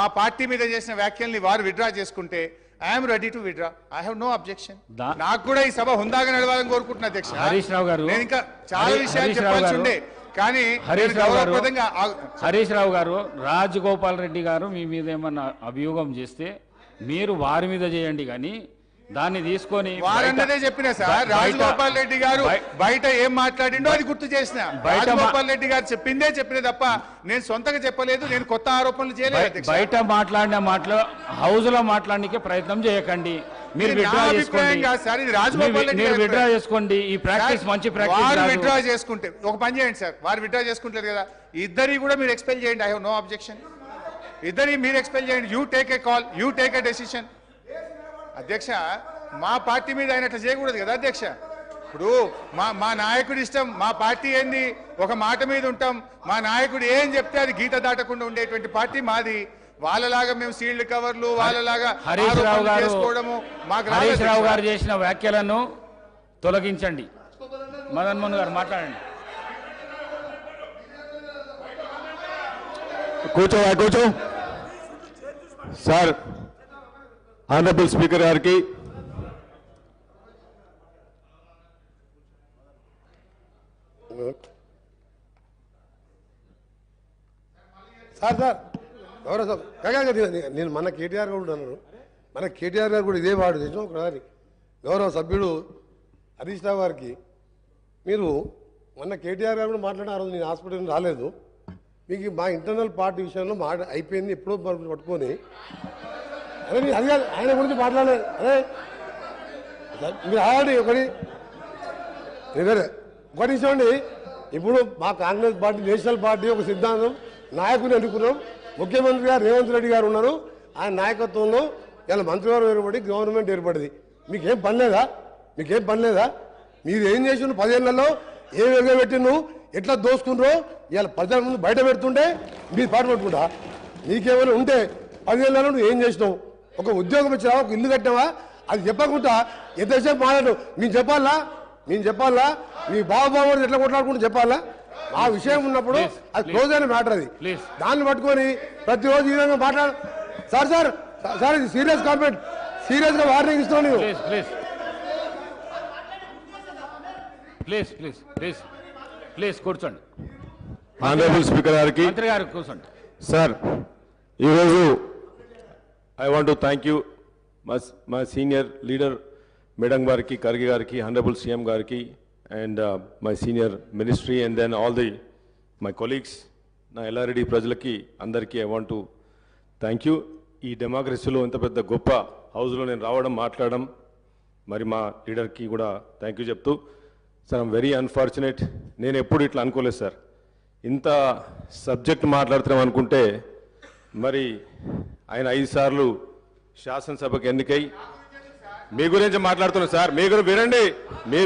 మా పార్టీ మీద చేసిన వ్యాఖ్యల్ని వారు విత్డ్రా చేసుకుంటే I'm ready to withdraw. I have no objection. నాకు కూడా ఈ సభ హుందాగా నడవాలని కోరుకుంటున్నా అధ్యక్ష. హరీష్ రావు గారు, నేను ఇంకా చాలా విషయాలు చెప్పాల్సి ఉండే, కానీ హరీష్ రావు గారు, రాజగోపాల్ రెడ్డి గారు మీ మీద ఏమన్నా అభియోగం చేస్తే మీరు వారి మీద చేయండి, కానీ దాన్ని తీసుకొని వారన్నదే చెప్పిన సార్. రాజగోపాల్ రెడ్డి గారు బయట ఏం మాట్లాడిండో అది గుర్తు చేసిన. రాజగోపాల్ రెడ్డి గారు చెప్పిన తప్ప నేను సొంతగా చెప్పలేదు, నేను కొత్త ఆరోపణలు చేయలేదు. బయట మాట్లాడిన మాటలు హౌస్ లో మాట్లాడడానికి ప్రయత్నం చేయకండి. మీరు విత్డ్రా చేసుకోండి. ఈ ప్రాక్టీస్ మంచి ప్రాక్టీస్. వారు విత్డ్రా చేసుకుంటే ఒక పని చేయండి సార్, వారు విత్డ్రా చేసుకుంటారు కదా, ఇద్దరి కూడా మీరు ఎక్స్పెల్ చేయండి. I have no objection. ఇద్దరి మీరు ఎక్స్పెల్ చేయండి. You take a call, you take a decision. అధ్యక్ష, మా పార్టీ మీద అయినట్లు చేయకూడదు కదా అధ్యక్ష. ఇప్పుడు మా నాయకుడి ఇష్టం, మా పార్టీ ఏంది, ఒక మాట మీద ఉంటాం. మా నాయకుడు ఏం చెప్తే అది గీత దాటకుండా ఉండేటువంటి పార్టీ మాది. వాళ్ళలాగా మేము సీల్డ్ కవర్లు, వాళ్ళలాగా హరీష్ రావు గారు చేసిన వ్యాఖ్యలను తొలగించండి. మదన్ మోహన్ గారు మాట్లాడండి. కూర్చో సార్. ఆనరబుల్ స్పీకర్ గారికి, సార్ నేను మన కేటీఆర్ కూడా అన్నాను, మన కేటీఆర్ గారు కూడా ఇదే వాడు చేసాం. ఒకసారి గౌరవ సభ్యుడు హరీష్ రావు గారికి మీరు మొన్న కేటీఆర్ గారు కూడా మాట్లాడిన, ఆ రోజు నేను హాస్పిటల్ రాలేదు, మీకు మా ఇంటర్నల్ పార్టీ విషయంలో అయిపోయింది ఎప్పుడో పట్టుకొని, అదే అది కాదు ఆయన గురించి మాట్లాడలేదు. అదే మీరు ఆల్రెడీ ఒకటి చూడండి, ఇప్పుడు మా కాంగ్రెస్ పార్టీ నేషనల్ పార్టీ ఒక సిద్ధాంతం, నాయకుని ఎన్నుకున్నాం, ముఖ్యమంత్రి గారు రేవంత్ రెడ్డి గారు ఉన్నారు, ఆయన నాయకత్వంలో ఇలా మంత్రివర్గం ఏర్పడి గవర్నమెంట్ ఏర్పడింది. మీకేం పని లేదా? మీకేం పని లేదా? మీరు ఏం చేసిన 10 ఏళ్లలో ఏ విధంగా పెట్టిను, ఎట్లా దోసుకున్నారో ఇవాళ ప్రజల ముందు బయట పెడుతుంటే మీరు పాటు పట్టుకుంటా. నీకేమైనా ఉంటే 10 ఏళ్లలో నువ్వు ఏం చేసినావు? ఒక ఉద్యోగం ఇచ్చినావా, ఒక ఇల్లు కట్టావా? అది చెప్పకుండా ఎంతసేపు మాట్లాడు. మేము చెప్పాలా మీ బావబాబు ఎట్లా కొట్లాడుకుంటూ చెప్పాలా? ఆ విషయం ఉన్నప్పుడు అది క్లోజ్ అయిన మ్యాటర్. అది దాన్ని పట్టుకొని ప్రతిరోజు ఈ విధంగా మాట్లాడు. సార్ ఇది సీరియస్ కామెంట్, సీరియస్ గా వార్నింగ్ ఇస్తున్నాను. ప్లీజ్ కూర్చోండి. ఆనరబుల్ స్పీకర్ గారికి, మంత్రి గారు కూర్చోండి. సార్ ఈరోజు I want to thank you మా సీనియర్ లీడర్ మేడం గారికి, ఖర్గే గారికి, ఆనరబుల్ సీఎం గారికి, and my senior ministry, and then all my colleagues, నా ఎల్లారెడ్డి ప్రజలకి అందరికీ I want to thank you. ఈ డెమోక్రసీలో ఇంత పెద్ద గొప్ప హౌస్లో నేను రావడం, మాట్లాడడం, మరి మా లీడర్కి కూడా థ్యాంక్ యూ చెప్తూ, సార్ ఐమ్ వెరీ అన్ఫార్చునేట్. నేను ఎప్పుడు ఇట్లా అనుకోలేదు సార్, ఇంత సబ్జెక్ట్ మాట్లాడుతున్నాం అనుకుంటే, మరి ఆయన 5 సార్లు శాసనసభకు ఎన్నికై మీ గురించి మాట్లాడుతున్నాం సార్. మీ గురించి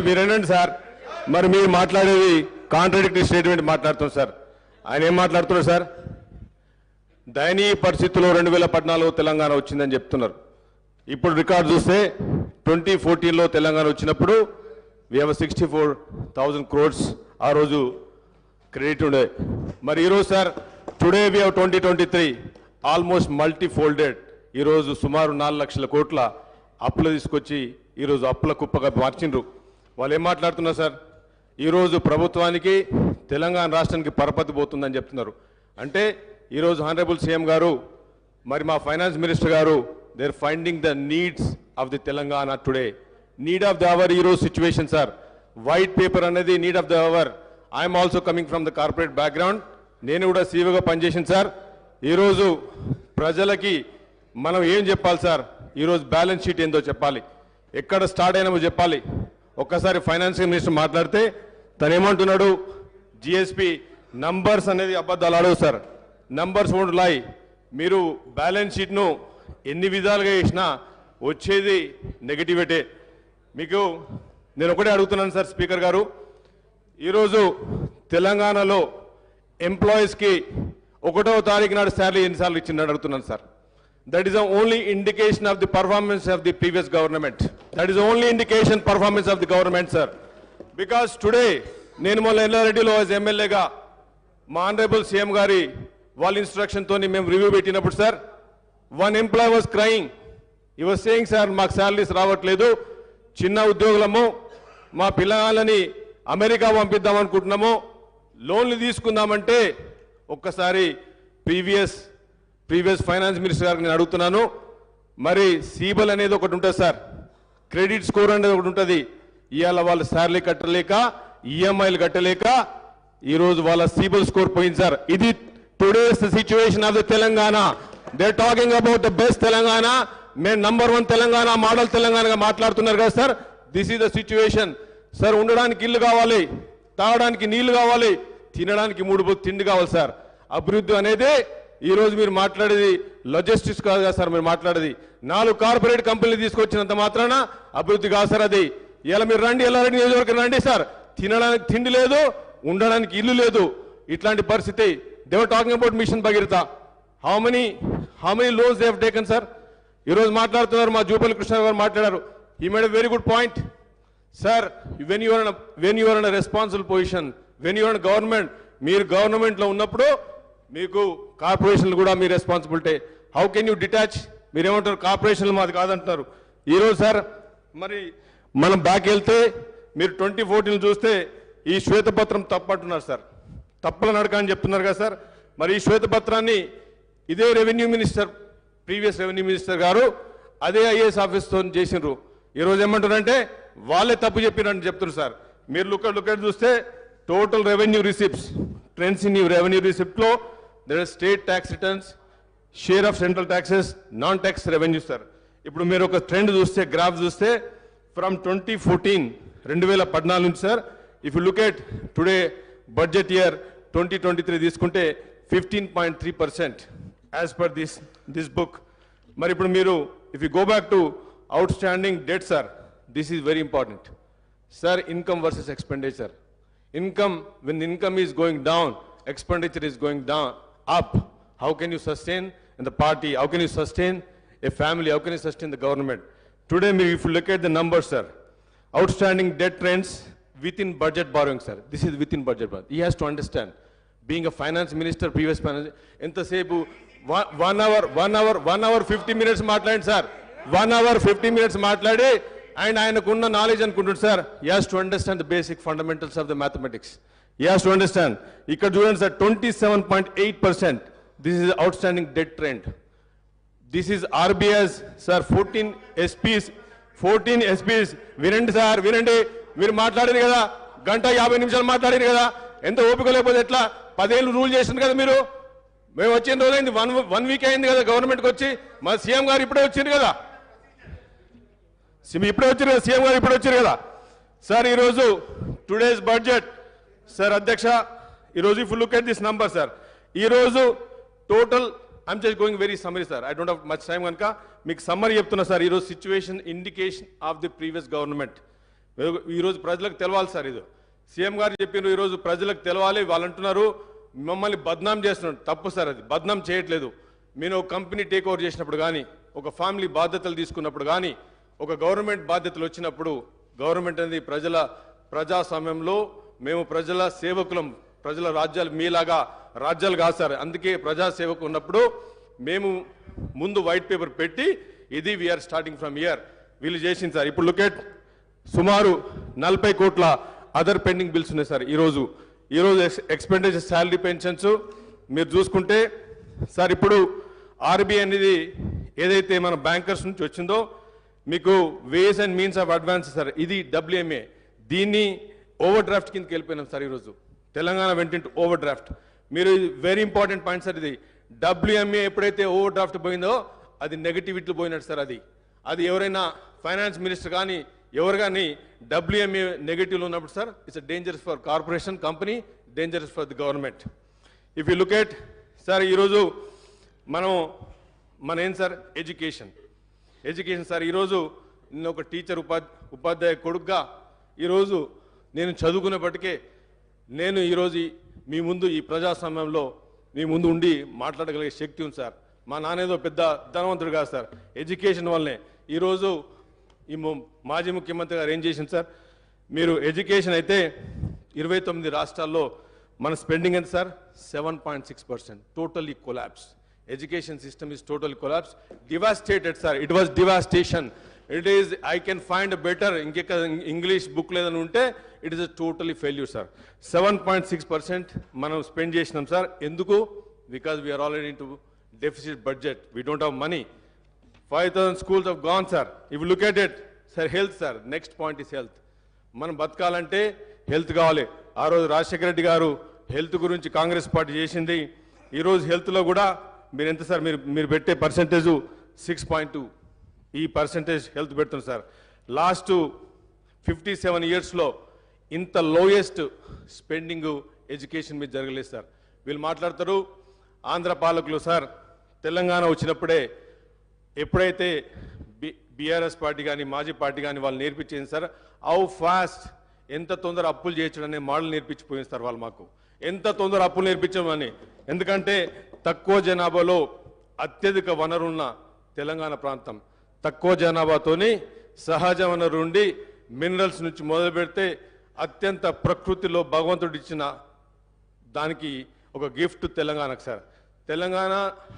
వినండి సార్. మరి మీరు మాట్లాడేది కాంట్రాడిక్టరీ స్టేట్మెంట్ మాట్లాడుతున్నాం సార్. ఆయన ఏం మాట్లాడుతున్నారు సార్? దయనీయ పరిస్థితుల్లో 2014 తెలంగాణ వచ్చిందని చెప్తున్నారు. ఇప్పుడు రికార్డు చూస్తే 2014లో తెలంగాణ వచ్చినప్పుడు we have 64,000 crores ఆ రోజు క్రెడిట్ ఉండే. మరి ఈరోజు sir today we have 2023 almost multifolded. ఈరోజు సుమారు 4 లక్షల కోట్ల అప్పులు తీసుకొచ్చి ఈరోజు అప్పుల కుప్పగా మార్చిండ్రు. వాళ్ళు ఏం మాట్లాడుతున్నారు సార్? ఈరోజు ప్రభుత్వానికి, తెలంగాణ రాష్ట్రానికి పరపతి పోతుందని చెప్తున్నారు. అంటే ఈరోజు హానరబుల్ సీఎం గారు, మరి మా ఫైనాన్స్ మినిస్టర్ గారు, they are finding the needs of the Telangana today. Need of the hour ఈరోజు సిచ్యువేషన్ సార్. వైట్ పేపర్ అనేది need of the hour. I'm also coming from the corporate background. నేను కూడా సీఈఓగా పనిచేసింది sir. ఈరోజు ప్రజలకి మనం ఏం చెప్పాలి సార్? ఈరోజు బ్యాలెన్స్ షీట్ ఏందో చెప్పాలి, ఎక్కడ స్టార్ట్ అయినామో చెప్పాలి. ఒక్కసారి ఫైనాన్స్ మినిస్టర్ మాట్లాడితే తను ఏమంటున్నాడు? జిఎస్పి నంబర్స్ అనేది అబద్ధాలు ఆడవు సార్. నంబర్స్ వోంట్ లై. మీరు బ్యాలెన్స్ షీట్ను ఎన్ని విధాలుగా చేసినా వచ్చేది నెగటివిటీ. మీకు నేను ఒకటే అడుగుతున్నాను సార్ స్పీకర్ గారు, ఈరోజు తెలంగాణలో ఎంప్లాయీస్కి 1వ తారీఖు నాడు శాలరీ ఎన్నిసార్లు ఇచ్చిందని అడుగుతున్నాను sir. That is the only indication of the performance of the previous government. That is only indication performance of the government sir. Because today నేను మొన్న ఎల్లారెడ్డిలో యాజ్ ఎమ్మెల్యేగా మా ఆనరబుల్ సీఎం గారి వాళ్ళ ఇన్స్ట్రక్షన్తో మేము రివ్యూ పెట్టినప్పుడు sir, one employee was crying. ఈ was saying sir మాకు శాలరీస్ రావట్లేదు, చిన్న ఉద్యోగులము, మా పిల్లగాళ్ళని అమెరికా పంపిద్దాం అనుకుంటున్నాము, లోన్లు తీసుకుందామంటే ఒక్కసారి ప్రీవియస్ ఫైనాన్స్ మినిస్టర్ గారికి నేను అడుగుతున్నాను. మరి సీబల్ అనేది ఒకటి ఉంటుంది సార్, క్రెడిట్ స్కోర్ అనేది ఒకటి ఉంటుంది. ఇవాళ వాళ్ళు శాలరీ కట్టలేక, ఈఎంఐలు కట్టలేక ఈరోజు వాళ్ళ సీబల్ స్కోర్ పోయింది సార్. ఇది today's situation of the Telangana. They talking about the best Telangana. మేము #1 తెలంగాణ, మోడల్ తెలంగాణగా మాట్లాడుతున్నారు కదా sir. This is the situation sir. ఉండడానికి ఇల్లు కావాలి, తాగడానికి నీళ్లు కావాలి, తినడానికి 3 తిండి కావాలి సార్. అభివృద్ధి అనేది ఈరోజు మీరు మాట్లాడేది లాజిస్టిక్స్ కాదు కదా సార్. మీరు మాట్లాడేది 4 కార్పొరేట్ కంపెనీలు తీసుకొచ్చినంత మాత్రాన అభివృద్ధి కాదు సార్. అది ఇలా మీరు రండి, ఎల్లారెడ్డి నియోజకవర్గం రండి సార్, తినడానికి తిండి లేదు, ఉండడానికి ఇల్లు లేదు. ఇట్లాంటి పరిస్థితి. They were talking about mission Bhagiratha. How many loans they have taken sir? ఈరోజు మాట్లాడుతున్నారు, మా జూపల్లి కృష్ణ గారు మాట్లాడారు. He made a very good point sir. When you are in a responsible position, when you are in government, మీరు గవర్నమెంట్లో ఉన్నప్పుడు మీకు కార్పొరేషన్లు కూడా మీ responsibility. How can you detach? మీరేమంటారు? కార్పొరేషన్లు మాది కాదంటున్నారు. ఈరోజు సార్ మరి మనం బ్యాక్ వెళ్తే మీరు 2014 చూస్తే ఈ శ్వేతపత్రం తప్పంటున్నారు సార్. తప్పుల నడక అని చెప్తున్నారు కదా సార్. మరి ఈ శ్వేతపత్రాన్ని ఇదే revenue minister, previous revenue minister గారు అదే ఐఏఎస్ ఆఫీస్తో చేసినారు. ఈరోజు ఏమంటారంటే వాళ్ళే తప్పు చెప్పినట్టు చెప్తున్నారు సార్. మీరు లుక్ చూస్తే total revenue receipts, trends in revenue రిసిప్ట్లో there is state tax returns, share of central taxes, non tax revenue sir. ఇప్పుడు మీరు ఒక ట్రెండ్ చూస్తే, గ్రాఫ్ చూస్తే ఫ్రమ్ 2014 2014 నుంచి sir, if you look at today budget year 2023 తీసుకుంటే 15.3% as per this book. మరి ఇప్పుడు మీరు if you go back to out standing debt sir, this is very important sir. Income versus expenditure. Income, when the income is going down, expenditure is going down, up. How can you sustain in the party? How can you sustain a family? How can you sustain the government? Today, if you look at the numbers, sir, outstanding debt trends within budget borrowing, sir. This is within budget borrowing. He has to understand. Being a finance minister, previous finance, entasepu 1 hour 50 minutes matladi, sir. 1 hour 50 minutes matladi. And ఆయనకున్న knowledge అనుకుంటుంది sir. He has to understand the basic fundamentals of the mathematics. He has to understand. ఇక్కడ చూడండి sir, 27.8%. This is outstanding debt trend. This is RBI's sir. 14 SPs. వినండి sir, వినండి. మీరు మాట్లాడారు కదా, 1:50 నిమిషాలు మాట్లాడారు కదా, ఎంత ఓపిక లేకపోతే ఎట్లా? 10 ఏళ్ళు రూల్ చేసింది కదా మీరు. మేము వచ్చిన రోజైంది, వన్ వీక్ అయింది కదా గవర్నమెంట్కి వచ్చి. మా సీఎం గారు ఇప్పుడే వచ్చింది కదా, ఇప్పుడే వచ్చారు కదా, సీఎం గారు ఇప్పుడే వచ్చారు కదా సార్. ఈరోజు టుడేస్ బడ్జెట్ సార్, అధ్యక్ష, ఈరోజు if look at this number sir, ఈరోజు total I'm just going very summary sir, I don't have much time కనుక మీకు సమ్మరీ చెప్తున్నా సార్. ఈరోజు situation indication of the previous government. ఈరోజు ప్రజలకు తెలవాలి సార్. ఇది సీఎం గారు చెప్పినారు, ఈరోజు ప్రజలకు తెలవాలి. వాళ్ళు అంటున్నారు మమ్మల్ని బద్నాం చేస్తున్నారు. తప్పు సార్, అది బద్నాం చేయట్లేదు. మీరు ఒక కంపెనీ టేక్ ఓవర్ చేసినప్పుడు కానీ, ఒక ఫ్యామిలీ బాధ్యతలు తీసుకున్నప్పుడు కానీ, ఒక గవర్నమెంట్ బాధ్యతలు వచ్చినప్పుడు, గవర్నమెంట్ అనేది ప్రజాస్వామ్యంలో మేము ప్రజల సేవకులం. ప్రజల రాజ్యాలు మీలాగా రాజ్యాలు కాదు సార్. అందుకే ప్రజాసేవకు ఉన్నప్పుడు మేము ముందు వైట్ పేపర్ పెట్టి ఇది వీఆర్ స్టార్టింగ్ ఫ్రమ్ ఇయర్ వీళ్ళు చేసింది సార్. ఇప్పుడు లుక్ ఎట్ సుమారు 40 కోట్ల అదర్ పెండింగ్ బిల్స్ ఉన్నాయి సార్. ఈరోజు ఎక్స్పెండిచర్, శాలరీ, పెన్షన్స్ మీరు చూసుకుంటే సార్, ఇప్పుడు ఆర్బీఐ అనేది ఏదైతే మన బ్యాంకర్స్ నుంచి వచ్చిందో మీకు ways and means of advance sir, ఇది WMA. దీన్ని ఓవర్ డ్రాఫ్ట్ కిందకి వెళ్ళిపోయినాం సార్. ఈరోజు తెలంగాణ వెంట ఓవర్ డ్రాఫ్ట్. మీరు వెరీ ఇంపార్టెంట్ పాయింట్ సార్. ఇది WMA ఎప్పుడైతే ఓవర్ డ్రాఫ్ట్ పోయిందో అది నెగటివిటీలో పోయినట్టు సార్. అది ఎవరైనా ఫైనాన్స్ మినిస్టర్ కానీ ఎవరు కానీ WMA నెగటివ్లో ఉన్నప్పుడు sir, it's dangerous for corporation, company, dangerous for the government. If you look at sir, ఈరోజు మన ఏం సార్, ఎడ్యుకేషన్ సార్. ఈరోజు నేను ఒక టీచర్, ఉపాధ్యాయ కొడుకుగా ఈరోజు నేను చదువుకునేప్పటికే నేను ఈరోజు మీ ముందు ఈ ప్రజాస్వామ్యంలో మీ ముందు ఉండి మాట్లాడగలిగే శక్తి ఉంది సార్. మా నాన్నేదో పెద్ద ధనవంతుడు కాదు సార్. ఎడ్యుకేషన్ వల్లనే ఈరోజు ఈ మాజీ ముఖ్యమంత్రి గారు ఏం చేసింది సార్, మీరు ఎడ్యుకేషన్ అయితే 29 రాష్ట్రాల్లో మన స్పెండింగ్ ఎంత sir, 7.6%. Totally collapse. Education system is totally collapsed, devastated sir. It was devastation. It is, I can find a better English book ledanu unte, it is a totally failure sir. 7.6% manam spend chesinam sir. Enduku? Because we are already into deficit budget. We don't have money. 5,000 schools have gone sir. If you look at it sir, health sir, next point is health. Manam బతకాలంటే health కావాలి. ఆ రోజు రాజశేఖర రెడ్డి గారు health గురించి Congress party చేసింది. ఈరోజు హెల్త్లో కూడా మీరు ఎంత సార్, మీరు పెట్టే పర్సెంటేజ్ 6.2. ఈ పర్సెంటేజ్ హెల్త్ పెడుతుంది సార్. లాస్ట్ 57 ఇయర్స్లో ఇంత లోయెస్ట్ స్పెండింగ్ ఎడ్యుకేషన్ మీద జరగలేదు సార్. వీళ్ళు మాట్లాడతారు ఆంధ్ర పాలకులు సార్, తెలంగాణ వచ్చినప్పుడే ఎప్పుడైతే బీఆర్ఎస్ పార్టీ కానీ మాజీ పార్టీ కానీ వాళ్ళు నేర్పించింది సార్, హౌ ఫాస్ట్, ఎంత తొందర అప్పులు చేయొచ్చు అనే మోడల్ నేర్పించిపోయింది సార్ వాళ్ళు మాకు. ఎంత తొందర అప్పులు నేర్పించమని. ఎందుకంటే తక్కువ జనాభాలో అత్యధిక వనరున్న తెలంగాణ ప్రాంతం, తక్కువ జనాభాతోని సహజ వనరు ఉండి మినరల్స్ నుంచి మొదలు పెడితే అత్యంత ప్రకృతిలో భగవంతుడు ఇచ్చిన దానికి ఒక గిఫ్ట్ తెలంగాణకు సార్. తెలంగాణ,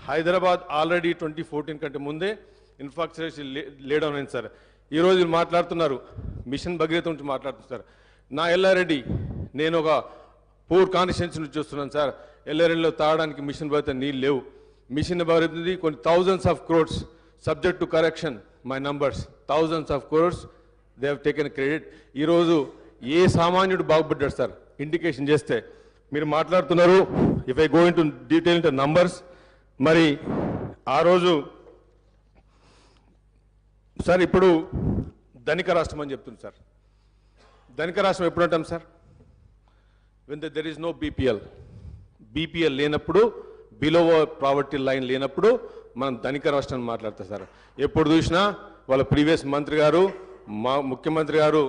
హైదరాబాద్ ఆల్రెడీ 2014 కంటే ముందే ఇన్ఫ్రాస్ట్రక్చర్ లేడౌన్ అయింది సార్. ఈరోజు మాట్లాడుతున్నారు మిషన్ భగీరథ నుంచి మాట్లాడుతున్నారు సార్. నా ఎల్లారెడ్డి, నేను ఒక పూర్ కాన్స్టిట్యున్సీ నుంచి వస్తున్నాను సార్. ఎల్లారెడ్డిలో తాగడానికి మిషన్ భగీరథ నీళ్ళు లేవు. మిషన్ అభివృద్ధి కొన్ని thousands of crores subject to correction my numbers thousands of crores they have taken credit. ఈరోజు ఏ సామాన్యుడు బాగుపడ్డాడు సార్ ఇండికేషన్ చేస్తే మీరు మాట్లాడుతున్నారు. If I go in to detail into numbers, మరి ఆ రోజు సార్ ఇప్పుడు ధనిక రాష్ట్రం అని చెప్తుంది సార్. ధనిక రాష్ట్రం ఎప్పుడు అంటాం sir? When there is no BPL లేనప్పుడు, బిలో ప్రావర్టీ లైన్ లేనప్పుడు మనం ధనిక రాష్ట్రం మాట్లాడతాం సార్. ఎప్పుడు చూసినా వాళ్ళ ప్రీవియస్ మంత్రి గారు, మా ముఖ్యమంత్రి గారు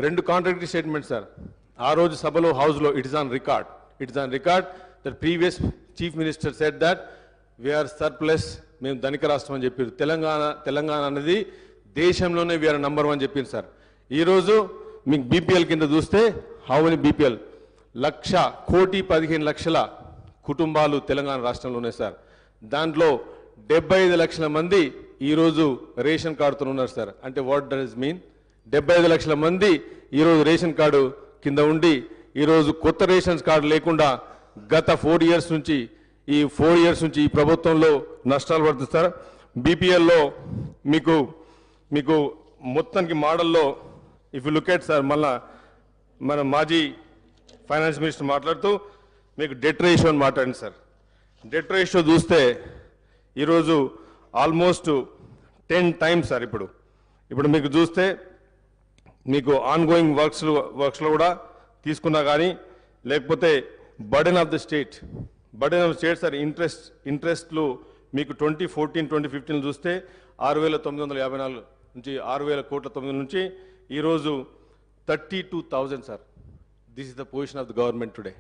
2 కాంట్రాక్టరీ స్టేట్మెంట్ సార్. ఆ రోజు సభలో హౌస్లో it is on record that previous chief minister said that we're surplus, మేము ధనిక రాష్ట్రం అని చెప్పారు. తెలంగాణ అనేది దేశంలోనే వీఆర్ నంబర్ 1 చెప్పింది సార్. ఈరోజు మీకు బీపీఎల్ కింద చూస్తే హౌ మెనీ బీపీఎల్ 1,15,00,000 కుటుంబాలు తెలంగాణ రాష్ట్రంలో ఉన్నాయి సార్. దాంట్లో 75 లక్షల మంది ఈరోజు రేషన్ కార్డుతో ఉన్నారు సార్. అంటే వాట్ డస్ మీన్? 75 లక్షల మంది ఈరోజు రేషన్ కార్డు కింద ఉండి ఈరోజు కొత్త రేషన్ కార్డు లేకుండా గత 4 ఇయర్స్ నుంచి ఈ ప్రభుత్వంలో నష్టాలు పడుతుంది సార్. బీపీఎల్లో మీకు మొత్తానికి మోడల్లో if you look at sir, మళ్ళా మన మాజీ ఫైనాన్స్ మినిస్టర్ మాట్లాడుతూ మీకు డెట్ రేషియో అని మాట్లాడింది సార్. డెట్ రేషియో చూస్తే ఈరోజు ఆల్మోస్ట్ 10 టైమ్స్ సార్. ఇప్పుడు మీకు చూస్తే మీకు ఆన్ గోయింగ్ వర్క్స్లో కూడా తీసుకున్నా కానీ, లేకపోతే burden of the state sir, ఇంట్రెస్ట్లు మీకు 2014-2015 చూస్తే 6,954 నుంచి 6,000 కోట్ల 9 నుంచి ఈరోజు 32,000 sir. This is the position of the government today.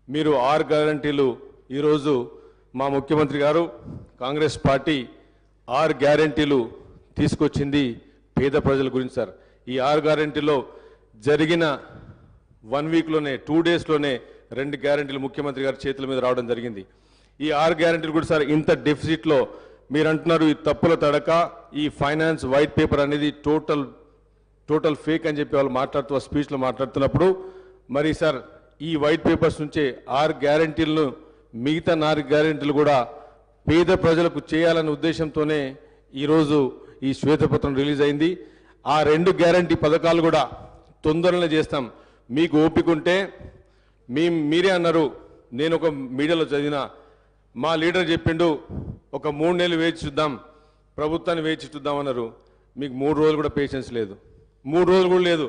మీరు 6 గ్యారంటీలు ఈరోజు మా ముఖ్యమంత్రి గారు కాంగ్రెస్ పార్టీ 6 గ్యారంటీలు తీసుకొచ్చింది పేద ప్రజల గురించి సార్. ఈ 6 గ్యారంటీలో జరిగిన 1 వీక్లోనే 2 డేస్లోనే 2 గ్యారంటీలు ముఖ్యమంత్రి గారి చేతుల మీద రావడం జరిగింది. ఈ 6 గ్యారంటీలు కూడా సార్ ఇంత డెఫిసిట్లో మీరు అంటున్నారు ఈ తప్పుల తడక, ఈ ఫైనాన్స్ వైట్ పేపర్ అనేది టోటల్ ఫేక్ అని చెప్పి వాళ్ళు మాట్లాడుతూ స్పీచ్లో మాట్లాడుతున్నప్పుడు, మరి సార్ ఈ వైట్ పేపర్స్ నుంచే 6 గ్యారంటీలను మిగతా 4 గ్యారంటీలు కూడా పేద ప్రజలకు చేయాలనే ఉద్దేశంతోనే ఈరోజు ఈ శ్వేతపత్రం రిలీజ్ అయింది. ఆ 2 గ్యారంటీ పథకాలు కూడా తొందరనే చేస్తాం. మీకు ఓపిక ఉంటే మీరే అన్నారు, నేను ఒక మీడియాలో చదివిన మా లీడర్ చెప్పిండు ఒక 3 నెలలు వేచి చూద్దాం, ప్రభుత్వాన్ని వేచి చూద్దాం అన్నారు. మీకు 3 రోజులు కూడా పేషెన్స్ లేదు, 3 రోజులు కూడా లేదు.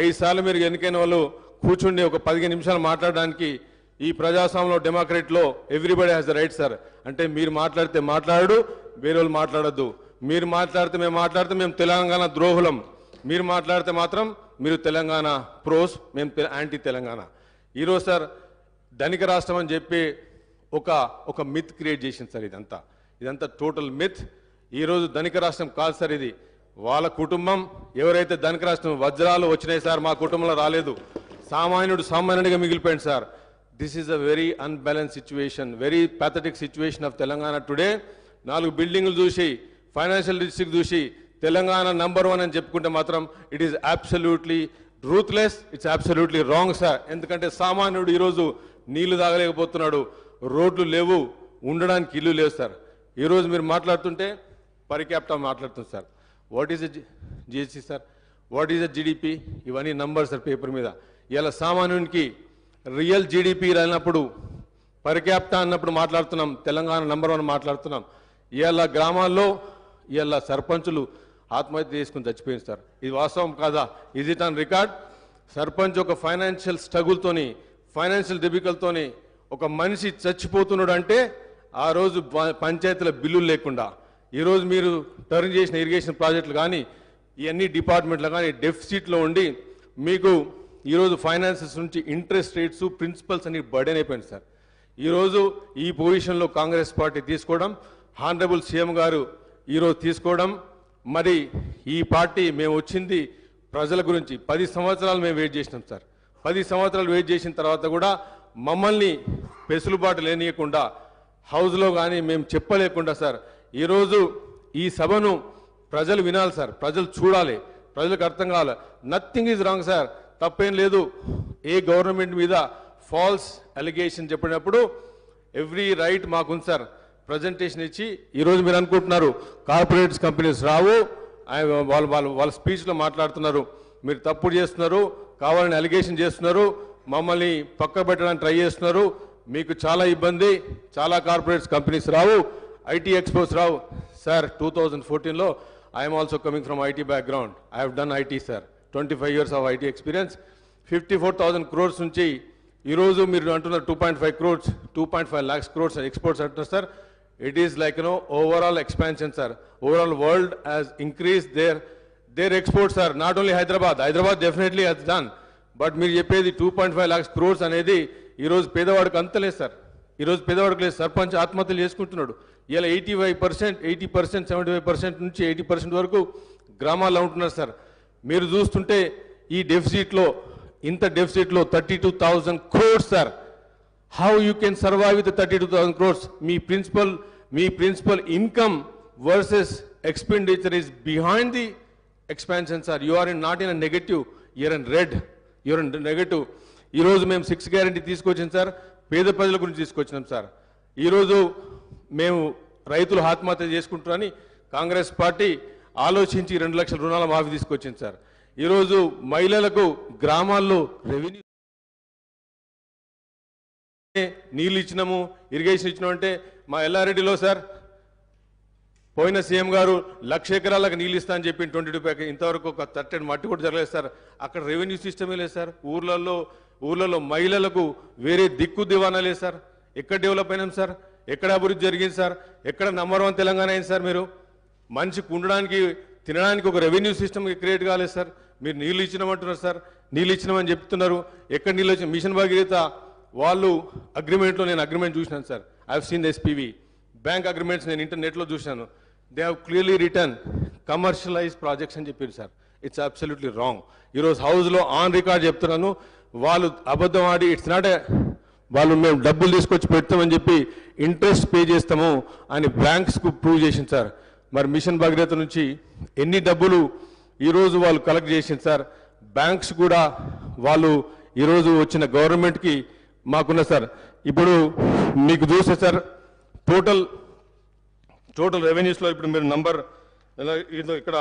5 సార్లు మీరు ఎన్నికైన వాళ్ళు కూర్చుండి ఒక 15 నిమిషాలు మాట్లాడడానికి ఈ ప్రజాస్వామ్యంలో డెమోక్రసీలో everybody has the right sir. అంటే మీరు మాట్లాడితే మాట్లాడు, వేరే వాళ్ళు మాట్లాడద్దు. మీరు మాట్లాడితే మేము తెలంగాణ ద్రోహులం, మీరు మాట్లాడితే మాత్రం మీరు తెలంగాణ ప్రోస్, మేము యాంటీ తెలంగాణ. ఈరోజు సార్ ధనిక రాష్ట్రం అని చెప్పి ఒక మిత్ క్రియేట్ చేసింది సార్. ఇదంతా టోటల్ మిత్. ఈరోజు ధనిక రాష్ట్రం కాదు సార్, ఇది వాళ్ళ కుటుంబం ఎవరైతే ధనిక రాష్ట్రం వజ్రాలు వచ్చినాయి సార్, మా కుటుంబంలో రాలేదు. సామాన్యుడిగా మిగిలిపోయింది sir. This is a very unbalance situation, very pathetic situation of Telangana today. 4 బిల్డింగ్లు చూసి, ఫైనాన్షియల్ డిస్ట్రిక్ట్ చూసి తెలంగాణ నంబర్ 1 అని చెప్పుకుంటే మాత్రం it is absolutely ruthless, it's absolutely wrong sir. ఎందుకంటే సామాన్యుడు ఈరోజు నీళ్లు తాగలేకపోతున్నాడు, రోడ్లు లేవు, ఉండడానికి ఇల్లు లేవు సార్. ఈరోజు మీరు మాట్లాడుతుంటే పర్ క్యాపిటా మాట్లాడుతుంది sir. What is GST sir, what is the GDP, ఇవన్నీ నంబర్స్ సార్ పేపర్ మీద. ఇలా సామాన్యునికి రియల్ జీడిపి రానప్పుడు పర్ క్యాపిటా అన్నప్పుడు మాట్లాడుతున్నాం, తెలంగాణ నంబర్ 1 మాట్లాడుతున్నాం. ఇవాళ గ్రామాల్లో ఇవాళ సర్పంచులు ఆత్మహత్య చేసుకుని చచ్చిపోయింది సార్. ఇది వాస్తవం కాదా? Is it on record? Sarpanch ఒక ఫైనాన్షియల్ స్ట్రగుల్తోని, ఫైనాన్షియల్ డిఫికల్ట్తోని ఒక మనిషి చచ్చిపోతున్నాడు అంటే ఆ రోజు పంచాయతీల బిల్లులు లేకుండా, ఈరోజు మీరు టర్న్ చేసిన ఇరిగేషన్ ప్రాజెక్టులు కానీ ఇవన్నీ డిపార్ట్మెంట్లు కానీ డెఫిసిట్లో ఉండి మీకు ఈరోజు ఫైనాన్సెస్ నుంచి ఇంట్రెస్ట్ రేట్స్, ప్రిన్సిపల్స్ అన్ని బర్డెన్ అయిపోయింది సార్. ఈరోజు ఈ పొజిషన్లో కాంగ్రెస్ పార్టీ తీసుకోవడం, హానరబుల్ సీఎం గారు ఈరోజు తీసుకోవడం, మరి ఈ పార్టీ మేము వచ్చింది ప్రజల గురించి 10 సంవత్సరాలు మేము వెయిట్ చేసినాం సార్. 10 సంవత్సరాలు వెయిట్ చేసిన తర్వాత కూడా మమ్మల్ని పెసులుబాటు లేనియకుండా హౌస్లో కానీ మేము చెప్పలేకుండా సార్, ఈరోజు ఈ సభను ప్రజలు వినాలి సార్, ప్రజలు చూడాలి, ప్రజలకు అర్థం కావాలి. నథింగ్ ఈజ్ రాంగ్ సార్, తప్పేం లేదు. ఏ గవర్నమెంట్ మీద ఫాల్స్ అలిగేషన్ చెప్పినప్పుడు ఎవ్రీ రైట్ మాకుంది సార్. ప్రజెంటేషన్ ఇచ్చి ఈరోజు మీరు అనుకుంటున్నారు కార్పొరేట్స్ కంపెనీస్ రావు, వాళ్ళ స్పీచ్లో మాట్లాడుతున్నారు, మీరు తప్పుడు చేస్తున్నారు, కావాలని అలిగేషన్ చేస్తున్నారు, మమ్మల్ని పక్క పెట్టడానికి ట్రై చేస్తున్నారు, మీకు చాలా ఇబ్బంది, చాలా కార్పొరేట్స్ కంపెనీస్ రావు, ఐటీ ఎక్స్పోర్ట్స్ రావు. సార్ 2014లో I'm also coming from IT background. I have done IT sir, 25 years of IT experience. 54,000 crores నుంచి ఈరోజు మీరు అంటున్నారు 2.5 crores, 2.5 lakhs crores ఎక్స్పోర్ట్స్ అంటున్నారు sir. It is like overall expansion sir. Overall world has increase their exports sir. Not only Hyderabad definitely has done. But మీరు చెప్పేది 2.5 lakhs crores అనేది ఈరోజు పేదవాడికి అంతలేదు సార్. ఈరోజు పేదవాడికి లేదు. సర్పంచ్ ఆత్మహత్యలు చేసుకుంటున్నాడు. ఇలా 80%, 75% నుంచి 80% వరకు గ్రామాల్లో ఉంటున్నారు సార్. మీరు చూస్తుంటే ఈ డెఫిసిట్లో, ఇంత డెఫిసిట్లో 32,000 crores sir. How you can survive with 32,000 crores? మీ principal income versus expenditure is behind the expansion sir. You are not in negative, you're in red, you're in negative. ఈరోజు మేము 6 guarantee తీసుకొచ్చాం సార్, పేద ప్రజల గురించి తీసుకొచ్చినాం సార్. ఈరోజు మేము రైతులు ఆత్మహత్య చేసుకుంటారని కాంగ్రెస్ పార్టీ ఆలోచించి 2 లక్షల రుణాల మాఫీ తీసుకొచ్చింది సార్. ఈరోజు మహిళలకు గ్రామాల్లో రెవెన్యూ నీళ్ళు ఇచ్చినాము, ఇరిగేషన్ ఇచ్చినాము అంటే మా ఎల్లారెడ్డిలో సార్ పోయిన సీఎం గారు 1,00,000 ఎకరాలకు నీళ్ళు ఇస్తా అని చెప్పి 22 ప్యాక్ ఇంతవరకు ఒక 30 మట్టి కూడా జరగలేదు సార్. అక్కడ రెవెన్యూ సిస్టమే లేదు సార్. ఊర్లలో మహిళలకు వేరే దిక్కు దివానా లేదు సార్. ఎక్కడ డెవలప్ అయినాం సార్? ఎక్కడ అభివృద్ధి జరిగింది సార్? ఎక్కడ నంబర్ 1 తెలంగాణ అయింది సార్? మీరు మనిషికి ఉండడానికి తినడానికి ఒక రెవెన్యూ సిస్టమ్ క్రియేట్ కాలేదు సార్. మీరు నీళ్ళు ఇచ్చినామంటున్నారు సార్, నీళ్ళు ఇచ్చినామని చెప్తున్నారు. ఎక్కడ నీళ్ళు వచ్చిన మిషన్ భగీరథ వాళ్ళు అగ్రిమెంట్లో నేను అగ్రిమెంట్ చూసినాను sir. I have seen SPV bank agreements నేను ఇంటర్నెట్లో చూశాను. They have clearly return commercialize projects అని చెప్పారు సార్. It's absolutely wrong. ఈరోజు హౌస్లో ఆన్ రికార్డ్ చెప్తున్నాను, వాళ్ళు అబద్ధం ఆడి ఇట్స్ నాట్ వాళ్ళు మేము డబ్బులు తీసుకొచ్చి పెడతామని చెప్పి ఇంట్రెస్ట్ పే చేస్తాము అని బ్యాంక్స్కు ప్రూవ్ చేసింది సార్. మరి మిషన్ భగీరథ నుంచి ఎన్ని డబ్బులు ఈరోజు వాళ్ళు కలెక్ట్ చేసింది సార్. బ్యాంక్స్ కూడా వాళ్ళు ఈరోజు వచ్చిన గవర్నమెంట్కి మాకున్న సార్. ఇప్పుడు మీకు చూస్తే సార్ టోటల్ రెవెన్యూస్లో ఇప్పుడు మీరు నంబర్ ఇక్కడ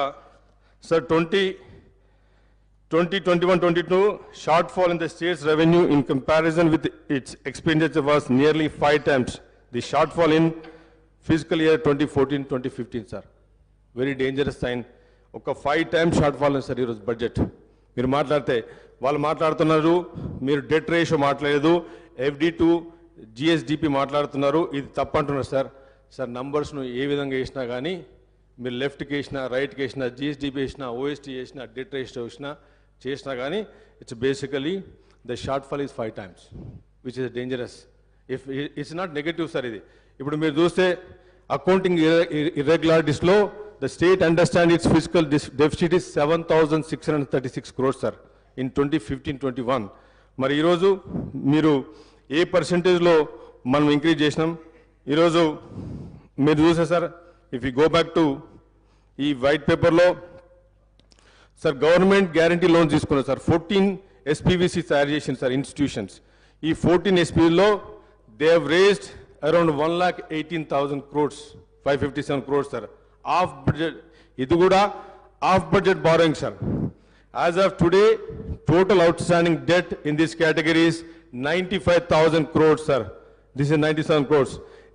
sir 2021-22 shortfall in the state's revenue in comparison with its expenditure was nearly 5 times the shortfall in fiscal year 2014-2015 sir. Very dangerous sign. ఒక 5 times shortfall ఉంది సార్ ఈరోజు బడ్జెట్. మీరు మాట్లాడితే వాళ్ళు మాట్లాడుతున్నారు, మీరు డెట్ రేషియో మాట్లాడలేదు, FD to GSDP మాట్లాడుతున్నారు, ఇది తప్పంటున్నారు సార్. సార్ నంబర్స్ను ఏ విధంగా వేసినా కానీ మీరు లెఫ్ట్కి వేసినా, రైట్కి వేసినా, GSDP వేసినా, OST వేసినా, డెట్ రేషియో చేసినా కానీ it's basically the short fall is 5 times which is dangerous. If it's not negative sir. ఇది ఇప్పుడు మీరు చూస్తే అకౌంటింగ్ ఇర్రెగ్యులారిటీస్లో the state understand it's physical deficit is 7,636 crores sir in 2015-21. మరి ఈరోజు మీరు ఏ పర్సెంటేజ్లో మనం ఇంక్రీజ్ చేసినాం? ఈరోజు మీరు చూసే sir, if you go back to ఈ వైట్ పేపర్లో సార్ గవర్నమెంట్ గ్యారంటీ లోన్స్ తీసుకున్నారు సార్. 14 SPVC తయారు చేసింది సార్ ఇన్స్టిట్యూషన్స్. ఈ 14 SPVలో they have raised around 1,18,000 crores, 557 crores sir off budget. ఇది కూడా off budget borrowing sir. As of today total outstanding debt in this category is 95,000 crores sir. This is 97 crores.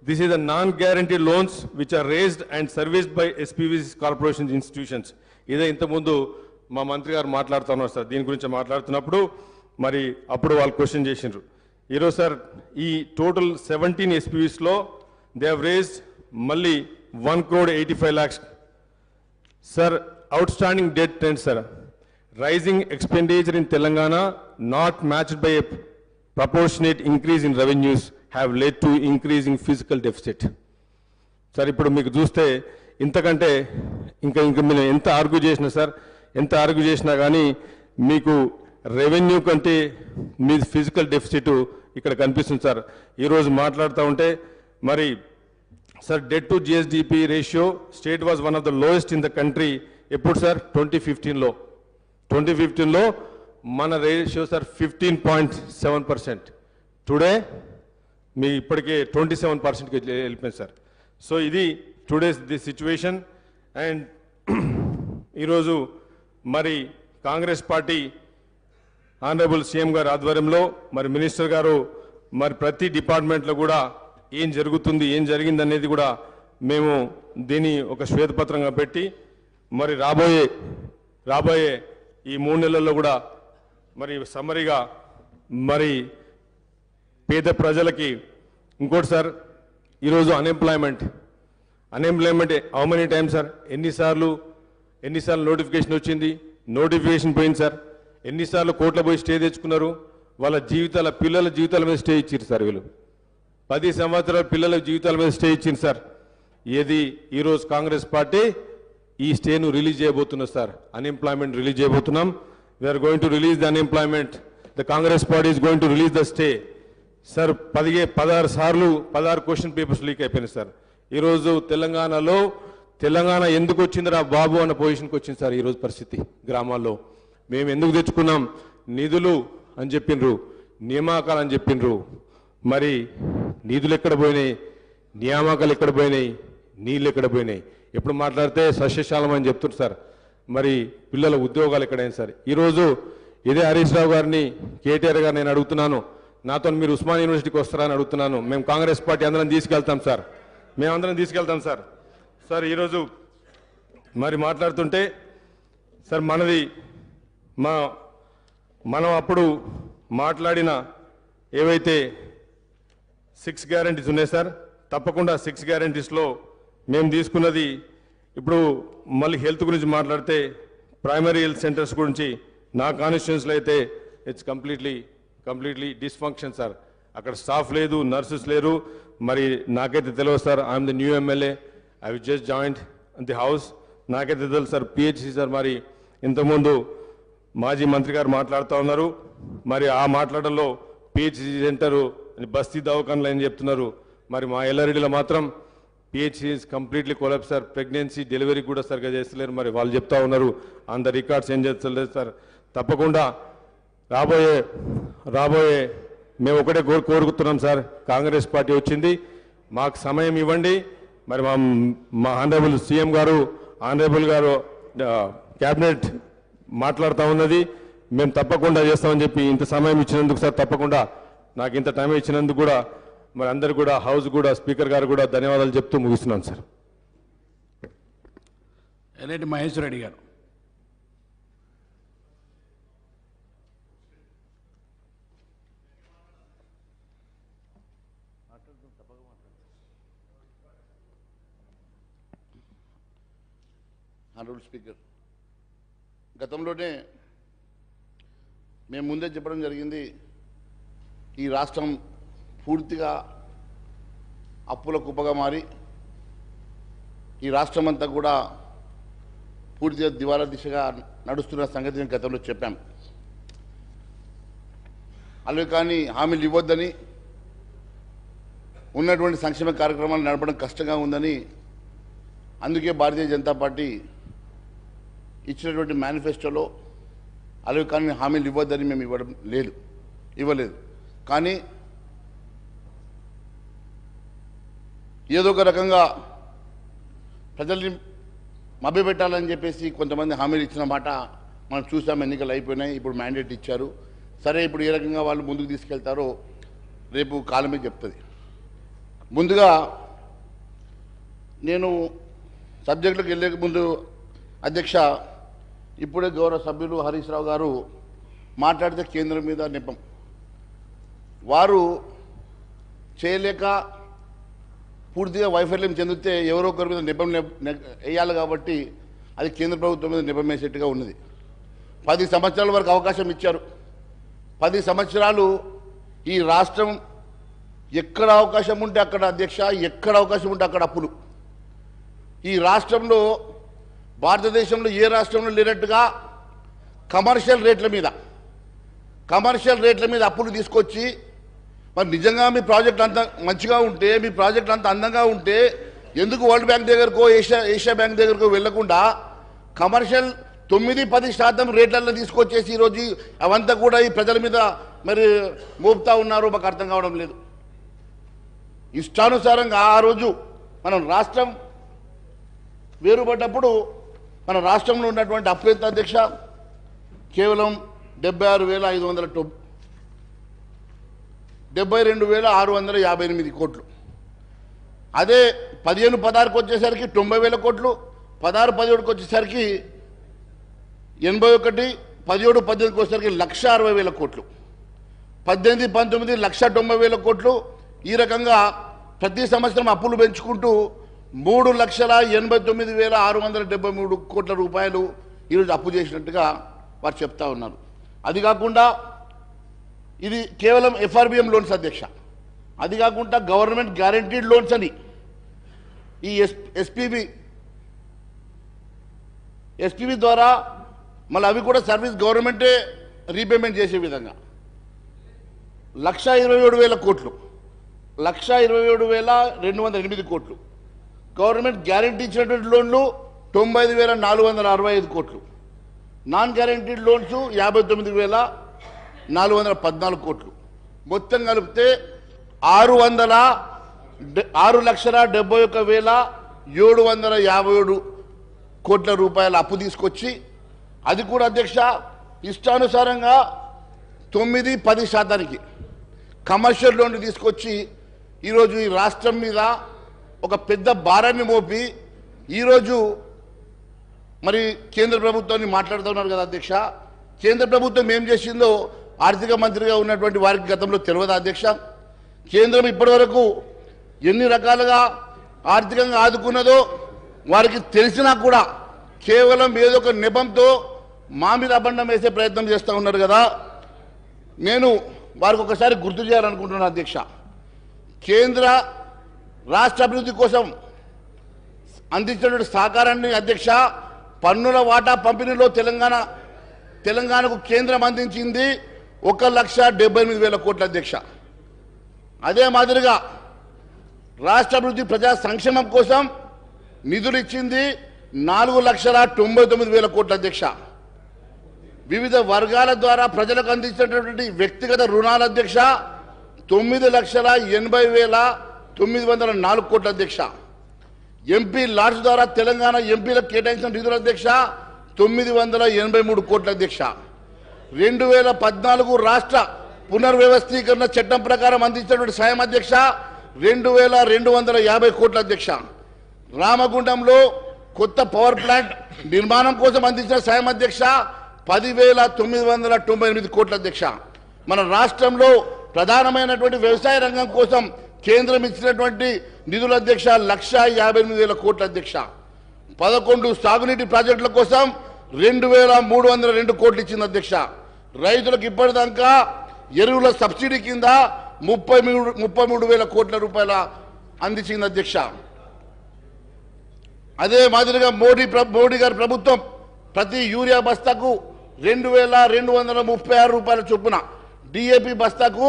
This is the non-guaranteed loans which are raised and serviced by SPVC corporations institutions. ఇదే ఇంతకుముందు మా మంత్రి గారు మాట్లాడుతున్నారు sir. దీని గురించి మాట్లాడుతున్నప్పుడు మరి అప్పుడు వాళ్ళు క్వశ్చన్ చేసిండ్రు. ఈరోజు సార్ ఈ టోటల్ 17 SPVsలో దే హ్యావ్ రేస్డ్ మళ్ళీ 1,85 lakhs sir. Outstanding debt trend sir. Rising expenditure in Telangana not matched by a proportionate increase in revenues have led to increasing fiscal deficit. Sir ఇప్పుడు మీకు చూస్తే ఇంతకంటే ఇంకా మీరు ఎంత ఆర్గ్యూ చేసినా సార్, ఎంత ఆర్గ్యూ చేసినా కానీ మీకు రెవెన్యూ కంటే మీ ఫిజికల్ డెఫిసిట్ ఇక్కడ కనిపిస్తుంది సార్. ఈరోజు మాట్లాడుతూ ఉంటే మరి sir debt to GSDP ratio state was one of the lowest in the country. ఎప్పుడు సార్? 2015లో మన రేషియో సార్ 15.7%. టుడే మీ ఇప్పటికే 27%కి వెళ్ళిపోయింది సార్. సో ఇది టుడేస్ ది సిచ్యువేషన్. అండ్ ఈరోజు మరి కాంగ్రెస్ పార్టీ ఆనరబుల్ సీఎం గారి ఆధ్వర్యంలో మరి మినిస్టర్ గారు మరి ప్రతి డిపార్ట్మెంట్లో కూడా ఏం జరుగుతుంది ఏం జరిగింది అనేది కూడా మేము దీన్ని ఒక శ్వేతపత్రంగా పెట్టి మరి రాబోయే ఈ 3 నెలల్లో కూడా మరి సమ్మరిగా మరి పేద ప్రజలకి ఇంకోటి సార్, ఈరోజు unemployment how many times sir? ఎన్నిసార్లు నోటిఫికేషన్ వచ్చింది, నోటిఫికేషన్ పోయింది సార్. ఎన్నిసార్లు కోర్టులో పోయి స్టే తెచ్చుకున్నారు. వాళ్ళ పిల్లల జీవితాల మీద స్టే ఇచ్చారు సార్. వీళ్ళు 10 సంవత్సరాల పిల్లల జీవితాల మీద స్టే ఇచ్చింది సార్. ఏది ఈరోజు కాంగ్రెస్ పార్టీ ఈ స్టేను రిలీజ్ చేయబోతున్నారు సార్. అన్ఎంప్లాయ్మెంట్ రిలీజ్ చేయబోతున్నాం. We're going to release the unemployment. The Congress party is going to release the stay sir. 16 question papers leak అయిపోయినాయి సార్. ఈరోజు తెలంగాణ ఎందుకు వచ్చిందిరా బాబు అన్న పొజిషన్కి వచ్చింది సార్. ఈరోజు పరిస్థితి గ్రామాల్లో మేము ఎందుకు తెచ్చుకున్నాం? నిధులు అని చెప్పిండ్రు, నియామకాలు అని చెప్పిండ్రు. మరి నిధులు ఎక్కడ పోయినాయి, నియామకాలు ఎక్కడ పోయినాయి, నీళ్ళు ఎక్కడ పోయినాయి? ఎప్పుడు మాట్లాడితే సస్యశాలం అని చెప్తున్నారు సార్. మరి పిల్లల ఉద్యోగాలు ఎక్కడైనా సార్. ఈరోజు ఇదే హరీష్ రావు గారిని, కేటీఆర్ గారు నేను అడుగుతున్నాను, నాతో మీరు ఉస్మాన్ యూనివర్సిటీకి వస్తారా అని అడుగుతున్నాను. మేము కాంగ్రెస్ పార్టీ అందరం తీసుకెళ్తాం సార్. మేమందరం తీసుకెళ్తాం సార్. సార్ ఈరోజు మరి మాట్లాడుతుంటే సార్ మనం అప్పుడు మాట్లాడిన ఏవైతే 6 గ్యారంటీస్ ఉన్నాయి సార్, తప్పకుండా 6 గ్యారంటీస్లో మేము తీసుకున్నది ఇప్పుడు మళ్ళీ హెల్త్ గురించి మాట్లాడితే ప్రైమరీ హెల్త్ సెంటర్స్ గురించి నా కాన్స్టిట్యూన్సీలో అయితే ఇట్స్ కంప్లీట్లీ డిస్ఫంక్షన్ సార్. అక్కడ స్టాఫ్ లేదు, నర్సెస్ లేరు. మరి నాకైతే తెలియదు sir. I'm the new MLA, I will just joint the house. నాకైతే తెలుసు సార్. పిహెచ్సి సార్ మరి ఇంతకుముందు మాజీ మంత్రి గారు మాట్లాడుతూ ఉన్నారు. మరి ఆ మాట్లాడడంలో పిహెచ్సి సెంటరు బస్తీ దవాఖానలు అని చెప్తున్నారు. మరి మా ఎల్లారెడ్డిలో మాత్రం PHC is completely collapse sir. Pregnancy delivery కూడా సరిగ్గా చేస్తలేరు. మరి వాళ్ళు చెప్తా ఉన్నారు ఆన్ ద రికార్డ్స్ ఏం చేస్తలేదు సార్. తప్పకుండా రాబోయే మేము ఒకటే కోరుకుతున్నాం సార్. కాంగ్రెస్ పార్టీ వచ్చింది, మాకు సమయం ఇవ్వండి. మరి మా ఆనరబుల్ సీఎం గారు క్యాబినెట్ మాట్లాడుతూ ఉన్నది. మేము తప్పకుండా చేస్తామని చెప్పి ఇంత సమయం ఇచ్చినందుకు సార్, తప్పకుండా నాకు ఇంత టైం ఇచ్చినందుకు కూడా మరి అందరు కూడా హౌస్ కూడా స్పీకర్ గారు కూడా ధన్యవాదాలు చెప్తూ ముగిస్తున్నాను సార్. ఎల్లేటి మహేశ్వర రెడ్డి గారు. ఆనరబుల్ స్పీకర్, గతంలోనే మేము ముందే చెప్పడం జరిగింది, ఈ రాష్ట్రం పూర్తిగా అప్పుల కుప్పగా మారి ఈ రాష్ట్రం అంతా కూడా పూర్తిగా దివాలా దిశగా నడుస్తున్న సంగతి నేను గతంలో చెప్పాం. అలాగే కానీ హామీలు ఇవ్వొద్దని, ఉన్నటువంటి సంక్షేమ కార్యక్రమాలు నడపడం కష్టంగా ఉందని, అందుకే భారతీయ జనతా పార్టీ ఇచ్చినటువంటి మేనిఫెస్టోలో అలాగే కానీ హామీలు ఇవ్వద్దని మేము ఇవ్వలేదు. కానీ ఏదో ఒక రకంగా ప్రజల్ని మభ్యపెట్టాలని చెప్పేసి కొంతమంది హామీలు ఇచ్చిన మాట మనం చూసాం. ఎన్నికలు అయిపోయినాయి, ఇప్పుడు మ్యాండేట్ ఇచ్చారు. సరే, ఇప్పుడు ఏ రకంగా వాళ్ళు ముందుకు తీసుకెళ్తారో రేపు కాలమే చెప్తుంది. ముందుగా నేను సబ్జెక్టులకు వెళ్ళే ముందు అధ్యక్ష, ఇప్పుడే గౌరవ సభ్యులు హరీష్ రావు గారు మాట్లాడితే కేంద్రం మీద నెపం, వారు చేయలేక పూర్తిగా వైఫల్యం చెందితే ఎవరో ఒకరి మీద నెపం వేయాలి. కాబట్టి అది కేంద్ర ప్రభుత్వం మీద నెపం వేసేట్టుగా ఉన్నది. 10 సంవత్సరాల వరకు అవకాశం ఇచ్చారు. 10 సంవత్సరాలు ఈ రాష్ట్రం ఎక్కడ అవకాశం ఉంటే అక్కడ అధ్యక్ష, ఎక్కడ అవకాశం ఉంటే అక్కడ అప్పులు. ఈ రాష్ట్రంలో భారతదేశంలో ఏ రాష్ట్రంలో లేనట్టుగా కమర్షియల్ రేట్ల మీద అప్పులు తీసుకొచ్చి, మరి నిజంగా మీ ప్రాజెక్ట్ అంత మంచిగా ఉంటే, మీ ప్రాజెక్ట్ అంత అందంగా ఉంటే ఎందుకు వరల్డ్ బ్యాంక్ దగ్గరకో ఏషియా బ్యాంక్ దగ్గరకో వెళ్లకుండా కమర్షియల్ 9-10% రేట్లలో తీసుకొచ్చేసి ఈరోజు అవంతా కూడా ఈ ప్రజల మీద మరి మోపుతా ఉన్నారు. మాకు అర్థం కావడం లేదు. ఇష్టానుసారంగా ఆ రోజు మనం రాష్ట్రం వేరుపడ్డప్పుడు మన రాష్ట్రంలో ఉన్నటువంటి అప్పు ఎంత అధ్యక్ష? కేవలం 72,658 కోట్లు. అదే 15-16కి వచ్చేసరికి 90,000 కోట్లు, 16-17కి వచ్చేసరికి 81, 17-18కి వచ్చేసరికి 1,60,000 కోట్లు, 18-19 1,90,000 కోట్లు. ఈ రకంగా ప్రతి సంవత్సరం అప్పులు పెంచుకుంటూ 3,89,673 కోట్ల రూపాయలు ఈరోజు అప్పు చేసినట్టుగా వారు చెప్తా ఉన్నారు. అది కాకుండా ఇది కేవలం FRBM లోన్స్ అధ్యక్ష. అది కాకుండా గవర్నమెంట్ గ్యారంటీడ్ లోన్స్ అని ఈ ఎస్పీబీ ద్వారా మళ్ళీ అవి కూడా సర్వీస్ గవర్నమెంటే రీపేమెంట్ చేసే విధంగా 1,27,000 కోట్లు, 1,27,208 కోట్లు. గవర్నమెంట్ గ్యారంటీ ఇచ్చినటువంటి లోన్లు 95,465 కోట్లు. నాన్ గ్యారంటీడ్ లోన్స్ 59,414 కోట్లు. మొత్తం కలిపితే 6,71,757 కోట్ల రూపాయల అప్పు తీసుకొచ్చి అది కూడా అధ్యక్ష ఇష్టానుసారంగా 9-10% కమర్షియల్ లోన్లు తీసుకొచ్చి ఈరోజు ఈ రాష్ట్రం మీద ఒక పెద్ద భారాన్ని మోపి ఈరోజు మరి కేంద్ర ప్రభుత్వాన్ని మాట్లాడుతున్నారు కదా అధ్యక్ష. కేంద్ర ప్రభుత్వం ఏం చేసిందో ఆర్థిక మంత్రిగా ఉన్నటువంటి వారికి గతంలో తెలియదా అధ్యక్ష? కేంద్రం ఇప్పటివరకు ఎన్ని రకాలుగా ఆర్థికంగా ఆదుకున్నదో వారికి తెలిసినా కూడా కేవలం ఏదో ఒక నెపంతో మా మీద అబండం వేసే ప్రయత్నం చేస్తూ ఉన్నారు కదా. నేను వారికి ఒకసారి గుర్తు చేయాలనుకుంటున్నాను అధ్యక్ష. కేంద్ర రాష్ట్ర అభివృద్ధి కోసం అందించినటువంటి సహకారాన్ని అధ్యక్ష పన్నుల వాటా పంపిణీలో తెలంగాణకు కేంద్రం అందించింది 1,78,000 కోట్ల అధ్యక్ష. అదే మాదిరిగా రాష్ట్ర అభివృద్ధి ప్రజా సంక్షేమం కోసం నిధులు ఇచ్చింది 4,99,000 కోట్ల అధ్యక్ష. వివిధ వర్గాల ద్వారా ప్రజలకు అందించినటువంటి వ్యక్తిగత రుణాల అధ్యక్ష 9,80,904 కోట్ల అధ్యక్ష. ఎంపీ లాడ్స్ ద్వారా తెలంగాణ ఎంపీలకు కేటాయించిన నిధుల అధ్యక్ష 983 కోట్ల అధ్యక్ష. 2014 రాష్ట్ర పునర్వ్యవస్థీకరణ చట్టం ప్రకారం అందించినటువంటి సాయం అధ్యక్ష 2,250 కోట్ల అధ్యక్ష. రామగుండంలో కొత్త పవర్ ప్లాంట్ నిర్మాణం కోసం అందించిన సాయం అధ్యక్ష 10,998 కోట్ల అధ్యక్ష. మన రాష్ట్రంలో ప్రధానమైనటువంటి వ్యవసాయ రంగం కోసం కేంద్రం ఇచ్చినటువంటి నిధుల అధ్యక్ష 1,58,000 కోట్ల అధ్యక్ష. 11 సాగునీటి ప్రాజెక్టుల కోసం 2,302 కోట్లు ఇచ్చింది అధ్యక్ష. రైతులకు ఇప్పటిదాకా ఎరువుల సబ్సిడీ కింద 33,000 కోట్ల రూపాయల అందించింది అధ్యక్ష. అదే మాదిరిగా మోడీ గారి ప్రభుత్వం ప్రతి యూరియా బస్తాకు 2,236 రూపాయల చొప్పున, డిఏపి బస్తాకు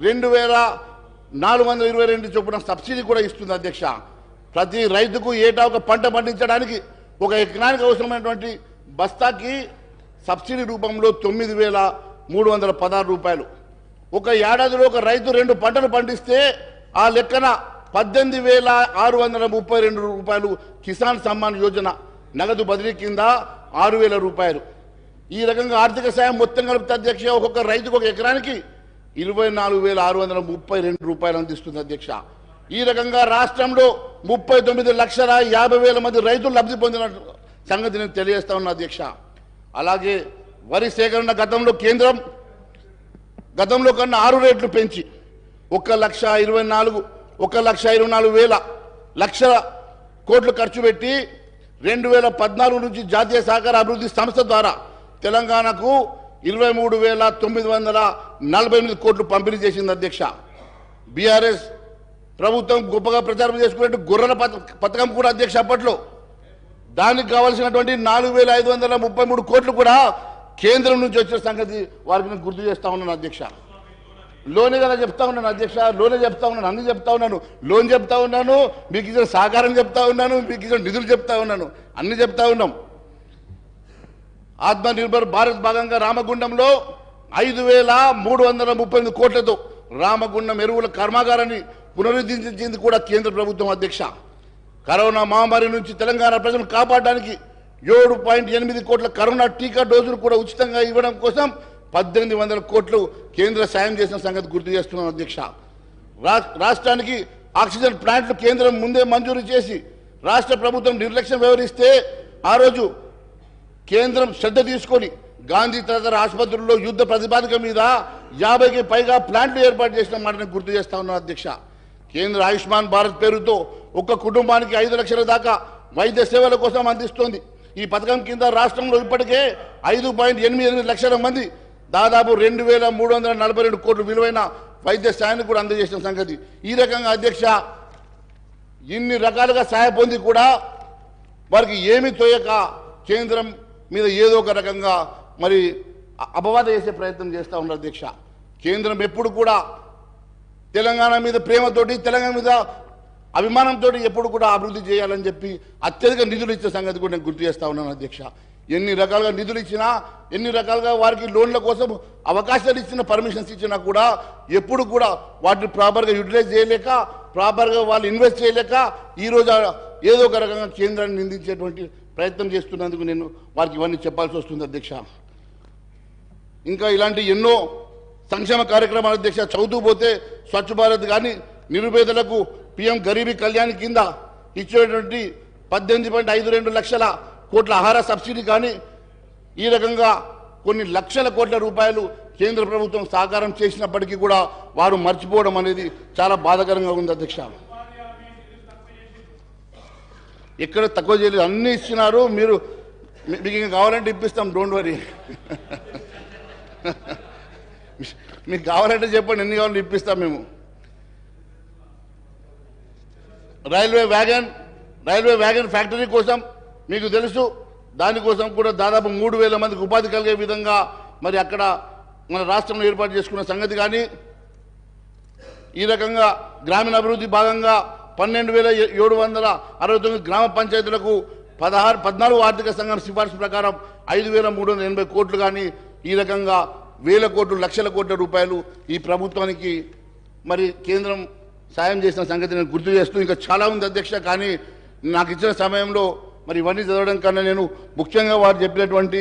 2,422 చొప్పున సబ్సిడీ కూడా ఇస్తుంది అధ్యక్ష. ప్రతి రైతుకు ఏటా ఒక పంట పండించడానికి ఒక ఎకరానికి అవసరమైనటువంటి బస్తాకి సబ్సిడీ రూపంలో 9,316 రూపాయలు. ఒక ఏడాదిలో ఒక రైతు 2 పంటలు పండిస్తే ఆ లెక్కన 18,632 రూపాయలు కిసాన్ సమ్మాన్ యోజన నగదు బదిలీ కింద 6,000 రూపాయలు. ఈ రకంగా ఆర్థిక సాయం మొత్తం కలిపితే అధ్యక్ష ఒక్కొక్క రైతుకు ఒక ఎకరానికి 24,632 రూపాయలు అందిస్తుంది అధ్యక్ష. ఈ రకంగా రాష్ట్రంలో 39,50,000 మంది రైతులు లబ్ధి పొందిన సంగతి నేను తెలియజేస్తా ఉన్నా అధ్యక్ష. అలాగే వరి సేకరణ కేంద్రం గతంలో కన్నా 6 రెట్లు పెంచి 1,24,000 కోట్లు ఖర్చు పెట్టి 2014 నుంచి జాతీయ సహకార అభివృద్ధి సంస్థ ద్వారా తెలంగాణకు 23,948 కోట్లు పంపిణీ చేసింది అధ్యక్ష. బీఆర్ఎస్ ప్రభుత్వం గొప్పగా ప్రచారం చేసుకున్నట్టు గొర్రెల పథకం కూడా అధ్యక్ష అప్పట్లో దానికి కావాల్సినటువంటి 4,533 కోట్లు కూడా కేంద్రం నుంచి వచ్చిన సంగతి వారికి నేను గుర్తు చేస్తా ఉన్నాను అధ్యక్ష. లోనే కదా చెప్తా ఉన్నాను అధ్యక్ష, లోనే చెప్తా ఉన్నాను, అన్ని చెప్తా ఉన్నాను, లోన్ చెప్తా ఉన్నాను, మీకు ఇచ్చిన సహకారం చెప్తా ఉన్నాను, మీకు ఇచ్చిన నిధులు చెప్తా ఉన్నాను, అన్ని చెప్తా ఉన్నాం. ఆత్మనిర్భర్ భారత్ భాగంగా రామగుండంలో 5,338 కోట్లతో రామగుండం ఎరువుల కర్మాగారాన్ని పునరుద్ధరించింది కూడా కేంద్ర ప్రభుత్వం అధ్యక్ష. కరోనా మహమ్మారి నుంచి తెలంగాణ ప్రజలను కాపాడడానికి 7.8 కోట్ల కరోనా టీకా డోసులు కూడా ఉచితంగా ఇవ్వడం కోసం 1800 కోట్లు కేంద్ర సాయం చేసిన సంగతి గుర్తు చేస్తున్నాను అధ్యక్ష. రాష్ట్రానికి ఆక్సిజన్ ప్లాంట్లు కేంద్రం ముందే మంజూరు చేసి రాష్ట్ర ప్రభుత్వం నిర్లక్ష్యం వ్యవహరిస్తే ఆ రోజు కేంద్రం శ్రద్ధ తీసుకొని గాంధీ తదితర ఆసుపత్రుల్లో యుద్ధ ప్రతిపాదిక మీద 50కి పైగా ప్లాంట్లు ఏర్పాటు చేసిన మాటను గుర్తు చేస్తా ఉన్నాను అధ్యక్ష. కేంద్ర ఆయుష్మాన్ భారత్ పేరుతో ఒక్క కుటుంబానికి 5 లక్షల దాకా వైద్య సేవల కోసం అందిస్తోంది. ఈ పథకం కింద రాష్ట్రంలో ఇప్పటికే 5.88 లక్షల మంది దాదాపు 2342 కోట్ల విలువైన వైద్య సాయాన్ని కూడా అందజేసిన సంగతి. ఈ రకంగా అధ్యక్ష ఇన్ని రకాలుగా సాయ పొంది కూడా వారికి ఏమీ తోయక కేంద్రం మీద ఏదో ఒక రకంగా మరి అపవాద చేసే ప్రయత్నం చేస్తూ ఉన్నారు అధ్యక్ష. కేంద్రం ఎప్పుడు కూడా తెలంగాణ మీద ప్రేమతోటి తెలంగాణ మీద అభిమానంతో ఎప్పుడు కూడా అభివృద్ధి చేయాలని చెప్పి అత్యధిక నిధులు ఇచ్చే సంగతి కూడా నేను గుర్తు చేస్తా ఉన్నాను అధ్యక్ష. ఎన్ని రకాలుగా నిధులు ఇచ్చినా ఎన్ని రకాలుగా వారికి లోన్ల కోసం అవకాశాలు ఇచ్చిన పర్మిషన్స్ ఇచ్చినా కూడా ఎప్పుడు కూడా వాటిని ప్రాపర్గా యూటిలైజ్ చేయలేక ప్రాపర్గా వాళ్ళు ఇన్వెస్ట్ చేయలేక ఈరోజు ఏదో ఒక రకంగా కేంద్రాన్ని నిందించేటువంటి ప్రయత్నం చేస్తున్నందుకు నేను వారికి ఇవన్నీ చెప్పాల్సి వస్తుంది అధ్యక్ష. ఇంకా ఇలాంటి ఎన్నో సంక్షేమ కార్యక్రమాలు అధ్యక్ష చదువుతూ పోతే స్వచ్ఛ భారత్ కానీ నిరుపేదలకు పిఎం గరీబీ కళ్యాణ్ కింద ఇచ్చేటువంటి 18.52 లక్షల కోట్ల ఆహార సబ్సిడీ కానీ ఈ రకంగా కొన్ని లక్షల కోట్ల రూపాయలు కేంద్ర ప్రభుత్వం సహకారం చేసినప్పటికీ కూడా వారు మర్చిపోవడం అనేది చాలా బాధాకరంగా ఉంది అధ్యక్ష. ఎక్కడ తక్కువ చేయలేదు, అన్నీ ఇచ్చినారు. మీకు ఇంకా కావాలంటే ఇప్పిస్తాం, డోంట్ వరీ. మీకు కావాలంటే చెప్పండి, ఎన్ని కావాలంటే ఇప్పిస్తాం మేము. రైల్వే వ్యాగన్ ఫ్యాక్టరీ కోసం మీకు తెలుసు, దానికోసం కూడా దాదాపు 3000 మందికి ఉపాధి కలిగే విధంగా మరి అక్కడ మన రాష్ట్రంలో ఏర్పాటు చేసుకున్న సంగతి కానీ ఈ రకంగా గ్రామీణ అభివృద్ధి భాగంగా 12,769 గ్రామ పంచాయతీలకు 14 ఆర్థిక సంఘం సిఫార్సు ప్రకారం 5,380 కోట్లు కానీ ఈ రకంగా వేల కోట్లు లక్షల కోట్ల రూపాయలు ఈ ప్రభుత్వానికి మరి కేంద్రం సాయం చేసిన సంగతి నేను గుర్తు చేస్తూ ఇంకా చాలా ఉంది అధ్యక్ష. కానీ నాకు ఇచ్చిన సమయంలో మరి ఇవన్నీ చదవడం కన్నా నేను ముఖ్యంగా వారు చెప్పినటువంటి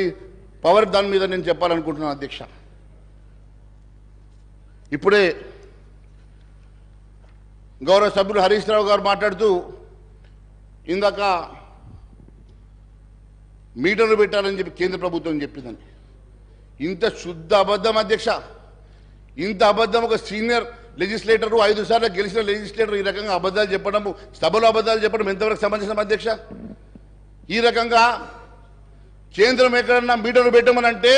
పవర్ దాని మీద నేను చెప్పాలనుకుంటున్నాను అధ్యక్ష. ఇప్పుడే గౌరవ సభ్యులు హరీష్ రావు గారు మాట్లాడుతూ ఇందాక మీటర్లు పెట్టాలని చెప్పి కేంద్ర ప్రభుత్వం చెప్పిందని. ఇంత శుద్ధ అబద్ధం అధ్యక్ష, ఇంత అబద్ధం ఒక సీనియర్ లెజిస్లేటరు 5 సార్లు గెలిచిన లెజిస్లేటర్ ఈ రకంగా అబద్ధాలు చెప్పడం, సభలో అబద్ధాలు చెప్పడం ఎంతవరకు సంబంధించిన అధ్యక్ష? ఈ రకంగా కేంద్రం ఎక్కడన్నా మీటర్లు పెట్టమని అంటే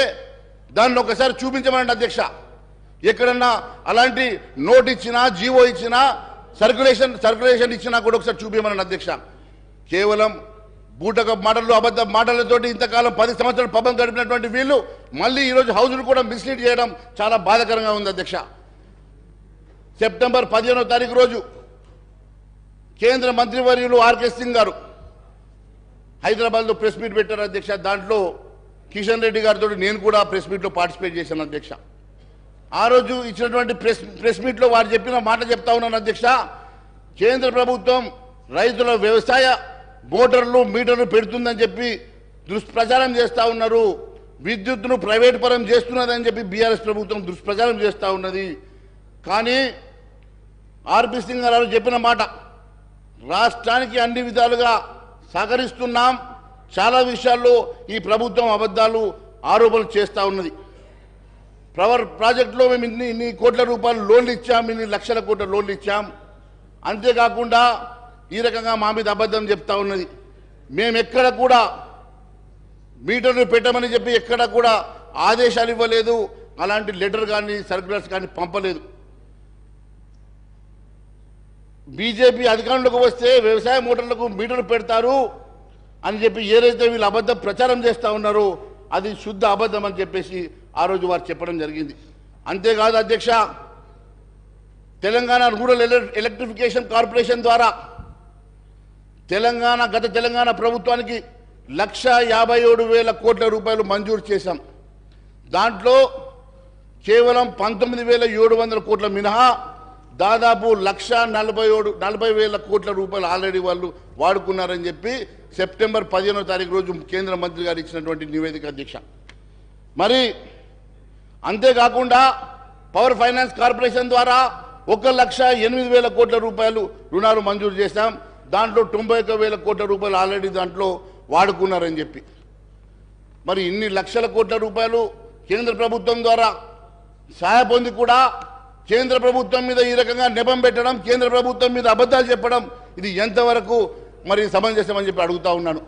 దాన్ని ఒకసారి చూపించమనండి అధ్యక్ష. ఎక్కడన్నా అలాంటి నోట్ ఇచ్చినా జీవో ఇచ్చినా సర్క్యులేషన్ ఇచ్చినా కూడా ఒకసారి చూపించమనండి అధ్యక్ష. కేవలం బూటక మాటలు అబద్ధ మాటలతోటి ఇంతకాలం 10 సంవత్సరాలు పబ్బం గడిపినటువంటి వీళ్ళు మళ్ళీ ఈరోజు హౌస్ను కూడా మిస్లీడ్ చేయడం చాలా బాధాకరంగా ఉంది అధ్యక్ష. సెప్టెంబర్ 15వ తారీఖు రోజు కేంద్ర మంత్రివర్యులు ఆర్కే సింగ్ గారు హైదరాబాద్లో ప్రెస్ మీట్ పెట్టారు అధ్యక్ష. దాంట్లో కిషన్ రెడ్డి గారితో నేను కూడా ప్రెస్ మీట్లో పార్టిసిపేట్ చేశాను అధ్యక్ష. ఆ రోజు ఇచ్చినటువంటి ప్రెస్ మీట్లో వారు చెప్పిన మాట చెప్తా ఉన్నాను అధ్యక్ష. కేంద్ర ప్రభుత్వం రైతుల వ్యవసాయ మోటార్లు మీటర్లు పెడుతుందని చెప్పి దుష్ప్రచారం చేస్తూ ఉన్నారు. విద్యుత్తును ప్రైవేట్ పరం చేస్తున్నదని చెప్పి బీఆర్ఎస్ ప్రభుత్వం దుష్ప్రచారం చేస్తూ ఉన్నది. కానీ ఆర్పి సింగ్ గారు చెప్పిన మాట, రాష్ట్రానికి అన్ని విధాలుగా సహకరిస్తున్నాం, చాలా విషయాల్లో ఈ ప్రభుత్వం అబద్ధాలు ఆరోపణలు చేస్తూ ఉన్నది. పవర్ ప్రాజెక్టులో మేము ఇన్ని కోట్ల రూపాయలు లోన్లు ఇచ్చాం, ఇన్ని లక్షల కోట్ల లోన్లు ఇచ్చాం. అంతేకాకుండా ఈ రకంగా మా మీద అబద్ధం చెప్తా ఉన్నది. మేము ఎక్కడ కూడా మీటర్లు పెట్టమని చెప్పి ఎక్కడ కూడా ఆదేశాలు ఇవ్వలేదు, అలాంటి లెటర్ కానీ సర్క్యులర్స్ కానీ పంపలేదు. బీజేపీ అధికారంలోకి వస్తే వ్యవసాయ మోటార్లకు మీటర్లు పెడతారు అని చెప్పి ఏదైతే వీళ్ళు అబద్ధం ప్రచారం చేస్తూ ఉన్నారో అది శుద్ధ అబద్ధం అని చెప్పేసి ఆ రోజు వారు చెప్పడం జరిగింది. అంతేకాదు అధ్యక్ష, తెలంగాణ రూరల్ ఎలక్ట్రిఫికేషన్ కార్పొరేషన్ ద్వారా గత తెలంగాణ ప్రభుత్వానికి 1,57,000 కోట్ల రూపాయలు మంజూరు చేశాం. దాంట్లో కేవలం 19,700 కోట్ల మినహా దాదాపు 1,40,000 కోట్ల రూపాయలు ఆల్రెడీ వాళ్ళు వాడుకున్నారని చెప్పి సెప్టెంబర్ 15వ తారీఖు రోజు కేంద్ర మంత్రి గారు ఇచ్చినటువంటి నివేదిక అధ్యక్ష. మరి అంతేకాకుండా పవర్ ఫైనాన్స్ కార్పొరేషన్ ద్వారా 1,08,000 కోట్ల రూపాయలు రుణాలు మంజూరు చేశాం. దాంట్లో 91,000 కోట్ల రూపాయలు ఆల్రెడీ దాంట్లో వాడుకున్నారని చెప్పి. మరి ఇన్ని లక్షల కోట్ల రూపాయలు కేంద్ర ప్రభుత్వం ద్వారా సహాయ పొంది కూడా కేంద్ర ప్రభుత్వం మీద ఈ రకంగా నెపం పెట్టడం, కేంద్ర ప్రభుత్వం మీద అబద్ధాలు చెప్పడం, ఇది ఎంతవరకు మరి సమంజసమని చెప్పి అడుగుతా ఉన్నాను.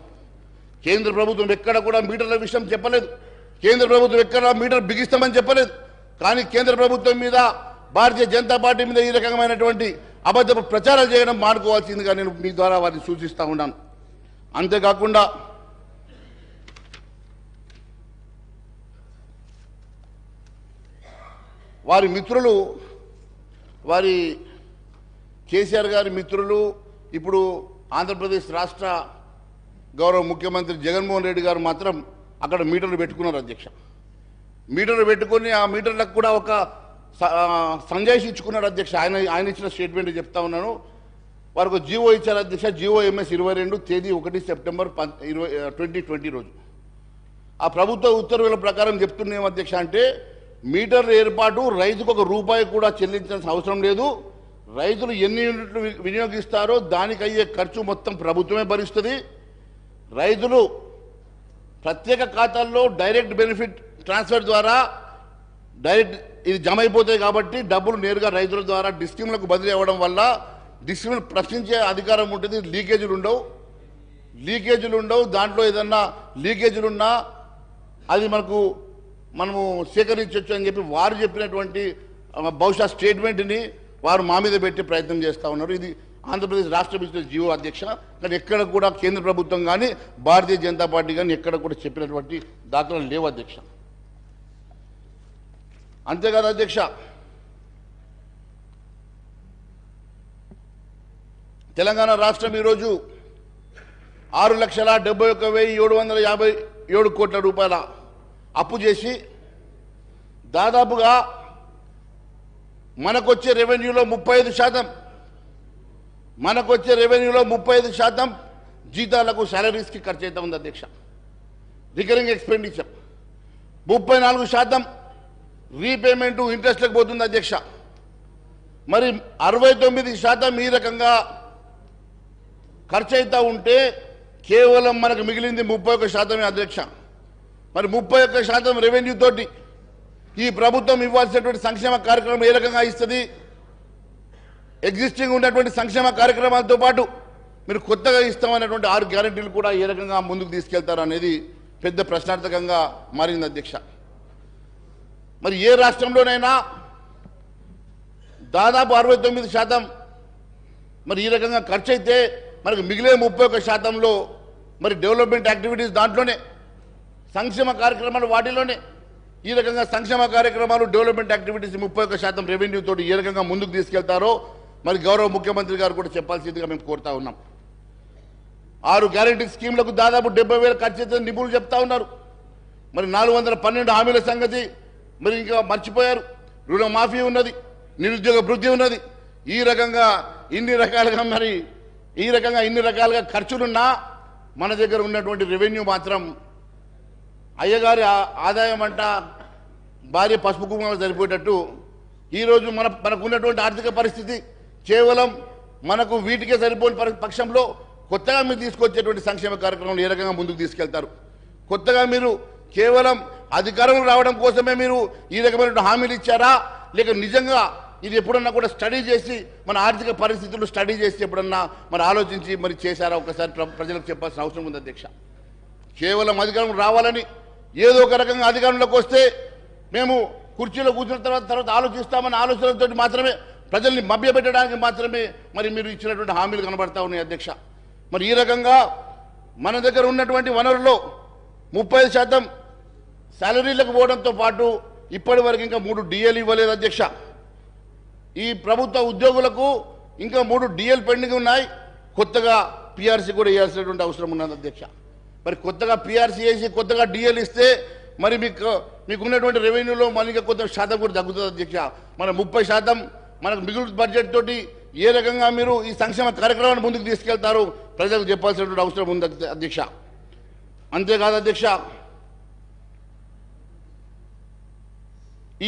కేంద్ర ప్రభుత్వం ఎక్కడ కూడా మీటర్ల విషయం చెప్పలేదు. కేంద్ర ప్రభుత్వం ఎక్కడ మీటర్ బిగిస్తామని చెప్పలేదు. కానీ కేంద్ర ప్రభుత్వం మీద, భారతీయ జనతా పార్టీ మీద ఈ రకమైనటువంటి అబద్ధ ప్రచారాలు చేయడం మానుకోవాల్సిందిగా నేను మీ ద్వారా వారిని సూచిస్తూ ఉన్నాను. అంతేకాకుండా వారి మిత్రులు, వారి కేసీఆర్ గారి మిత్రులు ఇప్పుడు ఆంధ్రప్రదేశ్ రాష్ట్ర గౌరవ ముఖ్యమంత్రి జగన్మోహన్ రెడ్డి గారు మాత్రం అక్కడ మీటర్లు పెట్టుకున్నారు అధ్యక్ష. మీటర్లు పెట్టుకొని ఆ మీటర్లకు కూడా ఒక సంజాయిషి ఇచ్చుకున్నాడు అధ్యక్ష. ఆయన ఇచ్చిన స్టేట్మెంట్ చెప్తా ఉన్నాను. వారికి జీవో ఇచ్చారు అధ్యక్ష. జీవో MS 22 తేదీ 1 సెప్టెంబర్ 2020 రోజు. ఆ ప్రభుత్వ ఉత్తర్వుల ప్రకారం చెప్తున్నాం అధ్యక్ష, అంటే మీటర్ల ఏర్పాటు రైతుకు ₹1 కూడా చెల్లించాల్సిన అవసరం లేదు. రైతులు ఎన్ని యూనిట్లు వినియోగిస్తారో దానికి అయ్యే ఖర్చు మొత్తం ప్రభుత్వమే భరిస్తుంది. రైతులు ప్రత్యేక ఖాతాల్లో డైరెక్ట్ బెనిఫిట్ ట్రాన్స్ఫర్ ద్వారా డైరెక్ట్ ఇది జమ అయిపోతాయి కాబట్టి డబ్బులు నేరుగా రైతుల ద్వారా డిస్ట్రిక్ట్లకు బదిలీ అవ్వడం వల్ల డిస్ట్రిక్ట్ ప్రశ్నించే అధికారం ఉంటుంది. లీకేజీలు ఉండవు. దాంట్లో ఏదన్నా లీకేజీలు ఉన్నా అది మనము సేకరించవచ్చు అని చెప్పి వారు చెప్పినటువంటి బహుశా స్టేట్మెంట్ని వారు మా మీద పెట్టే ప్రయత్నం చేస్తూ ఉన్నారు. ఇది ఆంధ్రప్రదేశ్ రాష్ట్ర బిజినెస్ జీవో అధ్యక్ష. కానీ ఎక్కడ కూడా కేంద్ర ప్రభుత్వం కానీ భారతీయ జనతా పార్టీ కానీ ఎక్కడ కూడా చెప్పినటువంటి దాఖలాలు లేవు అధ్యక్ష. అంతేకాదు అధ్యక్ష, తెలంగాణ రాష్ట్రం ఈరోజు 6,71,757 కోట్ల రూపాయల అప్పు చేసి దాదాపుగా మనకొచ్చే రెవెన్యూలో 35% జీతాలకు శాలరీస్కి ఖర్చు అవుతా ఉంది అధ్యక్ష. రికరింగ్ ఎక్స్పెండిచర్ 34% రీపేమెంట్ ఇంట్రెస్ట్లకు పోతుంది అధ్యక్ష. మరి 69% ఈ రకంగా ఖర్చు అవుతూ ఉంటే కేవలం మనకు మిగిలింది 31% అధ్యక్ష. మరి 31% రెవెన్యూ తోటి ఈ ప్రభుత్వం ఇవ్వాల్సినటువంటి సంక్షేమ కార్యక్రమం ఏ రకంగా ఇస్తుంది? ఎగ్జిస్టింగ్ ఉన్నటువంటి సంక్షేమ కార్యక్రమాలతో పాటు మీరు కొత్తగా ఇస్తామన్నటువంటి 6 గ్యారెంటీలు కూడా ఏ రకంగా ముందుకు తీసుకెళ్తారు అనేది పెద్ద ప్రశ్నార్థకంగా మారింది అధ్యక్ష. మరి ఏ రాష్ట్రంలోనైనా దాదాపు 69% మరి ఈ రకంగా ఖర్చు అయితే మనకు మిగిలే 31%లో మరి డెవలప్మెంట్ యాక్టివిటీస్ దాంట్లోనే, సంక్షేమ కార్యక్రమాలు వాటిలోనే ఈ రకంగా సంక్షేమ కార్యక్రమాలు డెవలప్మెంట్ యాక్టివిటీస్ 31% రెవెన్యూ తోటి ఏ రకంగా ముందుకు తీసుకెళ్తారో మరి గౌరవ ముఖ్యమంత్రి గారు కూడా చెప్పాల్సిందిగా మేము కోరుతా ఉన్నాం. 6 గ్యారెంటీ స్కీమ్లకు దాదాపు 70,000 ఖర్చు అయితే నిపుణులు చెప్తా ఉన్నారు. మరి 412 హామీల సంగతి మరి ఇంకా మర్చిపోయారు. రుణమాఫీ ఉన్నది, నిరుద్యోగ భృతి ఉన్నది. ఈ రకంగా ఇన్ని రకాలుగా ఖర్చులున్నా మన దగ్గర ఉన్నటువంటి రెవెన్యూ మాత్రం అయ్యగారి ఆదాయం అంట భార్య పసుపు కుంకుమ సరిపోయేటట్టు ఈరోజు మనకు ఉన్నటువంటి ఆర్థిక పరిస్థితి కేవలం మనకు వీటికే సరిపోని పక్షంలో కొత్తగా మీరు తీసుకొచ్చేటువంటి సంక్షేమ కార్యక్రమాలు ఏ రకంగా ముందుకు తీసుకెళ్తారు? కొత్తగా మీరు కేవలం అధికారంలో రావడం కోసమే మీరు ఈ రకమైన హామీలు ఇచ్చారా, లేక నిజంగా ఇది ఎప్పుడన్నా కూడా స్టడీ చేసి మన ఆర్థిక పరిస్థితులు స్టడీ చేసి ఎప్పుడన్నా మరి ఆలోచించి మరి చేశారా? ఒకసారి ప్రజలకు చెప్పాల్సిన అవసరం ఉంది అధ్యక్ష. కేవలం అధికారం రావాలని ఏదో ఒక రకంగా అధికారంలోకి వస్తే మేము కుర్చీలో కూర్చున్న తర్వాత ఆలోచిస్తామన్న ఆలోచనలతో మాత్రమే ప్రజల్ని మభ్యపెట్టడానికి మాత్రమే మరి మీరు ఇచ్చినటువంటి హామీలు కనబడతా ఉన్నాయి అధ్యక్ష. మరి ఈ రకంగా మన దగ్గర ఉన్నటువంటి వనరుల్లో 30% శాలరీలకు పోవడంతో పాటు ఇప్పటి వరకు ఇంకా 3 DL ఇవ్వలేదు అధ్యక్ష. ఈ ప్రభుత్వ ఉద్యోగులకు ఇంకా 3 DL పెండింగ్ ఉన్నాయి. కొత్తగా PRC కూడా ఇవ్వాల్సినటువంటి అవసరం ఉన్నది అధ్యక్ష. మరి కొత్తగా PRC వేసి కొత్తగా DL ఇస్తే మరి మీకు ఉన్నటువంటి రెవెన్యూలో మళ్ళీ కొంత శాతం కూడా తగ్గుతుంది అధ్యక్ష. మన 30% మనకు మిగులు బడ్జెట్ తోటి ఏ రకంగా మీరు ఈ సంక్షేమ కార్యక్రమాన్ని ముందుకు తీసుకెళ్తారు ప్రజలకు చెప్పాల్సినటువంటి అవసరం ఉంది అధ్యక్ష. అంతేకాదు అధ్యక్ష,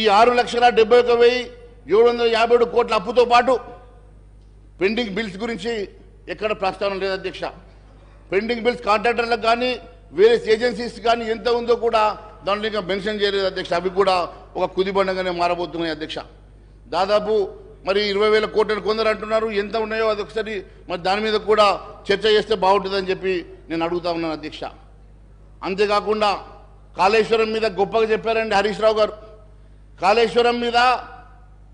ఈ 6,71,757 కోట్ల అప్పుతో పాటు పెండింగ్ బిల్స్ గురించి ఎక్కడ ప్రస్తావన లేదు అధ్యక్ష. పెండింగ్ బిల్స్ కాంట్రాక్టర్లకు కానీ వేరే ఏజెన్సీస్ కానీ ఎంత ఉందో కూడా దాంట్లో ఇంకా మెన్షన్ చేయలేదు అధ్యక్ష. అవి కూడా ఒక కుదిబండగానే మారబోతున్నాయి అధ్యక్ష. దాదాపు మరి 20,000 కోట్లను కొందరు అంటున్నారు, ఎంత ఉన్నాయో అది ఒకసారి మరి దాని మీద కూడా చర్చ చేస్తే బాగుంటుందని చెప్పి నేను అడుగుతా ఉన్నాను అధ్యక్ష. అంతేకాకుండా కాళేశ్వరం మీద గొప్పగా చెప్పారండి హరీష్ రావు గారు. కాళేశ్వరం మీద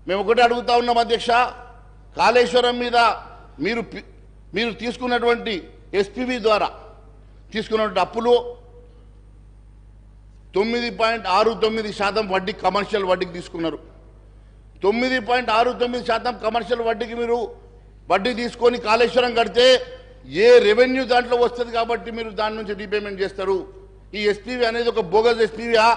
మేము ఒకటే అడుగుతా ఉన్నాం అధ్యక్ష, కాళేశ్వరం మీద మీరు తీసుకున్నటువంటి ఎస్పీవి ద్వారా తీసుకున్నటువంటి అప్పులు 9.69% వడ్డీ కమర్షియల్ వడ్డీకి తీసుకున్నారు. 9.69% కమర్షియల్ వడ్డీకి మీరు వడ్డీ తీసుకొని కాళేశ్వరం కడితే ఏ రెవెన్యూ దాంట్లో వస్తుంది కాబట్టి మీరు దాని నుంచి రీపేమెంట్ చేస్తారు. ఈ ఎస్పీవి అనేది ఒక బోగస్ ఎస్పీవా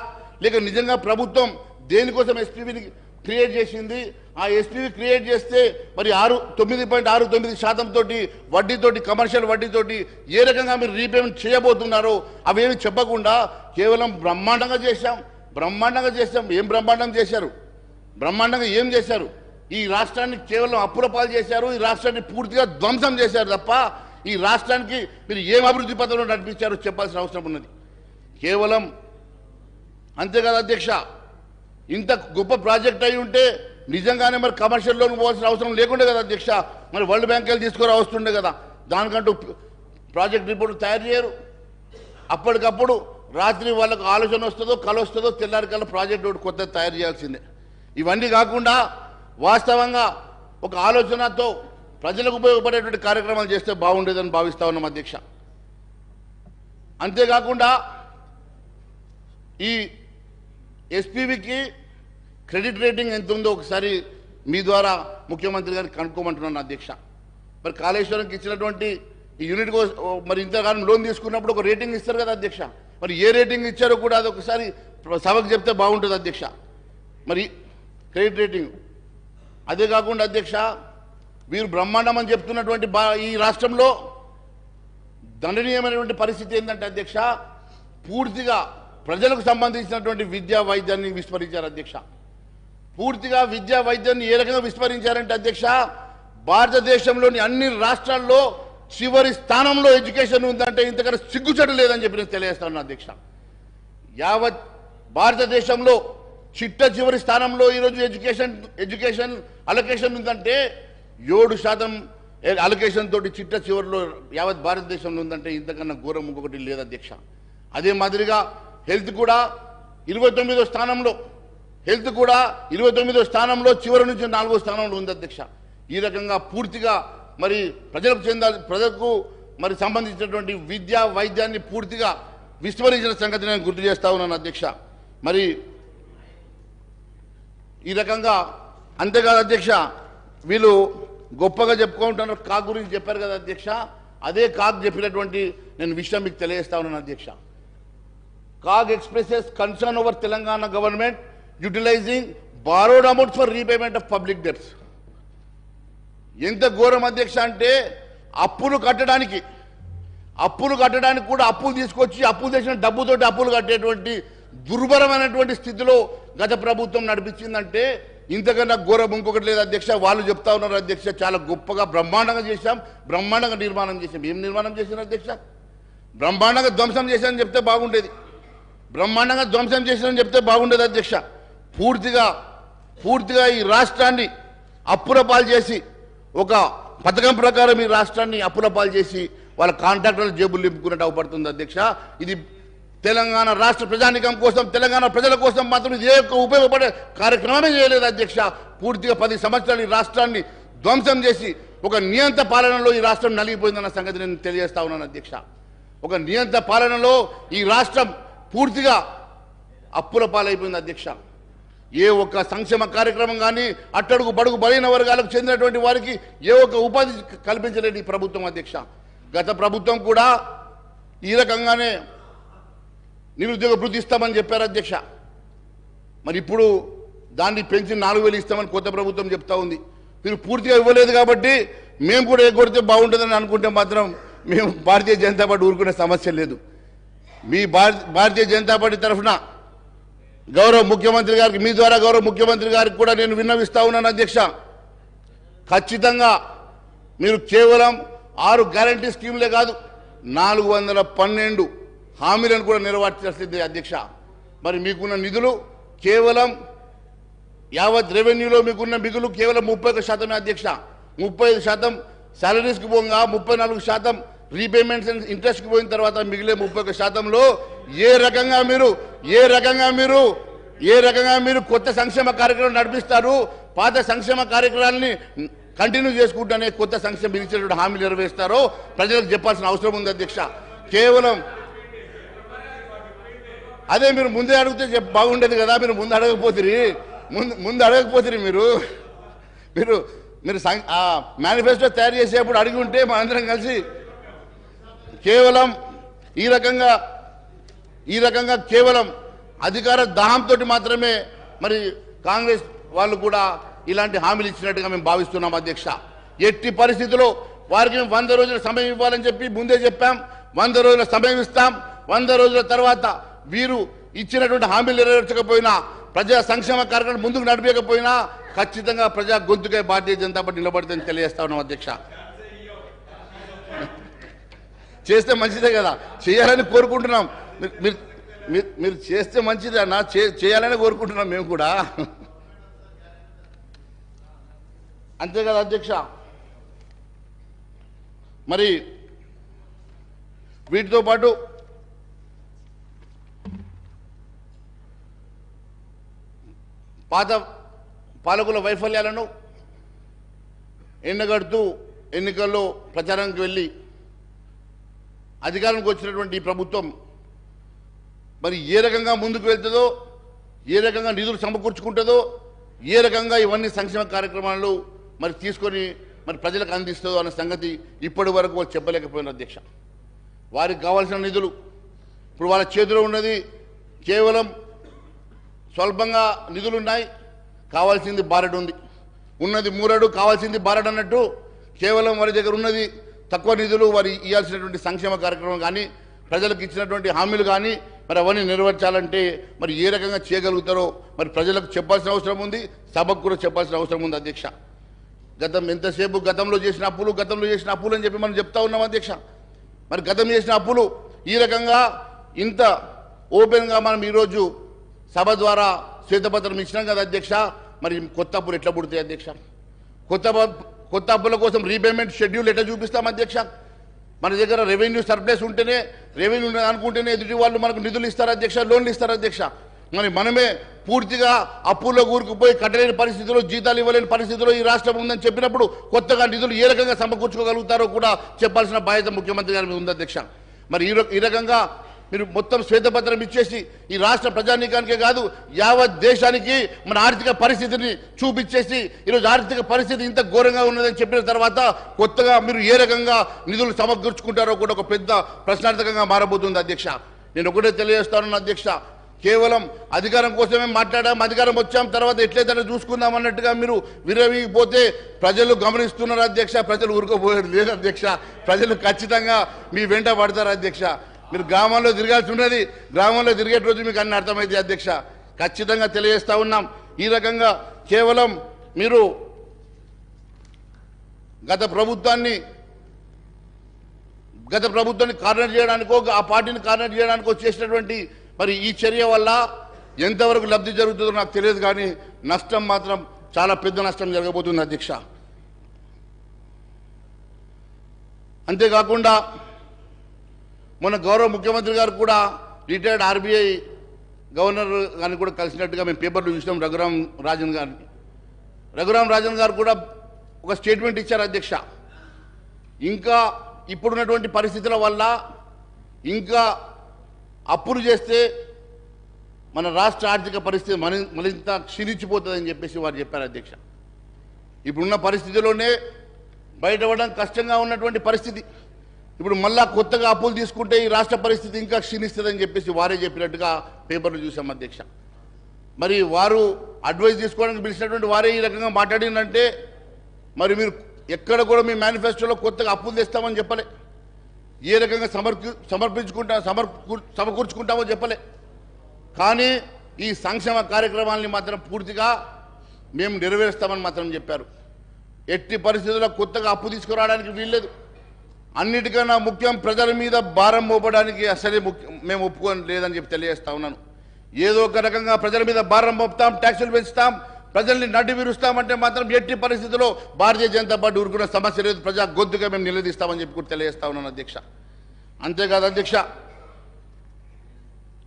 లేక నిజంగా ప్రభుత్వం దేనికోసం ఎస్పీవిని క్రియేట్ చేసింది? ఆ ఎస్పీవి క్రియేట్ చేస్తే మరి 9.69% తోటి వడ్డీతోటి కమర్షియల్ వడ్డీతోటి ఏ రకంగా మీరు రీపేమెంట్ చేయబోతున్నారో అవేమి చెప్పకుండా కేవలం బ్రహ్మాండంగా చేశాం. ఏం బ్రహ్మాండం చేశారు? బ్రహ్మాండంగా ఏం చేశారు? ఈ రాష్ట్రాన్ని కేవలం అప్పుల పాలు చేశారు. ఈ రాష్ట్రాన్ని పూర్తిగా ధ్వంసం చేశారు తప్ప ఈ రాష్ట్రానికి మీరు ఏం అభివృద్ధి పథంలో నడిపించారో చెప్పాల్సిన అవసరం ఉన్నది. కేవలం అంతేకాదు అధ్యక్ష, ఇంత గొప్ప ప్రాజెక్ట్ అయి ఉంటే నిజంగానే మరి కమర్షియల్ లోన్ పోవాల్సిన అవసరం లేకుండే కదా అధ్యక్ష. మరి వరల్డ్ బ్యాంక్ వెళ్ళి తీసుకురా వస్తుండే కదా. దానికంటూ ప్రాజెక్ట్ రిపోర్ట్ తయారు చేయరు. అప్పటికప్పుడు రాత్రి వాళ్ళకు ఆలోచన వస్తుందో కళ వస్తుందో తెల్లారికల్లా ప్రాజెక్ట్ ఒకటి కొత్త తయారు చేయాల్సిందే. ఇవన్నీ కాకుండా వాస్తవంగా ఒక ఆలోచనతో ప్రజలకు ఉపయోగపడేటువంటి కార్యక్రమాలు చేస్తే బాగుండేదని భావిస్తా ఉన్నాం అధ్యక్ష. అంతేకాకుండా ఈ ఎస్పీవికి క్రెడిట్ రేటింగ్ ఎంత ఉందో ఒకసారి మీ ద్వారా ముఖ్యమంత్రి గారిని కనుక్కోమంటున్నాను అధ్యక్ష. మరి కాళేశ్వరంకి ఇచ్చినటువంటి ఈ యూనిట్ మరి ఇంతకాలం లోన్ తీసుకున్నప్పుడు ఒక రేటింగ్ ఇస్తారు కదా అధ్యక్ష. మరి ఏ రేటింగ్ ఇచ్చారో కూడా అది ఒకసారి సభకు చెప్తే బాగుంటుంది అధ్యక్ష. మరి క్రెడిట్ రేటింగ్ అదే కాకుండా అధ్యక్ష, వీరు బ్రహ్మాండం అని చెప్తున్నటువంటి ఈ రాష్ట్రంలో దండనీయమైనటువంటి పరిస్థితి ఏంటంటే అధ్యక్ష, పూర్తిగా ప్రజలకు సంబంధించినటువంటి విద్యా వైద్యాన్ని విస్మరించారు అధ్యక్ష. పూర్తిగా విద్యా వైద్యాన్ని ఏ రకంగా విస్మరించారంటే అధ్యక్ష, భారతదేశంలోని అన్ని రాష్ట్రాల్లో చివరి స్థానంలో ఎడ్యుకేషన్ ఉందంటే ఇంతకన్నా సిగ్గుచెడు లేదని చెప్పి నేను తెలియజేస్తాను అధ్యక్ష. యావత్ భారతదేశంలో చిట్ట చివరి స్థానంలో ఈరోజు ఎడ్యుకేషన్ అలొకేషన్ ఉందంటే 7% అలొకేషన్ తోటి చిట్ట చివరిలో యావత్ భారతదేశంలో ఉందంటే ఇంతకన్నా ఘోరం ఇంకొకటి లేదు అధ్యక్ష. అదే మాదిరిగా హెల్త్ కూడా 29వ స్థానంలో చివరి నుంచి 4వ స్థానంలో ఉంది అధ్యక్ష. ఈ రకంగా పూర్తిగా మరి ప్రజలకు మరి సంబంధించినటువంటి విద్యా వైద్యాన్ని పూర్తిగా విస్మరించిన సంగతి నేను గుర్తు చేస్తా ఉన్నాను అధ్యక్ష. మరి ఈ రకంగా అంతేకాదు అధ్యక్ష, వీళ్ళు గొప్పగా చెప్పుకుంటున్నారు. కాగ్ గురించి చెప్పారు కదా అధ్యక్ష, అదే కాగ్ చెప్పినటువంటి నేను విషయం మీకు తెలియజేస్తా ఉన్నాను అధ్యక్ష. CAG expresses concern over Telangana government utilizing borrowed amounts for repayment of public debts. ఎంత ఘోరం అధ్యక్ష అంటే అప్పులు కట్టడానికి కూడా అప్పులు తీసుకొచ్చి అప్పులు తెచ్చిన డబ్బుతోటి అప్పులు కట్టేటువంటి దుర్భరమైనటువంటి స్థితిలో గత ప్రభుత్వం నడిపించిందంటే ఇంతకన్నా ఘోరం ఇంకొకటి లేదు అధ్యక్ష. వాళ్ళు చెప్తా ఉన్నారు అధ్యక్ష, చాలా గొప్పగా బ్రహ్మాండంగా చేశాం, బ్రహ్మాండంగా నిర్మాణం చేశాం. ఏం నిర్మాణం చేశారు అధ్యక్ష? బ్రహ్మాండంగా ధ్వంసం చేశారని చెప్తే బాగుండేది. అధ్యక్ష. పూర్తిగా ఈ రాష్ట్రాన్ని అప్పుల పాలు చేసి ఒక పథకం ప్రకారం ఈ రాష్ట్రాన్ని అప్పుల పాలు చేసి వాళ్ళ కాంట్రాక్టర్ల జేబులు నింపుకున్నట్టు అవపడుతుంది అధ్యక్ష. ఇది తెలంగాణ రాష్ట్ర ప్రజానికం కోసం, తెలంగాణ ప్రజల కోసం మాత్రం ఇది ఏ ఉపయోగపడే కార్యక్రమమే చేయలేదు అధ్యక్ష. పూర్తిగా 10 సంవత్సరాలు ఈ రాష్ట్రాన్ని ధ్వంసం చేసి ఒక నియంత పాలనలో ఈ రాష్ట్రం నలిగిపోయిందన్న సంగతి నేను తెలియజేస్తా ఉన్నాను అధ్యక్ష. ఒక నియంత పాలనలో ఈ రాష్ట్రం పూర్తిగా అప్పుల పాలైపోయింది అధ్యక్ష. ఏ ఒక్క సంక్షేమ కార్యక్రమం కానీ అట్టడుగు బడుగు బలైన వర్గాలకు చెందినటువంటి వారికి ఏ ఒక్క ఉపాధి కల్పించలేదు ఈ ప్రభుత్వం అధ్యక్ష. గత ప్రభుత్వం కూడా ఈ రకంగానే నిరుద్యోగ భృతి ఇస్తామని చెప్పారు అధ్యక్ష. మరి ఇప్పుడు దాన్ని పెంచి 4,000 ఇస్తామని కొత్త ప్రభుత్వం చెప్తా ఉంది. మీరు పూర్తిగా ఇవ్వలేదు కాబట్టి మేము కూడా ఎగ్గొడితే బాగుంటుందని అనుకుంటే మాత్రం మేము భారతీయ జనతా పార్టీ ఊరుకునే సమస్య లేదు. మీ భారతీయ జనతా పార్టీ తరఫున గౌరవ ముఖ్యమంత్రి గారికి, మీ ద్వారా గౌరవ ముఖ్యమంత్రి గారికి కూడా నేను విన్నవిస్తా ఉన్నాను అధ్యక్ష. ఖచ్చితంగా మీరు కేవలం 6 గ్యారంటీ స్కీములే కాదు 412 హామీలను కూడా నెరవేర్చాల్సిందే అధ్యక్ష. మరి మీకున్న నిధులు కేవలం యావత్ రెవెన్యూలో మీకున్న మిగులు కేవలం 31% అధ్యక్ష. 35% శాలరీస్కి పోగా 34% రీపేమెంట్స్ అండ్ ఇంట్రెస్ట్కి పోయిన తర్వాత మిగిలే 31%లో ఏ రకంగా మీరు కొత్త సంక్షేమ కార్యక్రమం నడిపిస్తారు, పాత సంక్షేమ కార్యక్రమాలని కంటిన్యూ చేసుకుంటూనే కొత్త సంక్షేమ ఇచ్చినటువంటి హామీలు నెరవేరుస్తారో ప్రజలకు చెప్పాల్సిన అవసరం ఉంది అధ్యక్ష. కేవలం అదే మీరు ముందే అడిగితే బాగుండేది కదా. మీరు ముందు అడగకపోతే మీరు మేనిఫెస్టో తయారు చేసేప్పుడు అడిగి ఉంటే మా అందరం కలిసి కేవలం ఈ రకంగా కేవలం అధికార దాహంతో మాత్రమే మరి కాంగ్రెస్ వాళ్ళు కూడా ఇలాంటి హామీలు ఇచ్చినట్టుగా మేము భావిస్తున్నాం అధ్యక్ష. ఎట్టి పరిస్థితుల్లో వారికి 100 రోజుల సమయం ఇవ్వాలని చెప్పి ముందే చెప్పాం. 100 రోజుల సమయం ఇస్తాం. 100 రోజుల తర్వాత వీరు ఇచ్చినటువంటి హామీలు నెరవేర్చకపోయినా, ప్రజా సంక్షేమ కార్యక్రమం ముందుకు నడిపేయకపోయినా ఖచ్చితంగా ప్రజా గొంతుకై భారతీయ జనతా పార్టీ నిలబడుతుందని తెలియజేస్తా ఉన్నాం అధ్యక్ష. చేస్తే మంచిదే కదా, చేయాలని కోరుకుంటున్నాం. మీరు చేస్తే మంచిదే అన్న, చేయాలని కోరుకుంటున్నాం మేము కూడా. అంతే కదా అధ్యక్ష. మరి వీటితో పాటు పాత పాలకుల వైఫల్యాలను ఎండగడుతూ ఎన్నికల్లో ప్రచారానికి వెళ్ళి అధికారానికి వచ్చినటువంటి ఈ ప్రభుత్వం మరి ఏ రకంగా ముందుకు వెళ్తుందో, ఏ రకంగా నిధులు సమకూర్చుకుంటుందో, ఏ రకంగా ఇవన్నీ సంక్షేమ కార్యక్రమాలు మరి తీసుకొని మరి ప్రజలకు అందిస్తుందో అన్న సంగతి ఇప్పటి వరకు వాళ్ళు చెప్పలేకపోయిన అధ్యక్ష. వారికి కావాల్సిన నిధులు ఇప్పుడు వాళ్ళ చేతిలో ఉన్నది కేవలం స్వల్పంగా నిధులు ఉన్నాయి, కావాల్సింది బారెడు ఉంది. ఉన్నది మూరడు, కావాల్సింది బారెడు అన్నట్టు కేవలం వారి దగ్గర ఉన్నది తక్కువ నిధులు. వారి ఇవ్వాల్సినటువంటి సంక్షేమ కార్యక్రమం కానీ, ప్రజలకు ఇచ్చినటువంటి హామీలు కానీ మరి అవన్నీ నెరవేర్చాలంటే మరి ఏ రకంగా చేయగలుగుతారో మరి ప్రజలకు చెప్పాల్సిన అవసరం ఉంది, సభకు కూడా చెప్పాల్సిన అవసరం ఉంది అధ్యక్ష. ఎంతసేపు గతంలో చేసిన అప్పులు అని చెప్పి మనం చెప్తా ఉన్నాం అధ్యక్ష. మరి గతం చేసిన అప్పులు ఈ రకంగా ఇంత ఓపెన్గా మనం ఈరోజు సభ ద్వారా శ్వేతపత్రం ఇచ్చినాం కదా అధ్యక్ష. మరి కొత్త అప్పులు ఎట్లా పుడతాయి అధ్యక్ష? కొత్త అప్పుల కోసం రీపేమెంట్ షెడ్యూల్ ఎట్లా చూపిస్తాం అధ్యక్ష? మన దగ్గర రెవెన్యూ సర్ప్లస్ ఉంటేనే, రెవెన్యూ అనుకుంటేనే ఎదుటి వాళ్ళు మనకు నిధులు ఇస్తారు అధ్యక్ష, లోన్లు ఇస్తారు అధ్యక్ష. మరి మనమే పూర్తిగా అప్పుల్లో కూరుకుపోయి కట్టలేని పరిస్థితుల్లో, జీతాలు ఇవ్వలేని పరిస్థితుల్లో ఈ రాష్ట్రం ఉందని చెప్పినప్పుడు కొత్తగా నిధులు ఏ రకంగా సమకూర్చుకోగలుగుతారో కూడా చెప్పాల్సిన బాధ్యత ముఖ్యమంత్రి గారి మీద ఉంది అధ్యక్ష. మరి ఈ రకంగా మీరు మొత్తం శ్వేతపత్రం ఇచ్చేసి ఈ రాష్ట్ర ప్రజానీకానికే కాదు యావత్ దేశానికి మన ఆర్థిక పరిస్థితిని చూపించేసి ఈరోజు ఆర్థిక పరిస్థితి ఇంత ఘోరంగా ఉన్నదని చెప్పిన తర్వాత కొత్తగా మీరు ఏ రకంగా నిధులు సమకూర్చుకుంటారో కూడా ఒక పెద్ద ప్రశ్నార్థకంగా మారబోతుంది అధ్యక్ష. నేను ఒకటే తెలియజేస్తాను అధ్యక్ష, కేవలం అధికారం కోసమే మాట్లాడాం, అధికారం వచ్చాం, తర్వాత ఎట్లయితే చూసుకుందాం అన్నట్టుగా మీరు విరవిపోతే ప్రజలు గమనిస్తున్నారు అధ్యక్ష. ప్రజలు ఊరుకోపోయారు లేదు అధ్యక్ష. ప్రజలు ఖచ్చితంగా మీ వెంట పడతారు అధ్యక్ష. మీరు గ్రామాల్లో తిరగాల్సి ఉన్నది, గ్రామంలో తిరిగే రోజు మీకు అన్ని అర్థమైతే అధ్యక్ష. ఖచ్చితంగా తెలియజేస్తా ఉన్నాం. ఈ రకంగా కేవలం మీరు గత ప్రభుత్వాన్ని కార్నర్ చేయడానికో, ఆ పార్టీని కార్నర్ చేయడానికో చేసినటువంటి మరి ఈ చర్య వల్ల ఎంతవరకు లబ్ధి జరుగుతుందో నాకు తెలియదు, కానీ నష్టం మాత్రం చాలా పెద్ద నష్టం జరగబోతుంది అధ్యక్ష. అంతేకాకుండా మొన్న గౌరవ ముఖ్యమంత్రి గారు కూడా రిటైర్డ్ ఆర్బీఐ గవర్నర్ గారిని కూడా కలిసినట్టుగా మేము పేపర్లు చూసినాం. రఘురాం రాజన్ గారు కూడా ఒక స్టేట్మెంట్ ఇచ్చారు అధ్యక్ష. ఇంకా ఇప్పుడున్నటువంటి పరిస్థితుల వల్ల ఇంకా అప్పులు చేస్తే మన రాష్ట్ర ఆర్థిక పరిస్థితి మరింత క్షీణించిపోతుందని చెప్పేసి వారు చెప్పారు అధ్యక్ష. ఇప్పుడున్న పరిస్థితిలోనే బయటపడడం కష్టంగా ఉన్నటువంటి పరిస్థితి. ఇప్పుడు మళ్ళా కొత్తగా అప్పులు తీసుకుంటే ఈ రాష్ట్ర పరిస్థితి ఇంకా క్షీణిస్తుందని చెప్పేసి వారే చెప్పినట్టుగా పేపర్లు చూసాం అధ్యక్ష. మరి వారు అడ్వైస్ తీసుకోవడానికి పిలిచినటువంటి వారే ఈ రకంగా మాట్లాడిందంటే మరి మీరు ఎక్కడ కూడా మీ మేనిఫెస్టోలో కొత్తగా అప్పులు తెస్తామని చెప్పలే, ఏ రకంగా సమకూర్చుకుంటామో చెప్పలే. కానీ ఈ సంక్షేమ కార్యక్రమాలని మాత్రం పూర్తిగా మేము నెరవేరుస్తామని మాత్రం చెప్పారు. ఎట్టి పరిస్థితుల్లో కొత్తగా అప్పు తీసుకురావడానికి వీల్లేదు. అన్నిటికన్నా ముఖ్యం ప్రజల మీద భారం మోపడానికి అసలే మేము ఒప్పుకొని లేదని చెప్పి తెలియజేస్తా ఉన్నాను. ఏదో ఒక రకంగా ప్రజల మీద భారం మోపుతాం, ట్యాక్సులు పెంచుతాం, ప్రజల్ని నడ్డి విరుస్తామంటే మాత్రం ఎట్టి పరిస్థితుల్లో భారతీయ జనతా పార్టీ ఊరుకున్న సమస్య లేదు. ప్రజా గొంతుగా మేము నిలదీస్తామని చెప్పి కూడా తెలియజేస్తా ఉన్నాను అధ్యక్ష. అంతేకాదు అధ్యక్ష,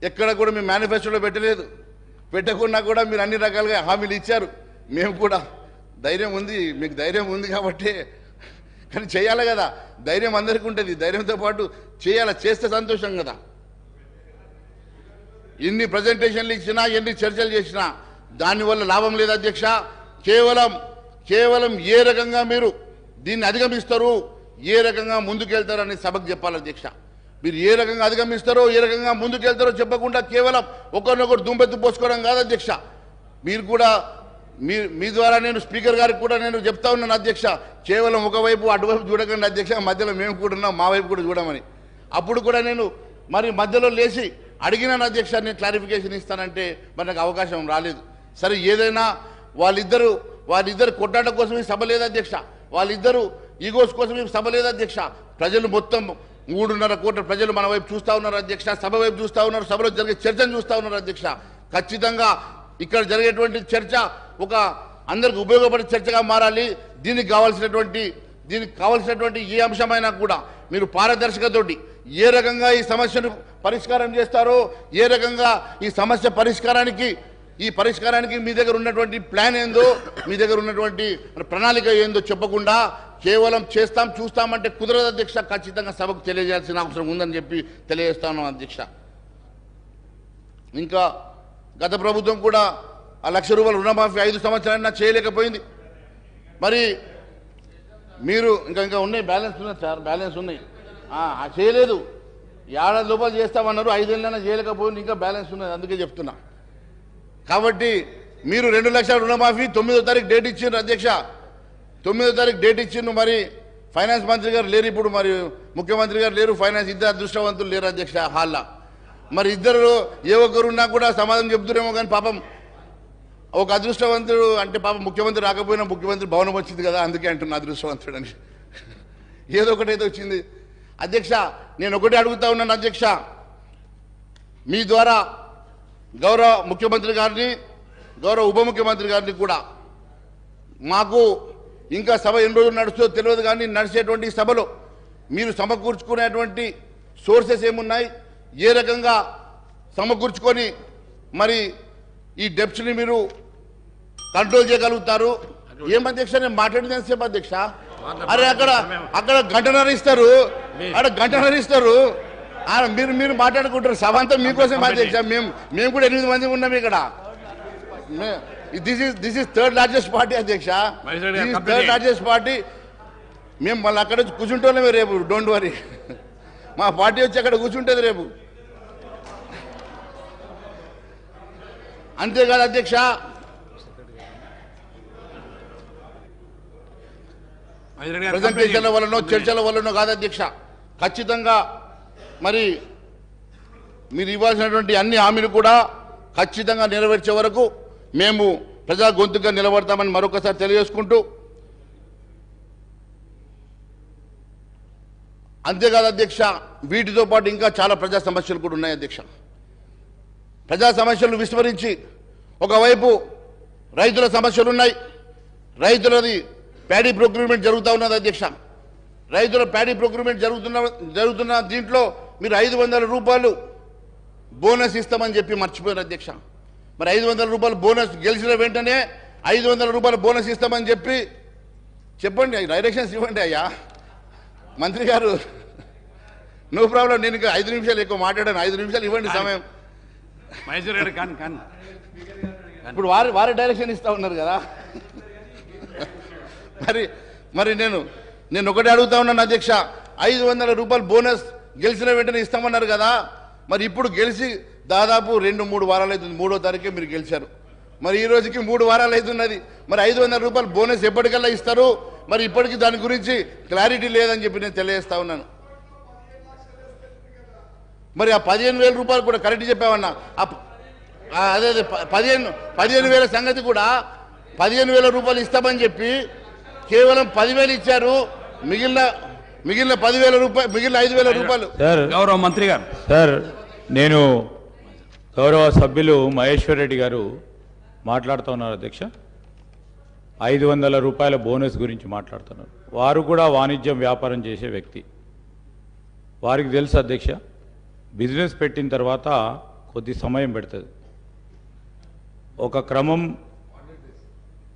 ఎక్కడ కూడా మీ మేనిఫెస్టోలో పెట్టలేదు, పెట్టకున్నా కూడా మీరు అన్ని రకాలుగా హామీలు ఇచ్చారు. మేము కూడా ధైర్యం ఉంది, మీకు ధైర్యం ఉంది కాబట్టి, కానీ చేయాలి కదా, ధైర్యం అందరికీ ఉంటుంది. ధైర్యంతో పాటు చేయాలి, చేస్తే సంతోషం కదా. ఎన్ని ప్రజెంటేషన్లు ఇచ్చినా, ఎన్ని చర్చలు చేసినా దానివల్ల లాభం లేదు అధ్యక్ష. కేవలం ఏ రకంగా మీరు దీన్ని అధిగమిస్తారు, ఏ రకంగా ముందుకెళ్తారో అని సభకు చెప్పాలి అధ్యక్ష. మీరు ఏ రకంగా అధిగమిస్తారో, ఏ రకంగా ముందుకెళ్తారో చెప్పకుండా కేవలం ఒకరినొకరు దుంపెత్తు పోసుకోవడం కాదు అధ్యక్ష. మీరు కూడా మీ ద్వారా నేను స్పీకర్ గారికి కూడా నేను చెప్తా ఉన్నాను అధ్యక్ష, కేవలం ఒకవైపు అటువైపు చూడకండి అధ్యక్ష, మధ్యలో మేము కూడా ఉన్నాం, మా వైపు కూడా చూడమని. అప్పుడు కూడా నేను మరి మధ్యలో లేచి అడిగినాను అధ్యక్ష, నేను క్లారిఫికేషన్ ఇస్తానంటే మరి నాకు అవకాశం రాలేదు. సరే, ఏదైనా వాళ్ళిద్దరు కొట్టాట కోసం ఈ సభ లేదు అధ్యక్ష, వాళ్ళిద్దరు ఈగోస్ కోసం ఈ సభ లేదు అధ్యక్ష. ప్రజలు మొత్తం 3.5 కోట్ల ప్రజలు మన వైపు చూస్తూ ఉన్నారు అధ్యక్ష, సభ వైపు చూస్తూ ఉన్నారు, సభలో జరిగే చర్చను చూస్తూ ఉన్నారు అధ్యక్ష. ఖచ్చితంగా ఇక్కడ జరిగేటువంటి చర్చ ఒక అందరికి ఉపయోగపడే చర్చగా మారాలి. దీనికి కావాల్సినటువంటి ఏ అంశమైనా కూడా మీరు పారదర్శకతోటి ఏ రకంగా ఈ సమస్యను పరిష్కారం చేస్తారో, ఏ రకంగా ఈ సమస్య పరిష్కారానికి మీ దగ్గర ఉన్నటువంటి ప్లాన్ ఏందో, మీ దగ్గర ఉన్నటువంటి ప్రణాళిక ఏందో చెప్పకుండా కేవలం చూస్తామంటే కుదరదు అధ్యక్ష. ఖచ్చితంగా సభకు తెలియజేయాల్సిన అవసరం ఉందని చెప్పి తెలియజేస్తాను అధ్యక్ష. ఇంకా గత ప్రభుత్వం కూడా ఆ ₹1,00,000 రుణమాఫీ 5 సంవత్సరాలైనా చేయలేకపోయింది. మరి మీరు ఇంకా ఉన్నాయి, బ్యాలెన్స్ ఉన్నాయి సార్, బ్యాలెన్స్ ఉన్నాయి, చేయలేదు. ఏడాది లోపల చేస్తామన్నారు, 5 ఏళ్ళైనా చేయలేకపోయింది, ఇంకా బ్యాలెన్స్ ఉన్నది, అందుకే చెప్తున్నా. కాబట్టి మీరు 2 లక్షల రుణమాఫీ 9వ తారీఖు డేట్ ఇచ్చిండ్రు అధ్యక్ష, 9వ తారీఖు డేట్ ఇచ్చిండ్రు. మరి ఫైనాన్స్ మంత్రి గారు లేరు ఇప్పుడు, మరి ముఖ్యమంత్రి గారు లేరు, ఫైనాన్స్ ఇద్దరు అదృష్టవంతులు లేరు అధ్యక్ష హాల్లో. మరి ఇద్దరు ఏ ఒక్కరున్నా కూడా సమాధానం చెప్తురేమో, కానీ పాపం ఒక అదృష్టవంతుడు అంటే పాపం ముఖ్యమంత్రి రాకపోయినా ముఖ్యమంత్రి భవనం వచ్చింది కదా, అందుకే అంటున్నా అదృష్టవంతుడు అని. ఏదో ఒకటైతే వచ్చింది అధ్యక్ష. నేను ఒకటే అడుగుతా ఉన్నాను అధ్యక్ష, మీ ద్వారా గౌరవ ముఖ్యమంత్రి గారిని, గౌరవ ఉప ముఖ్యమంత్రి గారిని కూడా, మాకు ఇంకా సభ ఎన్ని రోజులు నడుస్తుందో తెలియదు, కానీ నడిచేటువంటి సభలో మీరు సమకూర్చుకునేటువంటి సోర్సెస్ ఏమున్నాయి, ఏ రకంగా సమకూర్చుకొని మరి ఈ డెప్స్ని మీరు కంట్రోల్ చేయగలుగుతారు. ఏం అధ్యక్ష, నేను మాట్లాడింది ఎంతసేపు అధ్యక్ష? అరే అక్కడ గంటన్నర ఇస్తారు, మీరు మాట్లాడుకుంటారు, సభ అంతా మీకోసం అధ్యక్ష. మేము కూడా 8 మంది ఉన్నాం ఇక్కడ. This is third largest party అధ్యక్ష, థర్డ్ లార్జెస్ట్ పార్టీ. మేము మళ్ళీ అక్కడ వచ్చి కూర్చుంటోనే రేపు, డోంట్ వరీ, మా పార్టీ వచ్చి అక్కడ కూర్చుంటుంది రేపు. అంతేకాదు అధ్యక్ష, ప్రజెంటేషన్ల వల్లనో చర్చల వల్లనో కాదు అధ్యక్ష, ఖచ్చితంగా మరి మీరు ఇవ్వాల్సినటువంటి అన్ని హామీలు కూడా ఖచ్చితంగా నెరవేర్చే వరకు మేము ప్రజా గొంతుగా నిలబడతామని మరొకసారి తెలియజేసుకుంటూ, అంతేకాదు అధ్యక్ష, వీటితో పాటు ఇంకా చాలా ప్రజా సమస్యలు కూడా ఉన్నాయి అధ్యక్ష. ప్రజా సమస్యలు విస్మరించి ఒకవైపు రైతుల సమస్యలు ఉన్నాయి, రైతులది ప్యాడీ ప్రొక్యూర్మెంట్ జరుగుతూ ఉన్నది అధ్యక్ష. రైతుల ప్యాడీ ప్రొక్యూర్మెంట్ జరుగుతున్న దీంట్లో మీరు ₹500 బోనస్ ఇస్తామని చెప్పి మర్చిపోయారు అధ్యక్ష. మరి ₹500 బోనస్ గెలిచిన వెంటనే ₹500 బోనస్ ఇస్తామని చెప్పండి, డైరెక్షన్స్ ఇవ్వండి అయ్యా మంత్రి గారు. నో ప్రాబ్లం, నేను ఇంకా 5 నిమిషాలు ఎక్కువ మాట్లాడాను, 5 నిమిషాలు ఇవ్వండి సమయం. ఇప్పుడు వారి డైరెక్షన్ ఇస్తా ఉన్నారు కదా. మరి నేను ఒకటే అడుగుతా ఉన్నాను అధ్యక్ష, ₹500 బోనస్ గెలిచిన వెంటనే ఇస్తామన్నారు కదా. మరి ఇప్పుడు గెలిచి దాదాపు 2-3 వారాలు అవుతుంది, 3వ తారీఖే మీరు గెలిచారు. మరి ఈ రోజుకి 3 వారాలు అవుతున్నది. మరి ₹500 బోనస్ ఎప్పటికల్లా ఇస్తారు? మరి ఇప్పటికీ దాని గురించి క్లారిటీ లేదని చెప్పి నేను తెలియజేస్తా ఉన్నాను. మరి ఆ 15,000 రూపాయలు కూడా కరెక్ట్ చెప్పామన్నా. అదే 15,000 సంగతి కూడా 15,000 రూపాయలు ఇస్తామని చెప్పి కేవలం 10,000 ఇచ్చారు. మిగిలిన 10,000 రూపాయలు, మిగిలిన 5,000 రూపాయలు. గౌరవ మంత్రి గారు, సార్ నేను గౌరవ సభ్యులు మహేశ్వర్ రెడ్డి గారు మాట్లాడుతూ ఉన్నారు అధ్యక్ష. 500 రూపాయల బోనస్ గురించి మాట్లాడుతున్నారు. వారు కూడా వాణిజ్యం వ్యాపారం చేసే వ్యక్తి. వారికి తెలుసు అధ్యక్ష, బిజినెస్ పెట్టిన తర్వాత కొద్ది సమయం పెడుతుంది. ఒక క్రమం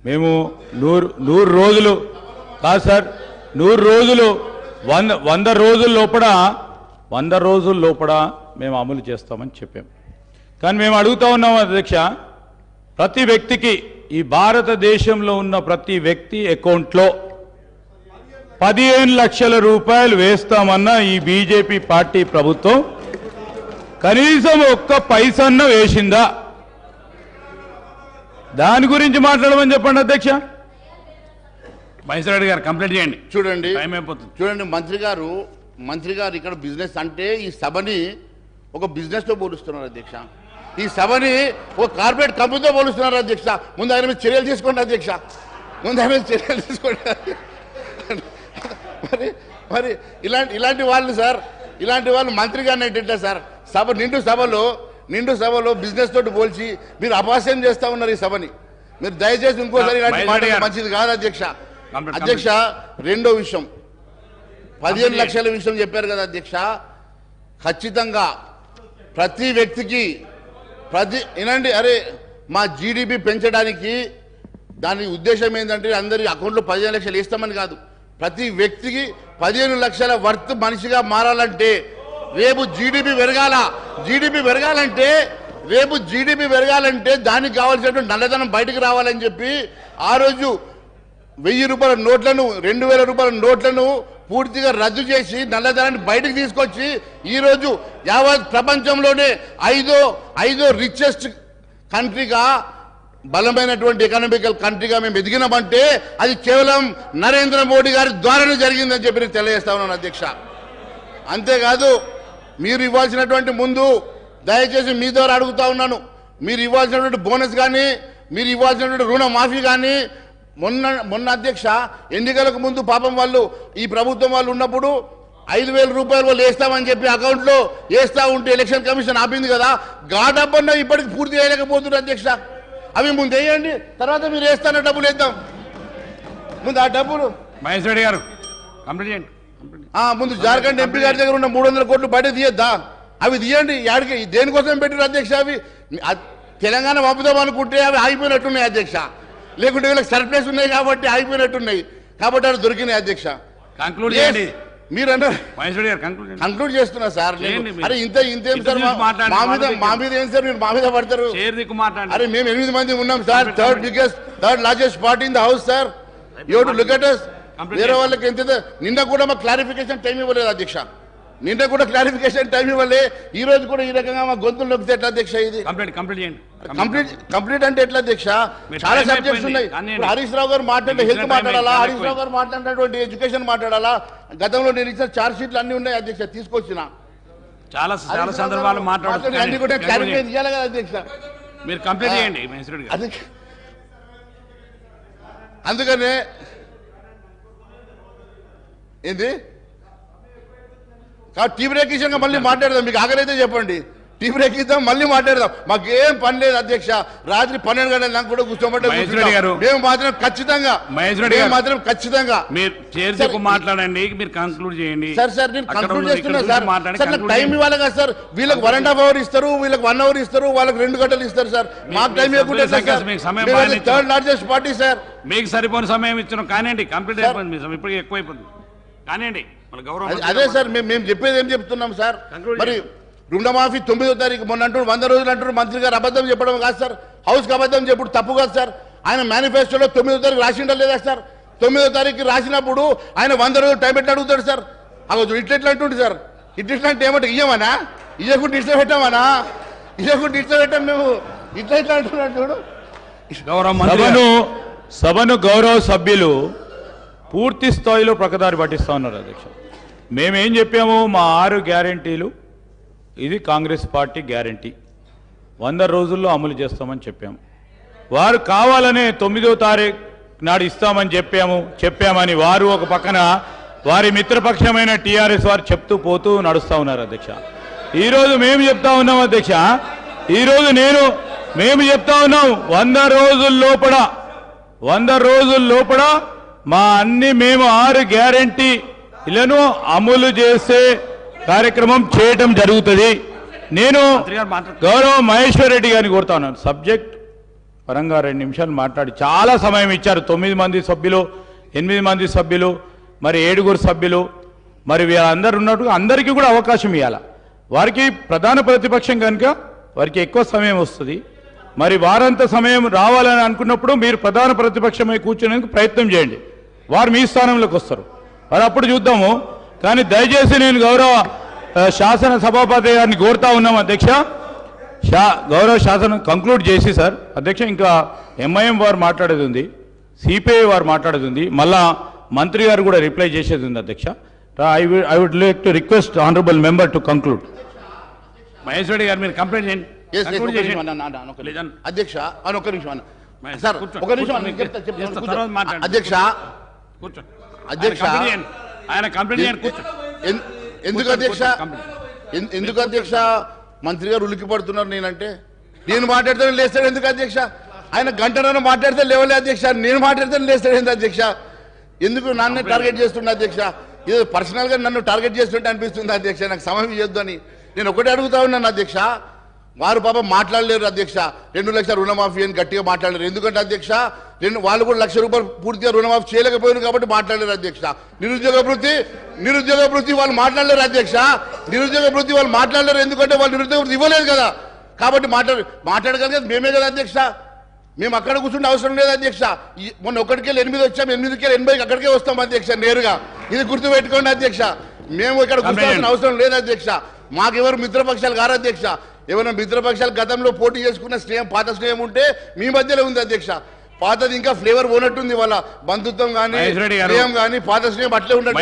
మేము 100 రోజులు కాదు సార్, 100 రోజులు 100 రోజుల లోపల మేము అమలు చేస్తామని చెప్పాం. కానీ మేము అడుగుతూ ఉన్నాం అధ్యక్ష, ప్రతి వ్యక్తికి, ఈ భారతదేశంలో ఉన్న ప్రతి వ్యక్తి అకౌంట్లో 15 లక్షల రూపాయలు వేస్తామన్న ఈ బీజేపీ పార్టీ ప్రభుత్వం కనీసం ఒక్క పైసన్న వేసిందా? దాని గురించి మాట్లాడమని చెప్పండి అధ్యక్ష. మహేశ్వర రెడ్డి గారు కంప్లైంట్ చేయండి. చూడండి టైం అయిపోతుంది. చూడండి మంత్రి గారు ఇక్కడ బిజినెస్ అంటే ఈ సభని ఒక బిజినెస్తో పోలుస్తున్నారు అధ్యక్ష. ఈ సభని ఒక కార్పొరేట్ కంపెనీతో పోలుస్తున్నారు అధ్యక్ష. ముందు ఆయన మీద చర్యలు తీసుకోండి అధ్యక్ష, ముందు ఆయన మీద చర్యలు తీసుకోండి. మరి ఇలాంటి వాళ్ళు సార్, ఇలాంటి వాళ్ళు మంత్రి గారిని ఏంటంటే సార్, నిండు సభలో బిజినెస్ తోటి పోల్చి మీరు అపహాస్యం చేస్తా ఉన్నారు ఈ సభని. మీరు దయచేసి ఇంకోసారి ఇలాంటి మాట మంచిది కాదు అధ్యక్ష. అధ్యక్ష, రెండో విషయం, 15 లక్షల విషయం చెప్పారు కదా అధ్యక్ష. ఖచ్చితంగా ప్రతి వ్యక్తికి వినండి, అరే మా జీడిపి పెంచడానికి దాని ఉద్దేశం ఏంటంటే అందరి అకౌంట్లో 15 లక్షలు వేస్తామని కాదు, ప్రతి వ్యక్తికి 15 లక్షల వర్త్ మనిషిగా మారాలంటే రేపు జీడిపి పెరగాలంటే దానికి కావాల్సినటువంటి నల్లధనం బయటకు రావాలని చెప్పి ఆ రోజు 1000 రూపాయల నోట్లను, 2000 రూపాయల నోట్లను పూర్తిగా రద్దు చేసి నల్లధనాన్ని బయటకు తీసుకొచ్చి ఈరోజు యావత్ ప్రపంచంలోనే ఐదో రిచెస్ట్ కంట్రీగా, బలమైనటువంటి ఎకనామికల్ కంట్రీగా మేము ఎదిగినామంటే అది కేవలం నరేంద్ర మోడీ గారి ద్వారానే జరిగిందని చెప్పి నేను తెలియజేస్తా ఉన్నాను అధ్యక్ష. అంతేకాదు, మీరు ఇవ్వాల్సినటువంటి ముందు దయచేసి మీ ద్వారా అడుగుతా ఉన్నాను, మీరు ఇవ్వాల్సినటువంటి బోనస్ కానీ, మీరు ఇవ్వాల్సినటువంటి రుణమాఫీ కానీ, మొన్న అధ్యక్ష ఎన్నికలకు ముందు పాపం వాళ్ళు, ఈ ప్రభుత్వం వాళ్ళు ఉన్నప్పుడు 5,000 రూపాయలు వాళ్ళు వేస్తామని చెప్పి అకౌంట్లో వేస్తా ఉంటే ఎలక్షన్ కమిషన్ ఆపింది కదా, గాడబ్బన్న ఇప్పటికి పూర్తి చేయలేకపోతున్నారు అధ్యక్ష. అవి ముందు వేయండి, తర్వాత మీరు వేస్తాన డబ్బులు వేద్దాం. ముందు ఆ డబ్బులు మహేశ్వర రెడ్డి గారు కంప్లీట్ చేయండి. ముందు జార్ఖండ్ ఎంపీ గారి దగ్గర ఉన్న 300 కోట్లు బయట తీయద్దా? అవి తీయండి. యాడికి దేనికోసం పెట్టారు అధ్యక్ష? అవి తెలంగాణ పంపుదాం అనుకుంటే అవి ఆగిపోయినట్టున్నాయి అధ్యక్ష. లేకుంటే వీళ్ళకి సర్ప్లస్ ఉన్నాయి కాబట్టి ఆగిపోయినట్టున్నాయి, కాబట్టి అవి దొరికినాయి అధ్యక్ష. కంక్లూడ్ చేయండి. మీరు అన్నారు కంక్లూడ్ చేస్తున్నా సార్. అరే ఇంతేం సార్, మా మీద ఏం సార్ మీరు మా మీద పడతారు? అరే మేము 8 మంది ఉన్నాం sir, third largest party in the house sir. You to look at us. వేరే వాళ్ళకి ఎంత నిన్న కూడా మాకు క్లారిఫికేషన్ టైం ఇవ్వలేదు అధ్యక్ష. ఈ రోజు కూడా ఈ రకంగా మా గొంతులు నొక్కితే ఎట్లా అధ్యక్ష? ఇది కంప్లీట్ అంటే ఎట్లా అధ్యక్ష? చాలా సబ్జెక్ట్స్ ఉన్నాయి. హరీష్ రావు గారు మాట్లాడే హెల్త్ మాట్లాడాలా, హరీష్ రావు గారు మాట్లాడినటువంటి ఎడ్యుకేషన్ మాట్లాడాలా, గతంలో నేను ఇచ్చిన చార్జ్ షీట్లు అన్ని ఉన్నాయి అధ్యక్ష, తీసుకొచ్చిన చాలా సందర్భాలు మాట్లాడుతున్నాయి. అన్ని కూడా క్లారిఫై చేయాలి కదా అధ్యక్ష. మీరు కంప్లీట్ చేయండి. అందుకనే ఏంది టీ బ్రేక్ ఇచ్చాక మళ్ళీ మాట్లాడదాం. మీకు ఆగలైతే చెప్పండి, టీ బ్రేక్ ఇద్దాం, మళ్ళీ మాట్లాడదాం. మాకేం పని లేదు అధ్యక్ష. రాత్రి 12 గంటల నాకు కూడా కూర్చోబట్టే మేము మాత్రం ఖచ్చితంగా మీరు మాట్లాడండి, మీరు కంక్లూడ్ చేయండి. సార్ నేను కంక్లూడ్ చేస్తున్నా సార్. నాకు టైం ఇవ్వాలి కదా సార్. వీళ్ళకి 1.5 అవర్ ఇస్తారు, వీళ్ళకి 1 అవర్ ఇస్తారు, వాళ్ళకి 2 గంటలు ఇస్తారు సార్. మాకు టైం ఇవ్వకుండా థర్డ్ లార్జెస్ట్ పార్టీ సార్. మీకు సరిపోయిన సమయం ఇచ్చినాం కానీ కంప్లీట్ అయిపోయింది. ఇప్పటికీ ఎక్కువ అయిపోయింది కానీ అదే సార్ మేము చెప్పేది ఏం చెప్తున్నాం సార్. మరి రుణమాఫీ 9వ తారీఖు మొన్న అంటారు, 100 రోజులు అంటారు. మంత్రి గారు అబద్ధం చెప్పడం కాదు సార్, హౌస్కి అబద్ధం చెప్పుడు తప్పు కాదు సార్. ఆయన మేనిఫెస్టోలో 9వ తారీఖు రాసిండా లేదా సార్? 9వ తారీఖు రాసినప్పుడు ఆయన 100 రోజులు టైం పెట్టి అడుగుతాడు సార్. అగో ఇట్లా అంటుండే సార్. ఇట్లా అంటే ఏమంటే ఇయ్యమనా, ఇయ్యకుండా ఇట్లా పెట్టామనా, ఇయ్యకుండా ఇట్లా పెట్టాం మేము, ఇట్లా అంటున్నాడు చూడు. సభను గౌరవ సభ్యులు పూర్తి స్థాయిలో ప్రకదారి పట్టిస్తూ ఉన్నారు అధ్యక్ష. మేమేం చెప్పాము, మా 6 గ్యారెంటీలు ఇది కాంగ్రెస్ పార్టీ గ్యారెంటీ 100 రోజుల్లో అమలు చేస్తామని చెప్పాము. వారు కావాలనే 9వ తారీఖు నాడు ఇస్తామని చెప్పామని వారు ఒక పక్కన వారి మిత్రపక్షమైన టీఆర్ఎస్ వారు చెప్తూ పోతూ నడుస్తూ ఉన్నారు అధ్యక్ష. ఈరోజు మేము చెప్తా ఉన్నాం అధ్యక్ష, ఈరోజు మేము చెప్తా ఉన్నాం 100 రోజుల లోపల మా మేము 6 గ్యారెంటీలను అమలు చేసే కార్యక్రమం చేయటం జరుగుతుంది. నేను గౌరవ మహేశ్వర్ రెడ్డి గారిని కోరుతా ఉన్నాను, సబ్జెక్ట్ పరంగా 2 నిమిషాలు మాట్లాడి చాలా సమయం ఇచ్చారు. 9 మంది సభ్యులు, 8 మంది సభ్యులు, మరి 7 సభ్యులు, మరి వీళ్ళందరూ ఉన్నట్టు అందరికీ కూడా అవకాశం ఇవ్వాలి. వారికి ప్రధాన ప్రతిపక్షం కనుక వారికి ఎక్కువ సమయం వస్తుంది. మరి వారంత సమయం రావాలని అనుకున్నప్పుడు మీరు ప్రధాన ప్రతిపక్షమై కూర్చునేందుకు ప్రయత్నం చేయండి. వారు మీ స్థానంలోకి వస్తారు, మరి అప్పుడు చూద్దాము. కానీ దయచేసి నేను గౌరవ శాసన సభాపతి గారిని కోరుతా ఉన్నాం అధ్యక్ష, గౌరవ శాసనం కంక్లూడ్ చేసి సార్ అధ్యక్ష, ఇంకా ఎంఐఎం వారు మాట్లాడేది ఉంది, సిపిఐ వారు మాట్లాడేది ఉంది, మళ్ళా మంత్రి గారు కూడా రిప్లై చేసేది ఉంది అధ్యక్ష. I would like to request honourable member to conclude. Mahesh Reddy గారు మీరు కంప్లైంట్ చేయండి అధ్యక్ష. ఒక్క నిమిషం సార్, ఒక నిమిషం అధ్యక్ష. ఆయన కంప్లైంట్ చేయండి. ఎందుకు అధ్యక్ష మంత్రి గారు ఉలికి పడుతున్నారు? నేను మాట్లాడితే లేస్తాడు ఎందుకు అధ్యక్ష? ఆయన గంటనో మాట్లాడితే లేవలే అధ్యక్ష, నేను మాట్లాడితే లేస్తాడు ఎందుకు అధ్యక్ష? ఎందుకు నన్ను టార్గెట్ చేస్తుండే అధ్యక్ష? ఏదో పర్సనల్గా నన్ను టార్గెట్ చేస్తుంటే అనిపిస్తుంది అధ్యక్ష. నాకు సమయం ఇవ్వద్దు అని నేను ఒకటే అడుగుతా ఉన్నాను అధ్యక్ష. వారు పాపం మాట్లాడలేరు అధ్యక్ష. 2 లక్షల రుణమాఫీ అని గట్టిగా మాట్లాడలేరు. ఎందుకంటే అధ్యక్ష వాళ్ళు కూడా ₹1,00,000 పూర్తిగా రుణమాఫీ చేయలేకపోయారు కాబట్టి మాట్లాడలేరు అధ్యక్ష. నిరుద్యోగ వృత్తి వాళ్ళు మాట్లాడలేరు అధ్యక్ష. నిరుద్యోగ వృత్తి వాళ్ళు మాట్లాడలేరు ఎందుకంటే వాళ్ళు నిరుద్యోగ వృత్తి ఇవ్వలేదు కదా. కాబట్టి మాట్లాడగలిగేది మేమే కదా అధ్యక్ష. మేము అక్కడ కూర్చుంటే అవసరం లేదు అధ్యక్ష. మొన్న 1కెళ్ళి 8 వచ్చాం, 8కెళ్ళి 80 అక్కడికే వస్తాం అధ్యక్ష నేరుగా. ఇది గుర్తు పెట్టుకోండి అధ్యక్ష. మేము ఇక్కడ కూర్చోవాల్సిన అవసరం లేదు అధ్యక్ష. మాకెవరు మిత్రపక్షాలు కారు అధ్యక్ష. ఏమైనా మిత్రపక్షాలు గతంలో పోటీ చేసుకున్న స్నేహం, పాత స్నేహం ఉంటే మీ మధ్యలో ఉంది అధ్యక్ష. పాతది ఇంకా ఫ్లేవర్ పోనట్టుంది, వాళ్ళ బంధుత్వం కానీ స్నేహం కానీ పాత స్నేహం అట్లే ఉండదు.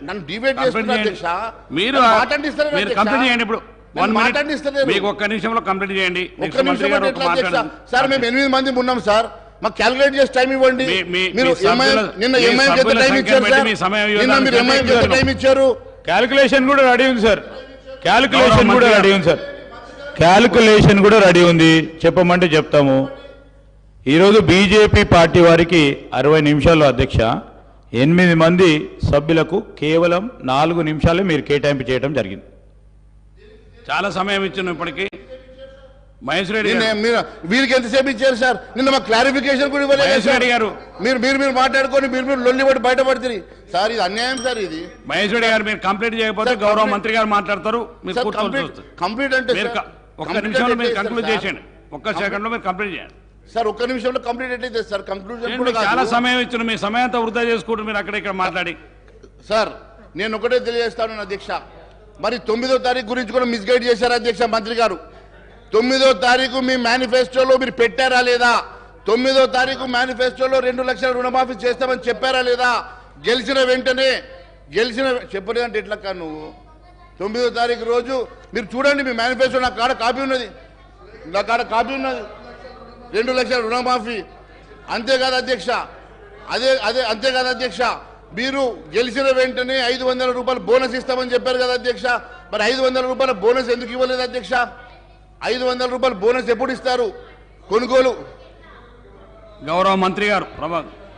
నన్ను డిబేట్ చేస్తున్నా అధ్యక్ష. మీరు కంప్లీట్ చేయండి. ఇప్పుడు మీకు ఒక్క నిమిషంలో కంప్లీట్ చేయండి. సార్ మేము 8 మంది ఉన్నాం సార్, మాకు క్యాలిక్యులేట్ చేసి టైం ఇవ్వండి. మీరు నిన్న ఎంఐఎం టైం ఇచ్చారు సార్, నిన్న మీరు ఎంఐఎం టైం ఇచ్చారు. క్యాలిక్యులేషన్ కూడా రెడీ ఉంది సార్, క్యాలిక్యులేషన్ కూడా రెడీ ఉంది, చెప్పమంటే చెప్తాము. ఈరోజు బీజేపీ పార్టీ వారికి 60 నిమిషాల్లో అధ్యక్ష, 8 మంది సభ్యులకు కేవలం 4 నిమిషాలే మీరు కేటాయింపు చేయడం జరిగింది. చాలా సమయం ఇచ్చిన ఇప్పటికీ. మహేష్ రెడ్డి వీరికి ఎంతసేపు ఇచ్చారు సార్? నిన్న మాకు క్లారిఫికేషన్ కూడా ఇవ్వలేదు గారు. మీరు మాట్లాడుకొని మీరు లొల్లి పడి బయటపడుతుంది సార్. ఇది అన్యాయం సార్. ఇది మహేష్ రెడ్డి గారు మీరు కంప్లీట్ చేయకపోతే గౌరవ మంత్రి గారు మాట్లాడతారు. కంప్లీట్ అంటే ఒక్క నిమిషంలో మీరు కంక్లూడ్ చేసేయండి. ఒక్క సెకండ్ లో మీరు కంప్లీట్ చేయండి సార్. ఒక్క నిమిషంలో కంప్లీట్ ఎట్లయితే సార్? కంక్లూజన్ చాలా సమయం ఇచ్చిన, మీ సమయంతో వృధా చేసుకుంటూ మీరు అక్కడ ఇక్కడ మాట్లాడి. సార్ నేను ఒకటే తెలియజేస్తాను అధ్యక్ష, మరి 9వ తారీఖు గురించి కూడా మిస్గైడ్ చేశారు అధ్యక్ష మంత్రి గారు. 9వ తారీఖు మీ మేనిఫెస్టోలో మీరు పెట్టారా లేదా? 9వ తారీఖు మేనిఫెస్టోలో 2 లక్షల రుణమాఫీ చేస్తామని చెప్పారా లేదా? గెలిచిన వెంటనే చెప్పలేదంటే ఎట్లా కా నువ్వు? 9వ తారీఖు రోజు మీరు చూడండి మీ మేనిఫెస్టో, నా కాడ కాపీ ఉన్నది, 2 లక్షల రుణమాఫీ. అంతేకాదు అధ్యక్ష, అంతేకాదు అధ్యక్ష, మీరు గెలిచిన వెంటనే 500 రూపాయలు బోనస్ ఇస్తామని చెప్పారు కదా అధ్యక్ష. మరి 500 రూపాయల బోనస్ ఎందుకు ఇవ్వలేదు అధ్యక్ష? 500 రూపాయల బోనస్ ఎప్పుడు ఇస్తారు? కొనుగోలు గౌరవ మంత్రి గారు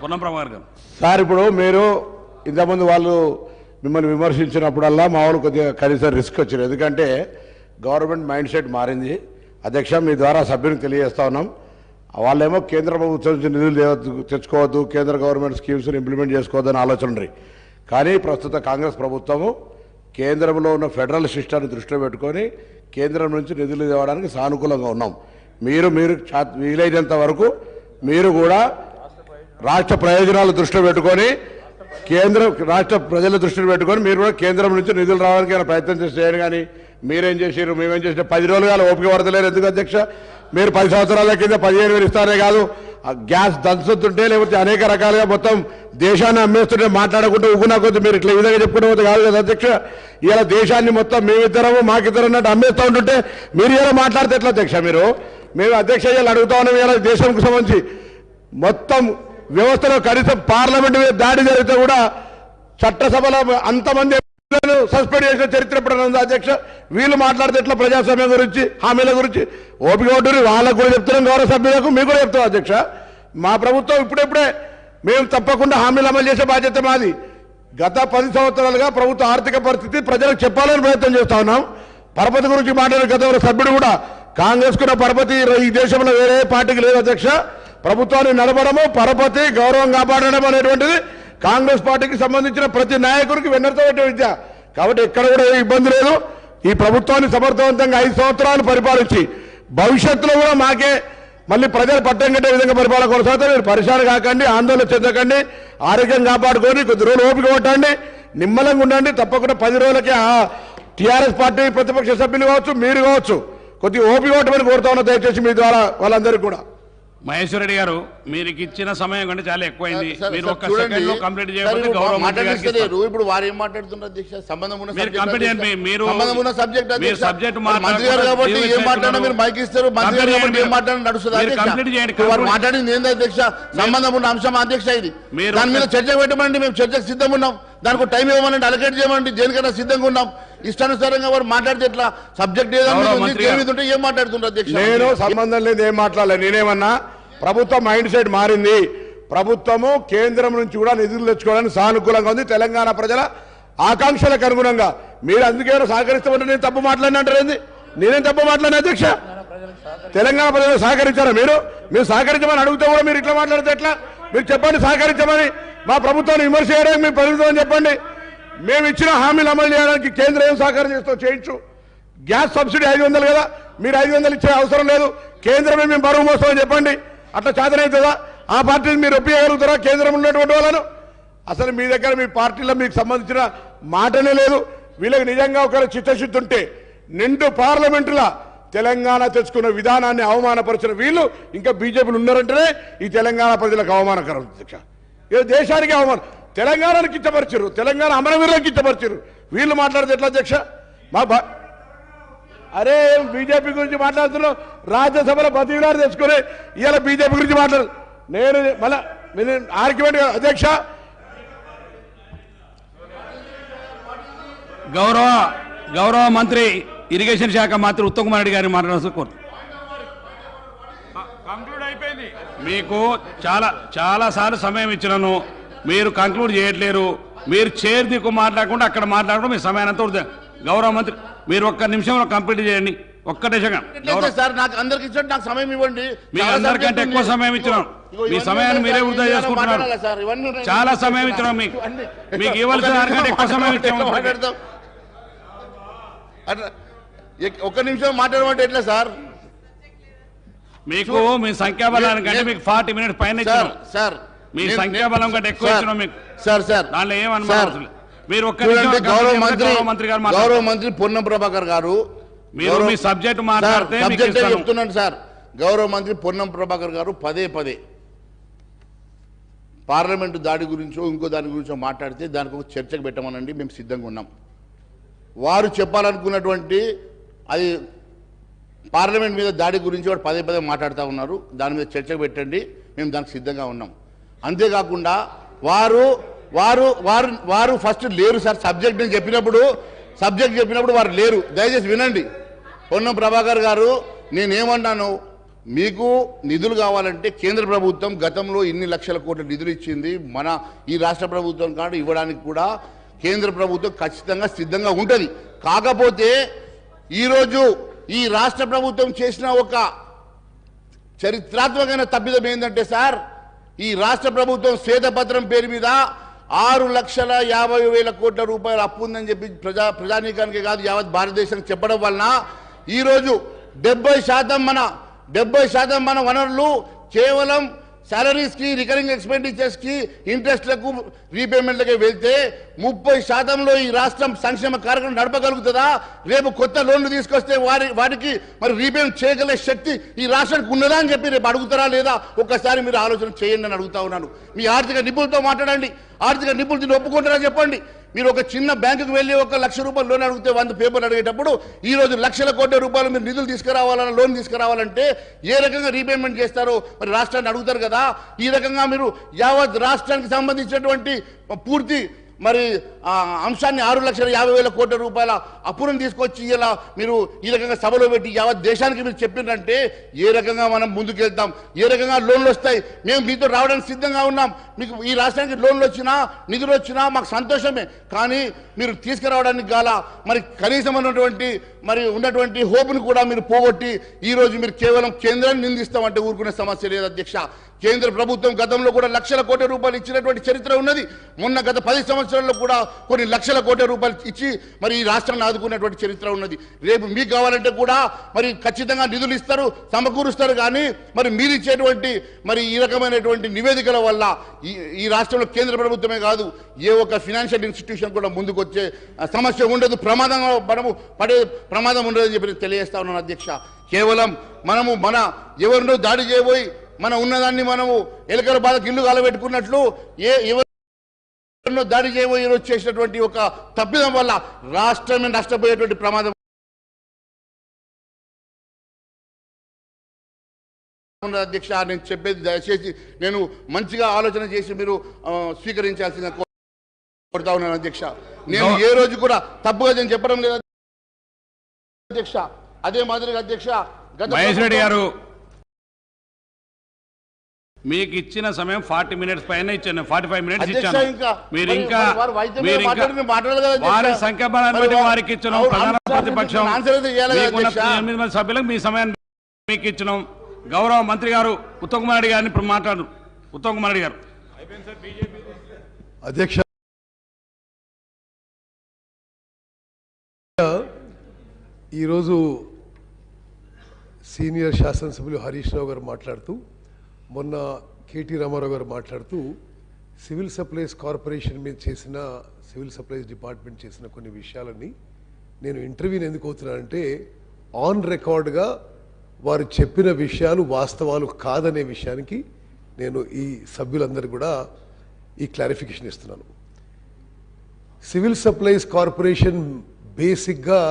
పొన్నం ప్రభాకర్ గారు. సార్ ఇప్పుడు మీరు ఇంతకుముందు వాళ్ళు మిమ్మల్ని విమర్శించినప్పుడల్లా మా వాళ్ళు కొద్దిగా కనీసం రిస్క్ వచ్చింది, ఎందుకంటే గవర్నమెంట్ మైండ్ సెట్ మారింది అధ్యక్ష. మీ ద్వారా సభ్యునికి తెలియజేస్తా ఉన్నాం, వాళ్ళేమో కేంద్ర ప్రభుత్వం నుంచి నిధులు తెచ్చుకోవద్దు, కేంద్ర గవర్నమెంట్ స్కీమ్స్ని ఇంప్లిమెంట్ చేసుకోవద్దని ఆలోచన ఉంది. కానీ ప్రస్తుత కాంగ్రెస్ ప్రభుత్వము కేంద్రంలో ఉన్న ఫెడరల్ సిస్టమ్ని దృష్టిలో పెట్టుకొని కేంద్రం నుంచి నిధులు తేవడానికి సానుకూలంగా ఉన్నాం. మీరు వీలైనంత వరకు మీరు కూడా రాష్ట్ర ప్రయోజనాలు దృష్టిలో పెట్టుకొని రాష్ట్ర ప్రజల దృష్టిలో పెట్టుకొని మీరు కూడా కేంద్రం నుంచి నిధులు రావడానికి ప్రయత్నం చేయండి. కానీ మీరేం చేసారు, మేమేం చేసినా 10 రోజులు కాదు ఓపిక పడతలేరు. ఎందుకు అధ్యక్ష? మీరు 10 సంవత్సరాల కింద 15,000 ఇస్తారే కాదు ఆ గ్యాస్ దంచుతుంటే లేకపోతే అనేక రకాలుగా మొత్తం దేశాన్ని అమ్మేస్తుంటే మాట్లాడకుండా ఉగునా కొద్ది మీరు ఇట్లా ఈ విధంగా చెప్పుకుంటే పోతే కాదు కదా అధ్యక్ష. ఇలా దేశాన్ని మొత్తం మేమిద్దరము మాకిద్దరు అన్నట్టు అమ్మేస్తూ ఉంటుంటే మీరు ఇలా మాట్లాడితే ఎట్లా అధ్యక్ష? మేము అధ్యక్ష ఇలా అడుగుతా ఉన్నాం. ఇలా దేశానికి సంబంధించి మొత్తం వ్యవస్థలో కనీసం పార్లమెంట్ మీద దాడి జరిగితే కూడా చట్టసభలో అంతమంది సస్పెండ్ చేసిన చరిత్ర ఎప్పుడైనా ఉందా అధ్యక్ష? వీళ్ళు మాట్లాడితే ఎట్లా ప్రజాస్వామ్యం గురించి హామీల గురించి ఓపిక ఉంటుంది. వాళ్ళకు కూడా చెప్తున్నాం, గౌరవ సభ్యులకు మీకు కూడా చెప్తాం అధ్యక్ష. మా ప్రభుత్వం ఇప్పుడే మేము తప్పకుండా హామీలు అమలు చేసే బాధ్యత మాది. గత 10 సంవత్సరాలుగా ప్రభుత్వ ఆర్థిక పరిస్థితి ప్రజలకు చెప్పాలని ప్రయత్నం చేస్తా ఉన్నాం. పరపతి గురించి మాట్లాడిన గతంలో సభ్యుడు కూడా కాంగ్రెస్ కున్న పరపతి ఈ దేశంలో వేరే పార్టీకి లేదు అధ్యక్ష. ప్రభుత్వాన్ని నడపడము, పరపతి, గౌరవం కాపాడడం అనేటువంటిది కాంగ్రెస్ పార్టీకి సంబంధించిన ప్రతి నాయకుడికి వెన్నెరతో పెట్టే విద్య. కాబట్టి ఎక్కడ కూడా ఏ ఇబ్బంది లేదు. ఈ ప్రభుత్వాన్ని సమర్థవంతంగా 5 సంవత్సరాలు పరిపాలించి భవిష్యత్తులో కూడా మాకే మళ్ళీ ప్రజలు పట్టం కట్టే విధంగా పరిపాలన కొనసాగుతారు. మీరు పరిశాన కాకండి, ఆందోళన చెందకండి, ఆరోగ్యం కాపాడుకొని కొద్ది రోజులు ఓపిక కొట్టండి, నిమ్మలంగా ఉండండి. తప్పకుండా 10 రోజులకి టీఆర్ఎస్ పార్టీ ప్రతిపక్ష సభ్యులు కావచ్చు, మీరు కావచ్చు, కొద్దిగా ఓపిక కొట్టమని కోరుతా ఉన్నా దయచేసి మీ ద్వారా వాళ్ళందరికీ కూడా. మహేశ్వర రెడ్డి గారు, మీరు ఇచ్చిన సమయం కంటే చాలా ఎక్కువైంది. మీరు ఒక్క సెకండ్ లో కంప్లీట్ చేయకపోతే గౌరవం మాట్లాడలేదు. ఇప్పుడు వారు ఏం మాట్లాడుతున్నారు అధ్యక్ష? సంబంధం ఉన్న మీరు కంప్లీట్ చేయండి. మీరు సంబంధం ఉన్న సబ్జెక్ట్ మీరు సబ్జెక్ట్ మంత్రి గారు కాబట్టి ఏం మాట్లాడినా మీరు మైక్ ఇస్తారు. మంత్రి గారు కాబట్టి ఏం మాట్లాడినా నడుస్తుంది అధ్యక్ష. వారు మాట్లాడింది ఏంది అధ్యక్ష? సంబంధం ఉన్న అంశం అధ్యక్ష. ఇది దాని మీద చర్చ పెట్టమండి. మేము చర్చకు సిద్ధంగా ఉన్నాం. దానికి టైం ఇవ్వమనండి, అలకేట్ చేయమండి. దేనికైనా సిద్ధంగా ఉన్నాం. ఇష్టానుసారంగా వారు మాట్లాడితే ఎట్లా? సబ్జెక్ట్ ఏదంటే ఏం మాట్లాడుతుంటారు అధ్యక్ష? నేను సంబంధం లేదు, ఏం మాట్లాడలేదు. నేనేమన్నా ప్రభుత్వం మైండ్ సెట్ మారింది. ప్రభుత్వము కేంద్రం నుంచి కూడా నిధులు తెచ్చుకోవడానికి సానుకూలంగా ఉంది. తెలంగాణ ప్రజల ఆకాంక్షలకు అనుగుణంగా మీరు అందుకేమైనా సహకరిస్తామంటే నేను తప్పు మాట్లాడినంటారేంది? నేనేం తప్పు మాట్లాడిన అధ్యక్ష? తెలంగాణ ప్రజలు సహకరించారా? మీరు సహకరించమని అడిగితే కూడా మీరు ఇట్లా మాట్లాడితే ఎట్లా? మీరు చెప్పండి సహకరించమని. మా ప్రభుత్వాన్ని విమర్శ చేయడానికి మీ ప్రభుత్వం చెప్పండి. మేము ఇచ్చిన హామీలు అమలు చేయడానికి కేంద్రం ఏం సహకారం చేస్తూ చేయొచ్చు. గ్యాస్ సబ్సిడీ 500 కదా, మీరు 500 ఇచ్చే అవసరం లేదు. కేంద్రమే మేము బరువు మోస్తామని చెప్పండి. అట్లా చేతనవుతుందా? ఆ పార్టీని మీరు ఒప్పించగలుగుతారా కేంద్రంలో ఉన్నటువంటి వాళ్ళను? అసలు మీ దగ్గర మీ పార్టీలో మీకు సంబంధించిన మాటనే లేదు. వీళ్ళకి నిజంగా ఒకరు చిత్తశుద్ధి ఉంటే నిండు పార్లమెంటులా తెలంగాణ తెచ్చుకున్న విధానాన్ని అవమానపరిచిన వీళ్ళు ఇంకా బీజేపీలు ఉన్నారంటేనే ఈ తెలంగాణ ప్రజలకు అవమానకరం అధ్యక్ష. ఇది దేశానికి అవమానం. తెలంగాణను కిచ్చపరిచారు, తెలంగాణ అమరవీరులను కిచ్చపరిచారు. వీళ్ళు మాట్లాడితే ఎట్లా అధ్యక్ష? అరే బీజేపీ గురించి మాట్లాడుతున్నావు, రాజ్యసభలో బతిలాడు తెచ్చుకొని ఇవాళ బీజేపీ గురించి మాట్లాడు. నేను మళ్ళా ఆర్గ్యుమెంట్ అధ్యక్ష. గౌరవ మంత్రి ఇరిగేషన్ శాఖ మంత్రి ఉత్తమ్ కుమార్ రెడ్డి గారిని మాట్లాడాల్సి కోరు. మీకు చాలా సార్లు సమయం ఇచ్చినాను, మీరు కంక్లూడ్ చేయట్లేరు. మీరు చైర్ దిక్కు మాట్లాడకుండా అక్కడ మాట్లాడకుండా మీ సమయానంతా గౌరవ మంత్రి మీరు ఒక్క నిమిషంలో కంప్లీట్ చేయండి. ఒక్కటే సార్, నాకు అందరికి ఇచ్చండి, నాకు సమయం ఇవ్వండి. మీకు అందరికంటే ఎక్కువ సమయం ఇచ్చినాం. మీ సమయాన్ని మీరే వృధా చేసుకుంటున్నారు. చాలా సమయం ఇచ్చినాం. మీకు ఇవ్వాల్సిన దానికంటే ఎక్కువ సమయం ఇచ్చాము. ఒక్క నిమిషం మాట్లాడమంటే ఎట్లా సార్? మీకు మీ సంఖ్యాబలానికంటే మీకు 40 minutes పైన ఇచ్చినాం సార్. మీ సంఖ్యాబలం కంటే ఎక్కువ ఇచ్చినాం మీకు సార్. దాంట్లో ఏమనుమానం మీరు ఒక్క గౌరవ మంత్రి పొన్నం ప్రభాకర్ గారు, మీరు మీ సబ్జెక్ట్ మాట్లాడితే చెప్తున్నాను సార్. గౌరవ మంత్రి పొన్నం ప్రభాకర్ గారు పదే పార్లమెంటు దాడి గురించో ఇంకో దాని గురించో మాట్లాడితే దానికి ఒక చర్చకు పెట్టమనండి, మేము సిద్ధంగా ఉన్నాం. వారు చెప్పాలనుకున్నటువంటి అది పార్లమెంట్ మీద దాడి గురించి వాడు పదే మాట్లాడుతూ ఉన్నారు. దాని మీద చర్చకు పెట్టండి, మేము దానికి సిద్ధంగా ఉన్నాం. అంతేకాకుండా వారు ఫస్ట్ లేరు సార్. సబ్జెక్ట్ చెప్పినప్పుడు వారు లేరు. దయచేసి వినండి. పొన్నం ప్రభాకర్ గారు, నేనేమన్నాను, మీకు నిధులు కావాలంటే కేంద్ర ప్రభుత్వం గతంలో ఇన్ని లక్షల కోట్ల నిధులు ఇచ్చింది. మన ఈ రాష్ట్ర ప్రభుత్వం కాదు ఇవ్వడానికి కూడా కేంద్ర ప్రభుత్వం ఖచ్చితంగా సిద్ధంగా ఉంటుంది. కాకపోతే ఈరోజు ఈ రాష్ట్ర ప్రభుత్వం చేసిన ఒక చరిత్రాత్మకమైన తప్పిదం ఏంటంటే సార్, ఈ రాష్ట్ర ప్రభుత్వం శ్వేతపత్రం పేరు మీద 6,50,000 కోట్ల రూపాయలు అప్పు ఉందని చెప్పి ప్రజానీకానికి కాదు యావత్ భారతదేశానికి చెప్పడం వలన ఈరోజు 70% మన వనరులు కేవలం సాలరీస్కి, రికరింగ్ ఎక్స్పెండిచర్స్కి, ఇంట్రెస్ట్లకు, రీపేమెంట్లకి వెళ్తే 30% ఈ రాష్ట్రం సంక్షేమ కార్యక్రమం నడపగలుగుతుందా? రేపు కొత్త లోన్లు తీసుకొస్తే వాటికి మరి రీపేమెంట్ చేయగలిగే శక్తి ఈ రాష్ట్రానికి ఉన్నదా అని చెప్పి రేపు అడుగుతారా లేదా? ఒక్కసారి మీరు ఆలోచన చేయండి అని అడుగుతా ఉన్నాను. మీ ఆర్థిక నిపుణులతో మాట్లాడండి. ఆర్థిక నిపుణులు దీన్ని ఒప్పుకుంటారా చెప్పండి. మీరు ఒక చిన్న బ్యాంకుకు వెళ్ళి 1 లక్ష రూపాయలు లోన్ అడిగితే 100 పేపర్లు అడిగేటప్పుడు ఈరోజు లక్షల కోట్ల రూపాయలు మీరు నిధులు తీసుకురావాలన్నా, లోన్ తీసుకురావాలంటే ఏ రకంగా రీపేమెంట్ చేస్తారో మరి రాష్ట్రాన్ని అడుగుతారు కదా. ఈ రకంగా మీరు యావత్ రాష్ట్రానికి సంబంధించినటువంటి పూర్తి మరి అంశాన్ని 6,50,000 కోట్ల రూపాయల అప్పులను తీసుకొచ్చి ఇలా మీరు ఈ రకంగా సభలో పెట్టి యావత్ దేశానికి మీరు చెప్పినంటే ఏ రకంగా మనం ముందుకెళ్తాం? ఏ రకంగా లోన్లు వస్తాయి? మేము మీతో రావడానికి సిద్ధంగా ఉన్నాం. మీకు ఈ రాష్ట్రానికి లోన్లు వచ్చినా, నిధులు వచ్చినా మాకు సంతోషమే. కానీ మీరు తీసుకురావడానికి గాల మరి కనీసం ఉన్నటువంటి హోప్ను కూడా మీరు పోగొట్టి ఈరోజు మీరు కేవలం కేంద్రాన్ని నిందిస్తామంటే ఊరుకునే సమస్య లేదు అధ్యక్ష. కేంద్ర ప్రభుత్వం గతంలో కూడా లక్షల కోట్ల రూపాయలు ఇచ్చినటువంటి చరిత్ర ఉన్నది. మొన్న గత 10 సంవత్సరాల్లో కూడా కొన్ని లక్షల కోట్ల రూపాయలు ఇచ్చి మరి ఈ రాష్ట్రాన్ని ఆదుకున్నటువంటి చరిత్ర ఉన్నది. రేపు మీకు కావాలంటే కూడా మరి ఖచ్చితంగా నిధులు ఇస్తారు, సమకూరుస్తారు. కానీ మరి మీరు ఇచ్చేటువంటి మరి ఈ రకమైనటువంటి నివేదికల వల్ల ఈ రాష్ట్రంలో కేంద్ర ప్రభుత్వమే కాదు, ఏ ఒక్క ఫినాన్షియల్ ఇన్స్టిట్యూషన్ కూడా ముందుకు వచ్చే సమస్య ఉండదు. మనము పడే ప్రమాదం ఉండదని చెప్పి తెలియజేస్తా ఉన్నాను అధ్యక్ష. కేవలం మన ఎవరినో దాడి చేయబోయి మన ఉన్నదాన్ని మనము ఎలకల బాధకు ఇల్లు కాలబెట్టుకున్నట్లు ఎవరినో దాడి చేయబోయి చేసినటువంటి ఒక తప్పిదం వల్ల రాష్ట్రమే నష్టపోయేటువంటి ప్రమాదం అధ్యక్ష. నేను చెప్పేది దయచేసి నేను మంచిగా ఆలోచన చేసి మీరు స్వీకరించాల్సిందిగా కోరుతా ఉన్నాను అధ్యక్ష. నేను ఏ రోజు కూడా తప్పుగా నేను చెప్పడం లేదు అధ్యక్ష. అదే మాదిరిగా అధ్యక్ష మహేష్ రెడ్డి గారు మీకు ఇచ్చిన సమయం 40 మినిట్స్ పైన ఇచ్చాను, 45 మినిట్స్ ఇచ్చాను. మీరు ఇంకా వారి సంఖ్యాబలాన్ని బట్టి వారికి ఇచ్చినాం. ప్రధాన ప్రతిపక్షం 8 మంది సభ్యులకు మీ సమయాన్ని మీకు ఇచ్చినాం. గౌరవ మంత్రి గారు ఉత్తమ్ కుమార్ రెడ్డి గారిని ఇప్పుడు మాట్లాడు. ఉత్తమ్ కుమార్ రెడ్డి గారు. అధ్యక్ష, ఈరోజు సీనియర్ శాసనసభ్యులు హరీష్ రావు గారు మాట్లాడుతూ, మొన్న కేటీ రామారావు గారు మాట్లాడుతూ సివిల్ సప్లైస్ కార్పొరేషన్ మీద చేసిన, సివిల్ సప్లైస్ డిపార్ట్మెంట్ చేసిన కొన్ని విషయాలని నేను ఇంటర్వ్యూని ఎందుకు అవుతున్నానంటే ఆన్ రికార్డ్గా వారు చెప్పిన విషయాలు వాస్తవాలు కాదనే విషయానికి నేను ఈ సభ్యులందరూ కూడా ఈ క్లారిఫికేషన్ ఇస్తున్నాను. సివిల్ సప్లైస్ కార్పొరేషన్ బేసిక్గా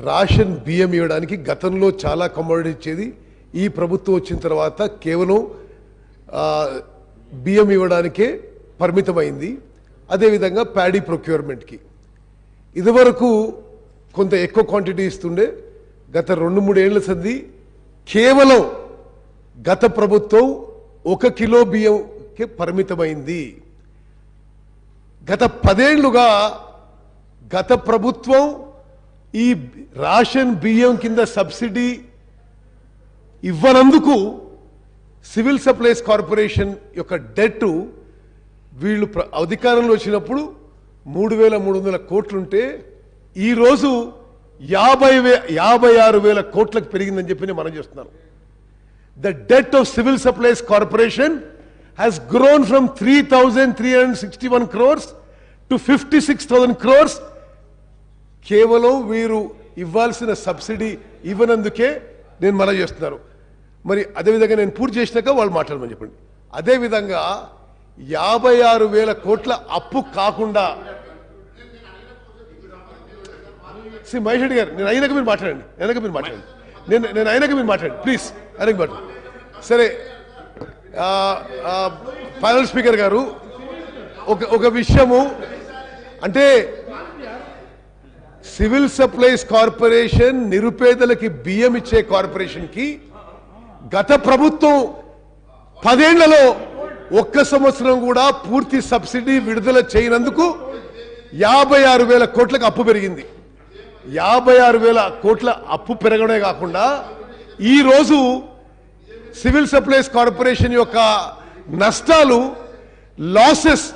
రేషన్ బియ్యం ఇవ్వడానికి గతంలో చాలా కమోడిటీ ఇచ్చేది. ఈ ప్రభుత్వం వచ్చిన తర్వాత కేవలం బియ్యం ఇవ్వడానికే పరిమితమైంది. అదేవిధంగా ప్యాడీ ప్రొక్యూర్మెంట్కి ఇదివరకు కొంత ఎక్కువ క్వాంటిటీ ఇస్తుండే. గత 2-3 ఏళ్ల సంది కేవలం గత ప్రభుత్వం 1 కిలో బియ్యంకి పరిమితమైంది. గత 10 ఏళ్లుగా గత ప్రభుత్వం ఈ రేషన్ బియ్యం కింద సబ్సిడీ ఇవ్వనందుకు సివిల్ సప్లైస్ కార్పొరేషన్ యొక్క డెట్ వీళ్ళు అధికారంలో వచ్చినప్పుడు 3,300 కోట్లుంటే ఈరోజు 56,000 కోట్లకు పెరిగిందని చెప్పి నేను మనం చేస్తున్నాను. The det of civil supplies corporation has grown from 3,361 crores to 56,000 crores. కేవలం వీరు ఇవ్వాల్సిన సబ్సిడీ ఇవ్వనందుకే నేను మనం చేస్తున్నారు. మరి అదేవిధంగా నేను పూర్తి చేసినాక వాళ్ళు మాట్లాడమని చెప్పండి. అదేవిధంగా 56,000 కోట్ల అప్పు కాకుండా మహేష్ రెడ్డి గారు, నేను అయినాక మీరు మాట్లాడండి. నేను అయినాక మీరు మాట్లాడండి ప్లీజ్. అయినాక మాట్లాడండి. సరే, ప్యానల్ స్పీకర్ గారు, ఒక విషయము అంటే సివిల్ సప్లైస్ కార్పొరేషన్ నిరుపేదలకి బియ్యం ఇచ్చే కార్పొరేషన్కి గత ప్రభుత్వం 10 ఏళ్లలో 1 సంవత్సరం కూడా పూర్తి సబ్సిడీ విడుదల చేయనందుకు 56,000 కోట్లకు అప్పు పెరిగింది. 56,000 కోట్ల అప్పు పెరగడమే కాకుండా ఈరోజు సివిల్ సప్లైస్ కార్పొరేషన్ యొక్క నష్టాలు, లాసెస్,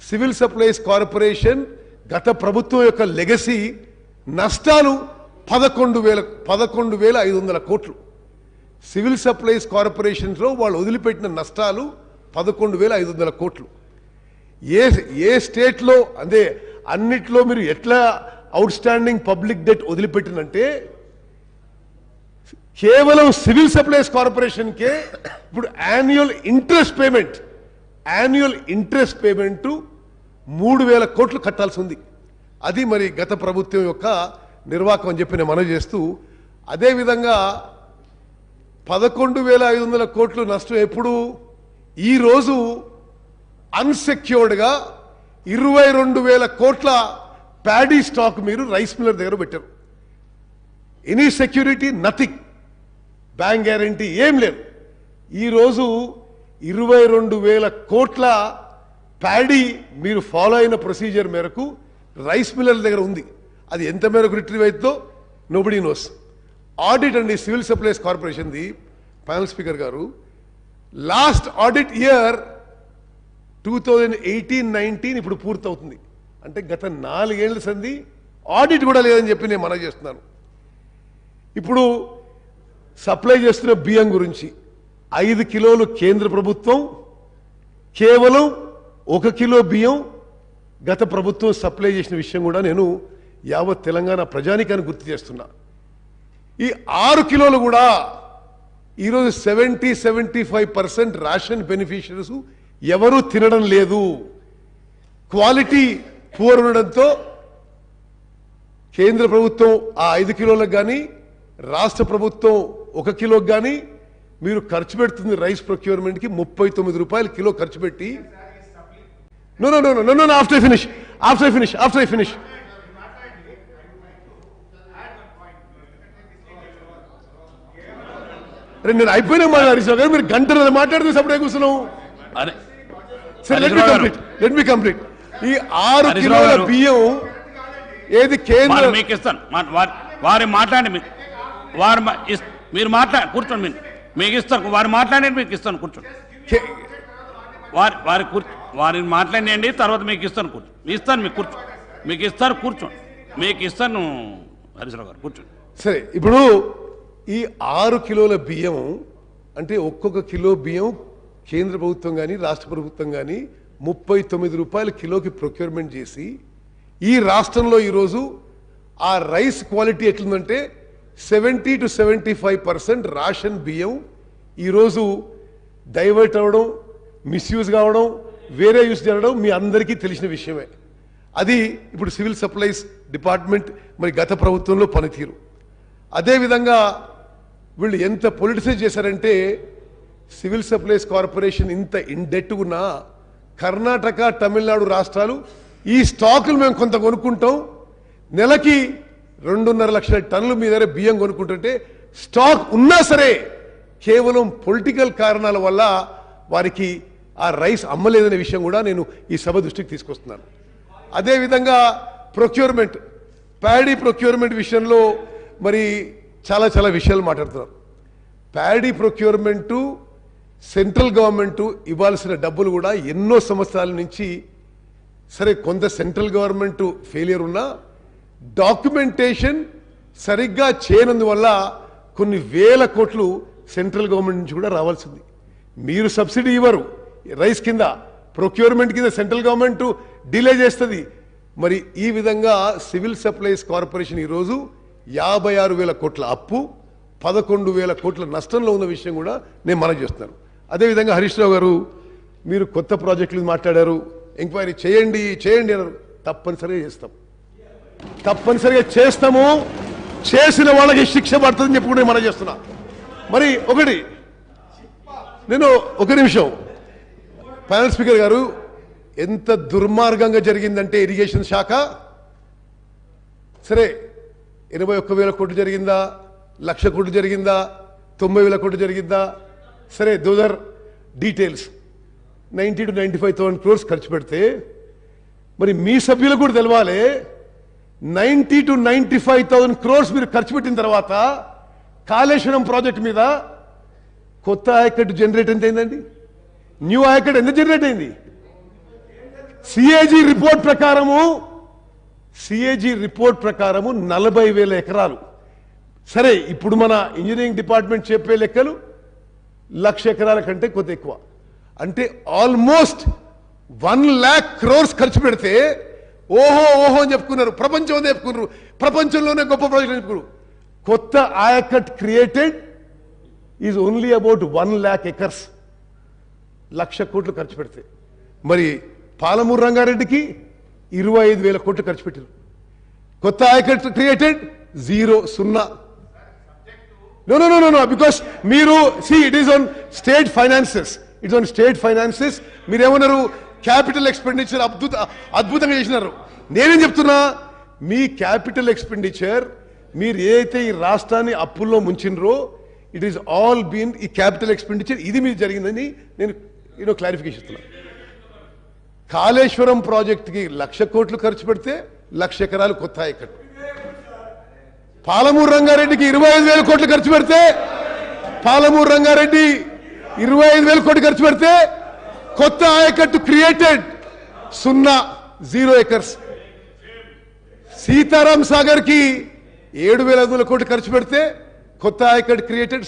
సివిల్ సప్లైస్ కార్పొరేషన్ గత ప్రభుత్వం యొక్క లెగసీ నష్టాలు 11,500 కోట్లు. సివిల్ సప్లైస్ కార్పొరేషన్స్లో వాళ్ళు వదిలిపెట్టిన నష్టాలు 11,500 కోట్లు. ఏ స్టేట్లో అదే అన్నిట్లో మీరు ఎట్లా అవుట్ స్టాండింగ్ పబ్లిక్ డెట్ వదిలిపెట్టినంటే కేవలం సివిల్ సప్లైస్ కార్పొరేషన్కే ఇప్పుడు యాన్యువల్ ఇంట్రెస్ట్ పేమెంట్ 3,000 కోట్లు కట్టాల్సి ఉంది. అది మరి గత ప్రభుత్వం యొక్క నిర్వాహకం అని చెప్పి నేను మనవి చేస్తూ, అదేవిధంగా 11,500 కోట్లు నష్టం ఎప్పుడు, ఈరోజు అన్సెక్యూర్డ్గా 22,000 కోట్ల ప్యాడీ స్టాక్ మీరు రైస్ మిల్లర్ దగ్గర పెట్టారు. Any security nothing, bank guarantee ఏం లేదు. ఈరోజు 22,000 కోట్ల ప్యాడీ మీరు ఫాలో అయిన ప్రొసీజర్ మేరకు రైస్ మిల్లర్ దగ్గర ఉంది. అది ఎంత మేరకు రిట్రీవ్ అవుతుందో నోబడీ నోస్. ఆడిట్ అండి సివిల్ సప్లైస్ కార్పొరేషన్ది, ప్యానల్ స్పీకర్ గారు, లాస్ట్ ఆడిట్ ఇయర్ 2018-19 ఇప్పుడు పూర్తవుతుంది. అంటే గత 4 ఏళ్ల సంది ఆడిట్ కూడా లేదని చెప్పి నేను మనవి చేస్తున్నాను. ఇప్పుడు సప్లై చేస్తున్న బియ్యం గురించి 5 కిలోలు కేంద్ర ప్రభుత్వం, కేవలం 1 కిలో బియ్యం గత ప్రభుత్వం సప్లై చేసిన విషయం కూడా నేను యావత్ తెలంగాణ ప్రజానికాన్ని గుర్తు చేస్తున్నా. ఈ 6 కిలోలు కూడా ఈరోజు 70-75% రేషన్ బెనిఫిషరీస్ ఎవరూ తినడం లేదు. క్వాలిటీ పూర్ ఉండడంతో కేంద్ర ప్రభుత్వం ఆ 5 కిలోలకు కానీ రాష్ట్ర ప్రభుత్వం 1 కిలోకి కానీ మీరు ఖర్చు పెడుతుంది రైస్ ప్రొక్యూర్మెంట్కి 39 రూపాయలు కిలో ఖర్చు పెట్టి. నో ఆఫ్టర్ ఐ ఫినిష్ అరే నేను అయిపోయినా మాట్లాడేసాను కదా, మీరు గంట మాట్లాడితే సపడే కూర్చున్నావు. Let me complete. ఈ 6 కిలోల బియ్యం ఏది కేంద్ర మీకు ఇస్తాను, వారి మాట్లాడి మీరు మాట్లాడి కూర్చోండి, మీకు ఇస్తాను, వారు మాట్లాడి మీకు ఇస్తాను కూర్చోండి, వారిని మాట్లాడండి, తర్వాత మీకు ఇస్తాను కూర్చోండి, ఇస్తాను మీకు కూర్చో, మీకు ఇస్తారు కూర్చోండి, మీకు ఇస్తాను హరీష్ రావు గారు కూర్చోండి. సరే, ఇప్పుడు ఈ 6 కిలోల బియ్యం అంటే ఒక్కొక్క కిలో బియ్యం కేంద్ర ప్రభుత్వం కానీ రాష్ట్ర ప్రభుత్వం కానీ 39 రూపాయల కిలోకి ప్రొక్యూర్మెంట్ చేసి, ఈ రాష్ట్రంలో ఈరోజు ఆ రైస్ క్వాలిటీ ఎట్లుందంటే 70-75% రేషన్ బియ్యం ఈరోజు డైవర్ట్ అవ్వడం, మిస్యూజ్ కావడం, వేరే యూస్ జరగడం మీ అందరికీ తెలిసిన విషయమే. అది ఇప్పుడు సివిల్ సప్లైస్ డిపార్ట్మెంట్ మరి గత ప్రభుత్వంలో పనితీరు. అదేవిధంగా వీళ్ళు ఎంత పొలిటిసైజ్ చేశారంటే, సివిల్ సప్లైస్ కార్పొరేషన్ ఇంత ఇండెట్ ఉన్నా కర్ణాటక, తమిళనాడు రాష్ట్రాలు ఈ స్టాకులు మేము కొంత కొనుక్కుంటాం, నెలకి 2.5 లక్షల టన్నులు మీ దగ్గర బియ్యం కొనుక్కుంటుంటే స్టాక్ ఉన్నా సరే కేవలం పొలిటికల్ కారణాల వల్ల వారికి ఆ రైస్ అమ్మలేదనే విషయం కూడా నేను ఈ సభ దృష్టికి తీసుకొస్తున్నాను. అదేవిధంగా ప్రొక్యూర్మెంట్, ప్యాడీ ప్రొక్యూర్మెంట్ విషయంలో మరి చాలా విషయాలు మాట్లాడుతున్నారు. ప్యాడీ ప్రొక్యూర్మెంటు సెంట్రల్ గవర్నమెంట్ ఇవ్వాల్సిన డబ్బులు కూడా ఎన్నో సంవత్సరాల నుంచి, సరే కొంత సెంట్రల్ గవర్నమెంట్ ఫెయిలియర్ ఉన్నా డాక్యుమెంటేషన్ సరిగ్గా చేయనందువల్ల కొన్ని వేల కోట్లు సెంట్రల్ గవర్నమెంట్ నుంచి కూడా రావాల్సింది. మీరు సబ్సిడీ ఇవ్వరు రైస్ కింద, ప్రొక్యూర్మెంట్ కింద సెంట్రల్ గవర్నమెంట్ డిలే చేస్తుంది. మరి ఈ విధంగా సివిల్ సప్లైస్ కార్పొరేషన్ ఈరోజు 56,000 కోట్ల అప్పు, 11,000 కోట్ల నష్టంలో ఉన్న విషయం కూడా నేను మనవి చేస్తున్నాను. అదేవిధంగా హరీష్ రావు గారు మీరు కొత్త ప్రాజెక్టులు మాట్లాడారు, ఎంక్వైరీ చేయండి అన్నారు. తప్పనిసరిగా చేస్తాము, చేసిన వాళ్ళకి శిక్ష పడుతుందని చెప్పి కూడా మనం చేస్తున్నా. మరి నేను ఒక నిమిషం, ప్యానల్ స్పీకర్ గారు, ఎంత దుర్మార్గంగా జరిగిందంటే ఇరిగేషన్ శాఖ, సరే 81,000 కోట్లు జరిగిందా, 1,00,000 కోట్లు జరిగిందా, 90,000 కోట్లు జరిగిందా, సరే దోస్ ఆర్ డీటెయిల్స్. 90-95,000 crores ఖర్చు పెడితే మరి మీ సభ్యులకు కూడా తెలవాలి, 90-95,000 crores మీరు ఖర్చు పెట్టిన తర్వాత కాళేశ్వరం ప్రాజెక్ట్ మీద కొత్త ఆయకట్టు జనరేట్ ఎంత అయిందండి? న్యూ ఆయకట్టు ఎంత జనరేట్ అయింది? సిఏజీ రిపోర్ట్ ప్రకారము 40,000 ఎకరాలు సరే ఇప్పుడు మన ఇంజనీరింగ్ డిపార్ట్మెంట్ చెప్పే లెక్కలు 1,00,000 ఎకరాల కంటే కొంత ఎక్కువ, అంటే ఆల్మోస్ట్ 1,00,000 crores ఖర్చు పెడితే ఓహో ఓహో అని చెప్పుకున్నారు, ప్రపంచం చెప్పుకున్నారు, ప్రపంచంలోనే గొప్ప ప్రాజెక్ట్ చెప్పుకున్నారు. కొత్త ఆయకట్ created is only about 1,00,000 acres, 1,00,000 కోట్లు ఖర్చు పెడితే. మరి పాలమూరు రంగారెడ్డికి 25,000 కోట్లు ఖర్చు పెట్టారు. కొత్త ఆయకట్ క్రియేటెడ్ 0. No, because మీరు see it is on state finances, it's on state finances. మీరేమన్నారు క్యాపిటల్ ఎక్స్పెండిచర్ అద్భుతంగా చేసినారు. నేనేం చెప్తున్నా, మీ క్యాపిటల్ ఎక్స్పెండిచర్ మీరు ఏదైతే ఈ రాష్ట్రాన్ని అప్పుల్లో ముంచినరో ఇట్ ఈస్ ఆల్ బీన్ ఈ క్యాపిటల్ ఎక్స్పెండిచర్ ఇది మీరు జరిగిందని నేను క్లారిఫికేషన్ ఇస్తున్నా. కాళేశ్వరం ప్రాజెక్టుకి 1,00,000 కోట్లు ఖర్చు పెడితే 1,00,000 ఎకరాలు కొత్త ఆయకట్టు. పాలమూరు రంగారెడ్డికి 25,000 కోట్లు ఖర్చు పెడితే పాలమూరు రంగారెడ్డి 25,000 కోట్లు ఖర్చు పెడితే కొత్త ఆయకట్టు క్రియేటెడ్ 0 acres. సీతారాం సాగర్ కి 7,500 కోట్లు ఖర్చు పెడితే కొత్త ఆయకట్టు క్రియేటెడ్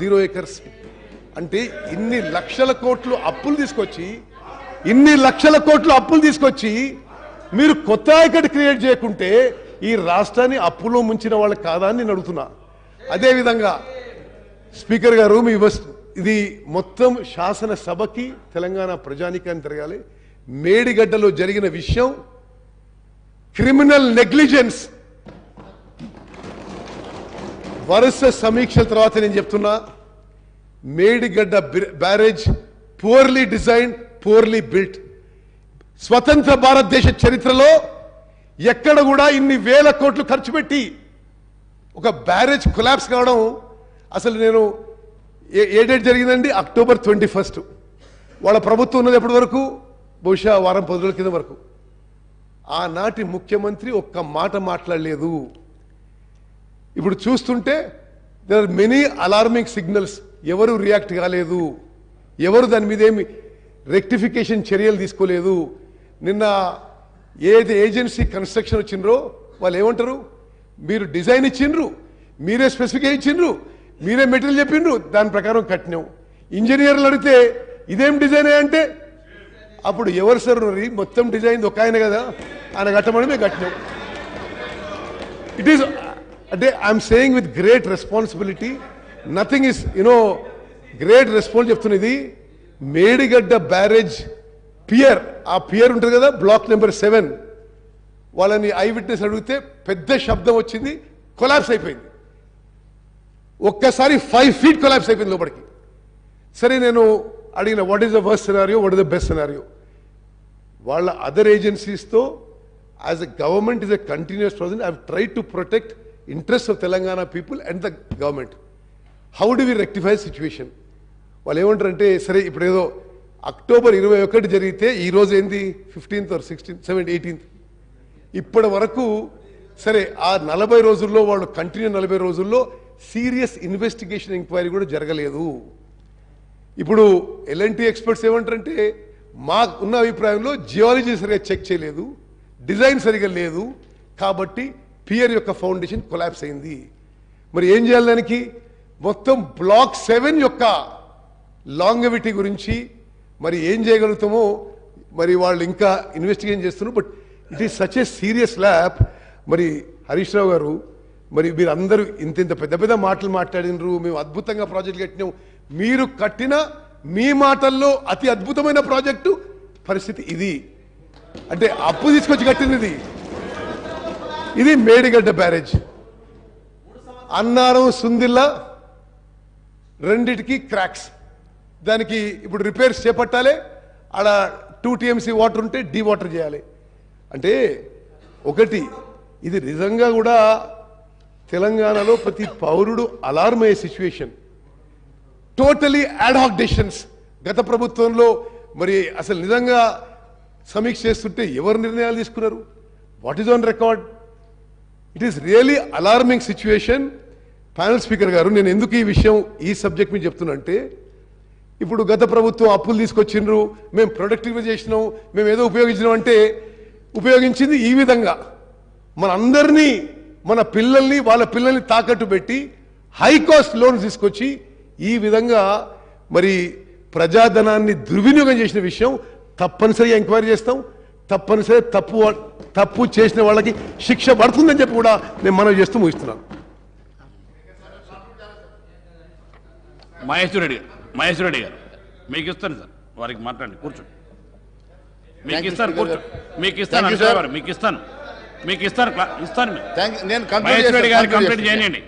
0 acres. అంటే ఇన్ని లక్షల కోట్లు అప్పులు తీసుకొచ్చి మీరు కొత్త ఆయకట్టు క్రియేట్ చేయకుంటే ఈ రాష్ట్రాన్ని అప్పులో ముంచిన వాళ్ళు కాదా అని నేను అడుగుతున్నా. అదేవిధంగా స్పీకర్ గారు ఇది మొత్తం శాసనసభకి తెలంగాణ ప్రజానికాన్ని తిరగాలి. మేడిగడ్డలో జరిగిన విషయం క్రిమినల్ నెగ్లిజెన్స్. వరుస సమీక్షల తర్వాత నేను చెప్తున్నా, Medigadda barrage purely design, purely built. స్వతంత్ర భారతదేశ చరిత్రలో ఎక్కడ కూడా ఇన్ని 1,000 కోట్లు ఖర్చు పెట్టి ఒక బ్యారేజ్ కొలాప్స్ కావడం, అసలు నేను ఏ డేట్ జరిగిందండి? అక్టోబర్ 21. వాళ్ళ ప్రభుత్వం ఉన్నది ఎప్పటి వరకు? బహుశా వారం 10 రోజుల కింద వరకు. ఆనాటి ముఖ్యమంత్రి ఒక్క మాట మాట్లాడలేదు. ఇప్పుడు చూస్తుంటే there are many alarming signals. ఎవరు రియాక్ట్ కాలేదు, ఎవరు దాని మీద ఏమి రెక్టిఫికేషన్ చర్యలు తీసుకోలేదు. నిన్న ఏది ఏజెన్సీ కన్స్ట్రక్షన్ వచ్చిండ్రో వాళ్ళు ఏమంటారు, మీరు డిజైన్ ఇచ్చిండ్రు, మీరే స్పెసిఫికేషన్ ఇచ్చిండ్రు, మీరే మెటీరియల్ చెప్పిండ్రు, దాని ప్రకారం కట్టినాం. ఇంజనీర్లు అడిగితే ఇదేం డిజైన్ అంటే అప్పుడు ఎవరు సార్ మొత్తం డిజైన్ ఒక ఆయన కదా, ఆయన కట్టమని మేము కట్టినాం. ఇట్ ఈస్ అంటే I'm saying with great responsibility, nothing is great response చెప్తున్నది. మేడిగడ్డ బ్యారేజ్ పియర్, ఆ పియర్ ఉంటుంది కదా, బ్లాక్ నెంబర్ 7, వాళ్ళని ఐ విట్నెస్ అడిగితే పెద్ద శబ్దం వచ్చింది, కొలాప్స్ అయిపోయింది. ఒక్కసారి 5 feet కొలాప్స్ అయిపోయింది లోపలికి. సరే నేను అడిగిన what is the worst scenario, what is the best scenario. వాళ్ళ అదర్ ఏజెన్సీస్తో as a government is a continuous process. I have tried to protect interest of Telangana people and the government. How do we rectify situation? వాళ్ళు ఏమంటారంటే, సరే ఇప్పుడు ఏదో October 21 జరిగితే ఈరోజు ఏంది 15th or 16th 17th 18th, ఇప్పటి వరకు సరే ఆ 40 రోజుల్లో వాళ్ళు కంటిన్యూ 40 రోజుల్లో సీరియస్ ఇన్వెస్టిగేషన్ ఎంక్వైరీ కూడా జరగలేదు. ఇప్పుడు ఎల్ఎన్టీ ఎక్స్పర్ట్స్ ఏమంటారంటే, మాకు ఉన్న అభిప్రాయంలో జియాలజీ సరిగా చెక్ చేయలేదు, డిజైన్ సరిగా లేదు, కాబట్టి పియర్ యొక్క ఫౌండేషన్ కొలాప్స్ అయింది. మరి ఏం చేయాలి దానికి? మొత్తం బ్లాక్ 7 యొక్క లాంగవిటీ గురించి మరి ఏం చేయగలుగుతామో మరి వాళ్ళు ఇంకా ఇన్వెస్టిగేషన్ చేస్తున్నారు. But it is such a serious lab. మరి హరీష్ రావు గారు, మరి మీరు అందరూ ఇంత పెద్ద పెద్ద మాటలు మాట్లాడినరు, మేము అద్భుతంగా ప్రాజెక్ట్ కట్టినాం. మీరు కట్టిన మీ మాటల్లో అతి అద్భుతమైన ప్రాజెక్టు పరిస్థితి ఇది. అంటే అప్పు తీసుకొచ్చి కట్టినది ఇది మేడిగడ్డ బ్యారేజ్. అన్నారం సుందిల్లా రెండిటికి క్రాక్స్. దానికి ఇప్పుడు రిపేర్స్ చేపట్టాలి. ఆడ 2 TMC వాటర్ ఉంటే డీ వాటర్ చేయాలి. అంటే ఒకటి, ఇది నిజంగా కూడా తెలంగాణలో ప్రతి పౌరుడు అలార్మ్ అయ్యే సిచ్యువేషన్. Totally యాడ్హాక్ decisions. గత ప్రభుత్వంలో మరి అసలు నిజంగా సమీక్ష చేస్తుంటే ఎవరు నిర్ణయాలు తీసుకున్నారు? What is on record? It is really alarming situation. Panel speaker గారు, నేను ఎందుకు ఈ విషయం ఈ సబ్జెక్ట్ మీద చెప్తున్నా అంటే, ఇప్పుడు గత ప్రభుత్వం అప్పులు తీసుకొచ్చిండ్రు, మేము ప్రొడక్టివ్గా చేసినాం, మేము ఏదో ఉపయోగించినాం అంటే ఉపయోగించింది ఈ విధంగా మనందరినీ మన పిల్లల్ని వాళ్ళ పిల్లల్ని తాకట్టు పెట్టి హై కాస్ట్ లోన్స్ తీసుకొచ్చి ఈ విధంగా మరి ప్రజాధనాన్ని దుర్వినియోగం చేసిన విషయం తప్పనిసరిగా ఎంక్వైరీ చేస్తాం. తప్పనిసరి తప్పు చేసిన వాళ్ళకి శిక్ష పడుతుందని చెప్పి కూడా నేను మనవి చేస్తూ ముగిస్తున్నాను. మహేశ్వర రెడ్డి గారు మీకు ఇస్తాను సార్, వారికి మాట్లాడండి, కూర్చోండి. మీకు ఇస్తాను, కూర్చోండి. మీకు ఇస్తాను మీకు ఇస్తాను నేను మహేశ్వర రెడ్డి గారు కంప్లీట్ చేయండి.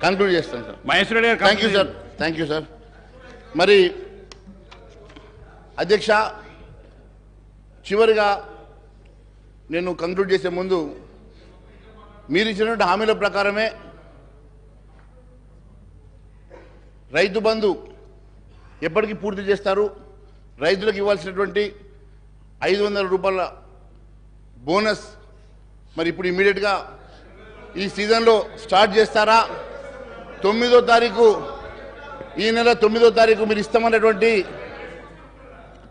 కంక్లూడ్ చేస్తాను సార్. మహేశ్వర రెడ్డి గారు థ్యాంక్ యూ సార్. మరి అధ్యక్ష, చివరిగా నేను కంక్లూడ్ చేసే ముందు మీరు ఇచ్చినటువంటి హామీల ప్రకారమే రైతు బంధు ఎప్పటికీ పూర్తి చేస్తారు, రైతులకు ఇవ్వాల్సినటువంటి 500 రూపాయల బోనస్ మరి ఇప్పుడు ఇమ్మీడియట్గా ఈ సీజన్లో స్టార్ట్ చేస్తారా? 9వ తారీఖు, ఈ నెల 9వ తారీఖు మీరు ఇస్తామన్నటువంటి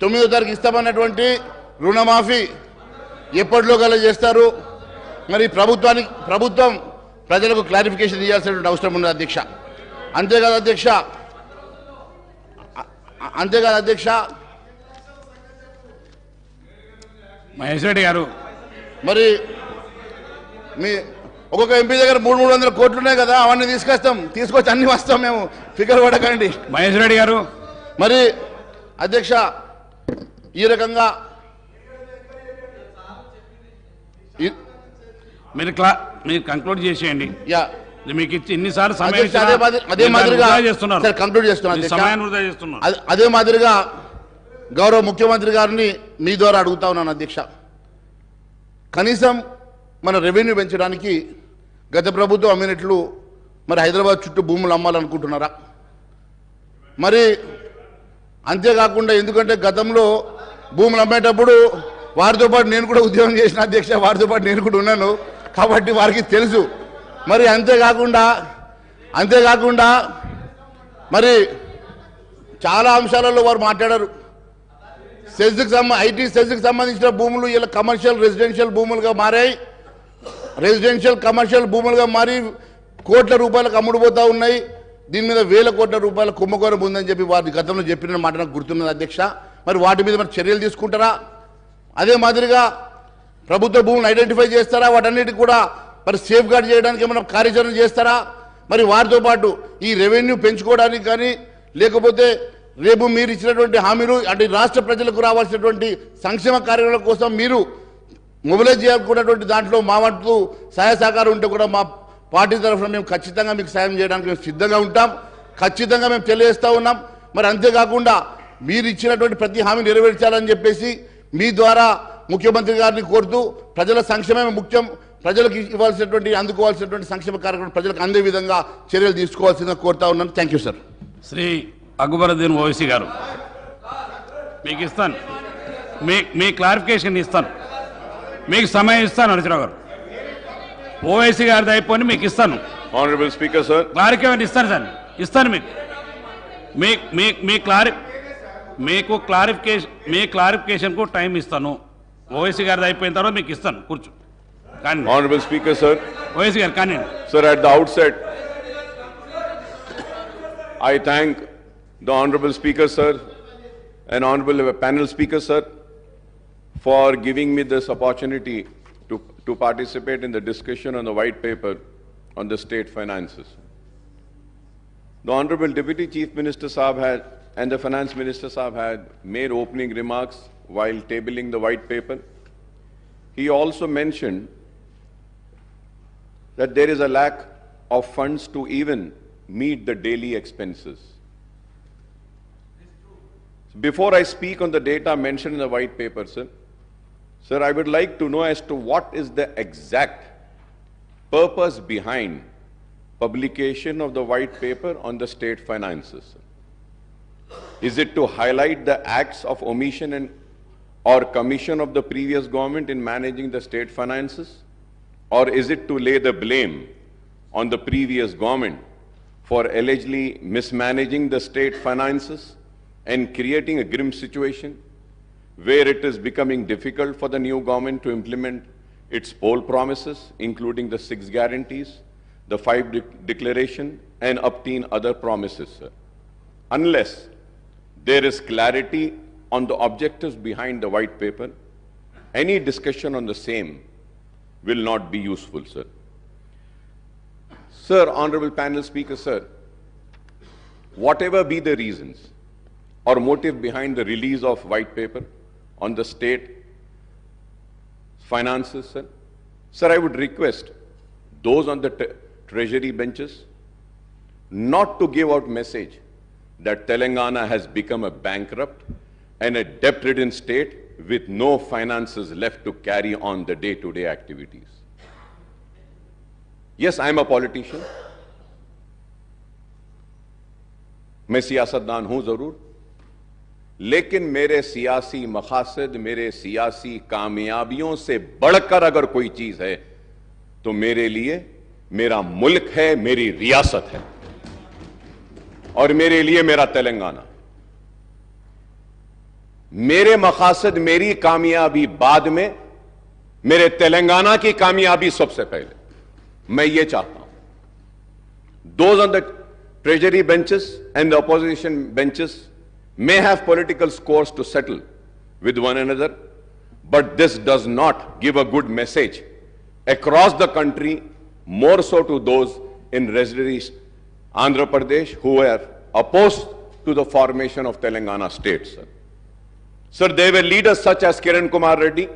9వ తారీఖు ఇస్తామన్నటువంటి రుణమాఫీ ఎప్పటిలో గల చేస్తారు? మరి ప్రభుత్వం ప్రజలకు క్లారిఫికేషన్ ఇవ్వాల్సినటువంటి అవసరం ఉంది అధ్యక్ష. అంతేకాదు అధ్యక్ష మహేశ్వర రెడ్డి గారు, మరి మీ ఒక్కొక్క ఎంపీ దగ్గర 300 కోట్లు ఉన్నాయి కదా, అవన్నీ తీసుకొచ్చి అన్ని వస్తాం మేము, ఫిగర్ పడకండి. మహేశ్వర రెడ్డి గారు, మరి అధ్యక్ష ఈ రకంగా మీరు కంక్లూడ్ చేసేయండి. మీకు ఇచ్చి ఇన్నిసార్లు అదే మాదిరిగా గౌరవ ముఖ్యమంత్రి గారిని మీ ద్వారా అడుగుతా ఉన్నాను అధ్యక్ష. కనీసం మన రెవెన్యూ పెంచడానికి గత ప్రభుత్వం అమ్మినట్లు మరి హైదరాబాద్ చుట్టూ భూములు అమ్మాలనుకుంటున్నారా? మరి అంతేకాకుండా ఎందుకంటే గతంలో భూములు అమ్మేటప్పుడు వారితో పాటు నేను కూడా ఉద్యోగం చేసిన అధ్యక్ష, వారితో పాటు నేను కూడా ఉన్నాను కాబట్టి వారికి తెలుసు. మరి అంతేకాకుండా మరి చాలా అంశాలలో వారు మాట్లాడారు. ఐటీ సెజ్కి సంబంధించిన భూములు ఇలా కమర్షియల్ రెసిడెన్షియల్ భూములుగా మారాయి, కమర్షియల్ భూములుగా మారి కోట్ల రూపాయలకు అమ్ముడుపోతా ఉన్నాయి. దీని మీద వేల కోట్ల రూపాయల కుంభకోణం ఉందని చెప్పి వారి గతంలో చెప్పిన మాట నాకు గుర్తున్నది అధ్యక్ష. మరి వాటి మీద మరి చర్యలు తీసుకుంటారా? అదే మాదిరిగా ప్రభుత్వ భూములను ఐడెంటిఫై చేస్తారా? వాటన్నిటికి కూడా మరి సేఫ్ గార్డ్ చేయడానికి ఏమైనా కార్యాచరణ చేస్తారా? మరి వారితో పాటు ఈ రెవెన్యూ పెంచుకోవడానికి కానీ లేకపోతే రేపు మీరు ఇచ్చినటువంటి హామీలు అంటే రాష్ట్ర ప్రజలకు రావాల్సినటువంటి సంక్షేమ కార్యక్రమాల కోసం మీరు మొబిలైజ్ చేయాలనుకున్నటువంటి దాంట్లో మా వంతు సహాయ సహకారం ఉంటే కూడా మా పార్టీ తరఫున మేము ఖచ్చితంగా మీకు సాయం చేయడానికి మేము సిద్ధంగా ఉంటాం, ఖచ్చితంగా మేము తెలియజేస్తూ ఉన్నాం. మరి అంతేకాకుండా మీరు ఇచ్చినటువంటి ప్రతి హామీ నెరవేర్చాలని చెప్పేసి మీ ద్వారా ముఖ్యమంత్రి గారిని కోరుతూ ప్రజల సంక్షేమమే ముఖ్యం, ప్రజలకు ఇవ్వాల్సినటువంటి అందుకోవాల్సినటువంటి సంక్షేమ కార్యక్రమం ప్రజలకు అందే విధంగా చర్యలు తీసుకోవాల్సిందిగా కోరుతా ఉన్నాను. Thank you sir. Shri Akbaruddin Owaisi గారు, మీకు ఇస్తాను, మీ క్లారిఫికేషన్ ఇస్తాను, మీకు సమయం ఇస్తాను. హరీశ్రావు గారు, ఓవైసీ గారిది అయిపోయి మీకు ఇస్తాను. ఆనరబుల్ స్పీకర్ సార్, క్లారిఫికేషన్ ఇస్తాను సార్, ఇస్తాను మీకు క్లారిఫికేషన్కు టైం ఇస్తాను. ఓవైసీ గారిది అయిపోయిన తర్వాత మీకు ఇస్తాను, కూర్చో. కానీ ఆనరబుల్ స్పీకర్ సార్, ఓవైసీ గారు కానీ sir, at the outset I thank the honorable speaker sir and honorable panel speaker sir for giving me this opportunity to participate in the discussion on the white paper on the state finances. The honorable deputy chief minister Saab had and the finance minister Saab had made opening remarks while tabling the white paper. He also mentioned that there is a lack of funds to even meet the daily expenses. Before I speak on the data mentioned in the white paper, sir, I would like to know as to what is the exact purpose behind publication of the white paper on the state finances. Is it to highlight the acts of omission or commission of the previous government in managing the state finances? Or is it to lay the blame on the previous government for allegedly mismanaging the state finances and creating a grim situation where it is becoming difficult for the new government to implement its poll promises, including the 6 guarantees, the 5 declaration, and obtain other promises, sir. Unless there is clarity on the objectives behind the white paper, any discussion on the same will not be useful, sir. Sir, Honorable Panel Speaker, sir, whatever be the reasons or motive behind the release of white paper on the state finances, sir, sir, I would request those on the treasury benches not to give out message that Telangana has become a bankrupt and a debt-ridden state with no finances left to carry on the day-to-day activities. Yes, I am a politician. मैं सियासतदान हूं जरूर, लेकिन मेरे सियासी मकासद, मेरे सियासी कामयाबियों से बढ़कर अगर कोई चीज है तो मेरे लिए मेरा मुल्क है, मेरी रियासत है और मेरे लिए मेरा तेलंगाना। मेरे मकासद, मेरी कामयाबी बाद में, मेरे तेलंगाना की कामयाबी सबसे पहले। मैं ये चाहता हूं those on the treasury benches and the opposition benches may have political scores to settle with one another, but this does not give a good message across the country, more so to those in residency Andhra Pradesh who were opposed to the formation of Telangana state, sir. Sir, there were leaders such as Kiran Kumar Reddy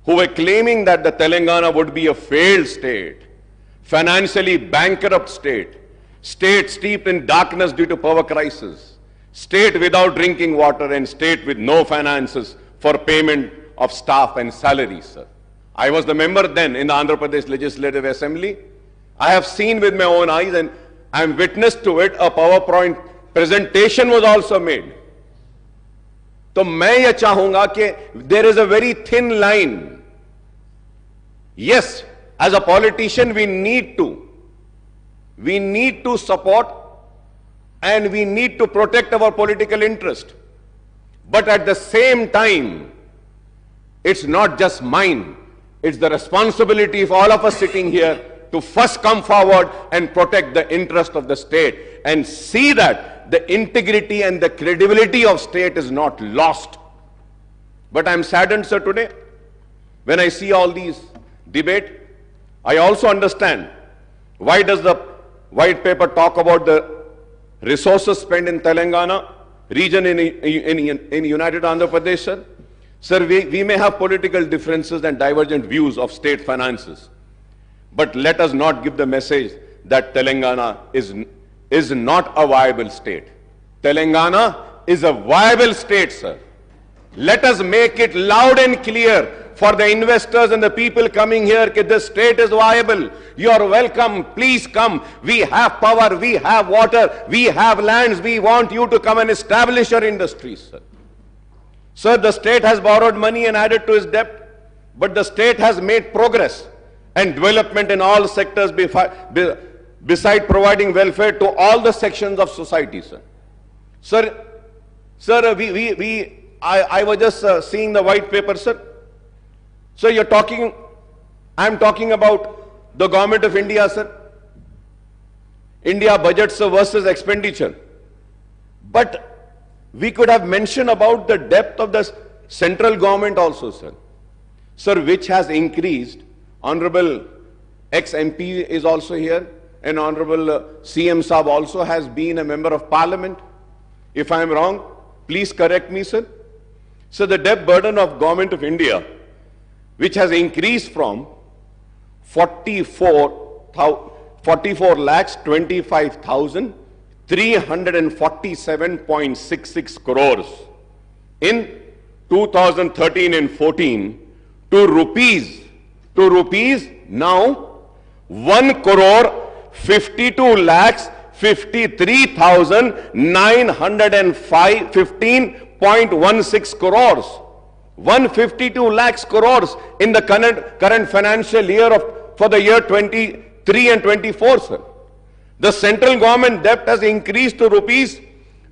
who were claiming that the Telangana would be a failed state, financially bankrupt state, state steeped in darkness due to power crisis, state without drinking water, and state with no finances for payment of staff and salaries, sir. I was the member then in the Andhra Pradesh Legislative Assembly. I have seen with my own eyes and I am witness to it. A PowerPoint presentation was also made. तो मैं ये चाहूंगा कि there is a very thin line. Yes, as a politician we need to support and we need to protect our political interest. But at the same time, it's not just mine, it's the responsibility of all of us sitting here to first come forward and protect the interest of the state and see that the integrity and the credibility of state is not lost. But I'm saddened, sir, today when I see all these debate. I also understand why does the white paper talk about the resources spent in Telangana region in United Andhra Pradesh, sir. Sir, we may have political differences and divergent views of state finances, but let us not give the message that Telangana is not a viable state. Telangana is a viable state, sir. Let us make it loud and clear for the investors and the people coming here that the state is viable. You are welcome. Please come. We have power. We have water. We have lands. We want you to come and establish your industries, sir. Sir, the state has borrowed money and added to its debt, but the state has made progress and development in all sectors beside providing welfare to all the sections of society, sir. Sir, I was just seeing the white paper, sir. So I'm talking about the government of India, sir. India budgets versus expenditure. But we could have mentioned about the depth of the central government also, sir. Sir, which has increased. Honorable ex-MP is also here, and Honorable CM Saab also has been a member of Parliament. If I am wrong, please correct me, sir. So the debt burden of government of India, which has increased from 44,347.66 crores in 2013 and 14 to rupees now 1,53,915.16 crores. 152 lakhs crores in the current financial year for the year 23 and 24, sir. The central government debt has increased to rupees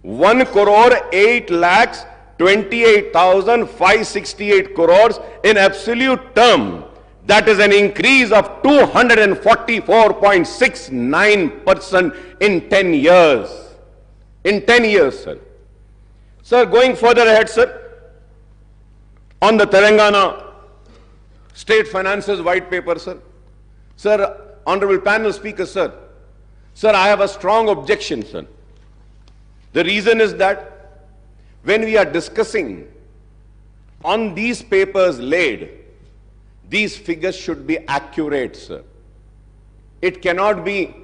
1,08,28,568 crores in absolute term. That is an increase of 244.69% in 10 years. In 10 years, sir. Sir, going further ahead, sir, on the Telangana State Finances White Paper, sir. Sir, Honorable Panel Speaker, sir. Sir, I have a strong objection, sir. The reason is that when we are discussing on these papers laid, these figures should be accurate, sir. It cannot be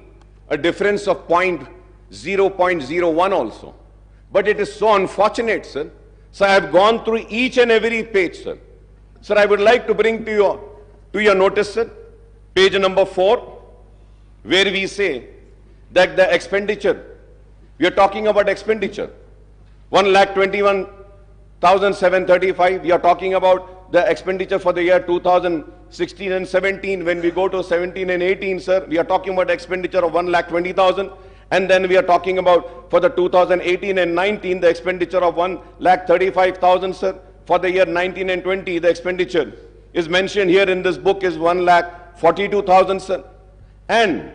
a difference of 0.01 also. But it is so unfortunate, sir. So I have gone through each and every page, sir. Sir, I would like to bring to your notice, sir, page number 4, where we say that the expenditure, we are talking about expenditure, 1,21,735. We are talking about the expenditure for the year 2016 and 17. When we go to 17 and 18, sir, we are talking about expenditure of 1,20,000. And then we are talking about for the 2018 and 19, the expenditure of 1,35,000, sir. For the year 19 and 20, the expenditure is mentioned here in this book is 1,42,000, sir. And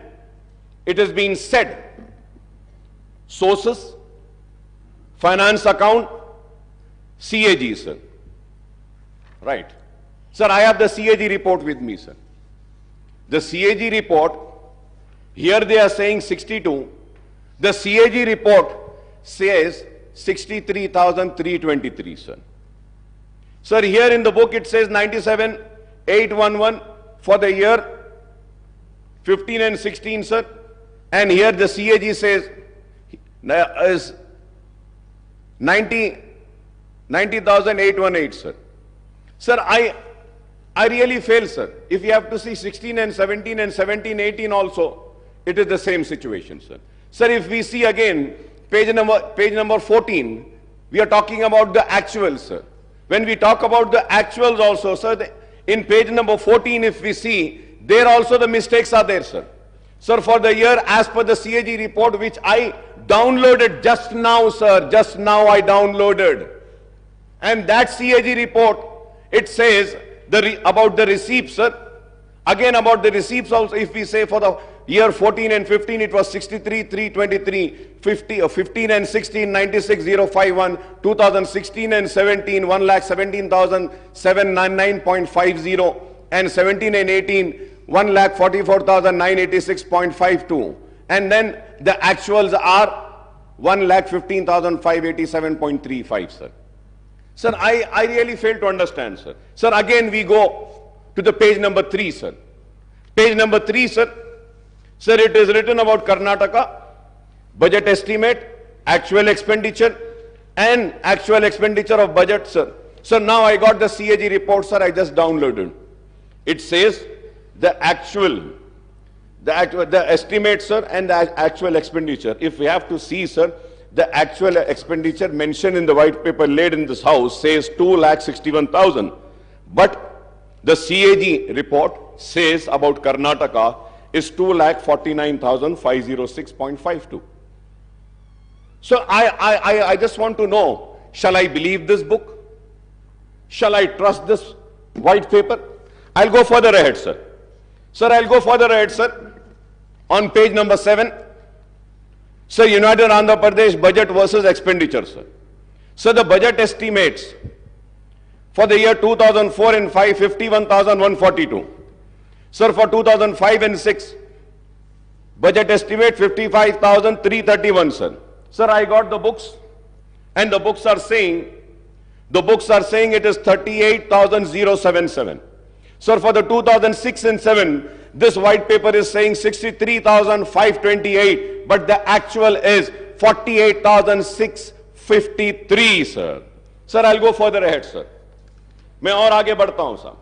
it has been said, sources, finance account, CAG, sir. Right. Sir, I have the CAG report with me, sir. The CAG report, here they are saying 62. The CAG report says 63,323, sir. Sir, here in the book it says 97,811 for the year 15 and 16, sir. And here the CAG says is 90,818, sir. Sir, I really fail, sir. If you have to see 16 and 17 and 17, 18 also, it is the same situation, sir. Sir, if we see again page number 14, we are talking about the actuals, sir. When we talk about the actuals also, sir, in page number 14, if we see, there also the mistakes are there, sir. Sir, for the year as per the CAG report, which I downloaded just now, sir, just now I downloaded. And that CAG report, it says about the receipts, sir. Again, about the receipts also, if we say for the year 14 and 15, it was 63,323, 15 and 16, 96,051, 2016 and 17, 1,17,799.50, and 17 and 18, 1,44,986.52. And then the actuals are 1,15,587.35, sir. Sir, I really fail to understand, sir. Sir, again we go to the page number 3, sir. Page number 3, sir. Sir, it is written about Karnataka, budget estimate, actual expenditure, and actual expenditure of budget, sir. Sir, now I got the CAG report, sir, I just downloaded. It says the estimate, sir, and the actual expenditure. If we have to see, sir, the actual expenditure mentioned in the white paper laid in this house says 2,61,000. But the CAG report says about Karnataka is 2,49,506.52. So I just want to know, shall I believe this book? Shall I trust this white paper? I'll go further ahead, sir. Sir, I'll go further ahead, sir. On page number 7, sir, United Andhra Pradesh budget versus expenditure, sir. So the budget estimates for the year 2004 and 5, 51,142. Sir, for 2005 and 6, budget estimate 55,331, sir. Sir, I got the books, and the books are saying it is 38,077. Sir, for the 2006 and 7, this white paper is saying 63,528, but the actual is 48,653, sir. Sir, I'll go further ahead, sir. मैं और आगे बढ़ता हूं, sir.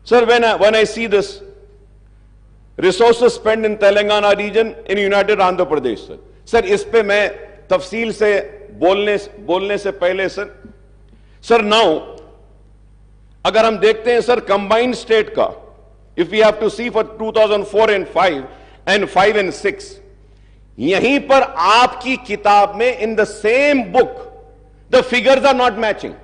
Sir, when I see this, resources spent in Telangana region in United Andhra Pradesh, sir. Sir, इस पे मैं तफसील से बोलने से पहले, sir. Sir, now, अगर हम देखते हैं, sir, combined state का, if we have to see for 2004 and 5 and 5 and 6, यहीं पर आपकी किताब में in the same book, the figures are not matching.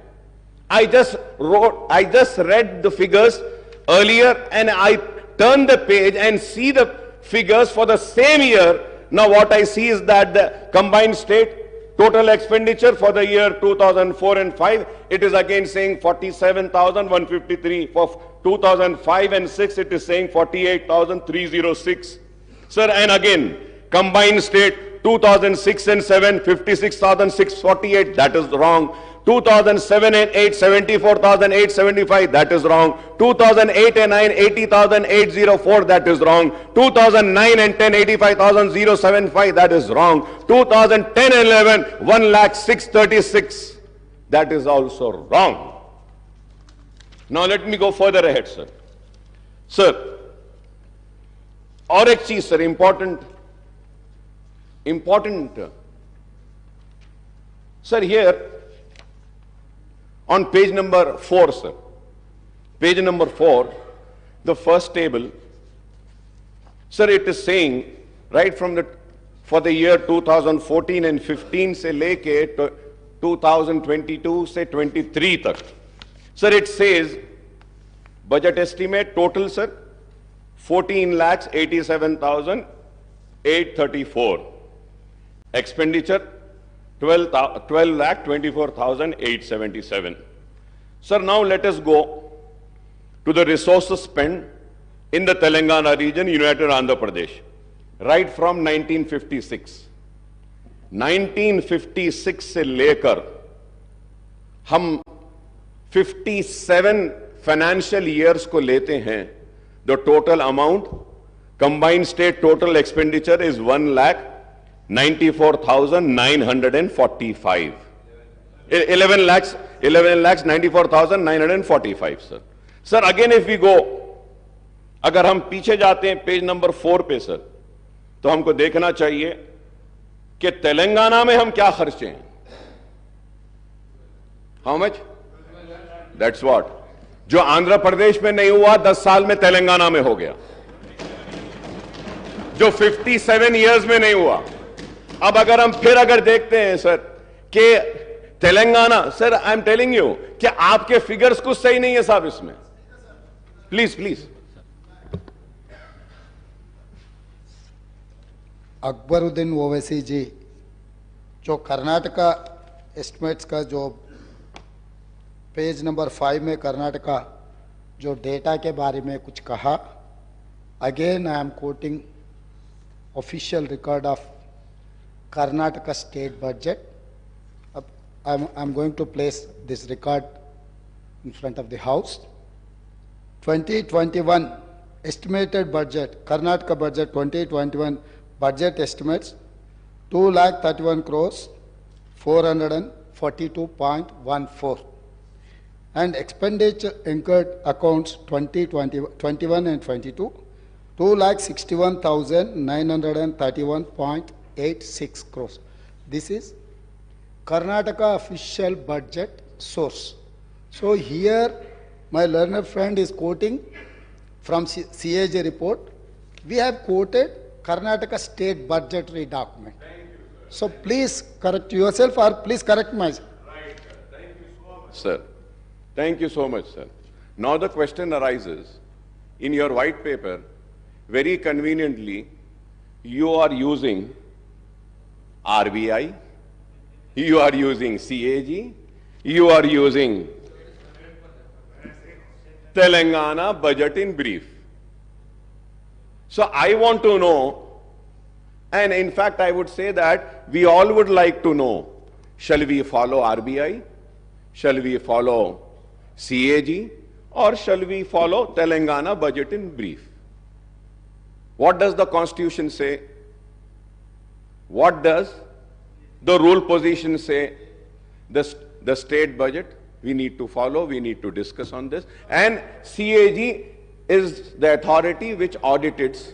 I just read the figures earlier and I turn the page and see the figures for the same year, now what I see is that the combined state total expenditure for the year 2004 and 5, it is again saying 47,153. For 2005 and 6, it is saying 48,306. Sir, and again, combined state 2006 and 7, 56,648, that is wrong. 2007 and 8, 74,875, that is wrong. 2008 and 9, 80,804, that is wrong. 2009 and 10, 85,075, that is wrong. 2010 and 11, 1,06,36, that is also wrong. Now let me go further ahead, sir. Sir, और एक चीज sir, important. Sir, here, on page number 4, sir. Page number 4, the first table. Sir, it is saying, right from for the year 2014 and 15 se leke 2022 se 23 tak. Sir, it says, budget estimate total, sir, 14,87,834. Expenditure, 12,24,877. Sir, now let us go to the resources spent in the Telangana region, United Andhra Pradesh, right from 1956. 1956 से लेकर हम 57 financial years को लेते हैं, the total amount, combined state total expenditure is 1,94,945. 11,94,945, sir. Sir, again if we go, अगर हम पीछे जाते हैं पेज नंबर 4 पे सर, तो हमको देखना चाहिए कि तेलंगाना में हम क्या खर्चे हैं. How much? That's what. जो आंध्र प्रदेश में नहीं हुआ 10 साल में तेलंगाना में हो गया, जो 57 इयर्स में नहीं हुआ. अब अगर हम फिर अगर देखते हैं सर कि Telangana, sir I am telling you कि आपके फिगर्स कुछ सही नहीं है साहब इसमें. Please please. अकबरुद्दीन ओवैसी जी, जो कर्नाटका एस्टिमेट्स का जो पेज नंबर 5 में कर्नाटका जो डेटा के बारे में कुछ कहा, again I am quoting official record of Karnataka state budget. I am going to place this record in front of the house. 2021 estimated budget, Karnataka budget 2021 budget estimates 2,31 crores 442.14, and expenditure incurred accounts 2021 and 22 2,61,931.86 crores. This is Karnataka official budget source. So here my learned friend is quoting from CAG report. We have quoted Karnataka state budgetary document. So please correct yourself, or please correct myself. Right, sir. Thank you so much. Sir, thank you so much, sir. Now the question arises, in your white paper, very conveniently, you are using RBI, you are using CAG, you are using Telangana budget in brief. So I want to know, and in fact I would say that we all would like to know, shall we follow RBI, shall we follow CAG, or shall we follow Telangana budget in brief? What does the Constitution say? What does the rule position say? The state budget, we need to follow, we need to discuss on this. And CAG is the authority which audits.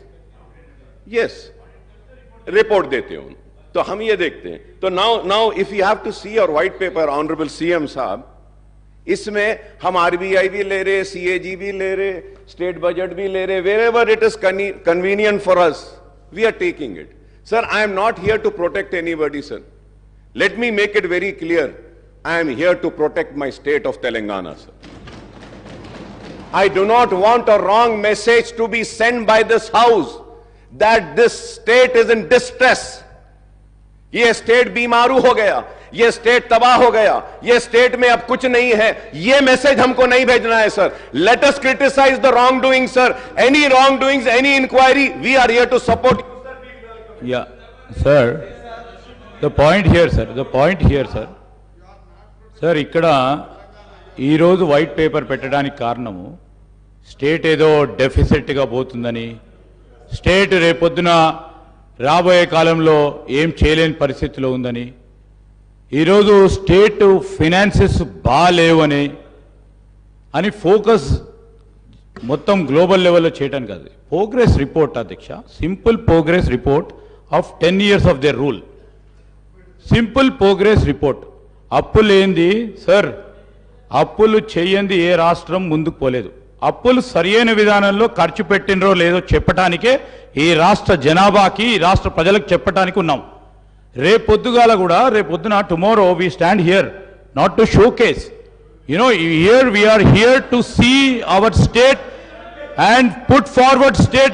Yes, report देते हो. तो हम ये देखते हैं. तो now if you have to see your white paper, Honorable CM साहब, इसमें हम RBI भी ले रहे, CAG भी ले रहे, state budget भी ले रहे, wherever it is convenient for us, we are taking it. Sir, I am not here to protect anybody, sir. Let me make it very clear. I am here to protect my state of Telangana, sir. I do not want a wrong message to be sent by this house that this state is in distress. ये state बीमारू हो गया, ये state तबाह हो गया, ये state में अब कुछ नहीं है, ये मैसेज हमको नहीं भेजना है sir. Let us criticize the wrongdoing, sir. Any wrongdoings, any inquiry, we are here to support you. Yeah, sir. The point here, sir. The point here, sir. Sir, ఇక్కడ ఈరోజు వైట్ పేపర్ పెట్టడానికి కారణము state ఏదో డెఫిసిట్గా పోతుందని, state రేపొద్దున రాబోయే కాలంలో ఏం చేయలేని పరిస్థితిలో ఉందని, ఈరోజు స్టేట్ ఫినాన్సెస్ బాగాలేవని అని ఫోకస్ మొత్తం గ్లోబల్ లెవెల్లో చేయడం కాదు. ప్రోగ్రెస్ రిపోర్ట్ అధ్యక్ష, simple progress report of 10 years of their rule. Simple progress report. అప్పులు ఏంది సార్? అప్పులు చేయండి ఏ రాష్ట్రం ముందుకు పోలేదు. అప్పులు సరైన విధానంలో ఖర్చు పెట్టినరో లేదో చెప్పటానికే ఈ రాష్ట్ర జనాభాకి, ఈ రాష్ట్ర ప్రజలకు చెప్పటానికి ఉన్నాం. రేపొద్దుగాల కూడా, రేపొద్దున tomorrow we stand here not to showcase, here we're here to see our state and put forward state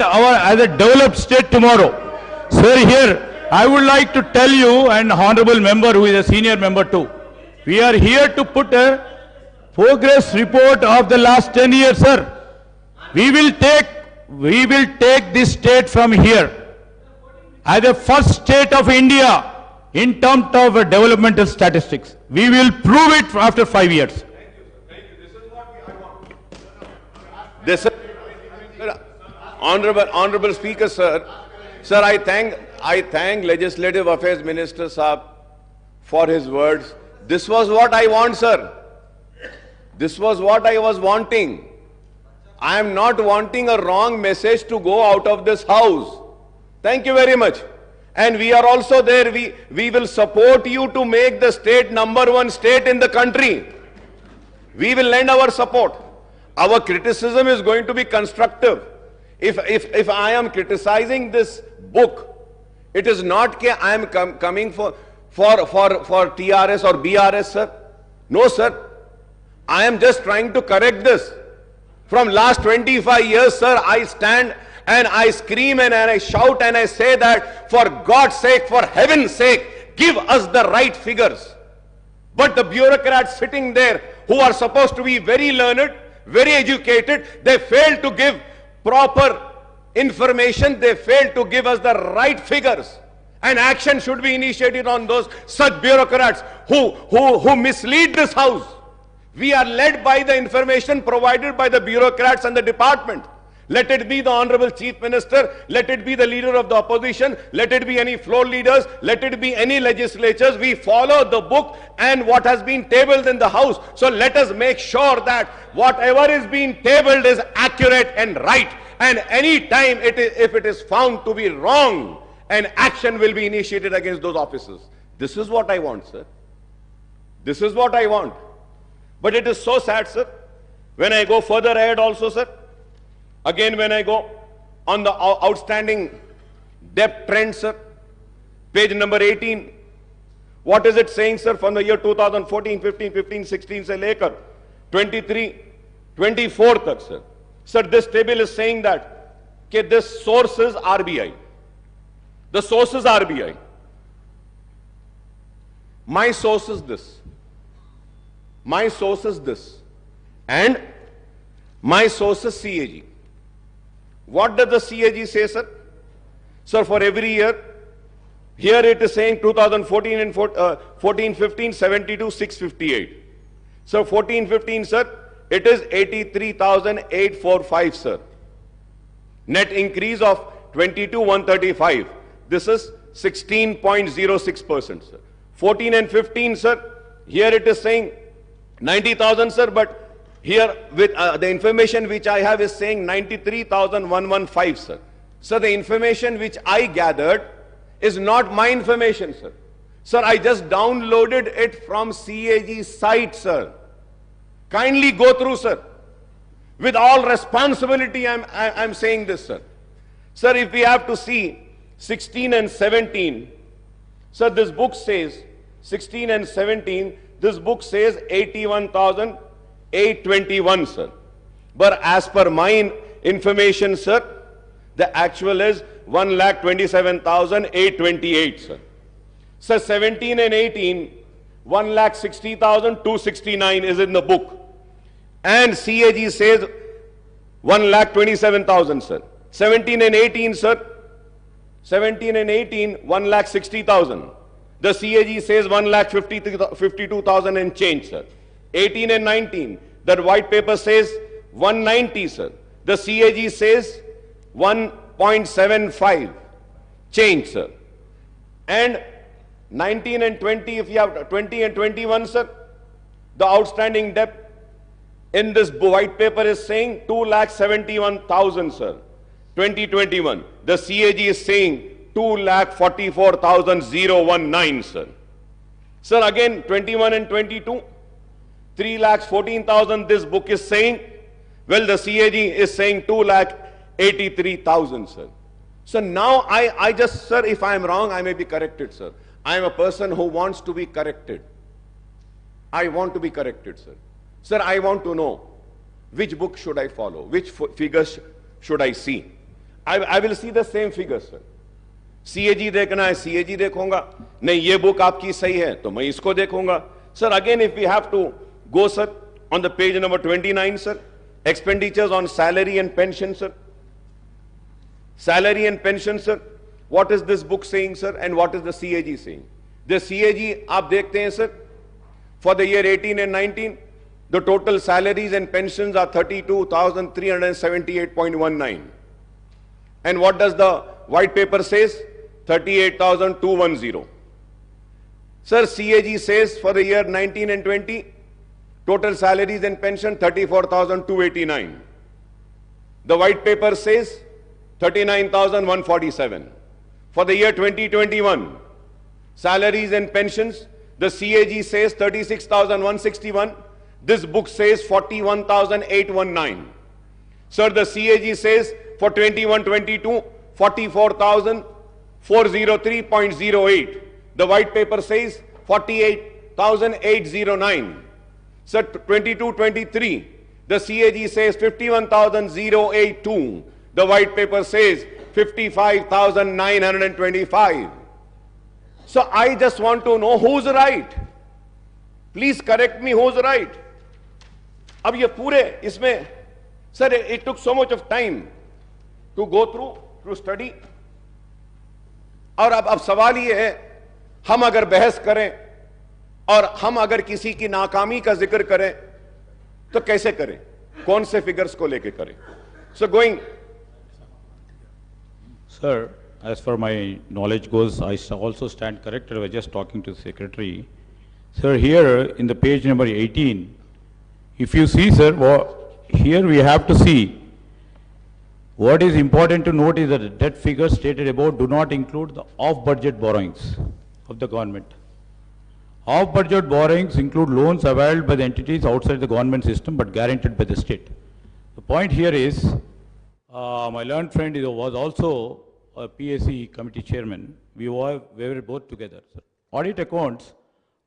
as a developed state tomorrow. Sir, here I would like to tell you, and honorable member who is a senior member too, we are here to put a progress report of the last 10 years, sir. We will take this state from here as the first state of India in terms of developmental statistics. We will prove it after 5 years. This is Honorable Speaker, sir. Sir, I thank Legislative Affairs Minister Saab for his words. This was what I want, sir. This was what I was wanting. I am not wanting a wrong message to go out of this house. Thank you very much. And we are also there. We will support you to make the state #1 state in the country. We will lend our support. Our criticism is going to be constructive. If I am criticizing this book, it is not that I am coming for TRS or BRS, sir. No, sir. I am just trying to correct this. From last 25 years, sir, I stand and I scream and I shout and I say that, for God's sake, for heaven's sake, give us the right figures. But the bureaucrats sitting there, who are supposed to be very learned, very educated, they fail to give proper information. They fail to give us the right figures, and action should be initiated on those such bureaucrats who mislead this house. We are led by the information provided by the bureaucrats and the department. Let it be the Honorable Chief Minister, let it be the leader of the opposition, let it be any floor leaders, let it be any legislatures. We follow the book and what has been tabled in the house. So let us make sure that whatever is being tabled is accurate and right. And any time if it is found to be wrong, an action will be initiated against those officers. This is what I want, sir. This is what I want. But it is so sad, sir. When I go further ahead also, sir, again when I go on the outstanding debt trend, sir, page number 18, what is it saying, sir, from the year 2014, 15, 15, 16 se lekar 23, 24 tak, sir. Sir, this table is saying that this source is RBI. The source is RBI. My source is this. My source is this. And my source is CAG. What does the CAG say, sir? Sir, for every year, here it is saying 2014 and 14-15, 72, 658. So 14-15, sir, it is 83,845, sir. Net increase of 22,135. This is 16.06%, sir. 14 and 15, sir, here it is saying 90,000, sir, but here with the information which I have is saying 93,115, sir. So the information which I gathered is not my information, sir. Sir, I just downloaded it from CAG's site, sir. Kindly go through, sir. With all responsibility, I'm saying this, sir. Sir, if we have to see 16 and 17, sir, this book says 16 and 17, this book says 81,821, sir. But as per my information, sir, the actual is 1,27,828, sir. Sir, 17 and 18, 1,60,269 is in the book. And CAG says 1,27,000, sir. 17 and 18, sir. 17 and 18, 1,60,000. The CAG says 1,52,000 and change, sir. 18 and 19, the white paper says 190, sir. The CAG says 1.75 change, sir. And 19 and 20, if you have 20 and 21, sir, the outstanding debt in this white paper is saying 2,71,000, sir. 2021. The CAG is saying 2,44,019, sir. Sir, again, 21 and 22, 3,14,000 this book is saying. Well, the CAG is saying 2,83,000, sir. So now I just, sir, if I am wrong, I may be corrected, sir. I am a person who wants to be corrected. I want to be corrected, sir. Sir, I want to know which book should I follow, which figures should I see. I will see the same figures, sir. CAG देखना है, CAG देखूंगा. नहीं, ये book आपकी सही है, तो मैं इसको देखूंगा. Sir, again, if we have to go, sir, on the page number 29, sir, expenditures on salary and pension, sir. Salary and pension, sir. What is this book saying, sir, and what is the CAG saying? The CAG, आप देखते हैं, sir, for the year 18 and 19, the total salaries and pensions are 32,378.19. And what does the white paper says? 38,210. Sir, CAG says for the year 19 and 20, total salaries and pension 34,289. The white paper says 39,147. For the year 2021, salaries and pensions, the CAG says 36,161. This book says 41,819. Sir, the CAG says for 21-22, 44,403.08. The white paper says 48,809. Sir, 22-23, the CAG says 51,082. The white paper says 55,925. So I just want to know who's right. Please correct me, who's right. अब ये पूरे इसमें, sir, it took so much of time to go through study. और अब सवाल ये है, हम अगर बहस करें और हम अगर किसी की नाकामी का जिक्र करें तो कैसे करें, कौन से फिगर्स को लेके करें? So going. Sir, as far my knowledge goes, I also stand corrected. I was just talking to the secretary. Sir, here in the page number 18, if you see, sir, here we have to see what is important to note is that the debt figures stated above do not include the off-budget borrowings of the government. Off-budget borrowings include loans availed by the entities outside the government system but guaranteed by the state. The point here is, my learned friend was also a PAC committee chairman. We were both together, sir. Audit accounts,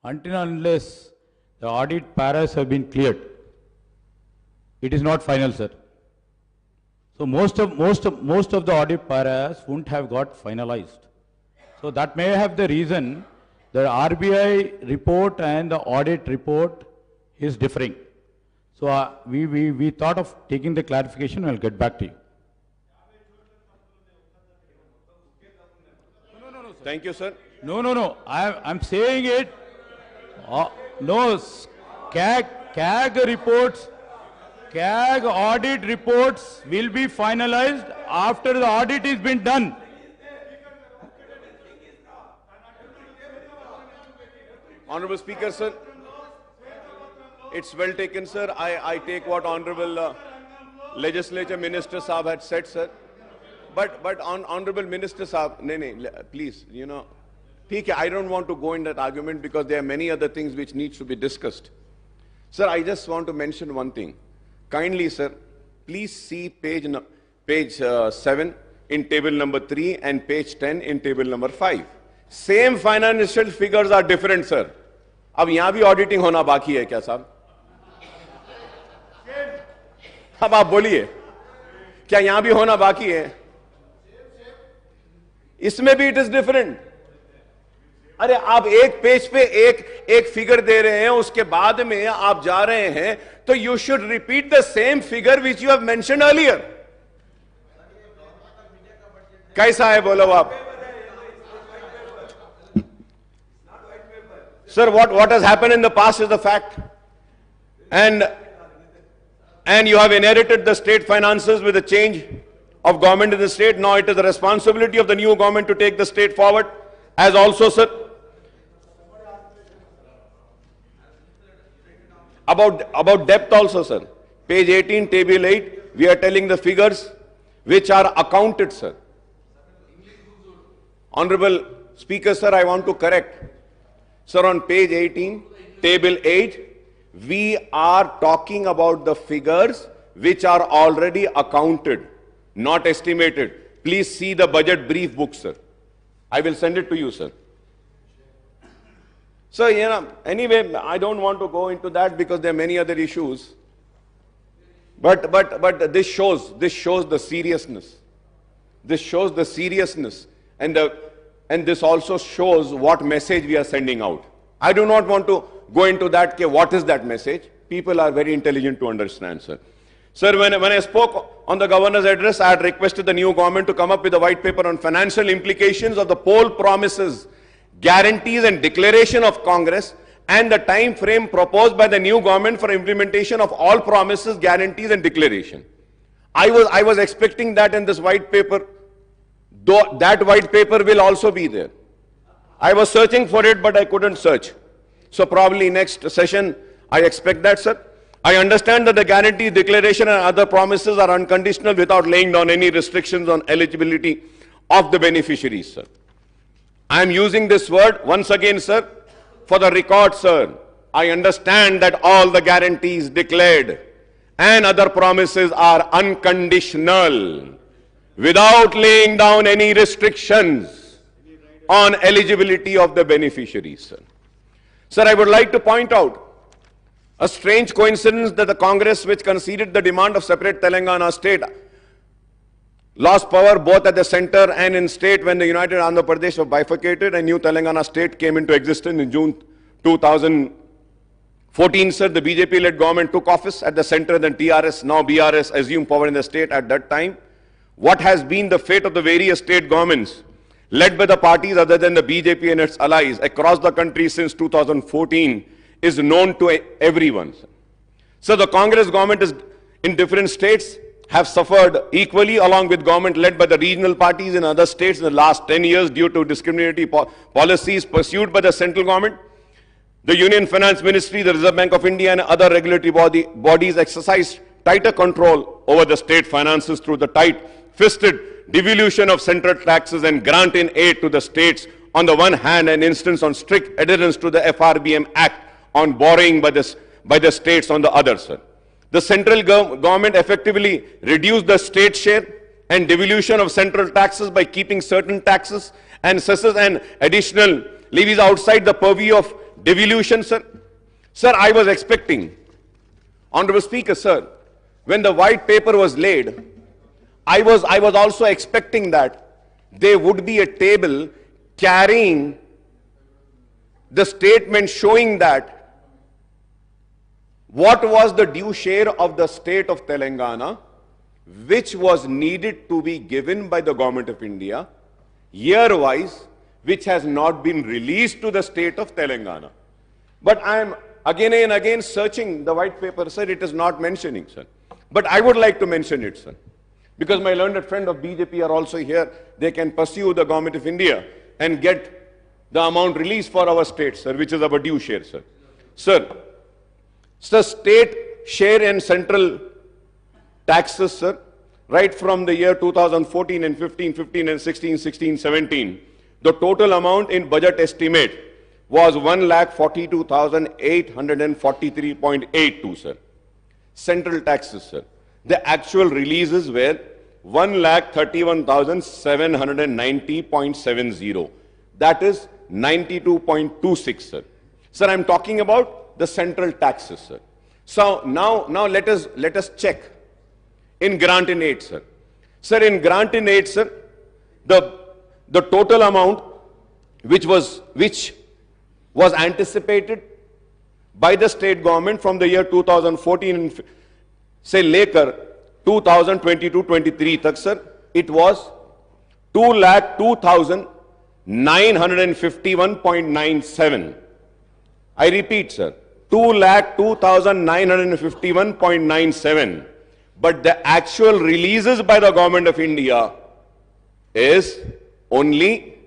until and unless the audit paras have been cleared, it is not final, sir. So most of the audit paras wouldn't have got finalized. So that may have the reason the RBI report and the audit report is differing. So we thought of taking the clarification. I'll get back to you. Thank you, sir. No. I'm saying it. No, CAG reports, CAG audit reports will be finalized after the audit has been done. Honorable Speaker, sir. It's well taken, sir. I take what Honorable Legislature Minister Saab had said, sir. But Honorable Minister Saab, please, I don't want to go in that argument because there are many other things which needs to be discussed. Sir, I just want to mention one thing. Kindly, sir, please see page 7 in table number 3 and page 10 in table number 5. Same financial figures are different, sir. अब यहाँ भी auditing होना बाकी है क्या साहब? अब आप बोलिए क्या यहां भी होना बाकी है? इसमें भी इट इज डिफरेंट। अरे आप एक पेज पे एक फिगर दे रहे हैं, उसके बाद में आप जा रहे हैं, तो you should repeat the same figure which you have mentioned earlier. कैसा है बोलो आप? Sir, what has happened in the past is the fact. And you have inherited the state finances with a change of government in the state. Now it is the responsibility of the new government to take the state forward. As also, sir, about depth also, sir. Page 18, table 8, we are telling the figures which are accounted, sir. Honorable Speaker, sir, I want to correct. Sir, on page 18, table 8, we are talking about the figures which are already accounted, not estimated. Please see the budget brief book, sir. I will send it to you, sir. So, anyway, I don't want to go into that because there are many other issues. But this shows the seriousness. This shows the seriousness. And this also shows what message we are sending out. I do not want to go into that, what is that message? People are very intelligent to understand, sir. Sir, when I spoke on the governor's address, I had requested the new government to come up with a white paper on financial implications of the poll promises, guarantees and declaration of Congress, and the time frame proposed by the new government for implementation of all promises, guarantees and declaration. I was expecting that in this white paper. Though that white paper will also be there. I was searching for it, but I couldn't search. So probably next session, I expect that, sir. I understand that the guarantee, declaration and other promises are unconditional without laying down any restrictions on eligibility of the beneficiaries, sir. I am using this word once again, sir, for the record, sir. I understand that all the guarantees declared and other promises are unconditional, without laying down any restrictions on eligibility of the beneficiaries, sir. Sir, I would like to point out a strange coincidence that the Congress, which conceded the demand of separate Telangana state, lost power both at the center and in state when the United Andhra Pradesh was bifurcated and new Telangana state came into existence in June 2014, sir. The BJP-led government took office at the center, then TRS, now BRS, assumed power in the state at that time. What has been the fate of the various state governments led by the parties other than the BJP and its allies across the country since 2014 is known to everyone. So the Congress government is in different states have suffered equally along with government led by the regional parties in other states in the last 10 years due to discriminatory policies pursued by the central government. The Union Finance Ministry, the Reserve Bank of India and other regulatory bodies exercise tighter control over the state finances through the tight-fisted devolution of central taxes and grant in aid to the states on the one hand and instance on strict adherence to the FRBM Act on borrowing by the states on the other, sir. The central government effectively reduced the state share and devolution of central taxes by keeping certain taxes and cesses and additional levies outside the purview of devolution, sir. Sir, I was expecting, Honorable Speaker, sir, when the white paper was laid, I was also expecting that there would be a table carrying the statement showing that what was the due share of the state of Telangana, which was needed to be given by the government of India, year-wise, which has not been released to the state of Telangana. But I am again and again searching the white paper, sir, it is not mentioning, sir. But I would like to mention it, sir. Because my learned friend of BJP are also here, they can pursue the government of India and get the amount released for our state, sir, which is our due share, sir. Sir, state share and central taxes, sir, right from the year 2014 and 15 and 16, 17, the total amount in budget estimate was 1,42,843.82, sir. Central taxes, sir. The actual releases were 1,31,790.70. That is 92.26, sir. Sir, I'm talking about the central taxes, sir. So now let us check in grant in aid, sir. Sir, in grant in aid, sir, the total amount which was anticipated by the state government from the year 2014 say lekar 2022-23 tak, sir, it was 2,02,951.97. I repeat, sir, 2,02,951.97. But the actual releases by the government of India is only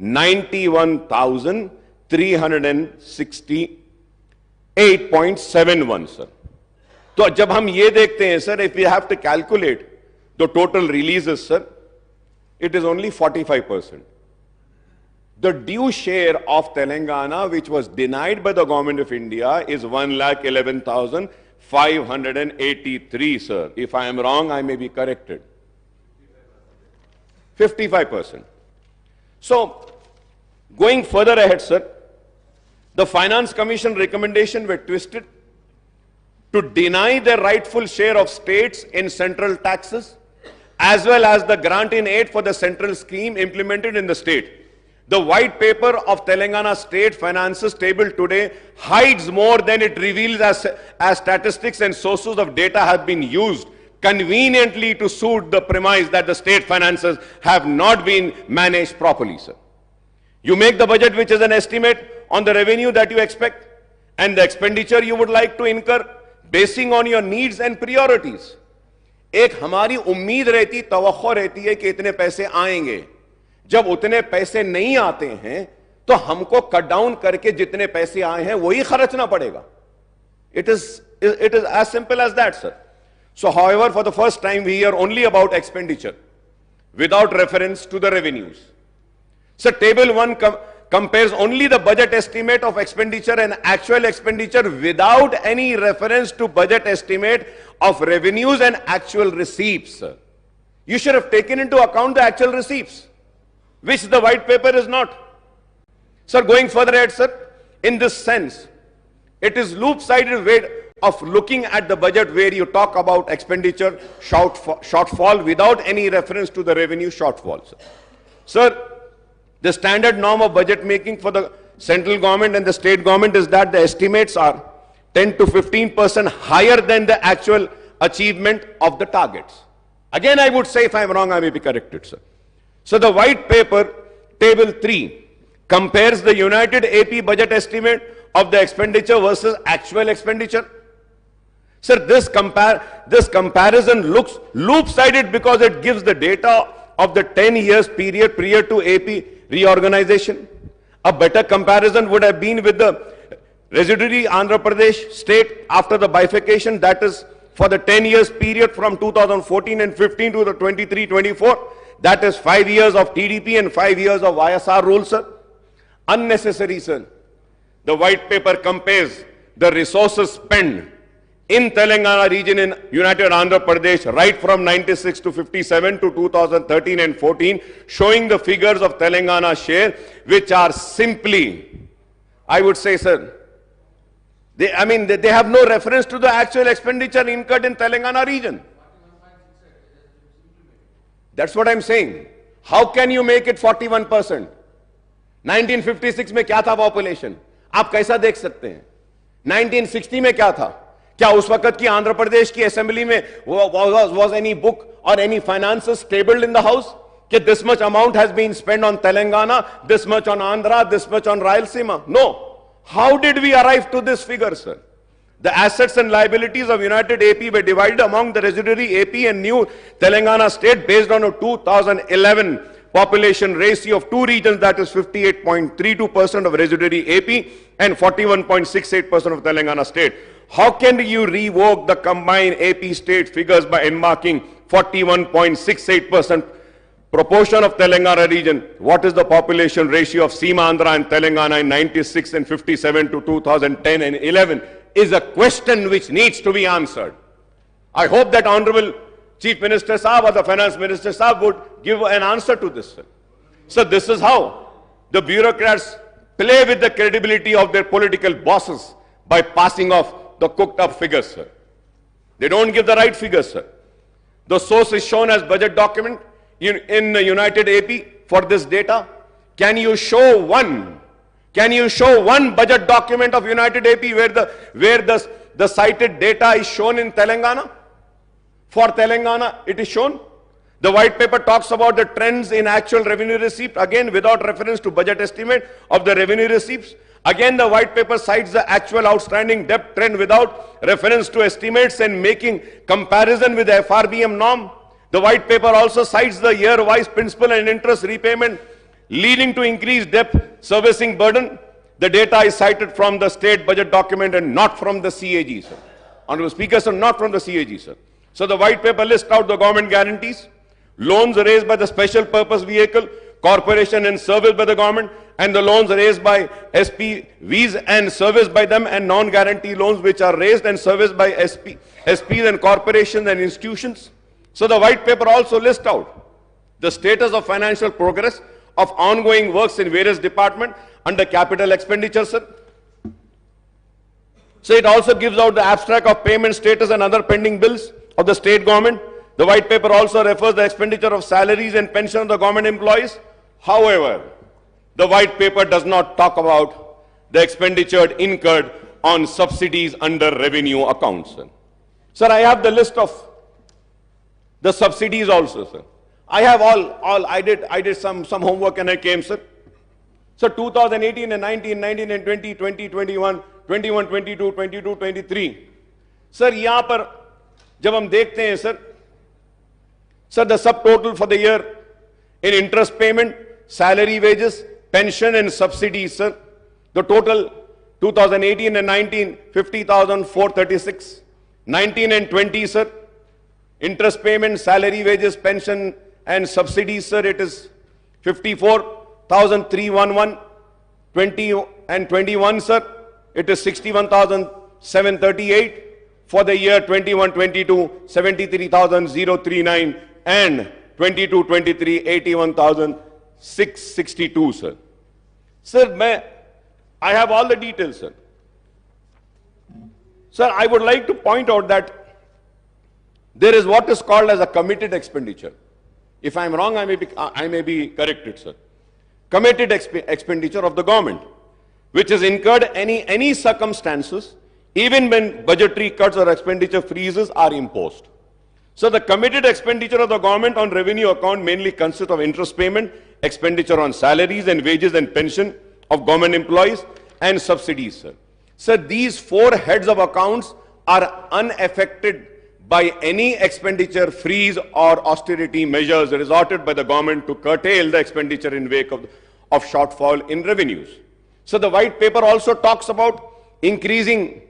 91,368.71, sir. So, जब हम ये देखते हैं, sir, if we have to calculate the total releases, sir, it is only 45%. The due share of Telangana, which was denied by the government of India, is 1,11,583, sir. If I am wrong, I may be corrected. 55%. So, going further ahead, sir, the Finance Commission recommendation were twisted to deny the rightful share of states in central taxes, as well as the grant in aid for the central scheme implemented in the state. The white paper of Telangana state finances table today hides more than it reveals as statistics and sources of data have been used conveniently to suit the premise that the state finances have not been managed properly, sir. You make the budget, which is an estimate on the revenue that you expect and the expenditure you would like to incur basing on your needs and priorities. एक हमारी उम्मीद रहती, तवक्को रहती है कि इतने पैसे आएंगे. जब उतने पैसे नहीं आते हैं तो हमको कट डाउन करके जितने पैसे आए हैं वही खर्चना पड़ेगा. It is as simple as that, sir. So, however, for the first time we hear only about expenditure without reference to the revenues. So, table 1 compares only the budget estimate of expenditure and actual expenditure without any reference to budget estimate of revenues and actual receipts, sir. You should have taken into account the actual receipts, which the white paper is not. Sir, going further ahead, sir, in this sense, it is loop-sided way of looking at the budget where you talk about expenditure shortfall without any reference to the revenue shortfall, sir. Sir, the standard norm of budget making for the central government and the state government is that the estimates are 10 to 15% higher than the actual achievement of the targets. Again, I would say, if I am wrong, I may be corrected, sir. So the white paper, table 3, compares the United AP budget estimate of the expenditure versus actual expenditure. Sir, this comparison looks loop-sided because it gives the data of the 10 years period prior to AP reorganization. A better comparison would have been with the residuary Andhra Pradesh state after the bifurcation, that is for the 10 years period from 2014 and 15 to the 23-24. That is 5 years of TDP and 5 years of YSR rule, sir. Unnecessary, sir. The white paper compares the resources spent in Telangana region in United Andhra Pradesh right from 96 to 57 to 2013 and 14, showing the figures of Telangana share, which are simply, I would say, sir, they have no reference to the actual expenditure incurred in Telangana region. That's what I'm saying. How can you make it 41%? 1956 में क्या था population? आप कैसा देख सकते हैं? 1960 में क्या था? क्या उस वक्त की आंध्र प्रदेश की असेंबली में was any book or any finances tabled in the house? कि this much amount has been spent on Telangana, this much on Andhra, this much on Rayalaseema? No. How did we arrive to this figure, sir? The assets and liabilities of United AP were divided among the residuary AP and new Telangana state based on a 2011 population ratio of two regions, that is 58.32% of residuary AP and 41.68% of Telangana state. How can you revoke the combined AP state figures by enmarking 41.68% proportion of Telangana region? What is the population ratio of Seema Andhra and Telangana in 96 and 57 to 2010 and 11 is a question which needs to be answered. I hope that Honorable Chief Minister Saab or the Finance Minister Saab would give an answer to this, sir. So this is how the bureaucrats play with the credibility of their political bosses by passing off the cooked up figures, sir. They don't give the right figures, sir. The source is shown as budget document in the United AP for this data. Can you show one budget document of United AP where the cited data is shown in Telangana? For Telangana, it is shown. The white paper talks about the trends in actual revenue receipt, again without reference to budget estimate of the revenue receipts. Again, the white paper cites the actual outstanding debt trend without reference to estimates and making comparison with the FRBM norm. The white paper also cites the year-wise principal and interest repayment leading to increased debt servicing burden. The data is cited from the state budget document and not from the CAG, sir. Honorable Speaker, sir, not from the CAG, sir. So the white paper lists out the government guarantees, loans raised by the special purpose vehicle, corporation and serviced by the government, and the loans raised by SPVs and serviced by them, and non-guarantee loans which are raised and serviced by SPs and corporations and institutions. So the white paper also lists out the status of financial progress of ongoing works in various departments under capital expenditure, sir. So it also gives out the abstract of payment status and other pending bills of the state government. The white paper also refers the expenditure of salaries and pension of the government employees. However, the white paper does not talk about the expenditure incurred on subsidies under revenue accounts, sir. Sir, I have the list of the subsidies also, sir. I have I did some homework and I came, sir. So 2018 and 19, 19 and 20, 20, 21, 21, 22, 22, 23. Sir, यहाँ पर जब हम देखते हैं, sir, the subtotal for the year in interest payment, salary, wages, pension and subsidies, sir. The total 2018 and 19, 50,436. 19 and 20, sir. Interest payment, salary, wages, pension and subsidies, sir, it is 54,311. 20 and 21, sir, it is 61,738. For the year 21-22, 73,039, and 22-23, 81,662, sir. Sir, I have all the details, sir. Sir, I would like to point out that there is what is called as a committed expenditure. If I am wrong, I may be corrected, sir. Committed expenditure of the government, which is incurred any circumstances, even when budgetary cuts or expenditure freezes are imposed. So the committed expenditure of the government on revenue account mainly consists of interest payment, expenditure on salaries and wages and pension of government employees, and subsidies, sir. Sir, these four heads of accounts are unaffected by any expenditure freeze or austerity measures resorted by the government to curtail the expenditure in wake of shortfall in revenues. So the white paper also talks about increasing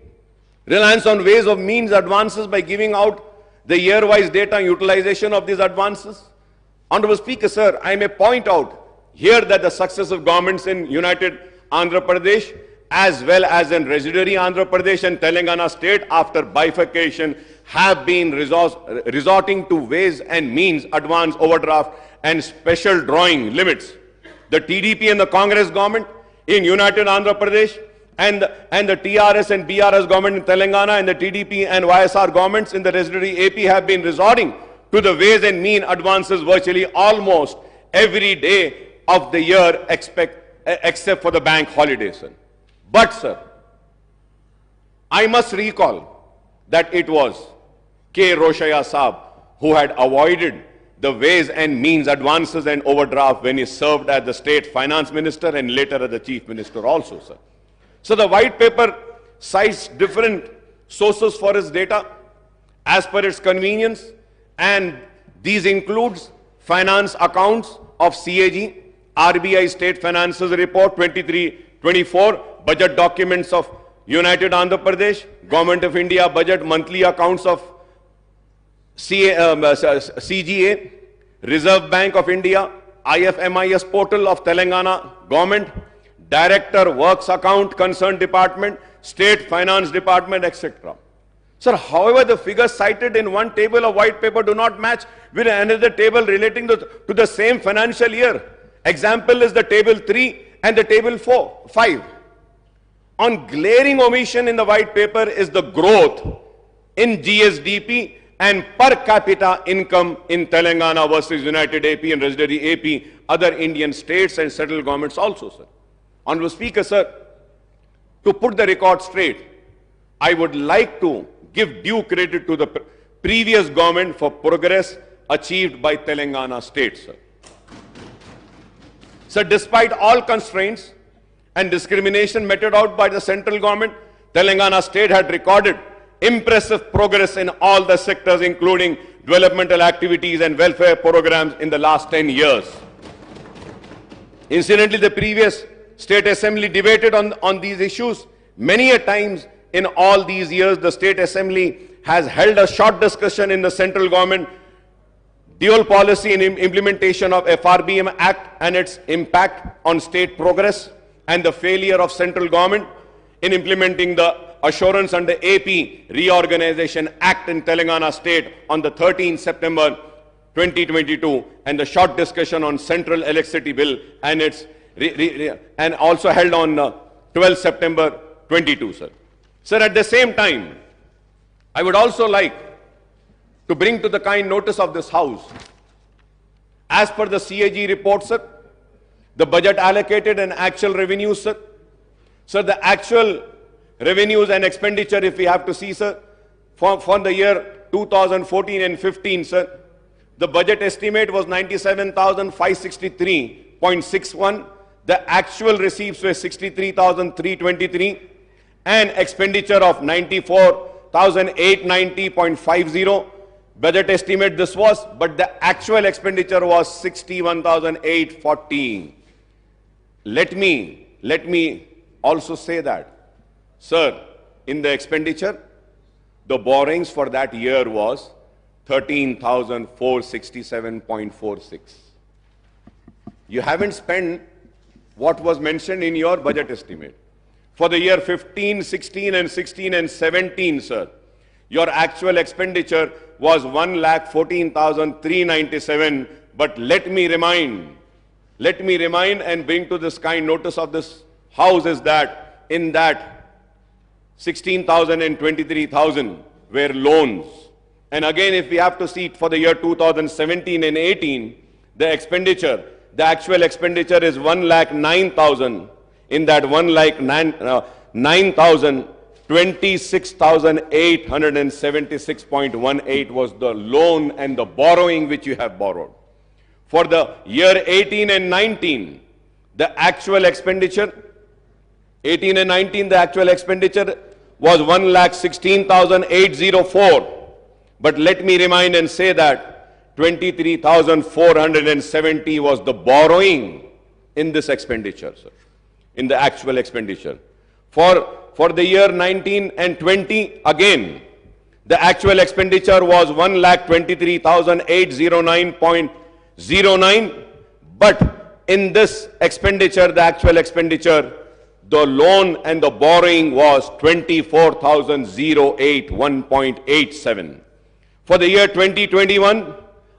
reliance on ways of means advances by giving out the year-wise data utilization of these advances. Honorable Speaker, sir, I may point out here that the successive governments in United Andhra Pradesh as well as in residuary Andhra Pradesh and Telangana state after bifurcation have been resorting to ways and means advance overdraft and special drawing limits. The TDP and the Congress government in United Andhra Pradesh and the TRS and BRS government in Telangana and the TDP and YSR governments in the residuary AP have been resorting to the ways and mean advances virtually almost every day of the year except for the bank holidays. But, sir, I must recall that it was K. Roshaya Saab who had avoided the ways and means advances and overdraft when he served as the state finance minister and later as the chief minister also, sir. So the white paper cites different sources for its data as per its convenience, and these includes finance accounts of CAG, RBI State Finances Report 23-24, budget documents of United Andhra Pradesh, Government of India budget monthly accounts of CGA, Reserve Bank of India, IFMIS portal of Telangana government, Director Works Account Concerned Department, State Finance Department, etc. Sir, however, the figures cited in one table of white paper do not match with another table relating to the same financial year. Example is the table 3 and the table 5. On glaring omission in the white paper is the growth in GSDP and per capita income in Telangana versus United AP and Residency AP, other Indian states and central governments also, sir. Honorable Speaker, sir, to put the record straight, I would like to give due credit to the previous government for progress achieved by Telangana state, sir. So despite all constraints and discrimination meted out by the central government, Telangana state had recorded impressive progress in all the sectors, including developmental activities and welfare programs in the last 10 years. Incidentally, the previous State Assembly debated on these issues many a times. In all these years, the State Assembly has held a short discussion in the central government dual policy in implementation of FRBM Act and its impact on state progress, and the failure of central government in implementing the Assurance under AP Reorganization Act in Telangana state on the 13th September 2022, and the short discussion on Central Electricity Bill and its and also held on 12th September 22, sir. Sir, at the same time, I would also like to bring to the kind notice of this House, as per the CAG report, sir, the budget allocated and actual revenues, sir. Sir, the actual revenues and expenditure, if we have to see, sir, for the year 2014 and 15, sir, the budget estimate was 97,563.61. The actual receipts were 63,323, and expenditure of 94,890.50. Budget estimate this was, but the actual expenditure was 61,840. Let me also say that, sir, in the expenditure, the borrowings for that year was 13,467.46. You haven't spent what was mentioned in your budget estimate. For the year 15, 16 and 16 and 17, sir, your actual expenditure was 1,14,397. But let me remind and bring to this kind notice of this House is that in that 16,000 and 23,000 were loans. And again, if we have to see it for the year 2017 and 18, the expenditure, the actual expenditure is 1,09,000. In that 1,09,000, 26,876.18 was the loan and the borrowing which you have borrowed. For the year 18 and 19, the actual expenditure, 18 and 19, the actual expenditure was 1,16,804. But let me remind and say that 23,470 was the borrowing in this expenditure, sir, in the actual expenditure. For the year 19 and 20, again, the actual expenditure was 1,23,809.09. But in this expenditure, the actual expenditure, the loan and the borrowing was 24,081.87. For the year 2021,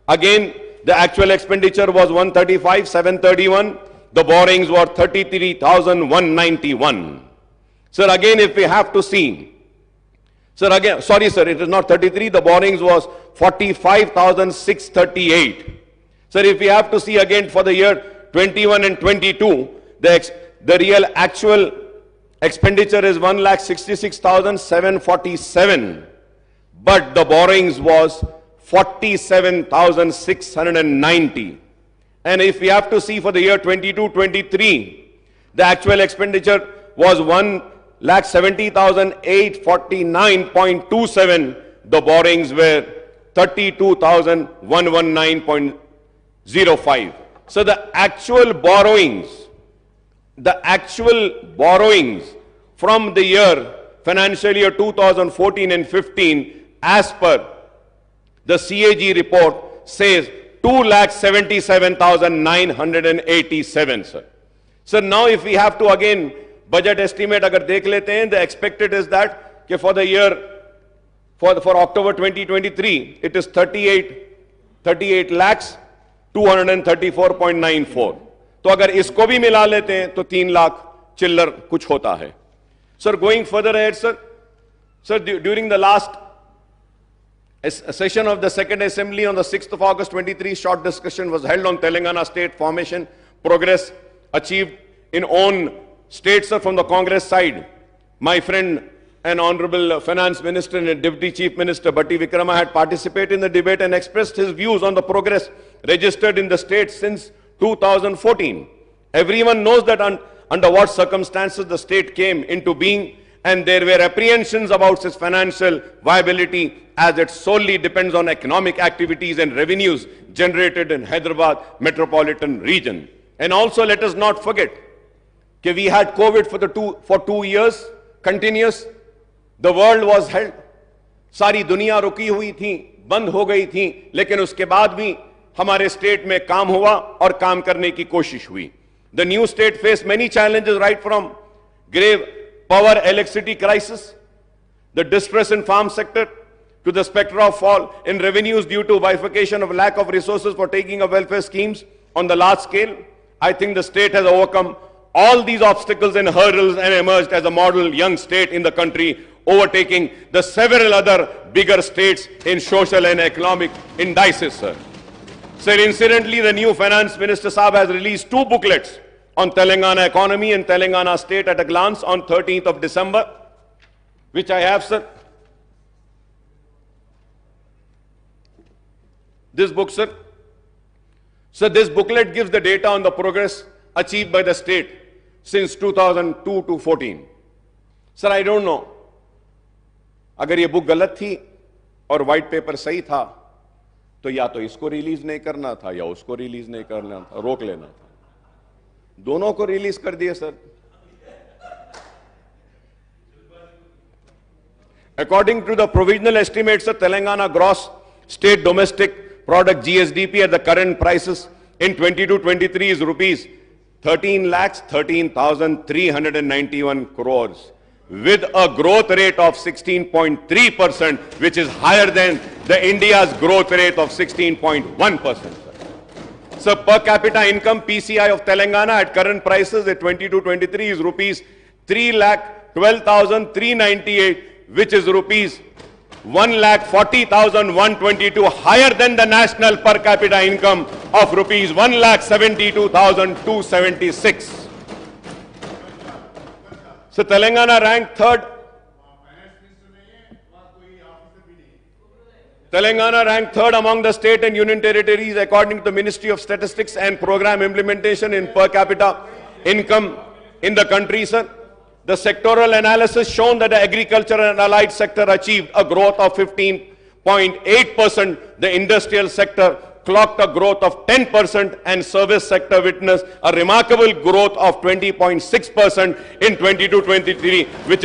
again, the actual expenditure was 135,731. The borrowings were 33,191. Sir, again, if we have to see, sir, again, sorry, sir, it is not 33. The borrowings was 45,638. Sir, if we have to see again for the year 21 and 22, the real actual expenditure is 1,66,747. But the borrowings was 47,690. And if we have to see for the year 22-23, the actual expenditure was 1,70,849.27. The borrowings were 32,119.05. So the actual borrowings from the year, financial year 2014 and 15, as per the CAG report, says 2,77,987, sir. So now if we have to again budget estimate agar dekh lete hain, the expected is that for the year, for October 2023, it is 38 lakhs 234.94. तो अगर इसको भी मिला लेते हैं तो 3 लाख चिल्लर कुछ होता है. Sir, going further ahead, sir, during the last A session of the Second Assembly on the 6th of August 23, short discussion was held on Telangana state formation, progress achieved in own states from the Congress side. My friend and Honorable Finance Minister and Deputy Chief Minister Batti Vikrama had participated in the debate and expressed his views on the progress registered in the state since 2014. Everyone knows that under what circumstances the state came into being, and there were apprehensions about its financial viability, as it solely depends on economic activities and revenues generated in Hyderabad metropolitan region. And also let us not forget that we had COVID for 2 years continuous. The world was held. सारी दुनिया रुकी हुई थी, बंद हो गई थी, लेकिन उसके बाद भी हमारे स्टेट में काम हुआ और काम करने की कोशिश हुई. The new state faced many challenges, right from grave power electricity crisis, the distress in farm sector, to the specter of fall in revenues due to bifurcation of lack of resources for taking of welfare schemes on the large scale. I think the state has overcome all these obstacles and hurdles and emerged as a model young state in the country, overtaking the several other bigger states in social and economic indices, sir. Sir, incidentally, the new Finance Minister Saab has released 2 booklets on Telangana economy and Telangana state at a glance on 13th of December, which I have, sir. This book, sir. So this booklet gives the data on the progress achieved by the state since 2002 to 14. Sir, I don't know. अगर ये book गलत थी और white paper सही था, तो या तो इसको रिलीज नहीं करना था या उसको रिलीज नहीं करना था, रोक लेना था. दोनों को रिलीज कर दिए, sir. According to the provisional estimates of Telangana gross state domestic product GSDP at the current prices in 22-23 is rupees 13,13,391 crores with a growth rate of 16.3%, which is higher than the India's growth rate of 16.1%. So per capita income PCI of Telangana at current prices at 22-23 is rupees 3,12,398, which is rupees 1,40,122, higher than the national per capita income of rupees 1,72,276. So Telangana ranked third. Telangana ranked third among the state and union territories according to the Ministry of Statistics and Program Implementation in per capita income in the country, sir. The sectoral analysis shown that the agriculture and allied sector achieved a growth of 15.8%, the industrial sector clocked a growth of 10%, and service sector witnessed a remarkable growth of 20.6% in 22-23, which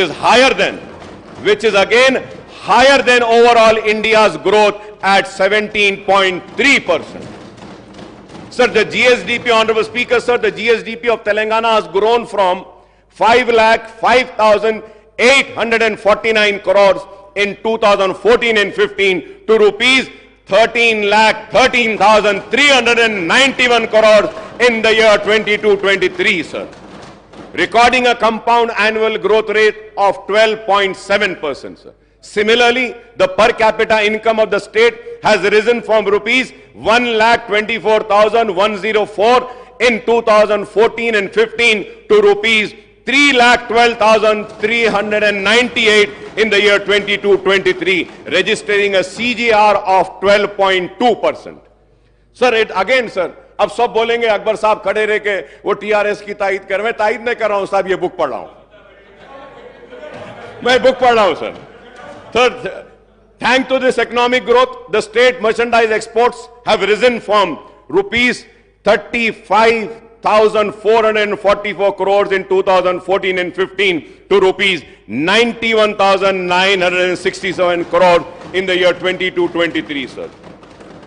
is again higher than overall India's growth at 17.3%. Sir, the GSDP, Honorable Speaker, sir, the GSDP of Telangana has grown from 5,05,849 crores in 2014 and 15 to rupees 13,13,391 crores in the year 22-23, sir, recording a compound annual growth rate of 12.7%, sir. Similarly, the per capita income of the state has risen from rupees 1,24,104 in 2014 and 15 to rupees 3,12,398 in the year 22-23, registering a CGR of 12.2%. Sir, it again, sir, अब सब बोलेंगे अकबर साहब खड़े रह के वो TRS की तायद कर, मैं तायद नहीं कर रहा हूं साहब, ये बुक पढ़ रहा हूं, मैं बुक पढ़ रहा हूं sir. Third, thanks to this economic growth, the state merchandise exports have risen from rupees 35,444 crores in 2014 and 15 to rupees 91,967 crores in the year 22-23, sir.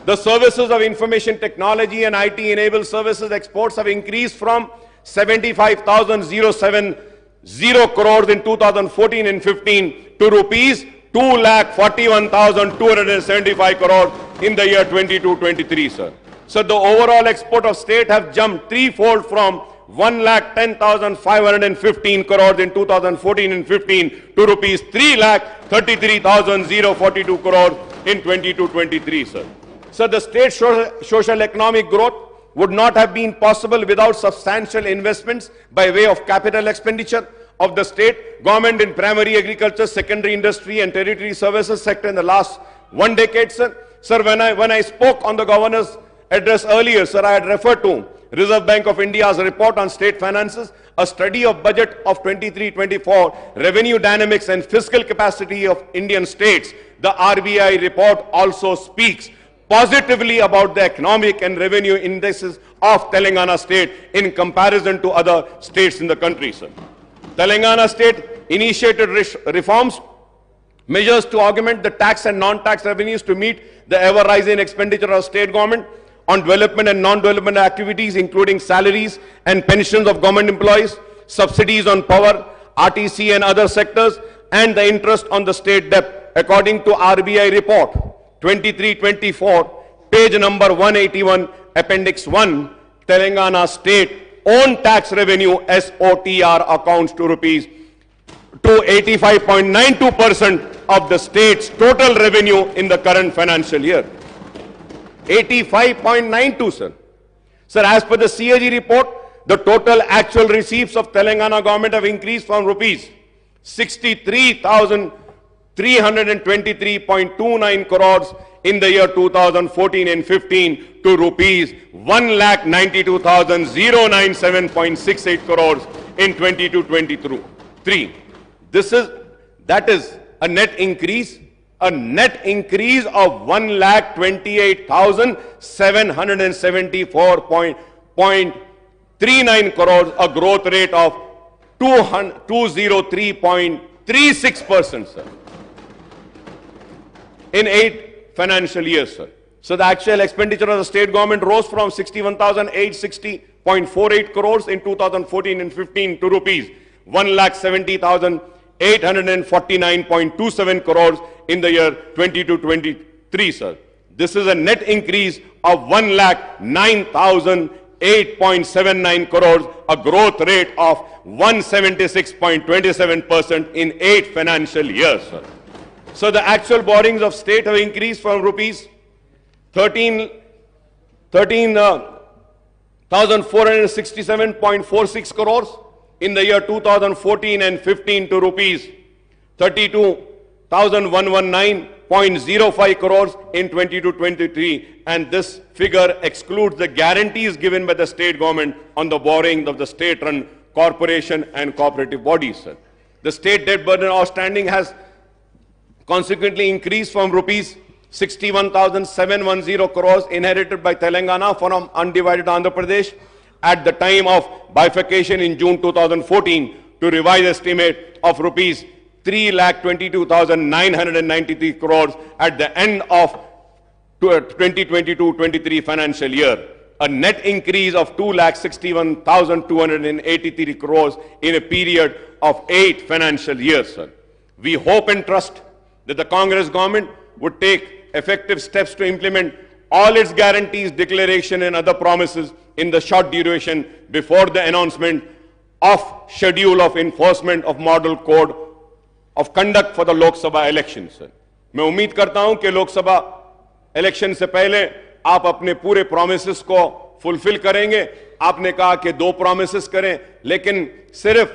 The services of information technology and IT enabled services exports have increased from 75,070 crores in 2014 and 15 to rupees 2,41,275 crores in the year 22-23, sir. So the overall export of state have jumped threefold from 1,10,515 crores in 2014 and 15 to rupees 3,33,042 crores in 22-23, sir. So the state's social economic growth would not have been possible without substantial investments by way of capital expenditure of the state government in primary agriculture, secondary industry and territory services sector in the last 1 decade, sir. Sir, when I spoke on the governor's address earlier, sir, I had referred to Reserve Bank of India's report on state finances, a study of budget of 23-24, revenue dynamics and fiscal capacity of Indian states. The RBI report also speaks positively about the economic and revenue indices of Telangana state in comparison to other states in the country, sir. Telangana state initiated reforms, measures to augment the tax and non-tax revenues to meet the ever-rising expenditure of state government on development and non-development activities, including salaries and pensions of government employees, subsidies on power, RTC and other sectors, and the interest on the state debt. According to RBI report 23-24, page number 181, appendix 1, Telangana state own tax revenue SOTR accounts to rupees to 85.92% of the state's total revenue in the current financial year. 85.92, sir. Sir, as per the CAG report, the total actual receipts of Telangana government have increased from rupees 63,323.29 crores in the year 2014 and 15 to rupees 1,92,097.68 crores in 22-23. That is a net increase of 1,28,774.39 crores, a growth rate of 203.36%, sir, in 8 financial years, sir. So the actual expenditure of the state government rose from 61,860.48 crores in 2014 and 15 to rupees 1,70,849.27 crores in the year 22-23, sir. This is a net increase of 1,09,008.79 crores, a growth rate of 176.27% in 8 financial years, sir. So the actual borrowings of state have increased from rupees 13,467.46 crores in the year 2014 and 15 to rupees 32,119.05 crores in 22-23, and this figure excludes the guarantees given by the state government on the borrowing of the state-run corporation and cooperative bodies, sir. The state debt burden outstanding has consequently increased from rupees 61,710 crores inherited by Telangana from undivided Andhra Pradesh at the time of bifurcation in June 2014 to revised estimate of rupees 3,22,993 crores at the end of 2022-23 financial year, a net increase of 2,61,283 crores in a period of 8 financial years, sir. We hope and trust that the Congress government would take effective steps to implement all its guarantees, declaration and other promises in the short duration before the announcement of schedule of enforcement of model code of conduct for the Lok Sabha election, sir. मैं उम्मीद करता हूं कि Lok Sabha election से पहले आप अपने पूरे प्रोमिसेस को फुलफिल करेंगे। आपने कहा कि 2 प्रोमिसेस करें, लेकिन सिर्फ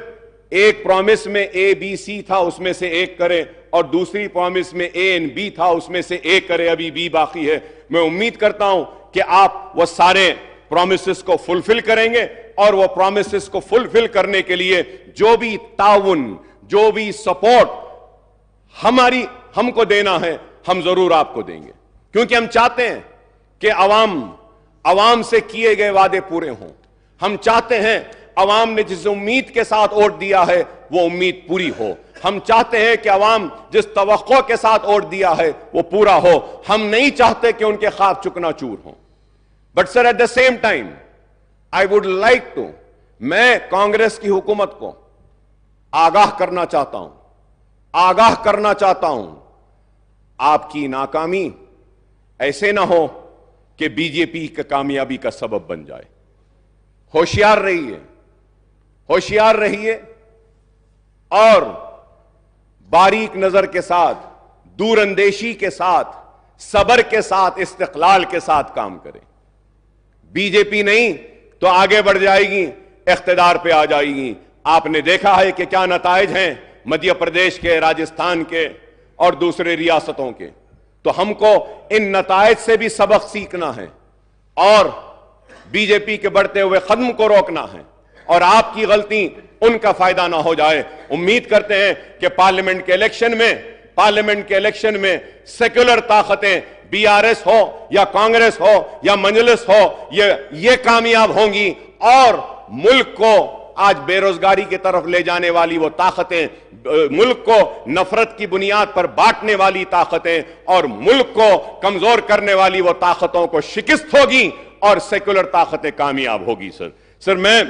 एक प्रॉमिस में ए बी सी था, उसमें से एक करें, और दूसरी प्रॉमिस में ए एंड बी था, उसमें से एक करें, अभी बी बाकी है। मैं उम्मीद करता हूं कि आप वो सारे प्रॉमिसेस को फुलफिल करेंगे और वो प्रॉमिसेस को फुलफिल करने के लिए जो भी ताउन, जो भी सपोर्ट हमको देना है, हम जरूर आपको देंगे, क्योंकि हम चाहते हैं कि अवाम से किए गए वादे पूरे हों। हम चाहते हैं अवाम ने जिस उम्मीद के साथ वोट दिया है वो उम्मीद पूरी हो। हम चाहते हैं कि अवाम जिस तवक्को के साथ वोट दिया है वो पूरा हो। हम नहीं चाहते कि उनके ख्वाब चुकनाचूर हों। But sir, at the same time I would like to, मैं कांग्रेस की हुकूमत को आगाह करना चाहता हूं, आपकी नाकामी ऐसे ना हो कि बीजेपी की कामयाबी का सबब बन जाए। होशियार रहिए और बारीक नजर के साथ, दूरअंदेशी के साथ सबर के साथ, इस्तिक़लाल के साथ काम करें। बीजेपी नहीं तो आगे बढ़ जाएगी, इख्तिदार पे आ जाएगी। आपने देखा है कि क्या नताइज हैं मध्य प्रदेश के, राजस्थान के और दूसरे रियासतों के। तो हमको इन नताइज से भी सबक सीखना है और बीजेपी के बढ़ते हुए कदम को रोकना है और आपकी गलती उनका फायदा ना हो जाए। उम्मीद करते हैं कि पार्लियामेंट के इलेक्शन में सेक्युलर ताकतें, बीआरएस हो या कांग्रेस हो या मजलिस हो, ये कामयाब होंगी और मुल्क को आज बेरोजगारी की तरफ ले जाने वाली वो ताकतें, मुल्क को नफरत की बुनियाद पर बांटने वाली ताकतें और मुल्क को कमजोर करने वाली वो ताकतों को शिकस्त होगी और सेक्युलर ताकतें कामयाब होगी। सर मैं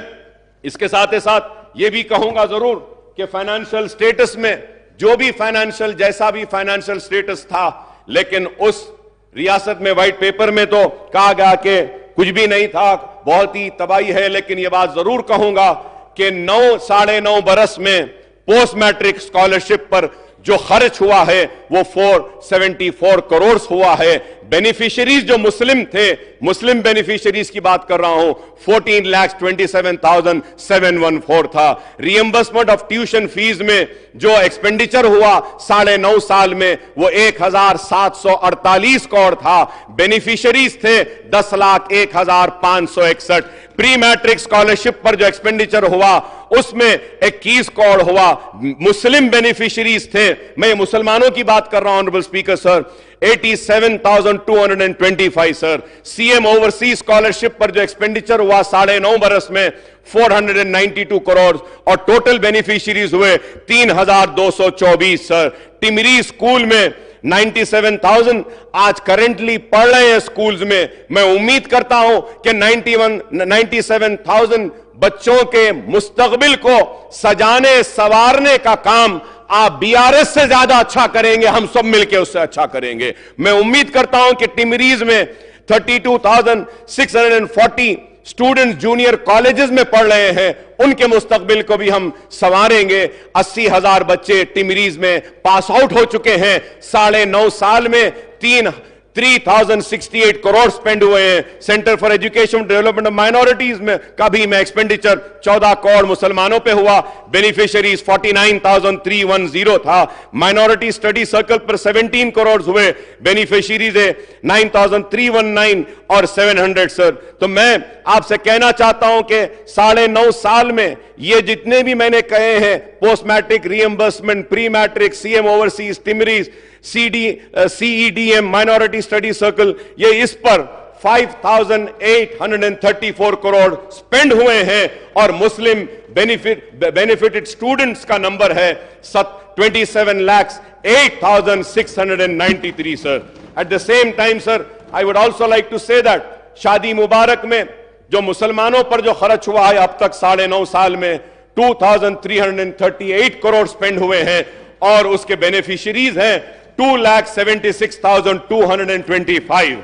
इसके साथ ही साथ ये भी कहूंगा जरूर कि फाइनेंशियल स्टेटस में जो भी जैसा भी फाइनेंशियल स्टेटस था, लेकिन उस रियासत में व्हाइट पेपर में तो कहा गया कि कुछ भी नहीं था, बहुत ही तबाही है। लेकिन ये बात जरूर कहूंगा कि 9-9.5 बरस में पोस्ट मैट्रिक स्कॉलरशिप पर जो खर्च हुआ है वो 474 करोड़ हुआ है। बेनिफिशियरीज जो मुस्लिम थे, मुस्लिम बेनिफिशियरीज की बात कर रहा हूं, 14,27,714 था। रिएम्बर्समेंट ऑफ ट्यूशन फीस में जो एक्सपेंडिचर हुआ 9.5 साल में वो 1,748 करोड़ था। बेनिफिशियरीज थे 10,01,561। प्री मैट्रिक स्कॉलरशिप पर जो एक्सपेंडिचर हुआ उसमें 21 करोड़ हुआ। मुस्लिम बेनिफिशियरीज थे, मैं मुसलमानों की बात कर रहा हूं honourable speaker sir, 87,225 sir. CM overseas scholarship पर जो एक्सपेंडिचर हुआ 9.5 बरस में 492 करोड़ और टोटल बेनिफिशियरीज हुए 3,224 सर। टिमरी स्कूल में 97,000 आज करेंटली पढ़ रहे हैं स्कूल्स में। मैं उम्मीद करता हूं कि 97,000 बच्चों के मुस्तकबिल को सजाने संवारने का काम आप बीआरएस से ज्यादा अच्छा करेंगे, हम सब मिलकर उससे अच्छा करेंगे। मैं उम्मीद करता हूं कि टिमरीज में 32,640 स्टूडेंट्स जूनियर कॉलेजेस में पढ़ रहे हैं, उनके मुस्तकबिल को भी हम संवारेंगे। 80,000 बच्चे टिमरीज में पास आउट हो चुके हैं। 9.5 साल में 3,068 करोड़ स्पेंड हुए हैं। Centre for education development of minorities में का भी में एक्सपेंडिचर 14 करोड़ मुसलमानों पे हुआ। बेनिफिशियरीज 49,310 था। माइनॉरिटी स्टडी सर्कल पर 17 करोड़ हुए। बेनिफिशियरीज है 9,319 और 700 सर। तो मैं आपसे कहना चाहता हूं कि 9.5 साल में ये जितने भी मैंने कहे हैं, post matric reimbursement, pre matric, CM overseas, टिमरीज, CEDM, माइनॉरिटी स्टडी सर्कल, ये इस पर 5,834 करोड़ स्पेंड हुए हैं और मुस्लिम बेनिफिटेड स्टूडेंट्स का नंबर है 27,08,693 sir. At the same time sir, I would also like to say that Shaadi Mubarak में जो मुसलमानों पर जो खर्च हुआ है अब तक 9.5 साल में 2,338 करोड़ स्पेंड हुए हैं और उसके बेनिफिशियरीज हैं 2,76,225।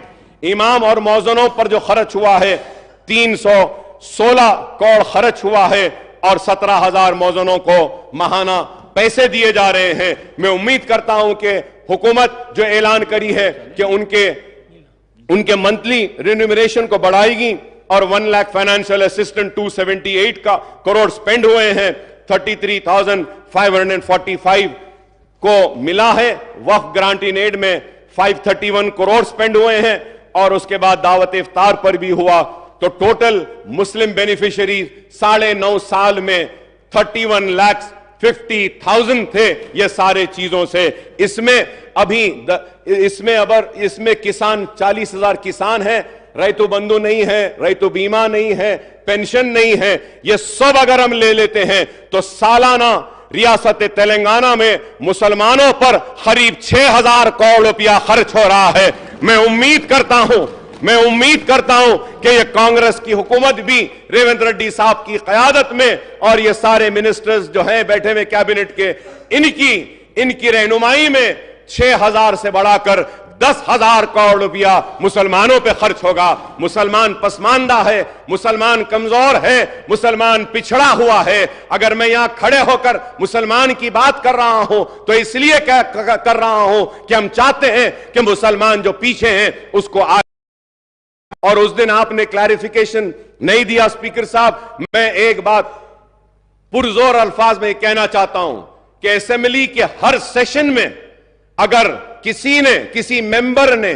इमाम और मौजनों पर जो खर्च हुआ है 316 करोड़ खर्च हुआ है और 17,000 मौजनों को माहाना पैसे दिए जा रहे हैं। मैं उम्मीद करता हूं कि हुकूमत जो ऐलान करी है कि उनके मंथली रिन्यूमरेशन को बढ़ाएगी और 1 lakh financial assistant 278 crore spend हुए हैं। 33,545 को मिला है। वक्फ ग्रांट इन एड में 531 करोड़ स्पेंड हुए हैं और उसके बाद दावत इफ्तार पर भी हुआ। तो टोटल मुस्लिम बेनिफिशियरीज 9.5 साल में 31,50,000 थे ये सारे चीजों से। इसमें किसान 40,000 किसान हैं, रैतु बंधु नहीं है, रैतु बीमा नहीं है, पेंशन नहीं है। ये सब अगर हम ले लेते हैं तो सालाना रियासत तेलंगाना में मुसलमानों पर करीब 6,000 करोड़ रुपया खर्च हो रहा है। मैं उम्मीद करता हूं कि ये कांग्रेस की हुकूमत भी रेवंत रेड्डी साहब की क़यादत में और ये सारे मिनिस्टर्स जो हैं बैठे हुए कैबिनेट के, इनकी रहनुमाई में 6,000 से बढ़ाकर 10,000 करोड़ रुपया मुसलमानों पे खर्च होगा। मुसलमान पसमानदा है, मुसलमान कमजोर है, मुसलमान पिछड़ा हुआ है। अगर मैं यहां खड़े होकर मुसलमान की बात कर रहा हूं तो इसलिए कर रहा हूं कि हम चाहते हैं कि मुसलमान जो पीछे हैं उसको आगे। और उस दिन आपने क्लैरिफिकेशन नहीं दिया स्पीकर साहब। मैं एक बात पुरजोर अल्फाज में कहना चाहता हूं कि असेंबली के हर सेशन में अगर किसी मेंबर ने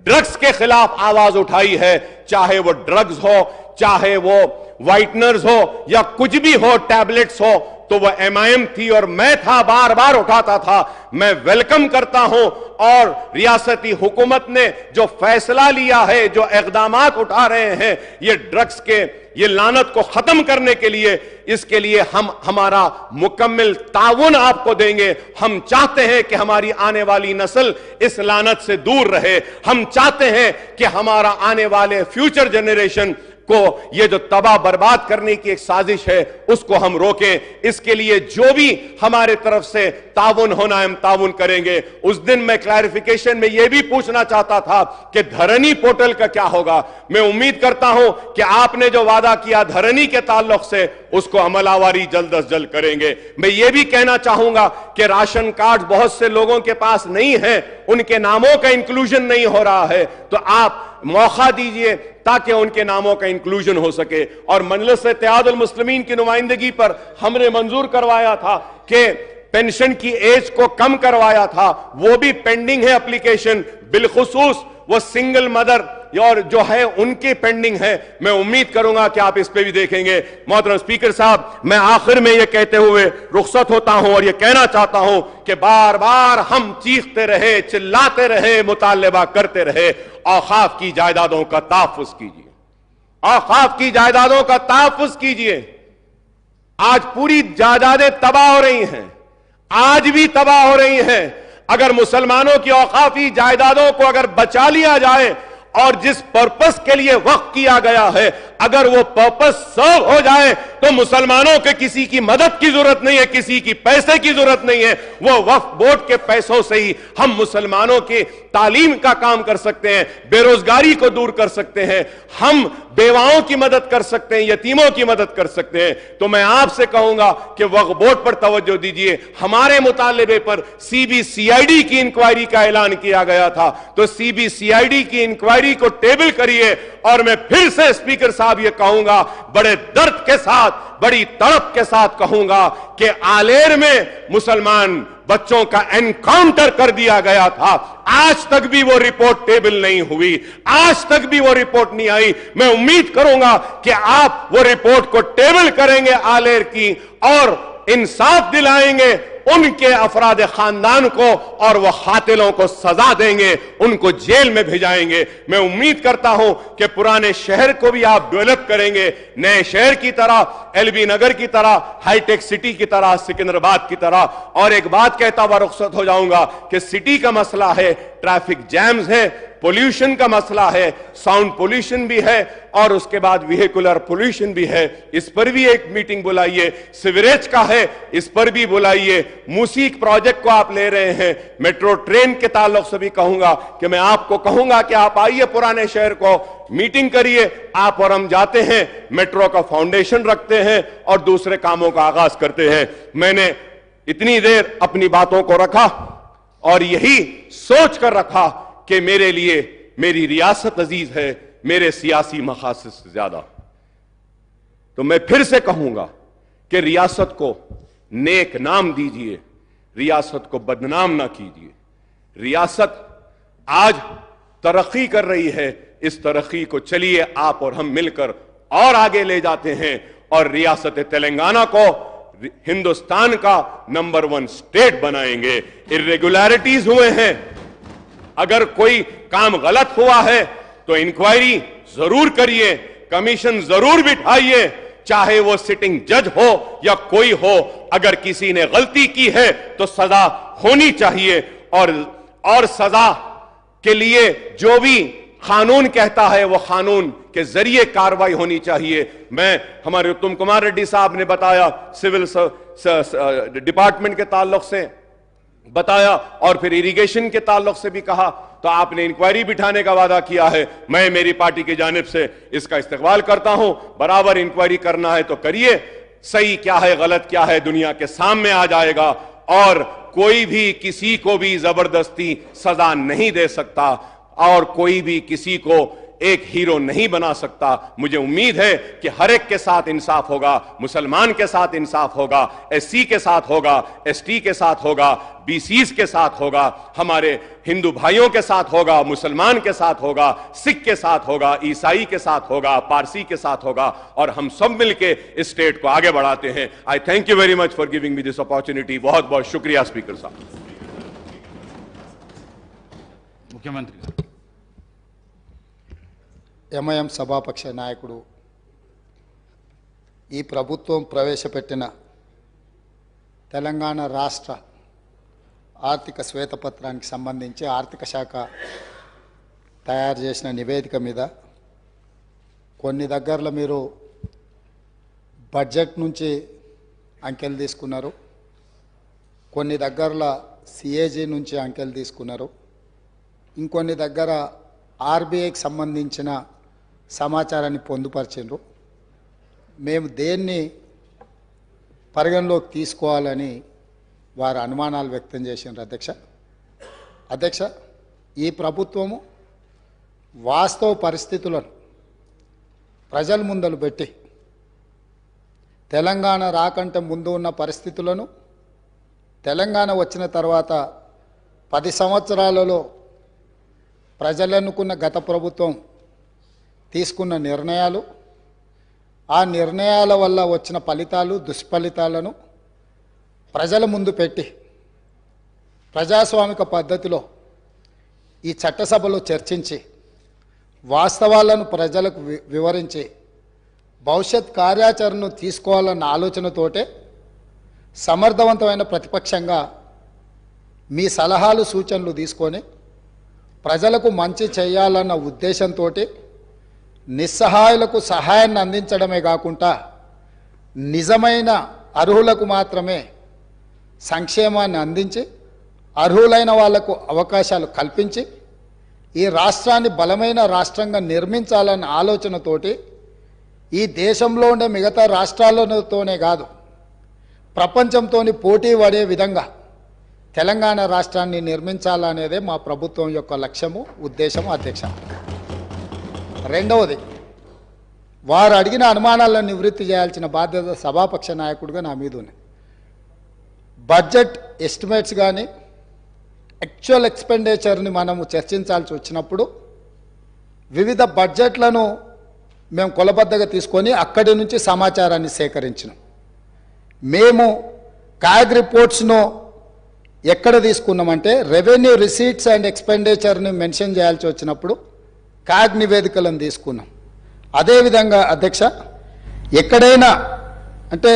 ड्रग्स के खिलाफ आवाज उठाई है, चाहे वो ड्रग्स हो, चाहे वो व्हाइटनर्स हो या कुछ भी हो, टैबलेट्स हो, तो वह MIM थी और मैं था, बार बार उठाता था। मैं वेलकम करता हूं और रियासती हुकूमत ने जो फैसला लिया है, जो इक़दामात उठा रहे हैं ये ड्रग्स के ये लानत को खत्म करने के लिए, इसके लिए हम हमारा मुकम्मल ताउन आपको देंगे। हम चाहते हैं कि हमारी आने वाली नस्ल इस लानत से दूर रहे। हम चाहते हैं कि हमारा आने वाले फ्यूचर जनरेशन को ये जो तबाह बर्बाद करने की एक साजिश है उसको हम रोकें। इसके लिए जो भी हमारे तरफ से ताउन होना है हम ताउन करेंगे। उस दिन मैं क्लैरिफिकेशन में यह भी पूछना चाहता था कि धरनी पोर्टल का क्या होगा। मैं उम्मीद करता हूं कि आपने जो वादा किया धरनी के ताल्लुक से उसको अमलावारी जल्द अज जल्द करेंगे। मैं ये भी कहना चाहूंगा कि राशन कार्ड बहुत से लोगों के पास नहीं है, उनके नामों का इंक्लूजन नहीं हो रहा है, तो आप मौका दीजिए ताकि उनके नामों का इंक्लूजन हो सके। और मजलिस इत्तेहादुल मुस्लिमीन की नुमाइंदगी पर हमने मंजूर करवाया था कि पेंशन की एज को कम करवाया था, वो भी पेंडिंग है एप्लीकेशन, बिलखुसूस वो सिंगल मदर और जो है उनकी पेंडिंग है। मैं उम्मीद करूंगा कि आप इस पे भी देखेंगे। मोहतरम स्पीकर साहब, मैं आखिर में यह कहते हुए रुखसत होता हूं और यह कहना चाहता हूं कि बार बार हम चीखते रहे, चिल्लाते रहे, मुतालबा करते रहे, औकाफ की जायदादों का तहफ्फुज कीजिए, औकाफ की जायदादों का तहफ्फुज कीजिए। आज पूरी जायदादें तबाह हो रही हैं, आज भी तबाह हो रही हैं। अगर मुसलमानों की औकाफी जायदादों को अगर बचा लिया जाए और जिस पर्पस के लिए वक्फ किया गया है अगर वो पर्पस सर्व हो जाए तो मुसलमानों के किसी की मदद की जरूरत नहीं है, किसी की पैसे की जरूरत नहीं है। वो वक्फ बोर्ड के पैसों से ही हम मुसलमानों की तालीम का काम कर सकते हैं, बेरोजगारी को दूर कर सकते हैं, हम बेवाओं की मदद कर सकते हैं, यतीमों की मदद कर सकते हैं। तो मैं आपसे कहूंगा कि वक्फ बोर्ड पर तवज्जो दीजिए। हमारे मुतालिबे पर CBCID की इंक्वायरी का ऐलान किया गया था, तो CBCID की इंक्वायरी को टेबल करिए। और मैं फिर से स्पीकर साहब ये कहूंगा, बड़े दर्द के साथ, बड़ी तड़प के साथ कहूंगा कि आलेर में मुसलमान बच्चों का एनकाउंटर कर दिया गया था, आज तक भी वो रिपोर्ट टेबल नहीं हुई, आज तक भी वो रिपोर्ट नहीं आई। मैं उम्मीद करूंगा कि आप वो रिपोर्ट को टेबल करेंगे आलेर की और इंसाफ दिलाएंगे उनके अफराद खानदान को और वह कातिलों को सजा देंगे, उनको जेल में भेजाएंगे। मैं उम्मीद करता हूं कि पुराने शहर को भी आप डेवलप करेंगे, नए शहर की तरह, LB नगर की तरह, हाईटेक सिटी की तरह, सिकंदराबाद की तरह। और एक बात कहता हुआ रुखसत हो जाऊंगा कि सिटी का मसला है, ट्रैफिक जैम्स है, पोल्यूशन का मसला है, साउंड पोल्यूशन भी है और उसके बाद व्हीकुलर पोल्यूशन भी है। इस पर भी एक मीटिंग बुलाइए। सिवरेज का है, इस पर भी बुलाइए। मूसीक प्रोजेक्ट को आप ले रहे हैं, मेट्रो ट्रेन के ताल्लुक से भी कहूंगा कि मैं आपको कहूंगा कि आप आइए पुराने शहर को, मीटिंग करिए। आप और हम जाते हैं, मेट्रो का फाउंडेशन रखते हैं और दूसरे कामों का आगाज करते हैं। मैंने इतनी देर अपनी बातों को रखा और यही सोच कर रखा कि मेरे लिए मेरी रियासत अजीज है मेरे सियासी मकासद से ज्यादा। तो मैं फिर से कहूंगा कि रियासत को नेक नाम दीजिए, रियासत को बदनाम ना कीजिए। रियासत आज तरक्की कर रही है, इस तरक्की को चलिए आप और हम मिलकर और आगे ले जाते हैं और रियासत तेलंगाना को हिंदुस्तान का नंबर 1 स्टेट बनाएंगे। इर्रेगुलरिटीज हुए हैं, अगर कोई काम गलत हुआ है तो इंक्वायरी जरूर करिए, कमीशन जरूर बिठाइए, चाहे वो सिटिंग जज हो या कोई हो। अगर किसी ने गलती की है तो सजा होनी चाहिए और सजा के लिए जो भी कानून कहता है वो कानून के जरिए कार्रवाई होनी चाहिए। मैं हमारे उत्तम कुमार रेड्डी साहब ने बताया सिविल डिपार्टमेंट के ताल्लुक से बताया और फिर इरिगेशन के ताल्लुक से भी कहा, तो आपने इंक्वायरी बिठाने का वादा किया है। मैं मेरी पार्टी की जानिब से इसका इस्तकबाल करता हूं। बराबर इंक्वायरी करना है तो करिए, सही क्या है गलत क्या है दुनिया के सामने आ जाएगा और कोई भी किसी को भी जबरदस्ती सजा नहीं दे सकता और कोई भी किसी को एक हीरो नहीं बना सकता। मुझे उम्मीद है कि हर एक के साथ इंसाफ होगा, मुसलमान के साथ इंसाफ होगा, एससी के साथ होगा, एसटी के साथ होगा, बीसीज के साथ होगा, हमारे हिंदू भाइयों के साथ होगा, मुसलमान के साथ होगा, सिख के साथ होगा, ईसाई के साथ होगा, पारसी के साथ होगा और हम सब मिलके इस स्टेट को आगे बढ़ाते हैं। आई thank you very much for giving me this opportunity. बहुत बहुत शुक्रिया स्पीकर साहब। मुख्यमंत्री ఎంఐఎం సభాపక్ష నాయకుడు ఈ ప్రభుత్వం ప్రవేశపెట్టిన తెలంగాణ రాష్ట్ర ఆర్థిక శ్వేతపత్రానికి సంబంధించి ఆర్థిక శాఖ తయారు చేసిన నివేదిక మీద కొన్ని దగ్గరలో మీరు బడ్జెట్ నుంచి అంకెలు తీసుకున్నారు, కొన్ని దగ్గరలో సిఏజీ నుంచి అంకెలు తీసుకున్నారు, ఇంకొన్ని దగ్గర ఆర్బీఐకి సంబంధించిన సమాచారాన్ని పొందుపరిచిండ్రు. మేము దేన్ని పరిగణలోకి తీసుకోవాలని వారు అనుమానాలు వ్యక్తం చేసిండ్రు. అధ్యక్ష ఈ ప్రభుత్వము వాస్తవ పరిస్థితులను ప్రజల ముందలు పెట్టి తెలంగాణ రాకంటే ముందు ఉన్న పరిస్థితులను, తెలంగాణ వచ్చిన తర్వాత 10 సంవత్సరాలలో ప్రజలనుకున్న గత ప్రభుత్వం తీసుకున్న నిర్ణయాలు, ఆ నిర్ణయాల వల్ల వచ్చిన ఫలితాలు, దుష్ఫలితాలను ప్రజల ముందు పెట్టి ప్రజాస్వామిక పద్ధతిలో ఈ చట్టసభలో చర్చించి వాస్తవాలను ప్రజలకు వివరించి భవిష్యత్ కార్యాచరణను తీసుకోవాలన్న ఆలోచనతోటే సమర్థవంతమైన ప్రతిపక్షంగా మీ సలహాలు సూచనలు తీసుకొని ప్రజలకు మంచి చేయాలన్న ఉద్దేశంతో నిస్సహాయులకు సహాయాన్ని అందించడమే కాకుండా నిజమైన అర్హులకు మాత్రమే సంక్షేమాన్ని అందించి అర్హులైన వాళ్లకు అవకాశాలు కల్పించి ఈ రాష్ట్రాన్ని బలమైన రాష్ట్రంగా నిర్మించాలన్న ఆలోచనతోటి ఈ దేశంలో ఉండే మిగతా రాష్ట్రాలతోనే కాదు ప్రపంచంతో పోటీ పడే విధంగా తెలంగాణ రాష్ట్రాన్ని నిర్మించాలనేదే మా ప్రభుత్వం యొక్క లక్ష్యము, ఉద్దేశము. అధ్యక్ష, రెండవది, వారు అడిగిన అనుమానాలను నివృత్తి చేయాల్సిన బాధ్యత సభాపక్ష నాయకుడిగా నా మీద ఉంది. బడ్జెట్ ఎస్టిమేట్స్ కానీ యాక్చువల్ ఎక్స్పెండిచర్ని మనము చర్చించాల్సి వచ్చినప్పుడు వివిధ బడ్జెట్లను మేము కొలబద్దగా తీసుకొని అక్కడి నుంచి సమాచారాన్ని సేకరించినాం. మేము కాగ్ రిపోర్ట్స్ను ఎక్కడ తీసుకున్నామంటే రెవెన్యూ రిసీట్స్ అండ్ ఎక్స్పెండిచర్ని మెన్షన్ చేయాల్సి వచ్చినప్పుడు కాగ్ నివేదికలను తీసుకున్నాం. అదేవిధంగా అధ్యక్ష, ఎక్కడైనా అంటే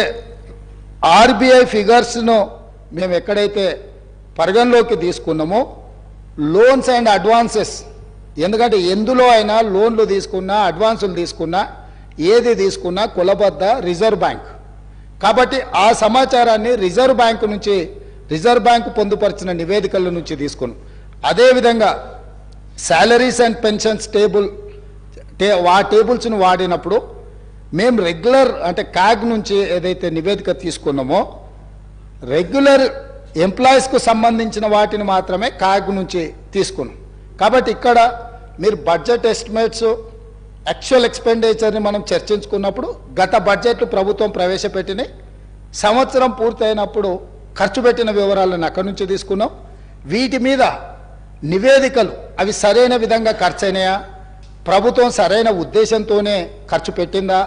ఆర్బీఐ ఫిగర్స్ను మేము ఎక్కడైతే పరిగణలోకి తీసుకున్నామో లోన్స్ అండ్ అడ్వాన్సెస్, ఎందుకంటే ఎందులో అయినా లోన్లు తీసుకున్నా అడ్వాన్సులు తీసుకున్నా ఏది తీసుకున్నా కొలబద్ద రిజర్వ్ బ్యాంక్ కాబట్టి ఆ సమాచారాన్ని రిజర్వ్ బ్యాంకు పొందుపరిచిన నివేదికల నుంచి తీసుకున్నాం. అదేవిధంగా శాలరీస్ అండ్ పెన్షన్స్ టేబుల్స్ను వాడినప్పుడు మేము రెగ్యులర్ అంటే కాగ్ నుంచి ఏదైతే నివేదిక తీసుకున్నామో రెగ్యులర్ ఎంప్లాయీస్కు సంబంధించిన వాటిని మాత్రమే కాగ్ నుంచి తీసుకున్నాం. కాబట్టి ఇక్కడ మీరు బడ్జెట్ ఎస్టిమేట్స్ యాక్చువల్ ఎక్స్పెండిచర్ని మనం చర్చించుకున్నప్పుడు గత బడ్జెట్లు ప్రభుత్వం ప్రవేశపెట్టినాయి, సంవత్సరం పూర్తయినప్పుడు ఖర్చు పెట్టిన వివరాలను అక్కడి నుంచి తీసుకున్నాం. వీటి మీద నివేదికలు అవి సరైన విధంగా ఖర్చు అయినాయా, ప్రభుత్వం సరైన ఉద్దేశంతోనే ఖర్చు పెట్టిందా,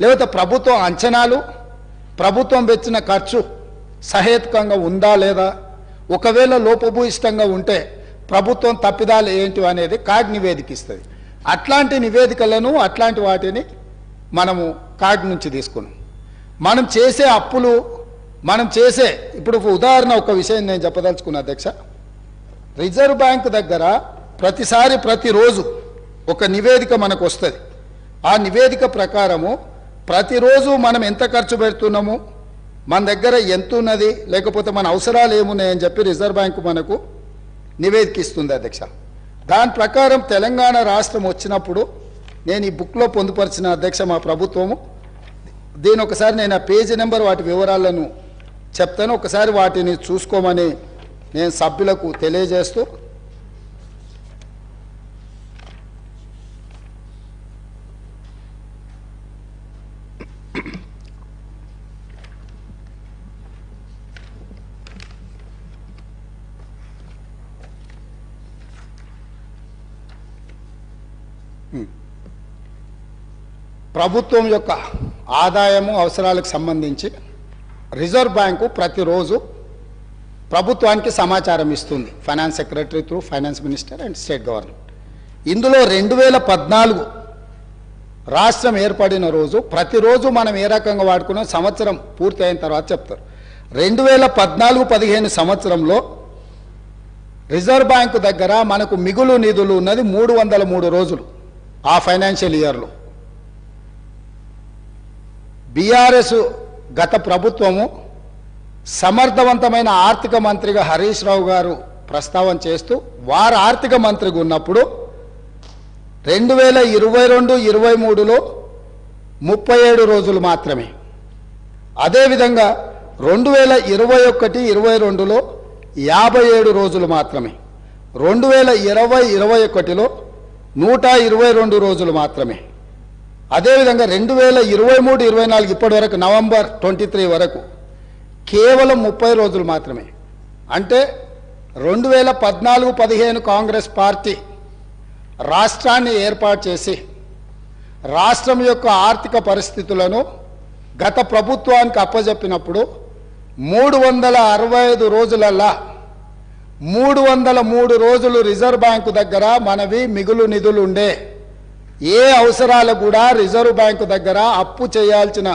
లేకపోతే ప్రభుత్వం అంచనాలు ప్రభుత్వం పెట్టిన ఖర్చు సహేతుకంగా ఉందా లేదా, ఒకవేళ లోపభూయిష్టంగా ఉంటే ప్రభుత్వం తప్పిదాలు ఏంటి అనేది కాగ్ నివేదిక ఇస్తుంది. అట్లాంటి నివేదికలను అట్లాంటి వాటిని మనము కాగ్ నుంచి తీసుకున్నాం. మనం చేసే అప్పులు ఇప్పుడు ఉదాహరణ ఒక విషయం నేను చెప్పదలుచుకున్నా అధ్యక్ష. రిజర్వ్ బ్యాంక్ దగ్గర ప్రతిరోజు ఒక నివేదిక మనకు వస్తుంది. ఆ నివేదిక ప్రకారము ప్రతిరోజు మనం ఎంత ఖర్చు పెడుతున్నాము, మన దగ్గర ఎంత ఉన్నది లేకపోతే మన అవసరాలు ఏమున్నాయని చెప్పి రిజర్వ్ బ్యాంకు మనకు నివేదిక ఇస్తుంది అధ్యక్ష. దాని ప్రకారం తెలంగాణ రాష్ట్రం వచ్చినప్పుడు నేను ఈ బుక్లో పొందుపరిచిన అధ్యక్ష మా ప్రభుత్వము దీని ఒకసారి నేను ఆ పేజీ నెంబర్ వాటి వివరాలను చెప్తాను, ఒకసారి వాటిని చూసుకోమని నేను సభ్యులకు తెలియజేస్తూ ప్రభుత్వం యొక్క ఆదాయము అవసరాలకు సంబంధించి రిజర్వ్ బ్యాంకు ప్రతిరోజు ప్రభుత్వానికి సమాచారం ఇస్తుంది, finance secretary through finance minister and state government. ఇందులో 2014 రాష్ట్రం ఏర్పడిన రోజు ప్రతిరోజు మనం ఏ రకంగా వాడుకున్నాం సంవత్సరం పూర్తి అయిన తర్వాత చెప్తారు. 2014-15 సంవత్సరంలో రిజర్వ్ బ్యాంకు దగ్గర మనకు మిగులు నిధులు ఉన్నది 303 రోజులు. ఆ ఫైనాన్షియల్ ఇయర్లో బీఆర్ఎస్ గత ప్రభుత్వము సమర్థవంతమైన ఆర్థిక మంత్రిగా హరీష్ రావు గారు ప్రస్తావన చేస్తూ వారు ఆర్థిక మంత్రిగా ఉన్నప్పుడు 2022-23లో 37 రోజులు మాత్రమే. అదేవిధంగా 2021-22లో 57 రోజులు మాత్రమే. 2020-21లో 122 రోజులు మాత్రమే. అదేవిధంగా 2023-24 ఇప్పటి వరకు నవంబర్ 23 వరకు కేవలం 30 రోజులు మాత్రమే. అంటే 2014-15 కాంగ్రెస్ పార్టీ రాష్ట్రాన్ని ఏర్పాటు చేసి రాష్ట్రం యొక్క ఆర్థిక పరిస్థితులను గత ప్రభుత్వానికి అప్పజెప్పినప్పుడు 365 రోజులల్లా 303 రోజులు రిజర్వ్ బ్యాంకు దగ్గర మనవి మిగులు నిధులు ఉండే. ఏ అవసరాలు కూడా రిజర్వ్ బ్యాంకు దగ్గర అప్పు చేయాల్సిన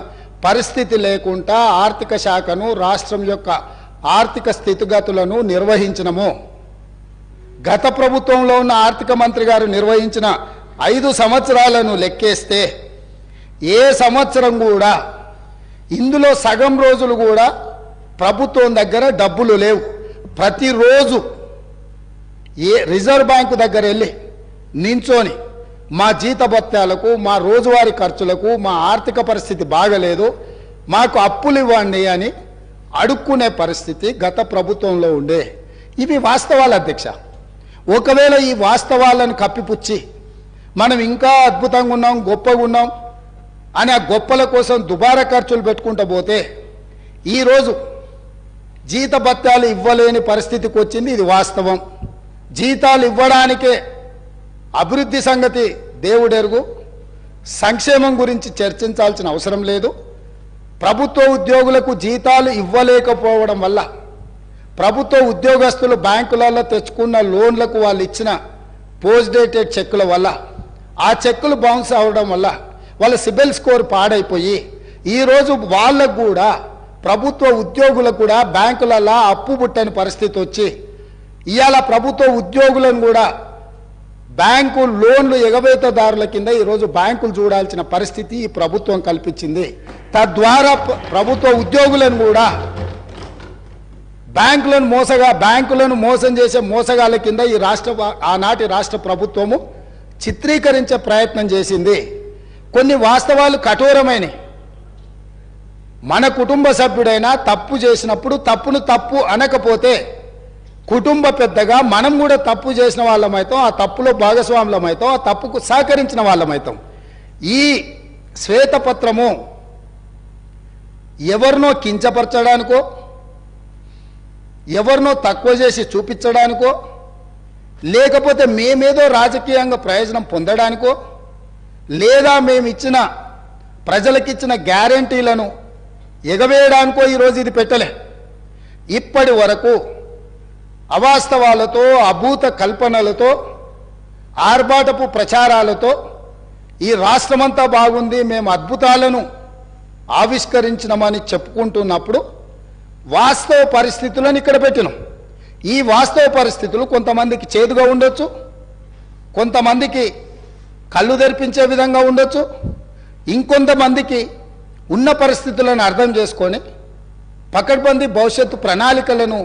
పరిస్థితి లేకుండా ఆర్థిక శాఖను రాష్ట్రం యొక్క ఆర్థిక స్థితిగతులను నిర్వహించినము. గత ప్రభుత్వంలో ఉన్న ఆర్థిక మంత్రి గారు నిర్వహించిన 5 సంవత్సరాలను లెక్కేస్తే ఏ సంవత్సరం కూడా ఇందులో సగం రోజులు కూడా ప్రభుత్వం దగ్గర డబ్బులు లేవు. ప్రతిరోజు రిజర్వ్ బ్యాంకు దగ్గర వెళ్ళి నించొని మా జీతభత్యాలకు మా రోజువారీ ఖర్చులకు మా ఆర్థిక పరిస్థితి బాగలేదు మాకు అప్పులు ఇవ్వండి అని అడుక్కునే పరిస్థితి గత ప్రభుత్వంలో ఉండే. ఇవి వాస్తవాలు అధ్యక్ష. ఒకవేళ ఈ వాస్తవాలను కప్పిపుచ్చి మనం ఇంకా అద్భుతంగా ఉన్నాం గొప్పగా ఉన్నాం అని ఆ గొప్పల కోసం దుబారా ఖర్చులు పెట్టుకుంటూ పోతే ఈరోజు జీతభత్యాలు ఇవ్వలేని పరిస్థితికి వచ్చింది. ఇది వాస్తవం. జీతాలు ఇవ్వడానికే అభివృద్ధి సంగతి దేవుడెరుగు, సంక్షేమం గురించి చర్చించాల్సిన అవసరం లేదు. ప్రభుత్వ ఉద్యోగులకు జీతాలు ఇవ్వలేకపోవడం వల్ల ప్రభుత్వ ఉద్యోగస్తులు బ్యాంకులలో తెచ్చుకున్న లోన్లకు వాళ్ళు ఇచ్చిన పోస్ట్ డేటెడ్ చెక్కుల వల్ల ఆ చెక్కులు బౌన్స్ అవ్వడం వల్ల వాళ్ళ సిబిల్ స్కోర్ పాడైపోయి ఈరోజు వాళ్ళకు కూడా ప్రభుత్వ ఉద్యోగులకు కూడా బ్యాంకులలో అప్పు పుట్టని పరిస్థితి వచ్చి ఇవాళ ప్రభుత్వ ఉద్యోగులను కూడా బ్యాంకు లోన్లు ఎగవేతదారుల కింద ఈరోజు బ్యాంకులు చూడాల్సిన పరిస్థితి ఈ ప్రభుత్వం కల్పించింది. తద్వారా ప్రభుత్వ ఉద్యోగులను కూడా బ్యాంకులను మోసం చేసే మోసగాళ్ళ కింద ఈ ఆనాటి రాష్ట్ర ప్రభుత్వము చిత్రీకరించే ప్రయత్నం చేసింది. కొన్ని వాస్తవాలు కఠోరమైనవి. మన కుటుంబ సభ్యుడైనా తప్పు చేసినప్పుడు తప్పును తప్పు అనకపోతే కుటుంబ పెద్దగా మనం కూడా తప్పు చేసిన వాళ్ళమైతాం, ఆ తప్పులో భాగస్వాములమైతాం, ఆ తప్పుకు సహకరించిన వాళ్ళమైతాం. ఈ శ్వేతపత్రము ఎవరినో కించపరచడానికో ఎవరినో తక్కువ చేసి చూపించడానికో లేకపోతే మేమేదో రాజకీయంగా ప్రయోజనం పొందడానికో లేదా మేమిచ్చిన ప్రజలకిచ్చిన గ్యారంటీలను ఎగవేయడానికో ఈరోజు ఇది పెట్టలే. ఇప్పటి వరకు అవాస్తవాలతో అభూత కల్పనలతో ఆర్భాటపు ప్రచారాలతో ఈ రాష్ట్రమంతా బాగుంది మేము అద్భుతాలను ఆవిష్కరించినమని చెప్పుకుంటున్నప్పుడు వాస్తవ పరిస్థితులను ఇక్కడ పెట్టినాం. ఈ వాస్తవ పరిస్థితులు కొంతమందికి చేదుగా ఉండొచ్చు, కొంతమందికి కళ్ళు తెరిపించే విధంగా ఉండొచ్చు, ఇంకొంతమందికి ఉన్న పరిస్థితులను అర్థం చేసుకొని పకడ్బందీ భవిష్యత్తు ప్రణాళికలను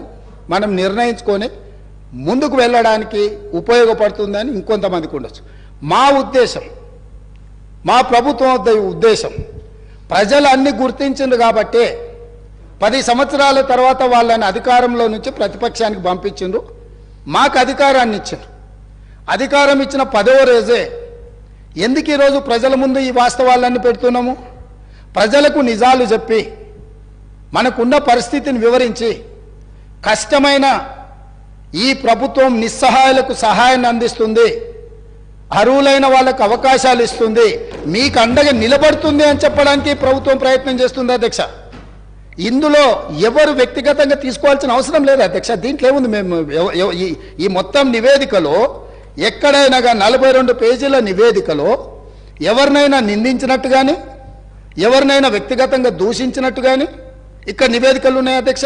మనం నిర్ణయించుకొని ముందుకు వెళ్ళడానికి ఉపయోగపడుతుందని ఇంకొంతమందికి ఉండొచ్చు. మా ఉద్దేశం, మా ప్రభుత్వం ఉద్దేశం, ప్రజలు అన్ని గుర్తించింది కాబట్టే 10 సంవత్సరాల తర్వాత వాళ్ళని అధికారంలో నుంచి ప్రతిపక్షానికి పంపించిండ్రు, మాకు అధికారాన్ని ఇచ్చారు. అధికారం ఇచ్చిన 10వ రోజే ఎందుకు ఈరోజు ప్రజల ముందు ఈ వాస్తవాలన్నీ పెడుతున్నాము? ప్రజలకు నిజాలు చెప్పి మనకున్న పరిస్థితిని వివరించి కష్టమైన ఈ ప్రభుత్వం నిస్సహాయులకు సహాయాన్ని అందిస్తుంది, అర్హులైన వాళ్ళకు అవకాశాలు ఇస్తుంది, మీకు అండగా నిలబడుతుంది అని చెప్పడానికి ప్రభుత్వం ప్రయత్నం చేస్తుంది అధ్యక్ష. ఇందులో ఎవరు వ్యక్తిగతంగా తీసుకోవాల్సిన అవసరం లేదు అధ్యక్ష. దీంట్లో ఏముంది? మేము ఈ మొత్తం నివేదికలో ఎక్కడైనా 42 పేజీల నివేదికలో ఎవరినైనా నిందించినట్టు కానీ ఎవరినైనా వ్యక్తిగతంగా దూషించినట్టు కానీ ఇక్కడ నివేదికలు ఉన్నాయి అధ్యక్ష.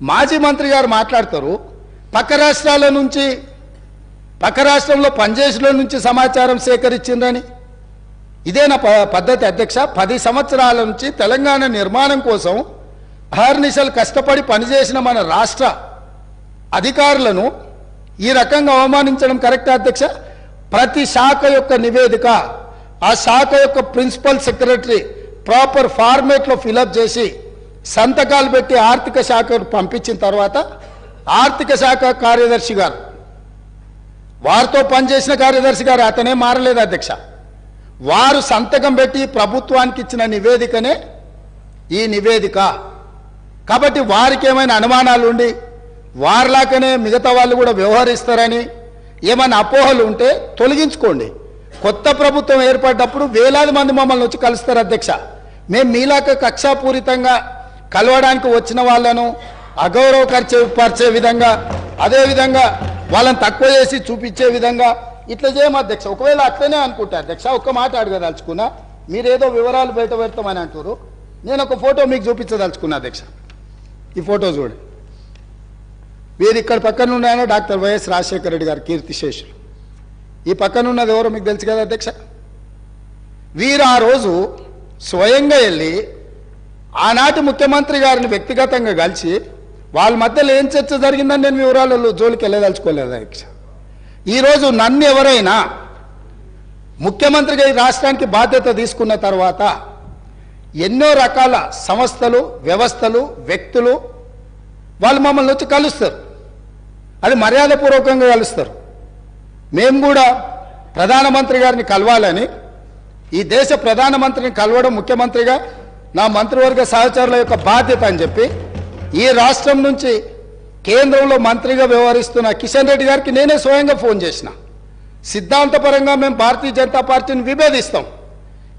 మాజీ మంత్రి గారు మాట్లాడతారు పక్క రాష్ట్రాల నుంచి, పక్క రాష్ట్రంలో పనిచేసిన నుంచి సమాచారం సేకరించిందని. ఇదేనా పద్ధతి అధ్యక్ష? 10 సంవత్సరాల నుంచి తెలంగాణ నిర్మాణం కోసం అహర్నిశలు కష్టపడి పనిచేసిన మన రాష్ట్ర అధికారులను ఈ రకంగా అవమానించడం కరెక్టా అధ్యక్ష? ప్రతి శాఖ యొక్క నివేదిక ఆ శాఖ యొక్క ప్రిన్సిపల్ సెక్రటరీ ప్రాపర్ ఫార్మేట్లో ఫిలప్ చేసి సంతకాలు పెట్టి ఆర్థిక శాఖకు పంపించిన తర్వాత ఆర్థిక శాఖ కార్యదర్శి గారు, వారితో పనిచేసిన కార్యదర్శి గారు, అతనే మారలేదు అధ్యక్ష, వారు సంతకం పెట్టి ప్రభుత్వానికి ఇచ్చిన నివేదికనే ఈ నివేదిక. కాబట్టి వారికి ఏమైనా అనుమానాలు ఉండి వారిలాగానే మిగతా వాళ్ళు కూడా వ్యవహరిస్తారని ఏమైనా అపోహలు ఉంటే తొలగించుకోండి. కొత్త ప్రభుత్వం ఏర్పడ్డప్పుడు వేలాది మంది మమ్మల్ని వచ్చి కలుస్తారు అధ్యక్ష. మేము మీలాక కక్షాపూరితంగా కలవడానికి వచ్చిన వాళ్ళను అగౌరవపరిచే విధంగా, అదేవిధంగా వాళ్ళని తక్కువ చేసి చూపించే విధంగా ఇట్లా చేయము అధ్యక్ష. ఒకవేళ అట్లనే అనుకుంటే అధ్యక్ష, ఒక్క మాట అడగదలుచుకున్నా, మీరేదో వివరాలు బయట పెడతామని అంటారు, నేను ఒక ఫోటో మీకు చూపించదలుచుకున్నా అధ్యక్ష. ఈ ఫోటో చూడండి. వీరు ఇక్కడ పక్కన ఉన్నాయన డాక్టర్ వైఎస్ రాజశేఖర రెడ్డి గారు కీర్తిశేషులు. ఈ పక్కన ఉన్నది ఎవరో మీకు తెలుసు కదా అధ్యక్ష. వీరు ఆ రోజు స్వయంగా వెళ్ళి ఆనాటి ముఖ్యమంత్రి గారిని వ్యక్తిగతంగా కలిసి వాళ్ళ మధ్యలో ఏం చర్చ జరిగిందని నేను వివరాలలో జోలికి వెళ్ళదలుచుకోలేదు అధ్యక్ష. ఈరోజు నన్ను ఎవరైనా ముఖ్యమంత్రిగా ఈ రాష్ట్రానికి బాధ్యత తీసుకున్న తర్వాత ఎన్నో రకాల సంస్థలు, వ్యవస్థలు, వ్యక్తులు వాళ్ళు మమ్మల్ని వచ్చి కలుస్తారు. అది మర్యాదపూర్వకంగా కలుస్తారు. మేము కూడా ప్రధానమంత్రి గారిని కలవాలని, ఈ దేశ ప్రధానమంత్రిని కలవడం ముఖ్యమంత్రిగా నా మంత్రివర్గ సహచరుల యొక్క బాధ్యత అని చెప్పి ఈ రాష్ట్రం నుంచి కేంద్రంలో మంత్రిగా వ్యవహరిస్తున్న కిషన్ రెడ్డి గారికి నేనే స్వయంగా ఫోన్ చేసిన. సిద్ధాంతపరంగా మేము భారతీయ జనతా పార్టీని విభేదిస్తాం,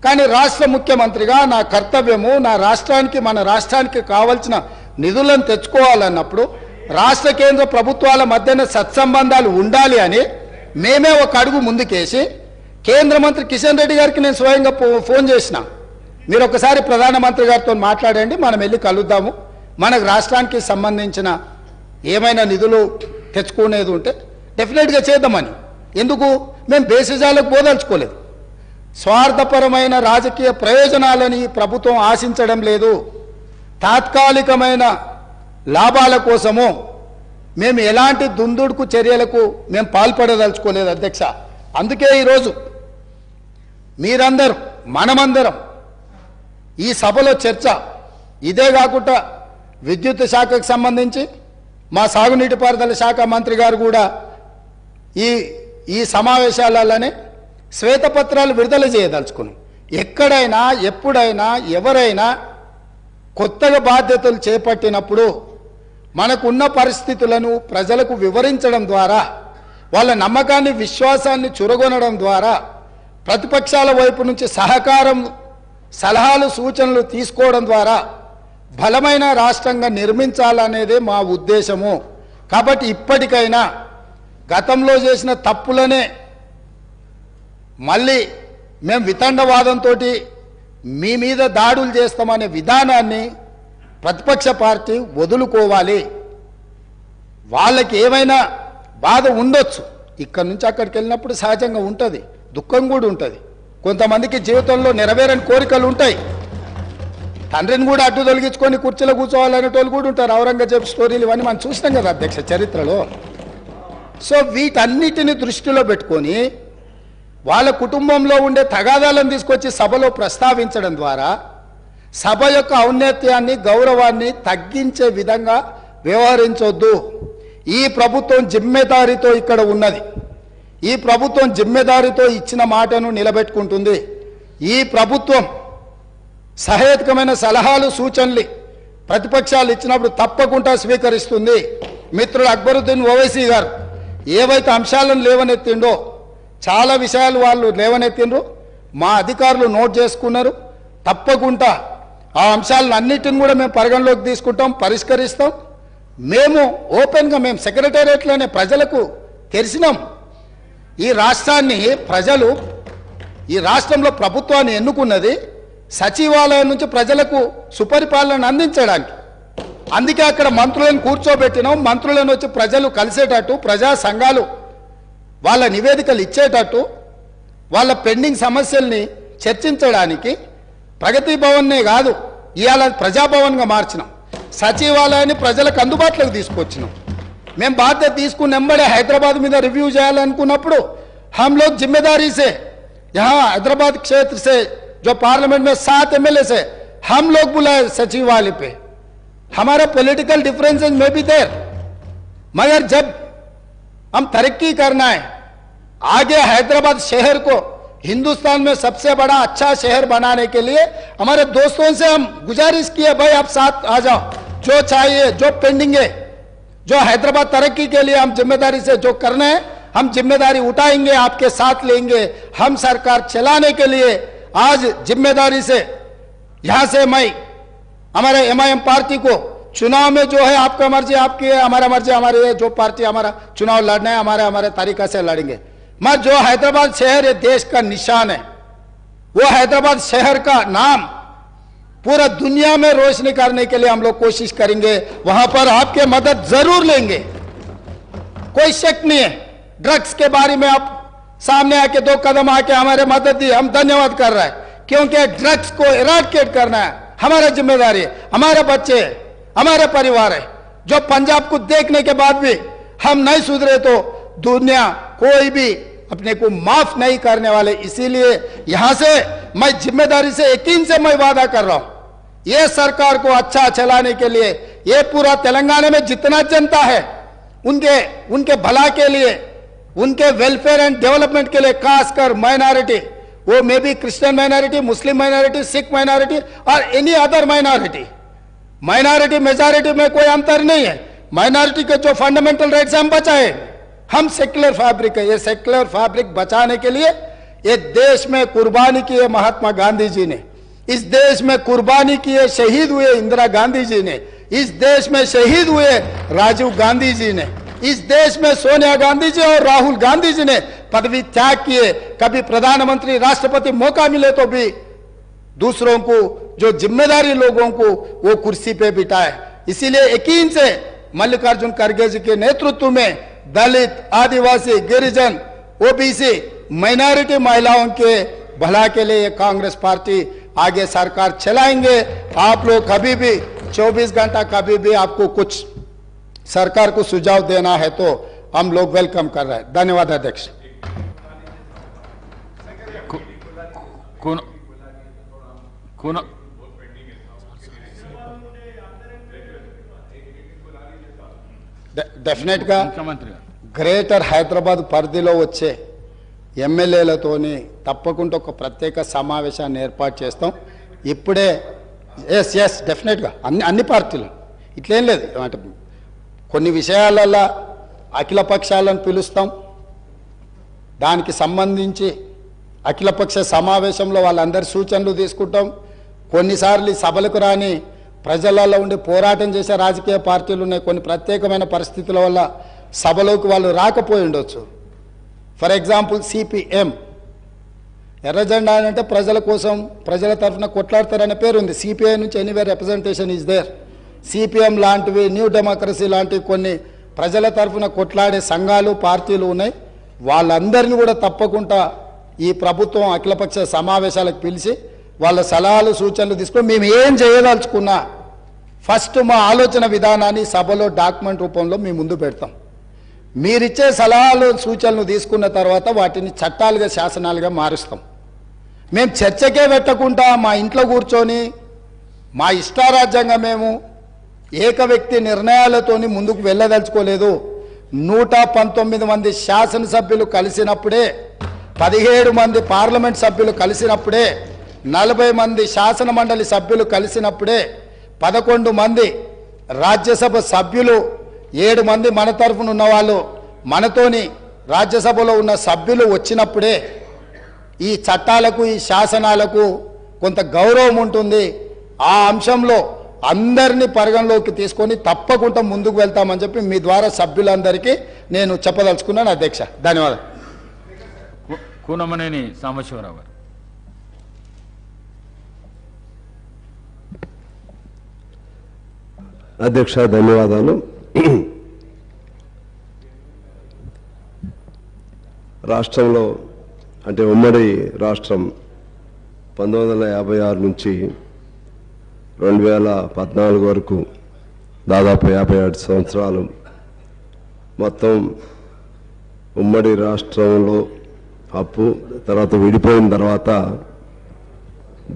కానీ రాష్ట్ర ముఖ్యమంత్రిగా నా కర్తవ్యము నా రాష్ట్రానికి, మన రాష్ట్రానికి కావాల్సిన నిధులను తెచ్చుకోవాలన్నప్పుడు రాష్ట్ర కేంద్ర ప్రభుత్వాల మధ్యన సత్సంబంధాలు ఉండాలి అని మేమే ఒక అడుగు ముందుకేసి కేంద్ర మంత్రి కిషన్ రెడ్డి గారికి నేను స్వయంగా ఫోన్ చేసిన. మీరు ఒకసారి ప్రధానమంత్రి గారితో మాట్లాడండి, మనం వెళ్ళి కలుద్దాము, మనకు రాష్ట్రానికి సంబంధించిన ఏమైనా నిధులు తెచ్చుకునేది ఉంటే డెఫినెట్గా చేద్దామని. ఎందుకు? మేము బేసిజాలకు పోదలుచుకోలేదు. స్వార్థపరమైన రాజకీయ ప్రయోజనాలని ప్రభుత్వం ఆశించడం లేదు. తాత్కాలికమైన లాభాల కోసము మేము ఎలాంటి దుందుడుకు చర్యలకు మేము పాల్పడదలుచుకోలేదు అధ్యక్ష. అందుకే ఈరోజు మీరందరూ, మనమందరం ఈ సభలో చర్చ ఇదే కాకుండా విద్యుత్ శాఖకు సంబంధించి మా సాగునీటి పారుదల శాఖ మంత్రి గారు కూడా ఈ సమావేశాలలోనే శ్వేతపత్రాలు విడుదల చేయదలుచుకున్నాం. ఎక్కడైనా ఎప్పుడైనా ఎవరైనా కొత్తగా బాధ్యతలు చేపట్టినప్పుడు మనకున్న పరిస్థితులను ప్రజలకు వివరించడం ద్వారా, వాళ్ళ నమ్మకాన్ని, విశ్వాసాన్ని చురగొనడం ద్వారా, ప్రతిపక్షాల వైపు నుంచి సహకారం, సలహాలు, సూచనలు తీసుకోవడం ద్వారా బలమైన రాష్ట్రంగా నిర్మించాలనేదే మా ఉద్దేశము. కాబట్టి ఇప్పటికైనా గతంలో చేసిన తప్పులనే మళ్ళీ మేము వితండవాదంతో మీ మీద దాడులు చేస్తామనే విధానాన్ని ప్రతిపక్ష పార్టీ వదులుకోవాలి. వాళ్ళకి ఏమైనా బాధ ఉండొచ్చు, ఇక్కడి నుంచి అక్కడికి వెళ్ళినప్పుడు సహజంగా ఉంటుంది, దుఃఖం కూడా ఉంటుంది, కొంతమందికి జీవితంలో నెరవేరని కోరికలు ఉంటాయి. తండ్రిని కూడా అడ్డు తొలగించుకొని కుర్చీలో కూర్చోవాలనేటోళ్ళు కూడా ఉంటారు. ఔరంగజేబ్ స్టోరీలు ఇవన్నీ మనం చూసినాం కదా అధ్యక్ష చరిత్రలో. సో వీటన్నిటిని దృష్టిలో పెట్టుకొని వాళ్ళ కుటుంబంలో ఉండే తగాదాలను తీసుకొచ్చి సభలో ప్రస్తావించడం ద్వారా సభ యొక్క ఔన్నత్యాన్ని గౌరవాన్ని తగ్గించే విధంగా వ్యవహరించొద్దు. ఈ ప్రభుత్వం జిమ్మెదారితో ఇక్కడ ఉన్నది. ఈ ప్రభుత్వం జిమ్మెదారితో ఇచ్చిన మాటను నిలబెట్టుకుంటుంది. ఈ ప్రభుత్వం సహేతుకమైన సలహాలు సూచనలు ప్రతిపక్షాలు ఇచ్చినప్పుడు తప్పకుండా స్వీకరిస్తుంది. మిత్రుడు అక్బరుద్దీన్ ఓవైసీ గారు ఏవైతే అంశాలను లేవనెత్తిండో చాలా విషయాలు వాళ్ళు లేవనెత్తిండ్రు, మా అధికారులు నోట్ చేసుకున్నారు. తప్పకుండా ఆ అంశాలను అన్నిటిని కూడా మేము పరిగణలోకి తీసుకుంటాం, పరిష్కరిస్తాం. మేము ఓపెన్గా మేము సెక్రటేరియట్లోనే ప్రజలకు తెరిచినాం. ఈ రాష్ట్రాన్ని ప్రజలు ఈ రాష్ట్రంలో ప్రభుత్వాన్ని ఎన్నుకున్నది సచివాలయం నుంచి ప్రజలకు సుపరిపాలన అందించడానికి. అందుకే అక్కడ మంత్రులను కూర్చోబెట్టినాం. మంత్రులను వచ్చి ప్రజలు కలిసేటట్టు, ప్రజా సంఘాలు వాళ్ళ నివేదికలు ఇచ్చేటట్టు, వాళ్ళ పెండింగ్ సమస్యల్ని చర్చించడానికి ప్రగతి భవన్నే కాదు ఇవాళ ప్రజాభవన్గా మార్చినాం. సచివాలయాన్ని ప్రజలకు అందుబాటులోకి తీసుకొచ్చినాం. మేము బాధ్యత తీసుకుని వెంబడే హైదరాబాద్ మీద రివ్యూ చేయాలనుకున్నప్పుడు हम लोग जिम्मेदारी से यहाँ हैदराबाद क्षेत्र से जो पार्लियामेंट में 7 एमएलए से हम लोग बुलाए सचिवालय पे. हमारा पॉलिटिकल डिफरेंसेस में भी देर, मगर जब हम तरक्की करना है आगे हैदराबाद शहर को हिंदुस्तान में सबसे बड़ा अच्छा शहर बनाने के लिए हमारे दोस्तों से हम गुजारिश किए भाई आप साथ आ जाओ, जो चाहिए जो पेंडिंग है जो हैदराबाद तरक्की के लिए हम जिम्मेदारी से जो करना है हम जिम्मेदारी उठाएंगे, आपके साथ लेंगे. हम सरकार चलाने के लिए आज जिम्मेदारी से यहां से मैं हमारे एमआईएम पार्टी को चुनाव में जो है आपका मर्जी आपकी है, हमारा मर्जी हमारी है. जो पार्टी हमारा चुनाव लड़ना है हमारे तरीका से लड़ेंगे. मैं जो हैदराबाद शहर ये देश का निशान है, वो हैदराबाद शहर का नाम पूरा दुनिया में रोशनी करने के लिए हम लोग कोशिश करेंगे. वहां पर आपके मदद जरूर लेंगे, कोई शक नहीं है. ड्रग्स के बारे में आप सामने आके 2 कदम आके हमारे मदद दी, हम धन्यवाद कर रहे हैं. क्योंकि ड्रग्स को इराडिकेट करना है हमारा जिम्मेदारी है. हमारे बच्चे हमारे परिवार है. जो पंजाब को देखने के बाद भी हम नहीं सुधरे तो दुनिया कोई भी अपने को माफ नहीं करने वाले. इसीलिए यहां से मैं जिम्मेदारी से यकीन से मैं वादा कर रहा हूं, ये सरकार को अच्छा चलाने के लिए ये पूरा तेलंगाना में जितना जनता है उनके भला के लिए, उनके वेलफेयर एंड डेवलपमेंट के लिए, खासकर माइनॉरिटी, वो may be Christian minority, Muslim minority, Sikh minority और any other minority. Minority majority में कोई अंतर नहीं है. माइनॉरिटी के जो फंडामेंटल राइट्स हम बचाए. हम सेक्युलर फैब्रिक है, ये सेक्युलर फैब्रिक बचाने के लिए ये देश में कुर्बानी की है महात्मा गांधी जी ने, इस देश में कुर्बानी की है शहीद हुए इंदिरा गांधी जी ने, इस देश में शहीद हुए राजीव गांधी जी ने, इस देश में सोनिया गांधी जी और राहुल गांधी जी ने पदवी त्याग किए. कभी प्रधानमंत्री राष्ट्रपति मौका मिले तो भी दूसरों को जो जिम्मेदारी लोगों को वो कुर्सी पे बिठाए. इसीलिए यकीन से मल्लिकार्जुन खड़गे जी के नेतृत्व में दलित, आदिवासी, गिरिजन, ओबीसी, माइनॉरिटी महिलाओं के भला के लिए ये कांग्रेस पार्टी आगे सरकार चलाएंगे. आप लोग कभी भी 24 घंटा कभी भी आपको कुछ सरकार को सुझाव देना है तो हम लोग वेलकम कर रहे हैं. धन्यवाद अध्यक्ष. డెఫినెట్ గా గ్రేటర్ హైదరాబాద్ పరిధిలో వచ్చే ఎమ్మెల్యేలతోని తప్పకుండా ఒక ప్రత్యేక సమావేశాన్ని ఏర్పాటు చేస్తాం. ఇప్పుడే ఎస్ డెఫినెట్గా అన్ని పార్టీలు ఇట్లేం లేదు. అంటే కొన్ని విషయాలలో అఖిల పక్షాలను పిలుస్తాం, దానికి సంబంధించి అఖిలపక్ష సమావేశంలో వాళ్ళందరి సూచనలు తీసుకుంటాం. కొన్నిసార్లు సభలకు రాని ప్రజలలో ఉండి పోరాటం చేసే రాజకీయ పార్టీలు ఉన్నాయి. కొన్ని ప్రత్యేకమైన పరిస్థితుల వల్ల సభలోకి వాళ్ళు రాకపోయి ఉండొచ్చు. ఫర్ ఎగ్జాంపుల్ సిపిఎం, ఎర్రజెండా అంటే ప్రజల కోసం ప్రజల తరఫున కొట్లాడతారనే పేరు ఉంది. సిపిఐ నుంచి anywhere representation is there. CPM లాంటివి, న్యూ డెమోక్రసీ లాంటివి కొన్ని ప్రజల తరఫున కొట్లాడే సంఘాలు పార్టీలు ఉన్నాయి. వాళ్ళందరినీ కూడా తప్పకుండా ఈ ప్రభుత్వం అఖిలపక్ష సమావేశాలకు పిలిచి వాళ్ళ సలహాలు సూచనలు తీసుకొని మేము ఏం చేయదలుచుకున్నా ఫస్ట్ మా ఆలోచన విధానాన్ని సభలో డాక్యుమెంట్ రూపంలో మీ ముందు పెడతాం. మీరిచ్చే సలహాలు సూచనలు తీసుకున్న తర్వాత వాటిని చట్టాలుగా శాసనాలుగా మారుస్తాం. మేము చర్చకే పెట్టకుండా మా ఇంట్లో కూర్చొని మా ఇష్టారాజ్యంగా మేము ఏక వ్యక్తి నిర్ణయాలతోని ముందుకు వెళ్ళదలుచుకోలేదు. 119 మంది శాసనసభ్యులు కలిసినప్పుడే, 17 మంది పార్లమెంట్ సభ్యులు కలిసినప్పుడే, 40 మంది శాసన మండలి సభ్యులు కలిసినప్పుడే, 11 మంది రాజ్యసభ సభ్యులు, 7 మంది మన తరఫున ఉన్న వాళ్ళు, మనతోని రాజ్యసభలో ఉన్న సభ్యులు వచ్చినప్పుడే ఈ చట్టాలకు ఈ శాసనాలకు కొంత గౌరవం ఉంటుంది. ఆ అంశంలో అందరినీ పరిగణలోకి తీసుకొని తప్పకుండా ముందుకు వెళ్తామని చెప్పి మీ ద్వారా సభ్యులందరికీ నేను చెప్పదలుచుకున్నాను అధ్యక్ష. ధన్యవాదాలు. కూనమనేని సాంబశివరావు గారు. అధ్యక్ష ధన్యవాదాలు. రాష్ట్రంలో అంటే ఉమ్మడి రాష్ట్రం 1956 నుంచి 2014 వరకు దాదాపు 57 సంవత్సరాలు మొత్తం ఉమ్మడి రాష్ట్రంలో అప్పు, తర్వాత విడిపోయిన తర్వాత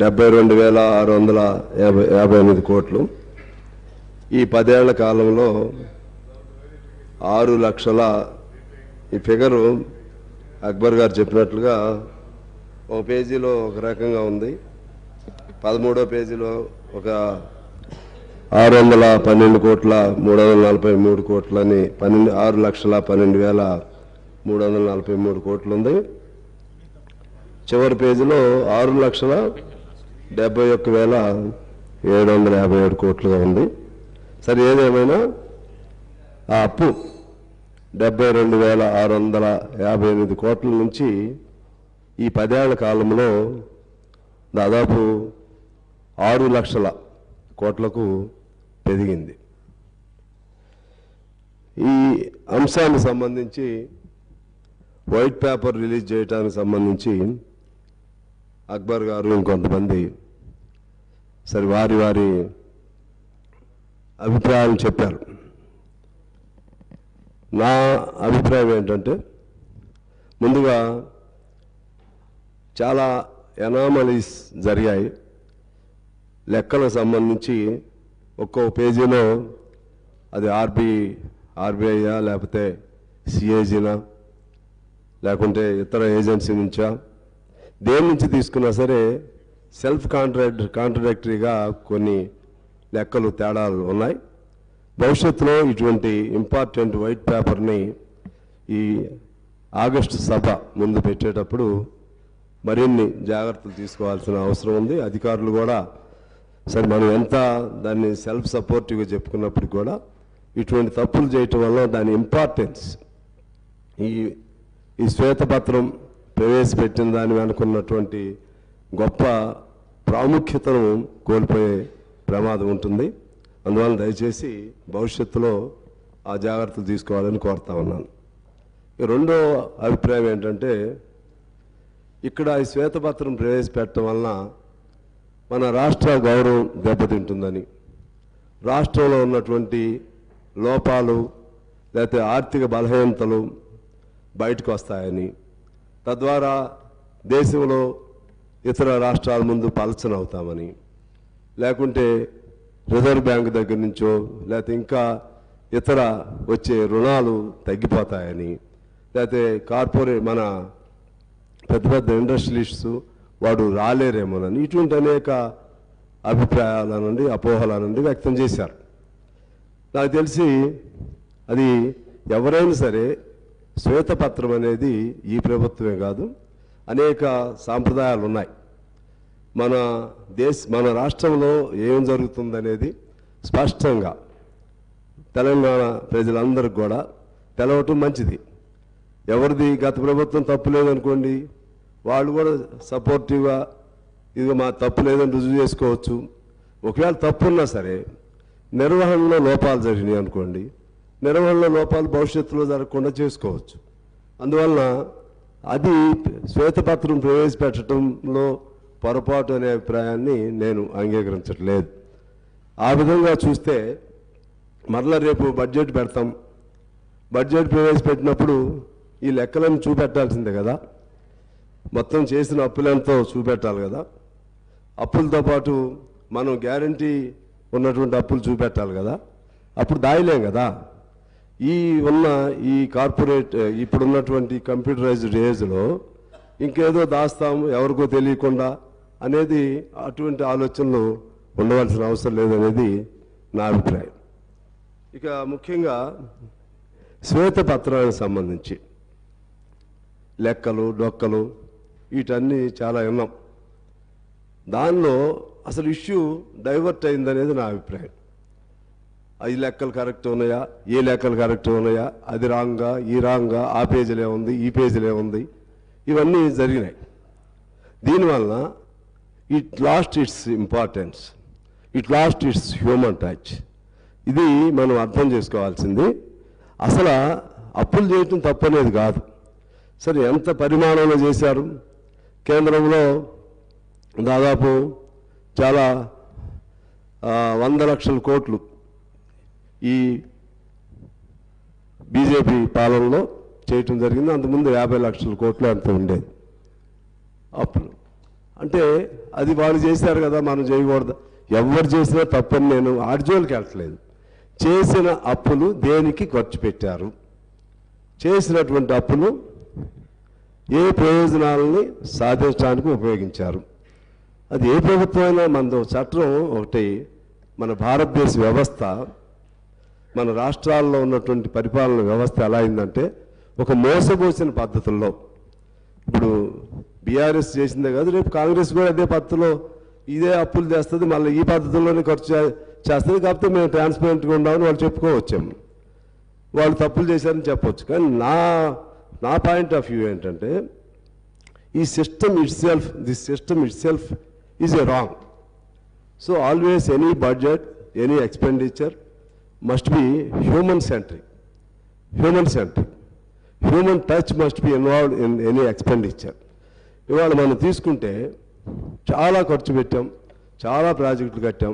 72,658 కోట్లు. ఈ 10 ఏళ్ల కాలంలో 6 లక్షల, ఈ ఫిగరు అక్బర్ గారు చెప్పినట్లుగా ఒక పేజీలో ఒక రకంగా ఉంది, 13వ పేజీలో ఒక 612 కోట్ల 343 కోట్లని 6,12,343 కోట్లు ఉంది. చివరి పేజీలో 6,71,757 కోట్లుగా ఉంది. సరే, ఏదేమైనా ఆ అప్పు 72,658 కోట్ల నుంచి ఈ 10 ఏళ్ల కాలంలో దాదాపు 6 లక్షల కోట్లకు పెరిగింది. ఈ అంశానికి సంబంధించి వైట్ పేపర్ రిలీజ్ చేయడానికి సంబంధించి అక్బర్ గారు ఇంకొంతమంది సరే వారి వారి అభిప్రాయాలు చెప్పారు. నా అభిప్రాయం ఏంటంటే, ముందుగా చాలా ఎనామలీస్ జరిగాయి. లెక్కలకు సంబంధించి ఒక్కో పేజీలో అది ఆర్బీఐయా లేకపోతే సిఏజీనా లేకుంటే ఇతర ఏజెన్సీ నుంచా, దేని నుంచి తీసుకున్నా సరే సెల్ఫ్ కాంట్రడిక్టరీగా కొన్ని లెక్కలు తేడాలు ఉన్నాయి. భవిష్యత్తులో ఇటువంటి ఇంపార్టెంట్ వైట్ పేపర్ని ఈ ఆగస్టు సభ ముందు పెట్టేటప్పుడు మరిన్ని జాగ్రత్తలు తీసుకోవాల్సిన అవసరం ఉంది. అధికారులు కూడా సరే మనం ఎంత దాన్ని సెల్ఫ్ సపోర్టివ్గా చెప్పుకున్నప్పుడు కూడా ఇటువంటి తప్పులు చేయటం వల్ల దాని ఇంపార్టెన్స్, ఈ శ్వేతపత్రం ప్రవేశపెట్టిన దాని వెనుకున్నటువంటి గొప్ప ప్రాముఖ్యతను కోల్పోయే ప్రమాదం ఉంటుంది. అందువల్ల దయచేసి భవిష్యత్తులో ఆ జాగ్రత్తలు తీసుకోవాలని కోరుతా ఉన్నాను. రెండో అభిప్రాయం ఏంటంటే, ఇక్కడ ఈ శ్వేతపత్రం ప్రవేశపెట్టడం వలన మన రాష్ట్ర గౌరవం దెబ్బతింటుందని, రాష్ట్రంలో ఉన్నటువంటి లోపాలు లేకపోతే ఆర్థిక బలహీనతలు బయటకు వస్తాయని, తద్వారా దేశంలో ఇతర రాష్ట్రాల ముందు పలచనవుతామని, లేకుంటే రిజర్వ్ బ్యాంక్ దగ్గర నుంచో లేకపోతే ఇంకా ఇతర వచ్చే రుణాలు తగ్గిపోతాయని, లేకపోతే మన పెద్ద పెద్ద ఇండస్ట్రియలిస్ట్స్ వాడు రాలేరేమోనని ఇటువంటి అనేక అభిప్రాయాల నుండి అపోహల నుండి వ్యక్తం చేశారు. నాకు తెలిసి అది ఎవరైనా సరే శ్వేతపత్రం అనేది ఈ ప్రభుత్వమే కాదు, అనేక సాంప్రదాయాలు ఉన్నాయి. మన రాష్ట్రంలో ఏం జరుగుతుందనేది స్పష్టంగా తెలంగాణ ప్రజలందరికీ కూడా తెలవటం మంచిది. ఎవరిది గత ప్రభుత్వం తప్పు లేదనుకోండి, వాళ్ళు కూడా సపోర్టివ్గా ఇది మా తప్పు లేదని రుజువు చేసుకోవచ్చు. ఒకవేళ తప్పు ఉన్నా సరే నిర్వహణలో లోపాలు జరిగినాయి అనుకోండి, నిర్వహణలో లోపాలు భవిష్యత్తులో జరగకుండా చేసుకోవచ్చు. అందువలన అది శ్వేతపత్రం ప్రవేశపెట్టడంలో పొరపాటు అనే అభిప్రాయాన్ని నేను అంగీకరించట్లేదు. ఆ విధంగా చూస్తే మరలా రేపు బడ్జెట్ పెడతాం. బడ్జెట్ ప్రవేశపెట్టినప్పుడు ఈ లెక్కలను చూపెట్టాల్సిందే కదా, మొత్తం చేసిన అప్పులెంతో చూపెట్టాలి కదా. అప్పులతో పాటు మనం గ్యారంటీ ఉన్నటువంటి అప్పులు చూపెట్టాలి కదా, అప్పుడు దాయలేం కదా. ఈ కార్పొరేట్ ఇప్పుడున్నటువంటి కంప్యూటరైజ్డ్ ఏజ్లో ఇంకేదో దాస్తాం ఎవరికో తెలియకుండా అనేది అటువంటి ఆలోచనలు ఉండవలసిన అవసరం లేదనేది నా అభిప్రాయం. ఇక ముఖ్యంగా శ్వేతపత్రానికి సంబంధించి లెక్కలు డొక్కలు వీటన్నీ చాలా విన్నాం. దానిలో అసలు ఇష్యూ డైవర్ట్ అయిందనేది నా అభిప్రాయం. ఈ లెక్కలు కరెక్ట్ ఉన్నాయా, ఏ లెక్కలు కరెక్ట్ ఉన్నాయా, అది రాంగా ఈ రాంగా, ఆ పేజీలే ఉంది ఈ పేజీలే ఉంది, ఇవన్నీ జరిగినాయి. దీనివల్ల it lost its importance, it lost its human touch. ఇది మనం అర్థం చేసుకోవాల్సింది. అసలు అప్పులు చేయటం తప్పనేది కాదు. సరే, ఎంత పరిమాణంలో చేశారు? కేంద్రంలో దాదాపు చాలా 100 లక్షల కోట్లు ఈ బీజేపీ పాలనలో చేయటం జరిగింది. అంతకుముందు 50 లక్షల కోట్లు అంత ఉండేది అప్పులు. అంటే అది వాళ్ళు చేశారు కదా, మనం చేయకూడదు. ఎవరు చేసినా తప్పని నేను ఆర్జోలకి వెళ్ళట్లేదు. చేసిన అప్పులు దేనికి ఖర్చు పెట్టారు, చేసినటువంటి అప్పులు ఏ ప్రయోజనాలని సాధించడానికి ఉపయోగించారు. అది ఏ ప్రభుత్వమైనా మనదో చట్టం ఒకటి, మన భారతదేశ వ్యవస్థ, మన రాష్ట్రాల్లో ఉన్నటువంటి పరిపాలన వ్యవస్థ ఎలా అయిందంటే ఒక మోసపోసిన పద్ధతుల్లో. ఇప్పుడు బీఆర్ఎస్ చేసిందే కాదు, రేపు కాంగ్రెస్ కూడా అదే పద్ధతిలో ఇదే అప్పులు చేస్తుంది, మళ్ళీ ఈ పద్ధతుల్లోనే ఖర్చు చేస్తుంది. కాకపోతే మేము ట్రాన్స్పరెంట్గా ఉండామని వాళ్ళు చెప్పుకోవచ్చాము, వాళ్ళు తప్పులు చేశారని చెప్పవచ్చు. కానీ నా పాయింట్ ఆఫ్ వ్యూ ఏంటంటే ఈ system it self is a wrong. So always any budget, any expenditure must be human-centric. Human touch must be involved in any expenditure. ఇవాళ మనం తీసుకుంటే చాలా ఖర్చు పెట్టాం, చాలా ప్రాజెక్టులు కట్టాం.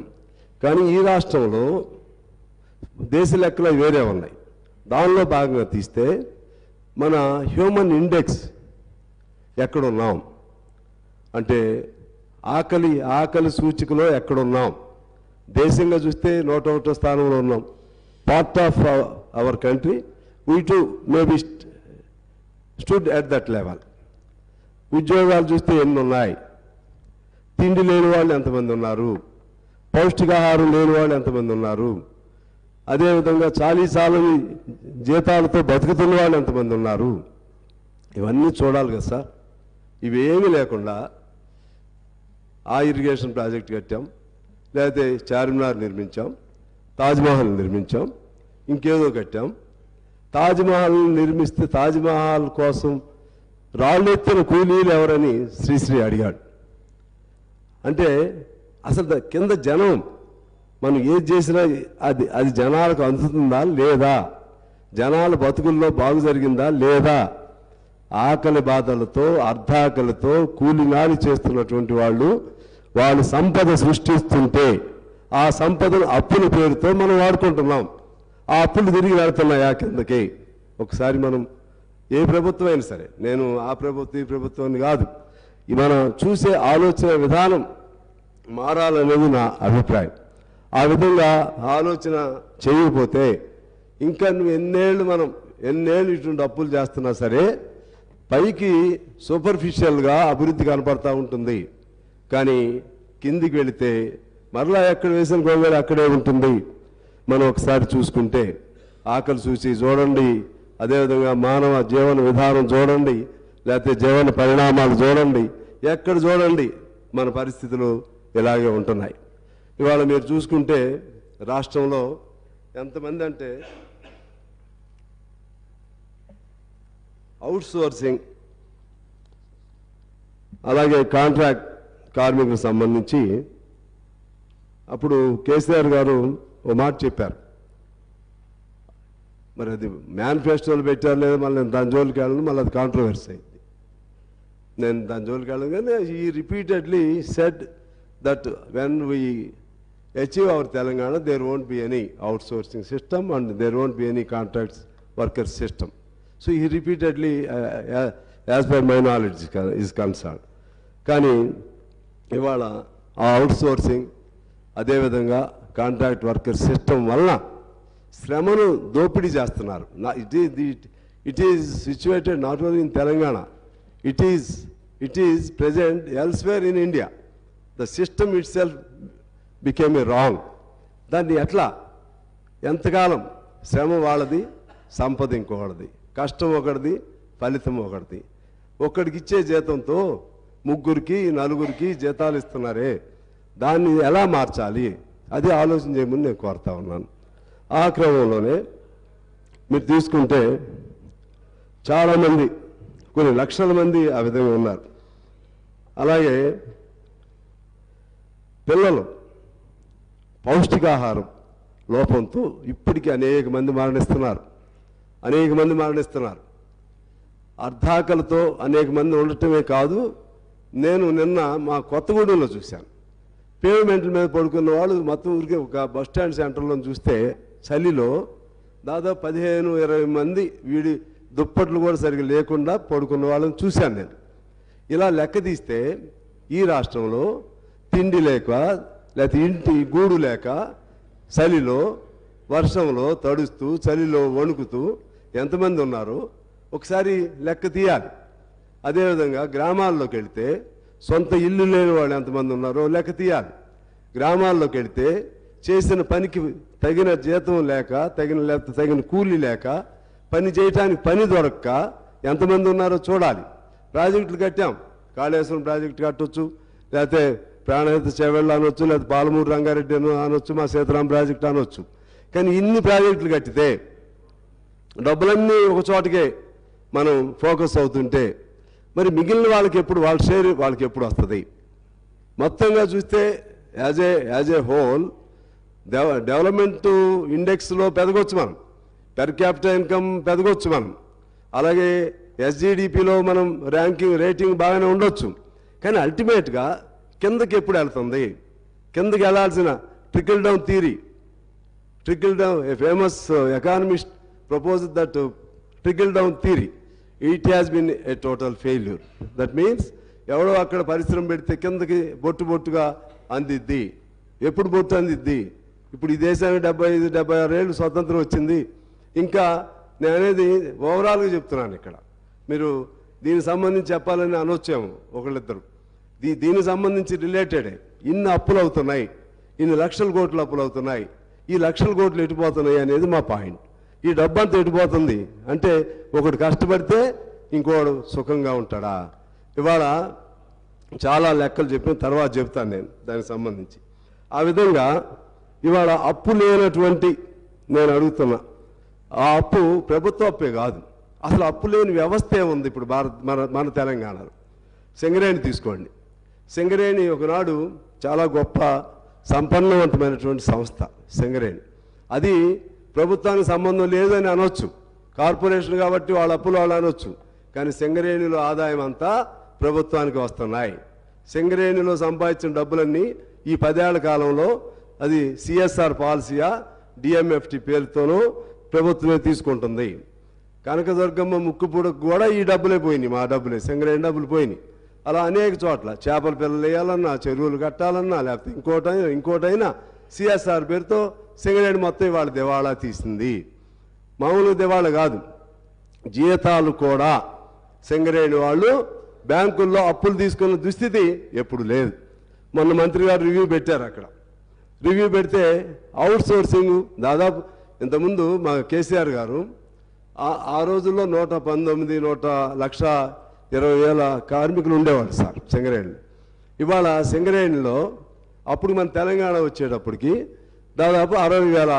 కానీ ఈ రాష్ట్రంలో దేశ లెక్కలు వేరే ఉన్నాయి. దానిలో భాగంగా తీస్తే మన హ్యూమన్ ఇండెక్స్ ఎక్కడున్నాం అంటే ఆకలి సూచికలో ఎక్కడున్నాం. దేశంగా చూస్తే 101వ స్థానంలో ఉన్నాం. Part of our country we to maybe stood at that level. ఉద్యోగాలు చూస్తే ఎన్ని ఉన్నాయి, తిండి లేని వాళ్ళు ఎంతమంది ఉన్నారు, పౌష్టికాహారం లేని వాళ్ళు ఎంతమంది ఉన్నారు, అదేవిధంగా చాలీసాలని జీతాలతో బతుకుతున్న వాళ్ళు ఎంతమంది ఉన్నారు, ఇవన్నీ చూడాలి కదా సార్. ఇవేమీ లేకుండా ఆ ఇరిగేషన్ ప్రాజెక్ట్ కట్టాం, లేకపోతే చార్మినార్ నిర్మించాం, తాజ్మహల్ నిర్మించాం, ఇంకేదో కట్టాం. తాజ్మహల్ నిర్మిస్తే తాజ్మహల్ కోసం రాళ్ళెత్తిన కూలీలు ఎవరని శ్రీశ్రీ అడిగాడు. అంటే అసలు కింద జనం మనం ఏది చేసినా అది జనాలకు అందుతుందా లేదా, జనాల బతుకుల్లో బాగు జరిగిందా లేదా, ఆకలి బాధలతో అర్ధాకలితో కూలినాలి చేస్తున్నటువంటి వాళ్ళు సంపద సృష్టిస్తుంటే ఆ సంపదను అప్పుల పేరుతో మనం వాడుకుంటున్నాం. ఆ అప్పులు తిరిగి వెళ్తున్నాయా కిందకి? ఒకసారి మనం ఏ ప్రభుత్వం అయినా సరే, నేను ఆ ప్రభుత్వం ఈ ప్రభుత్వాన్ని కాదు, మనం చూసే ఆలోచన విధానం మారాలనేది నా అభిప్రాయం. ఆ విధంగా ఆలోచన చేయకపోతే ఇంకా నువ్వు ఎన్నేళ్ళు ఇటువంటి అప్పులు చేస్తున్నా సరే పైకి సూపర్ఫిషియల్గా అభివృద్ధి కనపడతా ఉంటుంది. కానీ కిందికి వెళితే మరలా ఎక్కడ వేసిన గొంగళి అక్కడే ఉంటుంది. మనం ఒకసారి చూసుకుంటే ఆకలి చూసి చూడండి, అదేవిధంగా మానవ జీవన విధానం చూడండి, లేకపోతే జీవన పరిణామాలు చూడండి, ఎక్కడ చూడండి మన పరిస్థితులు ఇలాగే ఉంటున్నాయి. ఇవాళ మీరు చూసుకుంటే రాష్ట్రంలో ఎంతమంది అంటే అవుట్సోర్సింగ్, అలాగే కాంట్రాక్ట్ కార్మికులకు సంబంధించి అప్పుడు కేసీఆర్ గారు ఓ మాట చెప్పారు. మరి అది మేనిఫెస్టోలు పెట్టారు లేదా, మళ్ళీ దాని జోలికి వెళ్ళడం, మళ్ళీ అది కాంట్రవర్సీ అయింది. నేను దాని జోలికి వెళ్ళను కానీ ఈ repeatedly said that when we achieve our Telangana, there won't be any outsourcing system and there won't be any contracts worker system. So he repeatedly, as per my knowledge is concerned. కానీ ఇవాళ ఆ outsourcing అదేవిధంగా contract worker system వలన శ్రమను దోపిడీ చేస్తున్నారు. It is situated not only in Telangana, it is present elsewhere in India. The system it self became a wrong. దాన్ని ఎట్లా ఎంతకాలం శ్రమ వాళ్ళది, సంపద ఇంకొకటిది, కష్టం ఒకటిది, ఫలితం ఒకటిది. ఒక్కడికి ఇచ్చే జీతంతో ముగ్గురికి నలుగురికి జీతాలు ఇస్తున్నారే, దాన్ని ఎలా మార్చాలి అది ఆలోచన చేయమని నేను కోరుతా ఉన్నాను. ఆ క్రమంలోనే మీరు తీసుకుంటే చాలామంది, కొన్ని లక్షల మంది ఆ విధంగా ఉన్నారు. అలాగే పిల్లలు పౌష్టికాహారం లోపంతో ఇప్పటికీ అనేక మంది మరణిస్తున్నారు. అర్ధాకలతో అనేక మంది ఉండటమే కాదు, నేను నిన్న మా కొత్తగూడెంలో చూశాను. పేమెంట్ల మీద పడుకున్న వాళ్ళు మొత్తం ఊరికి ఒక బస్టాండ్ సెంటర్లో చూస్తే చలిలో దాదాపు 15-20 మంది వీడి దుప్పట్లు కూడా సరిగ్గా లేకుండా పడుకున్న వాళ్ళని చూశాను నేను. ఇలా లెక్క తీస్తే ఈ రాష్ట్రంలో తిండి లేక, లేకపోతే ఇంటి గూడు లేక, చలిలో వర్షంలో తడుస్తూ చలిలో వణుకుతూ ఎంతమంది ఉన్నారో ఒకసారి లెక్క తీయాలి. అదేవిధంగా గ్రామాల్లోకి వెళితే సొంత ఇల్లు లేని వాళ్ళు ఎంతమంది ఉన్నారో లెక్క తీయాలి. గ్రామాల్లోకి వెళితే చేసిన పనికి తగిన జీతం లేక, తగిన కూలీ లేక, పని చేయటానికి పని దొరక్క ఎంతమంది ఉన్నారో చూడాలి. ప్రాజెక్టులు కట్టాం, కాళేశ్వరం ప్రాజెక్టు కట్టొచ్చు, లేకపోతే ప్రాణహిత చేవెళ్ళు అనొచ్చు, లేకపోతే పాలమూరు రంగారెడ్డి అనొచ్చు, మా సీతారాం ప్రాజెక్టు అనొచ్చు. కానీ ఇన్ని ప్రాజెక్టులు కట్టితే డబ్బులన్నీ ఒక చోటకే మనం ఫోకస్ అవుతుంటే మరి మిగిలిన వాళ్ళకి ఎప్పుడు వాళ్ళ షేర్ వాళ్ళకి ఎప్పుడు వస్తుంది? మొత్తంగా చూస్తే యాజ్ ఏ హోల్ డెవలప్మెంట్ ఇండెక్స్లో పెరగొచ్చు మనం, పెర్ క్యాపిటల్ ఇన్కమ్ పెరగొచ్చు మనం, అలాగే ఎస్జిడిపిలో మనం రేటింగ్ బాగానే ఉండొచ్చు. కానీ అల్టిమేట్గా కిందకి ఎప్పుడు వెళ్తుంది? కిందకి వెళ్ళాల్సిన trickle down theory, a famous economist proposed that trickle down theory. It has been a total failure. That means ఎవడో అక్కడ పరిశ్రమ పెడితే కిందకి బొట్టుగా అందిద్ది. ఎప్పుడు బొట్టు అందిద్ది? ఇప్పుడు ఈ దేశానికి 75-76 ఏళ్ళు స్వతంత్రం వచ్చింది. ఇంకా నేను అనేది ఓవరాల్గా చెప్తున్నాను. ఇక్కడ మీరు దీనికి సంబంధించి చెప్పాలని అనొచ్చాము ఒకళ్ళిద్దరు. దీనికి సంబంధించి రిలేటెడే ఇన్ని అప్పులు అవుతున్నాయి, ఇన్ని లక్షల కోట్లు అప్పులు అవుతున్నాయి, ఈ లక్షల కోట్లు ఎటుపోతున్నాయి అనేది మా పాయింట్. ఈ డబ్బంతా ఎటుపోతుంది అంటే ఒకడు కష్టపడితే ఇంకోడు సుఖంగా ఉంటాడా? ఇవాళ చాలా లెక్కలు చెప్పిన తర్వాత చెప్తాను నేను దానికి సంబంధించి. ఆ విధంగా ఇవాళ అప్పు లేనటువంటి నేను అడుగుతున్నా, ఆ అప్పు ప్రభుత్వ అప్పే కాదు, అసలు అప్పు లేని వ్యవస్థ ఏముంది ఇప్పుడు మన తెలంగాణలో? సింగరేణి తీసుకోండి. సింగరేణి ఒకనాడు చాలా గొప్ప సంపన్నవంతమైనటువంటి సంస్థ సింగరేణి. అది ప్రభుత్వానికి సంబంధం లేదని అనొచ్చు, కార్పొరేషన్ కాబట్టి వాళ్ళ అప్పులు వాళ్ళు అనొచ్చు. కానీ సింగరేణిలో ఆదాయం అంతా ప్రభుత్వానికి వస్తున్నాయి. సింగరేణిలో సంపాదించిన డబ్బులన్నీ ఈ 10 ఏళ్ల కాలంలో అది సిఎస్ఆర్ పాలసీయా డిఎంఎఫ్టి పేరుతోనూ ప్రభుత్వమే తీసుకుంటుంది. కనకదుర్గమ్మ ముక్కుపూడకు కూడా ఈ డబ్బులే పోయినాయి, మా డబ్బులే, సింగరేణి డబ్బులు పోయినాయి. అలా అనేక చోట్ల చేపల పిల్లలు వేయాలన్నా, చెరువులు కట్టాలన్నా, లేకపోతే ఇంకోటైనా సిఎస్ఆర్ పేరుతో సింగరేణి మొత్తం ఇవాళ దివాళా తీసింది. మామూలు దివాళా కాదు, జీతాలు కూడా సింగరేణి వాళ్ళు బ్యాంకుల్లో అప్పులు తీసుకున్న దుస్థితి ఎప్పుడు లేదు. మొన్న మంత్రి గారు రివ్యూ పెట్టారు. అక్కడ రివ్యూ పెడితే అవుట్ సోర్సింగ్ దాదాపు ఇంతకుముందు మా కేసీఆర్ గారు ఆ రోజుల్లో 119,120,000 కార్మికులు ఉండేవాళ్ళు సార్ సింగరేణి. ఇవాళ సింగరేణిలో అప్పుడు మన తెలంగాణ వచ్చేటప్పటికి దాదాపు 60,000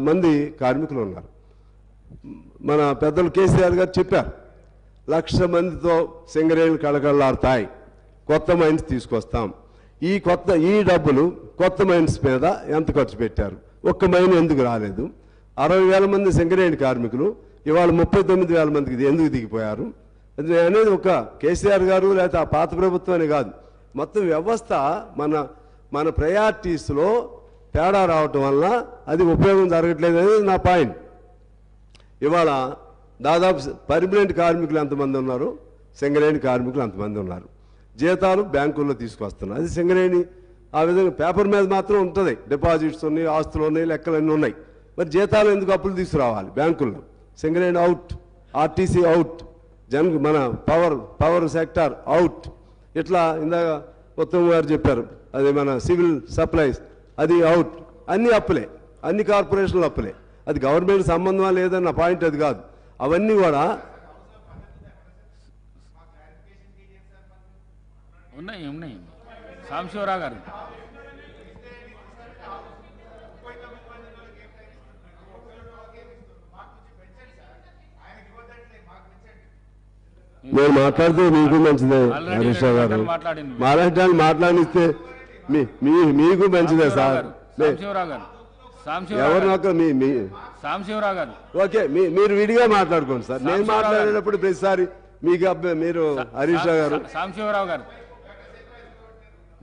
మంది కార్మికులు ఉన్నారు. మన పెద్దలు కేసీఆర్ గారు చెప్పారు, 1,00,000 మందితో సింగరేణులు కళకళలాడతాయి, కొత్త మైన్స్ తీసుకొస్తాం. ఈ డబ్బులు కొత్త మైన్స్ మీద ఎంత ఖర్చు పెట్టారు? ఒక్క మైన్ ఎందుకు రాలేదు? 60,000 మంది సింగరేణి కార్మికులు ఇవాళ 39,000 మందికి ఎందుకు దిగిపోయారు? అది నేను అనేది ఒక కేసీఆర్ గారు లేకపోతే ఆ పాత ప్రభుత్వం అని కాదు, మొత్తం వ్యవస్థ మన ప్రయారిటీస్లో తేడా రావటం వల్ల అది ఉపయోగం జరగట్లేదు అనేది నా పాయింట్. ఇవాళ దాదాపు పర్మనెంట్ కార్మికులు ఎంతమంది ఉన్నారు, సింగరేణి కార్మికులు ఎంతమంది ఉన్నారు, జీతాలు బ్యాంకుల్లో తీసుకొస్తున్నారు. అది సింగరేణి ఆ విధంగా పేపర్ మీద మాత్రం ఉంటుంది, డిపాజిట్స్ ఉన్నాయి, ఆస్తులు ఉన్నాయి, లెక్కలన్నీ ఉన్నాయి. మరి జీతాలు ఎందుకు అప్పులు తీసుకురావాలి బ్యాంకుల్లో? సింగరేణి అవుట్, ఆర్టీసీ అవుట్, మన పవర్ సెక్టార్ అవుట్. ఇట్లా ఇందాక ఉత్తమ్ గారు చెప్పారు, అది మన సివిల్ సప్లైస్ అది అవుట్. అన్ని అప్పులే, అన్ని కార్పొరేషన్లు అప్పులే. అది గవర్నమెంట్ సంబంధం లేదన్న పాయింట్ అది కాదు. అవన్నీ కూడా ఉన్నాయి. సాంబశివరావు గారు నేను మాట్లాడితే మీకు మంచిదే హరీష్ రావు గారు, మహారాష్ట్రాన్ని మాట్లాడిస్తే మీకు మంచిదే సార్. సాంబశివరావు గారు ఓకే, మీరు విడిగా మాట్లాడుకోండి సార్. నేను మాట్లాడేటప్పుడు ప్రతిసారి మీకు మీరు హరీష్ రావు గారు సాంబశివరావు గారు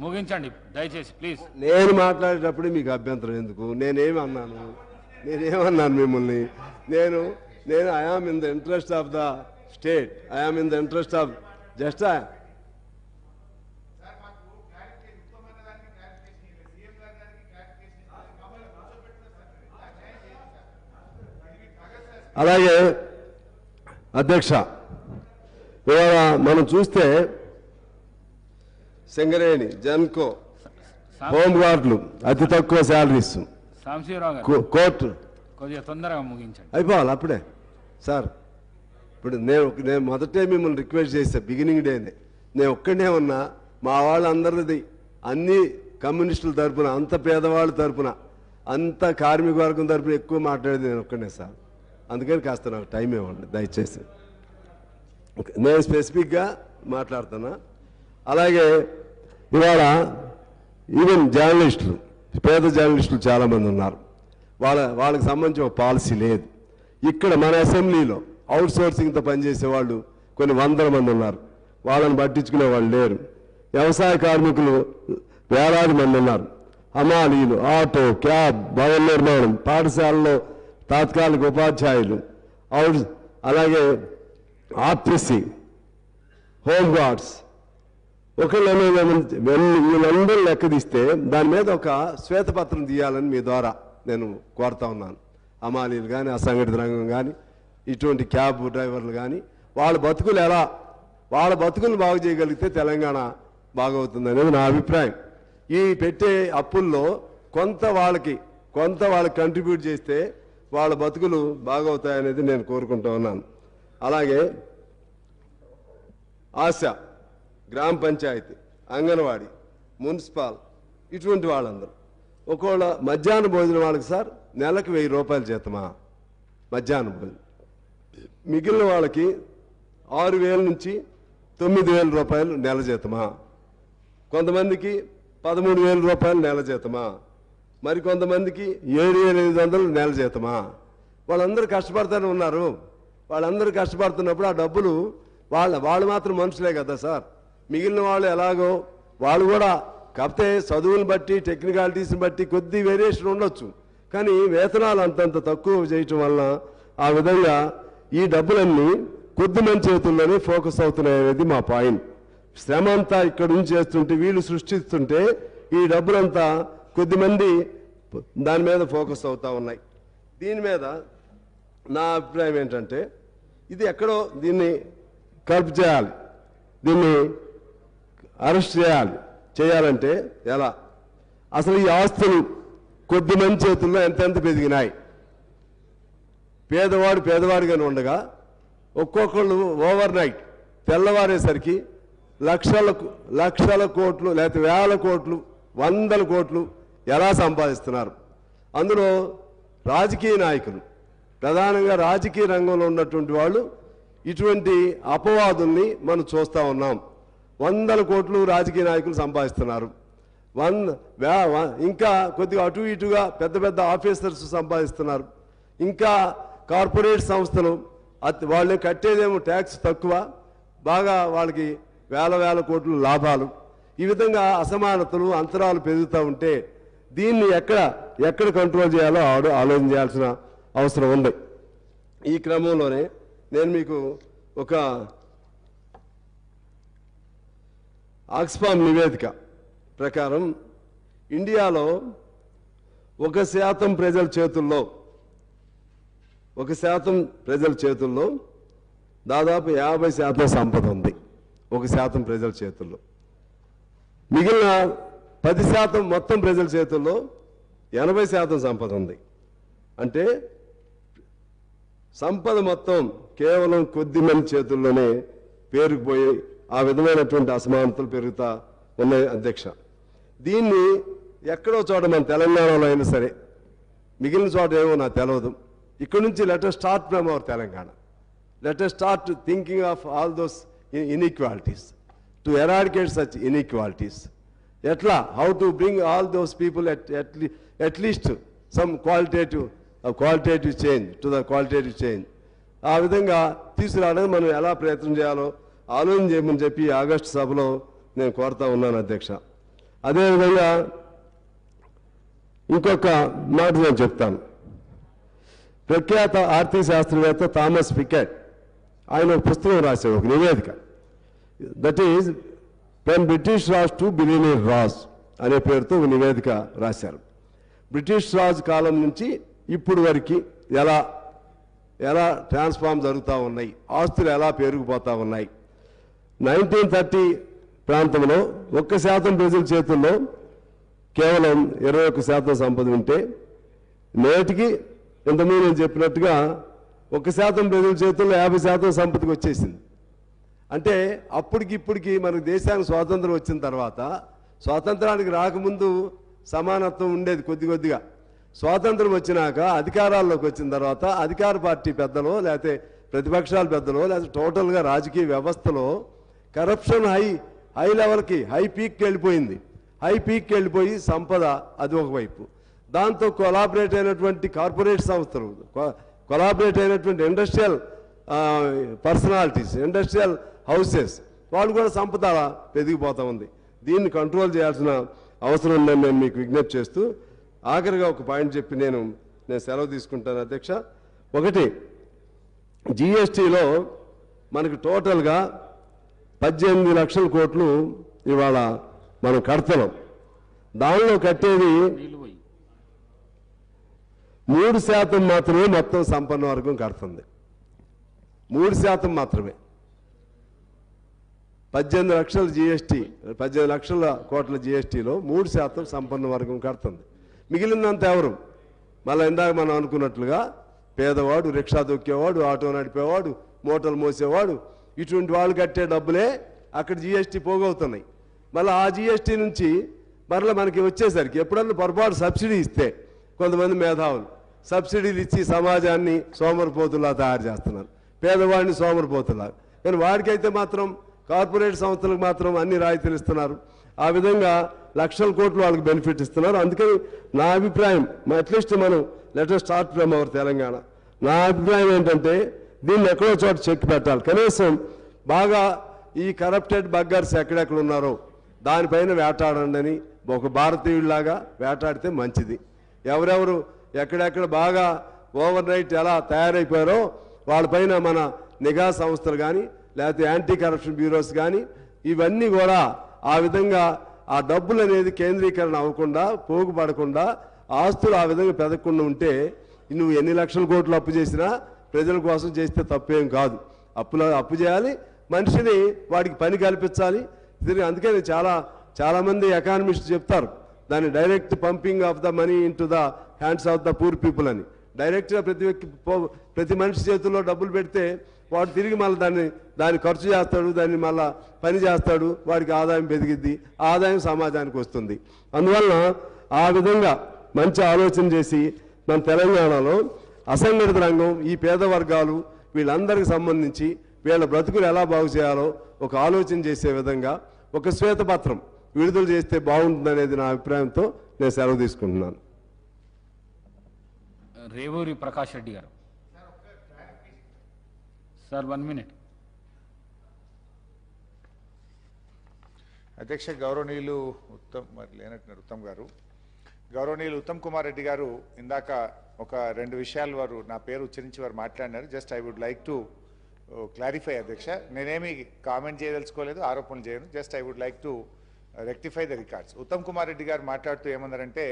ముగించండి దయచేసి ప్లీజ్. నేను మాట్లాడేటప్పుడు మీకు అభ్యంతరం ఎందుకు? నేనేమన్నాను మిమ్మల్ని? నేను I am in the interest of the state, I am in the interest of just అలాగే అధ్యక్ష, ఇవాళ మనం చూస్తే సింగరేణి, జన్కో, హోంగార్డులు అతి తక్కువ శాలరీస్, కోర్టు కొద్దిగా తొందరగా ముగించండి. అయిపోవాలి అప్పుడే సార్. ఇప్పుడు నేను మొదటే మిమ్మల్ని రిక్వెస్ట్ చేశా, బిగినింగ్ డేనే. నేను ఒక్కడే ఉన్నా, మా వాళ్ళందరిది అన్ని కమ్యూనిస్టుల తరఫున, అంత పేదవాళ్ళ తరఫున, అంత కార్మిక వర్గం తరఫున ఎక్కువ మాట్లాడేది నేను ఒక్కడే సార్. అందుకని కాస్త నాకు టైం ఇవ్వండి దయచేసి. నేను స్పెసిఫిక్గా మాట్లాడుతున్నా. అలాగే ఇవాళ ఈవెన్ జర్నలిస్టులు, పేద జర్నలిస్టులు చాలామంది ఉన్నారు. వాళ్ళకి సంబంధించి ఒక పాలసీ లేదు. ఇక్కడ మన అసెంబ్లీలో అవుట్ సోర్సింగ్తో పనిచేసే వాళ్ళు కొన్ని వందల మంది ఉన్నారు, వాళ్ళని పట్టించుకునే వాళ్ళు లేరు. వ్యవసాయ కార్మికులు వేలాది మంది ఉన్నారు, హమాలీలు, ఆటో, క్యాబ్, భవన నిర్మాణం, పాఠశాలలో తాత్కాలిక ఉపాధ్యాయులు, అలాగే ఆర్టీసీ, హోమ్ గార్డ్స్, వీళ్ళందరూ లెక్క తీస్తే దాని మీద ఒక శ్వేతపత్రం తీయాలని మీ ద్వారా నేను కోరుతా ఉన్నాను. హమాలీలు కానీ, అసంఘటిత రంగం కానీ, ఇటువంటి క్యాబ్ డ్రైవర్లు కానీ, వాళ్ళ బతుకులు బాగు చేయగలిగితే తెలంగాణ బాగవుతుంది అనేది నా అభిప్రాయం. ఈ పెట్టే అప్పుల్లో కొంత వాళ్ళకి కంట్రిబ్యూట్ చేస్తే వాళ్ళ బతుకులు బాగవుతాయనేది నేను కోరుకుంటూ ఉన్నాను. అలాగే ఆశ, గ్రామ పంచాయతీ, అంగన్వాడీ, మున్సిపల్, ఇటువంటి వాళ్ళందరూ ఒకవేళ మధ్యాహ్న భోజనం వాళ్ళకి సార్ నెలకు 1000 రూపాయలు జీతమా మధ్యాహ్న భోజనం, మిగిలిన వాళ్ళకి 6000 నుంచి 9000 రూపాయలు నెల జీతమా, కొంతమందికి 13,000 రూపాయలు నెల జీతమా, మరి కొంతమందికి 7,500 నెల జీతమా. వాళ్ళందరూ కష్టపడుతూనే ఉన్నారు. వాళ్ళందరూ కష్టపడుతున్నప్పుడు ఆ డబ్బులు వాళ్ళు మాత్రం మనుషులే కదా సార్. మిగిలిన వాళ్ళు ఎలాగో వాళ్ళు కూడా, కాకపోతే చదువుని బట్టి, టెక్నికాలిటీస్ని బట్టి కొద్ది వేరియేషన్ ఉండొచ్చు, కానీ వేతనాలు అంతంత తక్కువ చేయటం వల్ల ఆ విధంగా ఈ డబ్బులన్నీ కొద్ది మంది చేతుల్లోనే ఫోకస్ అవుతున్నాయి అనేది మా పాయింట్. శ్రమ అంతా ఇక్కడ నుంచి చేస్తుంటే, వీళ్ళు సృష్టిస్తుంటే ఈ డబ్బులంతా కొద్దిమంది దాని మీద ఫోకస్ అవుతూ ఉన్నాయి. దీని మీద నా అభిప్రాయం ఏంటంటే, ఇది ఎక్కడో దీన్ని కర్బ్ చేయాలి, దీన్ని అరెస్ట్ చేయాలంటే ఎలా? అసలు ఈ ఆస్తులు కొద్దిమంది చేతుల్లో ఎంతెంత పెరిగినాయి. పేదవాడిగానే ఉండగా ఒక్కొక్కళ్ళు ఓవర్ నైట్ తెల్లవారేసరికి లక్షల కోట్లు, లేకపోతే వేల కోట్లు, 100 కోట్లు ఎలా సంపాదిస్తున్నారు. అందులో రాజకీయ నాయకులు, ప్రధానంగా రాజకీయ రంగంలో ఉన్నటువంటి వాళ్ళు ఇటువంటి అపవాదుల్ని మనం చూస్తూ ఉన్నాం. 100 కోట్లు రాజకీయ నాయకులు సంపాదిస్తున్నారు. ఇంకా కొద్దిగా అటు ఇటుగా పెద్ద ఆఫీసర్స్ సంపాదిస్తున్నారు. ఇంకా కార్పొరేట్ సంస్థలు వాళ్ళు కట్టేదేమో ట్యాక్స్ తక్కువ, బాగా వాళ్ళకి వేల కోట్లు లాభాలు, ఈ విధంగా అసమానతలు అంతరాలు పెరుగుతూ ఉంటే దీన్ని ఎక్కడ కంట్రోల్ చేయాలో ఆలోచన చేయాల్సిన అవసరం ఉంది. ఈ క్రమంలోనే నేను మీకు ఒక ఆక్స్ఫామ్ నివేదిక ప్రకారం ఇండియాలో 1% ప్రజల చేతుల్లో 1% ప్రజల చేతుల్లో దాదాపు 50% సంపద ఉంది. 1% ప్రజల చేతుల్లో. మిగిలిన 10% మొత్తం ప్రజల చేతుల్లో 80% సంపద ఉంది. అంటే సంపద మొత్తం కేవలం కొద్ది మంది చేతుల్లోనే పేరుకుపోయి ఆ విధమైనటువంటి అసమానతలు పెరుగుతా ఉన్నాయి అధ్యక్ష. దీన్ని ఎక్కడో చోట మన తెలంగాణలో అయినా సరే, మిగిలిన చోట ఏమో నాకు తెలియదు, ఇక్కడ నుంచి let us start from our Telangana. Let us start thinking of all those inequalities to eradicate such inequalities. ఎట్లా how to bring all those people at least some qualitative change to the qualitative change. ఆ విధంగా తీసుకురావడానికి మనం ఎలా ప్రయత్నం చేయాలో ఆలోచన చేయమని చెప్పి ఆగస్టు సభలో నేను కోరుతా ఉన్నాను అధ్యక్ష. అదేవిధంగా ఇంకొక మాట నేను చెప్తాను. ప్రఖ్యాత ఆర్థిక శాస్త్రవేత్త థామస్ పికెట్ ఆయన ఒక పుస్తకం రాశారు, ఒక నివేదిక. That is when British Raj to billionaire Raj అనే పేరుతో ఒక నివేదిక రాశారు. బ్రిటిష్ రాజ్ కాలం నుంచి ఇప్పుడు వరకు ఎలా ట్రాన్స్ఫార్మ్ జరుగుతూ ఉన్నాయి, ఆస్తులు ఎలా పెరిగిపోతూ ఉన్నాయి. 1930 ప్రాంతంలో 1% ప్రజల చేతుల్లో కేవలం 21% సంపద ఉంటే నేటికి ఇంతకుముందు నేను చెప్పినట్టుగా 1% ప్రజల చేతుల్లో 50% సంపదకి వచ్చేసింది. అంటే అప్పటికిప్పటికి మనకు దేశానికి స్వాతంత్రం వచ్చిన తర్వాత, స్వాతంత్రానికి రాకముందు సమానత్వం ఉండేది కొద్దిగా. స్వాతంత్రం వచ్చినాక అధికారాల్లోకి వచ్చిన తర్వాత అధికార పార్టీ పెద్దలో లేకపోతే ప్రతిపక్షాల పెద్దలో లేకపోతే టోటల్గా రాజకీయ వ్యవస్థలో కరప్షన్ హై లెవెల్కి హై పీక్కి వెళ్ళిపోయింది. హై పీక్కి వెళ్ళిపోయి సంపద అది ఒకవైపు, దాంతో కొలాబరేట్ అయినటువంటి కార్పొరేట్ సంస్థలు, కొలాబరేట్ అయినటువంటి ఇండస్ట్రియల్ పర్సనాలిటీస్, ఇండస్ట్రియల్ హౌసెస్, వాళ్ళు కూడా సంపద పెరిగిపోతూ ఉంది. దీన్ని కంట్రోల్ చేయాల్సిన అవసరం ఉందని నేను మీకు విజ్ఞప్తి చేస్తూ ఆఖరిగా ఒక పాయింట్ చెప్పి నేను సెలవు తీసుకుంటాను అధ్యక్ష. ఒకటి, జిఎస్టీలో మనకు టోటల్గా 18 లక్షల కోట్లు ఇవాళ మనం కడతలం. దానిలో కట్టేది 3% మాత్రమే మొత్తం సంపన్న వర్గం కడుతుంది. 3% మాత్రమే. 18 లక్షల జిఎస్టీ, 18 లక్షల కోట్ల జిఎస్టీలో 3% సంపన్న వర్గం కడుతుంది. మిగిలినంత ఎవరు? మళ్ళీ ఇందాక మనం అనుకున్నట్లుగా పేదవాడు, రిక్షా దొక్కేవాడు, ఆటో నడిపేవాడు, మూటలు మోసేవాడు, ఇటువంటి వాళ్ళు కట్టే డబ్బులే అక్కడ జిఎస్టీ పోగవుతున్నాయి. మళ్ళీ ఆ జిఎస్టీ నుంచి మరలా మనకి వచ్చేసరికి ఎప్పుడన్నా పొరపాటు సబ్సిడీ ఇస్తే కొంతమంది మేధావులు సబ్సిడీలు ఇచ్చి సమాజాన్ని సోమరిపోతులా తయారు చేస్తున్నారు, పేదవాడిని సోమరిపోతులా. కానీ వాడికైతే మాత్రం కార్పొరేట్ సంస్థలకు మాత్రం అన్ని రాయితీలు ఇస్తున్నారు. ఆ విధంగా లక్షల కోట్లు వాళ్ళకి బెనిఫిట్ ఇస్తున్నారు. అందుకని నా అభిప్రాయం, అట్లీస్ట్ మనం let us start from our Telangana. నా అభిప్రాయం ఏంటంటే దీన్ని ఎక్కడో చోట చెక్ పెట్టాలి. కనీసం బాగా ఈ కరప్టెడ్ బగ్గర్స్ ఎక్కడెక్కడ ఉన్నారో దానిపైన వేటాడండి అని ఒక భారతీయుడిలాగా వేటాడితే మంచిది. ఎవరెవరు ఎక్కడెక్కడ బాగా ఓవర్ నైట్ ఎలా తయారైపోయారో వాళ్ళపైన మన నిఘా సంస్థలు కానీ లేకపోతే యాంటీ కరప్షన్ బ్యూరోస్ కానీ ఇవన్నీ కూడా ఆ విధంగా ఆ డబ్బులు అనేది కేంద్రీకరణ అవ్వకుండా, పోగుపడకుండా, ఆస్తులు ఆ విధంగా పెదగకుండా ఉంటే నువ్వు ఎన్ని లక్షల కోట్లు అప్పు చేసినా ప్రజల కోసం చేస్తే తప్పేం కాదు. అప్పు చేయాలి, మనిషిని వాడికి పని కల్పించాలి. అందుకని చాలామంది ఎకానమిస్ట్ చెప్తారు దాన్ని direct pumping of the money in to the hands of the poor people అని. డైరెక్ట్గా ప్రతి మనిషి చేతుల్లో డబ్బులు పెడితే వాడు తిరిగి మళ్ళీ దాన్ని ఖర్చు చేస్తాడు, దాన్ని మళ్ళీ పని చేస్తాడు, వాడికి ఆదాయం పెరిగిద్ది, ఆదాయం సమాజానికి వస్తుంది. అందువలన ఆ విధంగా మంచి ఆలోచన చేసి మన తెలంగాణలో అసంఘటిత రంగం, ఈ పేద వర్గాలు వీళ్ళందరికీ సంబంధించి వీళ్ళ బ్రతుకులు ఎలా బాగు చేయాలో ఒక ఆలోచన చేసే విధంగా ఒక శ్వేతపత్రం విడుదల చేస్తే బాగుంటుందనేది నా అభిప్రాయంతో నేను సెలవు తీసుకుంటున్నాను. రేవూరి ప్రకాష్ రెడ్డి గారు. Sir 1 minute. అధ్యక్ష గౌరవనీయులు ఉత్తమ్ గారు, గౌరవనీయులు ఉత్తమ్ కుమార్ రెడ్డి గారు ఇందాక ఒక 2 విషయాలు వారు నా పేరు ఉచ్చరించి వారు మాట్లాడినారు. Just I would like to clarify అధ్యక్ష. నేనేమి కామెంట్ చేయదలుచుకోలేదు, ఆరోపణలు చేయను. Just I would like to rectify the records. Uttam Kumar Reddy గారు మాట్లాడుతూ ఏమన్నారంటే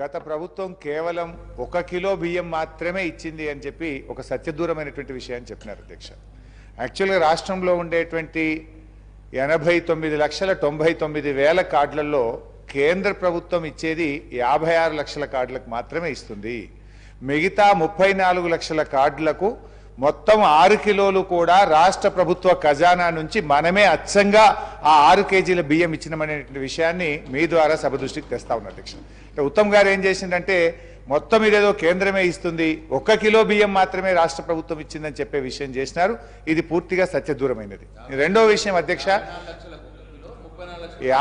గత ప్రభుత్వం కేవలం 1 కిలో బియ్యం మాత్రమే ఇచ్చింది అని చెప్పి ఒక సత్యదూరమైనటువంటి విషయాన్ని చెప్పినారు అధ్యక్ష. యాక్చువల్గా రాష్ట్రంలో ఉండేటువంటి 89,99,000 కార్డులలో కేంద్ర ప్రభుత్వం ఇచ్చేది 56 లక్షల కార్డులకు మాత్రమే ఇస్తుంది. మిగతా 34 లక్షల కార్డులకు మొత్తం 6 కిలోలు కూడా రాష్ట్ర ప్రభుత్వ ఖజానా నుంచి మనమే అచ్చంగా ఆ 6 కేజీల బియ్యం ఇచ్చినమనేటువంటి విషయాన్ని మీ ద్వారా సభ దృష్టికి తెస్తా ఉన్నా అధ్యక్ష. అంటే ఉత్తమ్ గారు ఏం చేసిందంటే మొత్తం ఇదేదో కేంద్రమే ఇస్తుంది, 1 కిలో బియ్యం మాత్రమే రాష్ట్ర ప్రభుత్వం ఇచ్చిందని చెప్పే విషయం చేసినారు. ఇది పూర్తిగా సత్యదూరమైనది. రెండో విషయం అధ్యక్ష,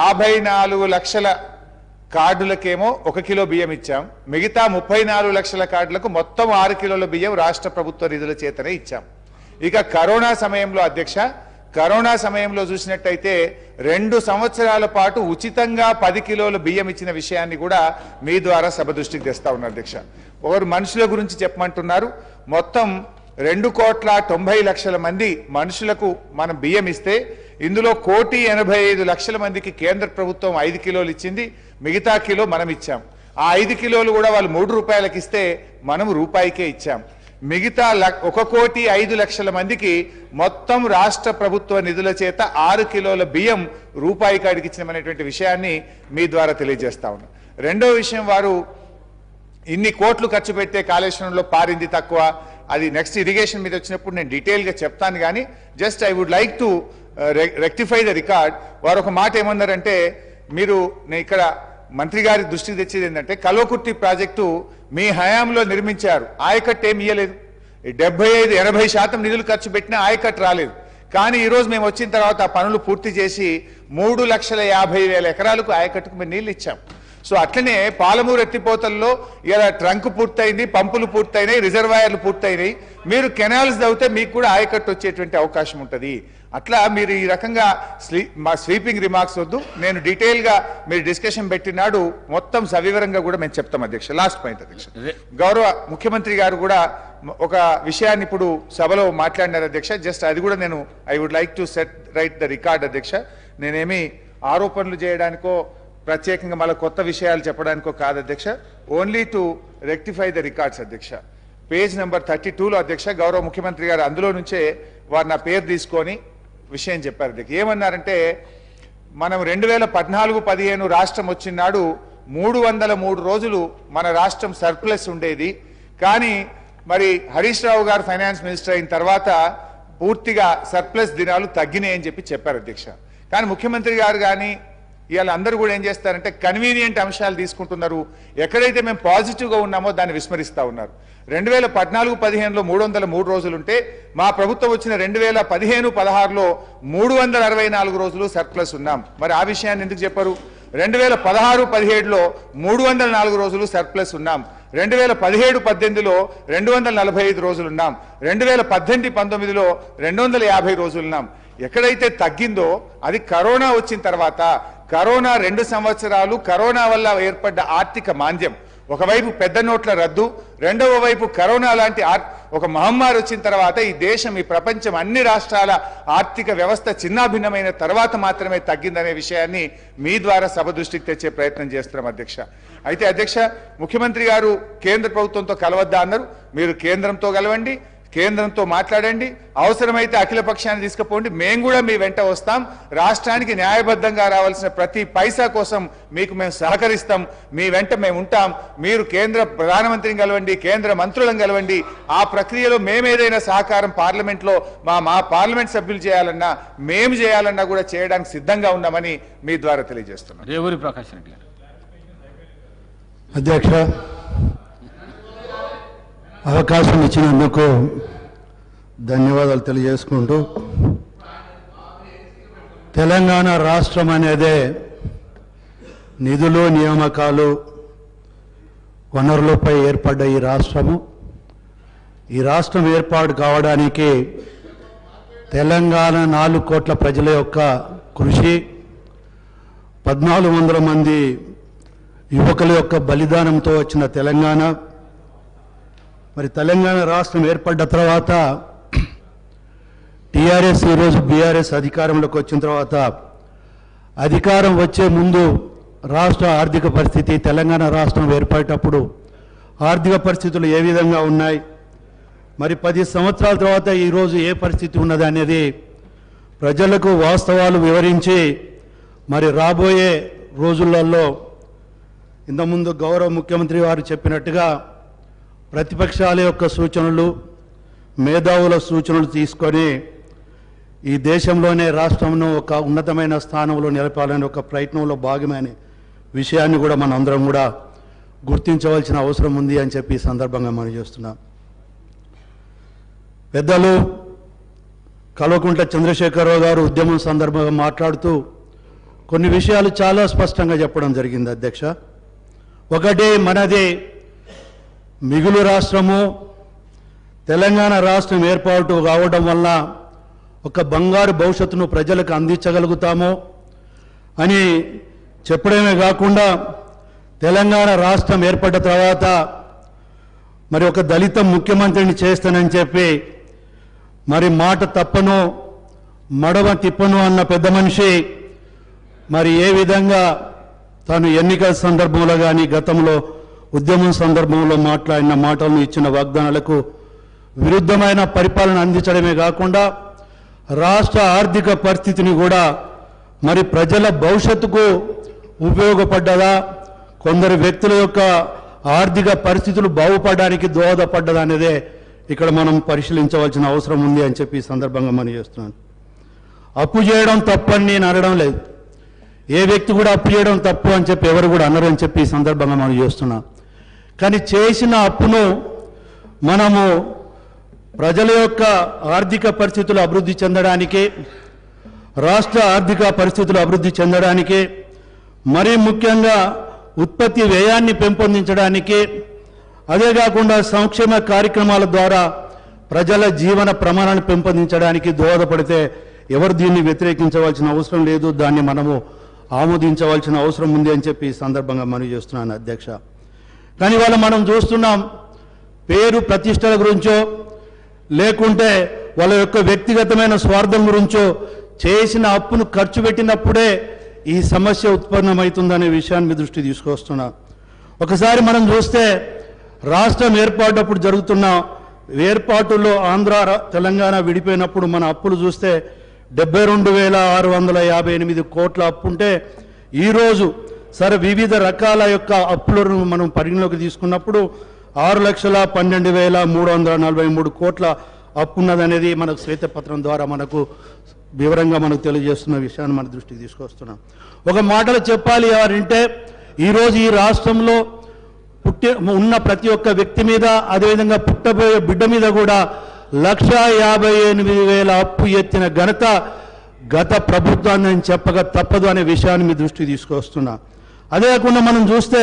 54 లక్షల కార్డులకేమో 1 కిలో బియ్యం ఇచ్చాం, మిగతా 34 లక్షల కార్డులకు మొత్తం 6 కిలోల బియ్యం రాష్ట్ర ప్రభుత్వ నిధుల చేతనే ఇచ్చాం. ఇక కరోనా సమయంలో అధ్యక్ష, కరోనా సమయంలో చూసినట్టయితే 2 సంవత్సరాల పాటు ఉచితంగా 10 కిలోల బియ్యం ఇచ్చిన విషయాన్ని కూడా మీ ద్వారా సభ దృష్టికి తెస్తా ఉన్నారు అధ్యక్ష. ఒకరు మనుషుల గురించి చెప్పమంటున్నారు. మొత్తం 2,90,00,000 మంది మనుషులకు మనం బియ్యం ఇస్తే ఇందులో 1,85,00,000 మందికి కేంద్ర ప్రభుత్వం 5 కిలోలు ఇచ్చింది, మిగతా కిలో మనం ఇచ్చాం. ఆ 5 కిలోలు కూడా వాళ్ళు 3 రూపాయలకి ఇస్తే మనం రూపాయికే ఇచ్చాం. మిగతా 1,05,00,000 మందికి మొత్తం రాష్ట్ర ప్రభుత్వ నిధుల చేత 6 కిలోల బియ్యం రూపాయి కాడికి ఇచ్చినటువంటి విషయాన్ని మీ ద్వారా తెలియజేస్తా ఉన్నా. రెండో విషయం, వారు ఇన్ని కోట్లు ఖర్చు పెడితే కాళేశ్వరంలో పారింది తక్కువ, అది నెక్స్ట్ ఇరిగేషన్ మీద వచ్చినప్పుడు నేను డీటెయిల్గా చెప్తాను. కానీ just I would like to rectify the record. వారు ఒక మాట ఏమన్నారంటే, మీరు నేను ఇక్కడ మంత్రి గారి దృష్టికి తెచ్చేది ఏంటంటే కల్వకుర్తి ప్రాజెక్టు మీ హయాంలో నిర్మించారు, ఆయకట్టు ఏమి ఇయ్యలేదు. 75-80% నిధులు ఖర్చు పెట్టినా ఆయకట్టు రాలేదు. కానీ ఈరోజు మేము వచ్చిన తర్వాత ఆ పనులు పూర్తి చేసి 3,50,000 ఎకరాలకు ఆయకట్టుకు మేము నీళ్ళు ఇచ్చాం. సో అట్లనే పాలమూరు ఎత్తిపోతల్లో ఇలా ట్రంక్ పూర్తయింది, పంపులు పూర్తయినాయి, రిజర్వాయర్లు పూర్తయినాయి. మీరు కెనాల్స్ తవ్వితే మీకు కూడా ఆయకట్టు వచ్చేటువంటి అవకాశం ఉంటుంది. అట్లా మీరు ఈ రకంగా మా స్వీపింగ్ రిమార్క్స్ వద్దు, నేను డీటెయిల్గా మీరు డిస్కషన్ పెట్టినాడు మొత్తం సవివరంగా కూడా మేము చెప్తాం అధ్యక్ష. లాస్ట్ పాయింట్ అధ్యక్ష, గౌరవ ముఖ్యమంత్రి గారు కూడా ఒక విషయాన్ని ఇప్పుడు సభలో మాట్లాడినారు అధ్యక్ష. జస్ట్ అది కూడా నేను I would like to set right the record అధ్యక్ష. నేనేమి ఆరోపణలు చేయడానికో ప్రత్యేకంగా మళ్ళీ కొత్త విషయాలు చెప్పడానికో కాదు అధ్యక్ష, only to rectify the records అధ్యక్ష. పేజ్ నెంబర్ 32లో అధ్యక్ష గౌరవ ముఖ్యమంత్రి గారు అందులో నుంచే వారు నా పేరు తీసుకొని విషయం చెప్పారు అధ్యక్ష. ఏమన్నారంటే మనం 2014-15 రాష్ట్రం వచ్చినాడు 303 రోజులు మన రాష్ట్రం సర్ప్లస్ ఉండేది. కానీ మరి హరీష్ రావు గారు ఫైనాన్స్ మినిస్టర్ అయిన తర్వాత పూర్తిగా సర్ప్లస్ దినాలు తగ్గినాయి అని చెప్పారు అధ్యక్ష. కానీ ముఖ్యమంత్రి గారు కానీ ఇవాళ అందరూ కూడా ఏం చేస్తారంటే కన్వీనియంట్ అంశాలు తీసుకుంటున్నారు. ఎక్కడైతే మేము పాజిటివ్గా ఉన్నామో దాన్ని విస్మరిస్తూ ఉన్నారు. 2014-15లో 303 రోజులుంటే మా ప్రభుత్వం వచ్చిన 2015-16లో 364 రోజులు సర్ప్లస్ ఉన్నాం. మరి ఆ విషయాన్ని ఎందుకు చెప్పారు? 2016-17లో 304 రోజులు సర్ప్లస్ ఉన్నాం. 2017-18లో 245 రోజులున్నాం. 2018-19లో 250 రోజులున్నాం. ఎక్కడైతే తగ్గిందో అది కరోనా వచ్చిన తర్వాత, కరోనా 2 సంవత్సరాలు కరోనా వల్ల ఏర్పడ్డ ఆర్థిక మాంద్యం, ఒకవైపు పెద్ద నోట్ల రద్దు, రెండవ వైపు కరోనా లాంటి ఒక మహమ్మారి వచ్చిన తర్వాత ఈ దేశం, ఈ ప్రపంచం, అన్ని రాష్ట్రాల ఆర్థిక వ్యవస్థ చిన్నాభిన్నమైన తర్వాత మాత్రమే తగ్గిందనే విషయాన్ని మీ ద్వారా సభ దృష్టికి తెచ్చే ప్రయత్నం చేస్తున్నాం అధ్యక్ష. అయితే అధ్యక్ష, ముఖ్యమంత్రి గారు కేంద్ర ప్రభుత్వంతో కలవద్దా అన్నారు. మీరు కేంద్రంతో కలవండి, కేంద్రంతో మాట్లాడండి, అవసరమైతే అఖిల పక్షాన్ని తీసుకుపోండి, మేము కూడా మీ వెంట వస్తాం. రాష్ట్రానికి న్యాయబద్ధంగా రావాల్సిన ప్రతి పైసా కోసం మీకు మేము సహకరిస్తాం, మీ వెంట మేము ఉంటాం. మీరు కేంద్ర ప్రధానమంత్రిని కలవండి, కేంద్ర మంత్రులను కలవండి. ఆ ప్రక్రియలో మేమేదైనా సహకారం పార్లమెంట్లో మా పార్లమెంట్ సభ్యులు చేయాలన్నా, మేము చేయాలన్నా కూడా చేయడానికి సిద్ధంగా ఉన్నామని మీ ద్వారా తెలియజేస్తున్నాం. రేవూరి ప్రకాష్ రెడ్డి గారు. అధ్యక్ష, అవకాశం ఇచ్చినందుకు ధన్యవాదాలు తెలియజేసుకుంటూ, తెలంగాణ రాష్ట్రం అనేదే నిధులు, నియామకాలు, వనరులపై ఏర్పడ్డ ఈ రాష్ట్రము. ఈ రాష్ట్రం ఏర్పాటు కావడానికి తెలంగాణ 4 కోట్ల ప్రజల యొక్క కృషి, 1400 మంది యువకుల యొక్క బలిదానంతో వచ్చిన తెలంగాణ, మరి తెలంగాణ రాష్ట్రం ఏర్పడ్డ తర్వాత టీఆర్ఎస్ ఈరోజు బీఆర్ఎస్ అధికారంలోకి వచ్చిన తర్వాత అధికారం వచ్చే ముందు రాష్ట్ర ఆర్థిక పరిస్థితి, తెలంగాణ రాష్ట్రం ఏర్పడేటప్పుడు ఆర్థిక పరిస్థితులు ఏ విధంగా ఉన్నాయి, మరి 10 సంవత్సరాల తర్వాత ఈరోజు ఏ పరిస్థితి ఉన్నది అనేది ప్రజలకు వాస్తవాలు వివరించి మరి రాబోయే రోజులలో ఇంతకుముందు గౌరవ ముఖ్యమంత్రి వారు చెప్పినట్టుగా ప్రతిపక్షాల యొక్క సూచనలు, మేధావుల సూచనలు తీసుకొని ఈ దేశంలోనే రాష్ట్రంను ఒక ఉన్నతమైన స్థానంలో నిలపాలనే ఒక ప్రయత్నంలో భాగమైన విషయాన్ని కూడా మనం అందరం కూడా గుర్తించవలసిన అవసరం ఉంది అని చెప్పి ఈ సందర్భంగా మనం చేస్తున్నాం. పెద్దలు కల్వకుంట్ల చంద్రశేఖరరావు గారు ఉద్యమం సందర్భంగా మాట్లాడుతూ కొన్ని విషయాలు చాలా స్పష్టంగా చెప్పడం జరిగింది అధ్యక్ష. ఒకటి, మనది మిగులు రాష్ట్రము, తెలంగాణ రాష్ట్రం ఏర్పాటు కావడం వల్ల ఒక బంగారు భవిష్యత్తును ప్రజలకు అందించగలుగుతాము అని చెప్పడమే కాకుండా తెలంగాణ రాష్ట్రం ఏర్పడ్డ తర్వాత మరి ఒక దళిత ముఖ్యమంత్రిని చేస్తానని చెప్పి మరి మాట తప్పను మడవ తిప్పను అన్న పెద్ద మనిషి మరి ఏ విధంగా తాను ఎన్నికల సందర్భంలో కానీ గతంలో ఉద్యమం సందర్భంలో మాట్లాడిన మాటలను ఇచ్చిన వాగ్దానాలకు విరుద్ధమైన పరిపాలన అందించడమే కాకుండా రాష్ట్ర ఆర్థిక పరిస్థితిని కూడా మరి ప్రజల భవిష్యత్తుకు ఉపయోగపడ్డదా, కొందరు వ్యక్తుల యొక్క ఆర్థిక పరిస్థితులు బాగుపడడానికి దోహదపడ్డదా అనేదే ఇక్కడ మనం పరిశీలించవలసిన అవసరం ఉంది అని చెప్పి ఈ సందర్భంగా మనం చేస్తున్నాను. అప్పు చేయడం తప్పని నేను అనడం లేదు, ఏ వ్యక్తి కూడా అప్పు చేయడం తప్పు అని చెప్పి ఎవరు కూడా అన్నారు అని చెప్పి ఈ సందర్భంగా మనం చేస్తున్నాం. కానీ చేసిన అప్పును మనము ప్రజల యొక్క ఆర్థిక పరిస్థితులు అభివృద్ధి చెందడానికి, రాష్ట్ర ఆర్థిక పరిస్థితులు అభివృద్ధి చెందడానికి, మరీ ముఖ్యంగా ఉత్పత్తి వ్యయాన్ని పెంపొందించడానికి, అదే కాకుండా సంక్షేమ కార్యక్రమాల ద్వారా ప్రజల జీవన ప్రమాణాన్ని పెంపొందించడానికి దోహదపడితే ఎవరు దీన్ని వ్యతిరేకించవలసిన అవసరం లేదు, దాన్ని మనము ఆమోదించవలసిన అవసరం ఉంది అని చెప్పి ఈ సందర్భంగా మనం చేస్తున్నాను అధ్యక్ష. కానీ ఇవాళ మనం చూస్తున్నాం, పేరు ప్రతిష్టల గురించో లేకుంటే వాళ్ళ యొక్క వ్యక్తిగతమైన స్వార్థం గురించో చేసిన అప్పును ఖర్చు పెట్టినప్పుడే ఈ సమస్య ఉత్పన్నమవుతుందనే విషయాన్ని మీ దృష్టి తీసుకొస్తున్నా. ఒకసారి మనం చూస్తే రాష్ట్రం ఏర్పాటప్పుడు జరుగుతున్న ఏర్పాటులో ఆంధ్ర తెలంగాణ విడిపోయినప్పుడు మన అప్పులు చూస్తే 72,658 కోట్ల అప్పు ఉంటే ఈరోజు సరే వివిధ రకాల యొక్క అప్పులను మనం పరిగణలోకి తీసుకున్నప్పుడు 6,12,343 కోట్ల అప్పు ఉన్నదనేది మనకు శ్వేతపత్రం ద్వారా మనకు వివరంగా మనకు తెలియజేస్తున్న విషయాన్ని మన దృష్టికి తీసుకొస్తున్నాం. ఒక మాటలో చెప్పాలి అంటే ఈరోజు ఈ రాష్ట్రంలో ఉన్న ప్రతి ఒక్క వ్యక్తి మీద, అదేవిధంగా పుట్టబోయే బిడ్డ మీద కూడా 1,58,000 అప్పు ఎత్తిన ఘనత గత ప్రభుత్వాన్ని నేను చెప్పక తప్పదు అనే విషయాన్ని మీ దృష్టికి తీసుకొస్తున్నా. అదే కాకుండా మనం చూస్తే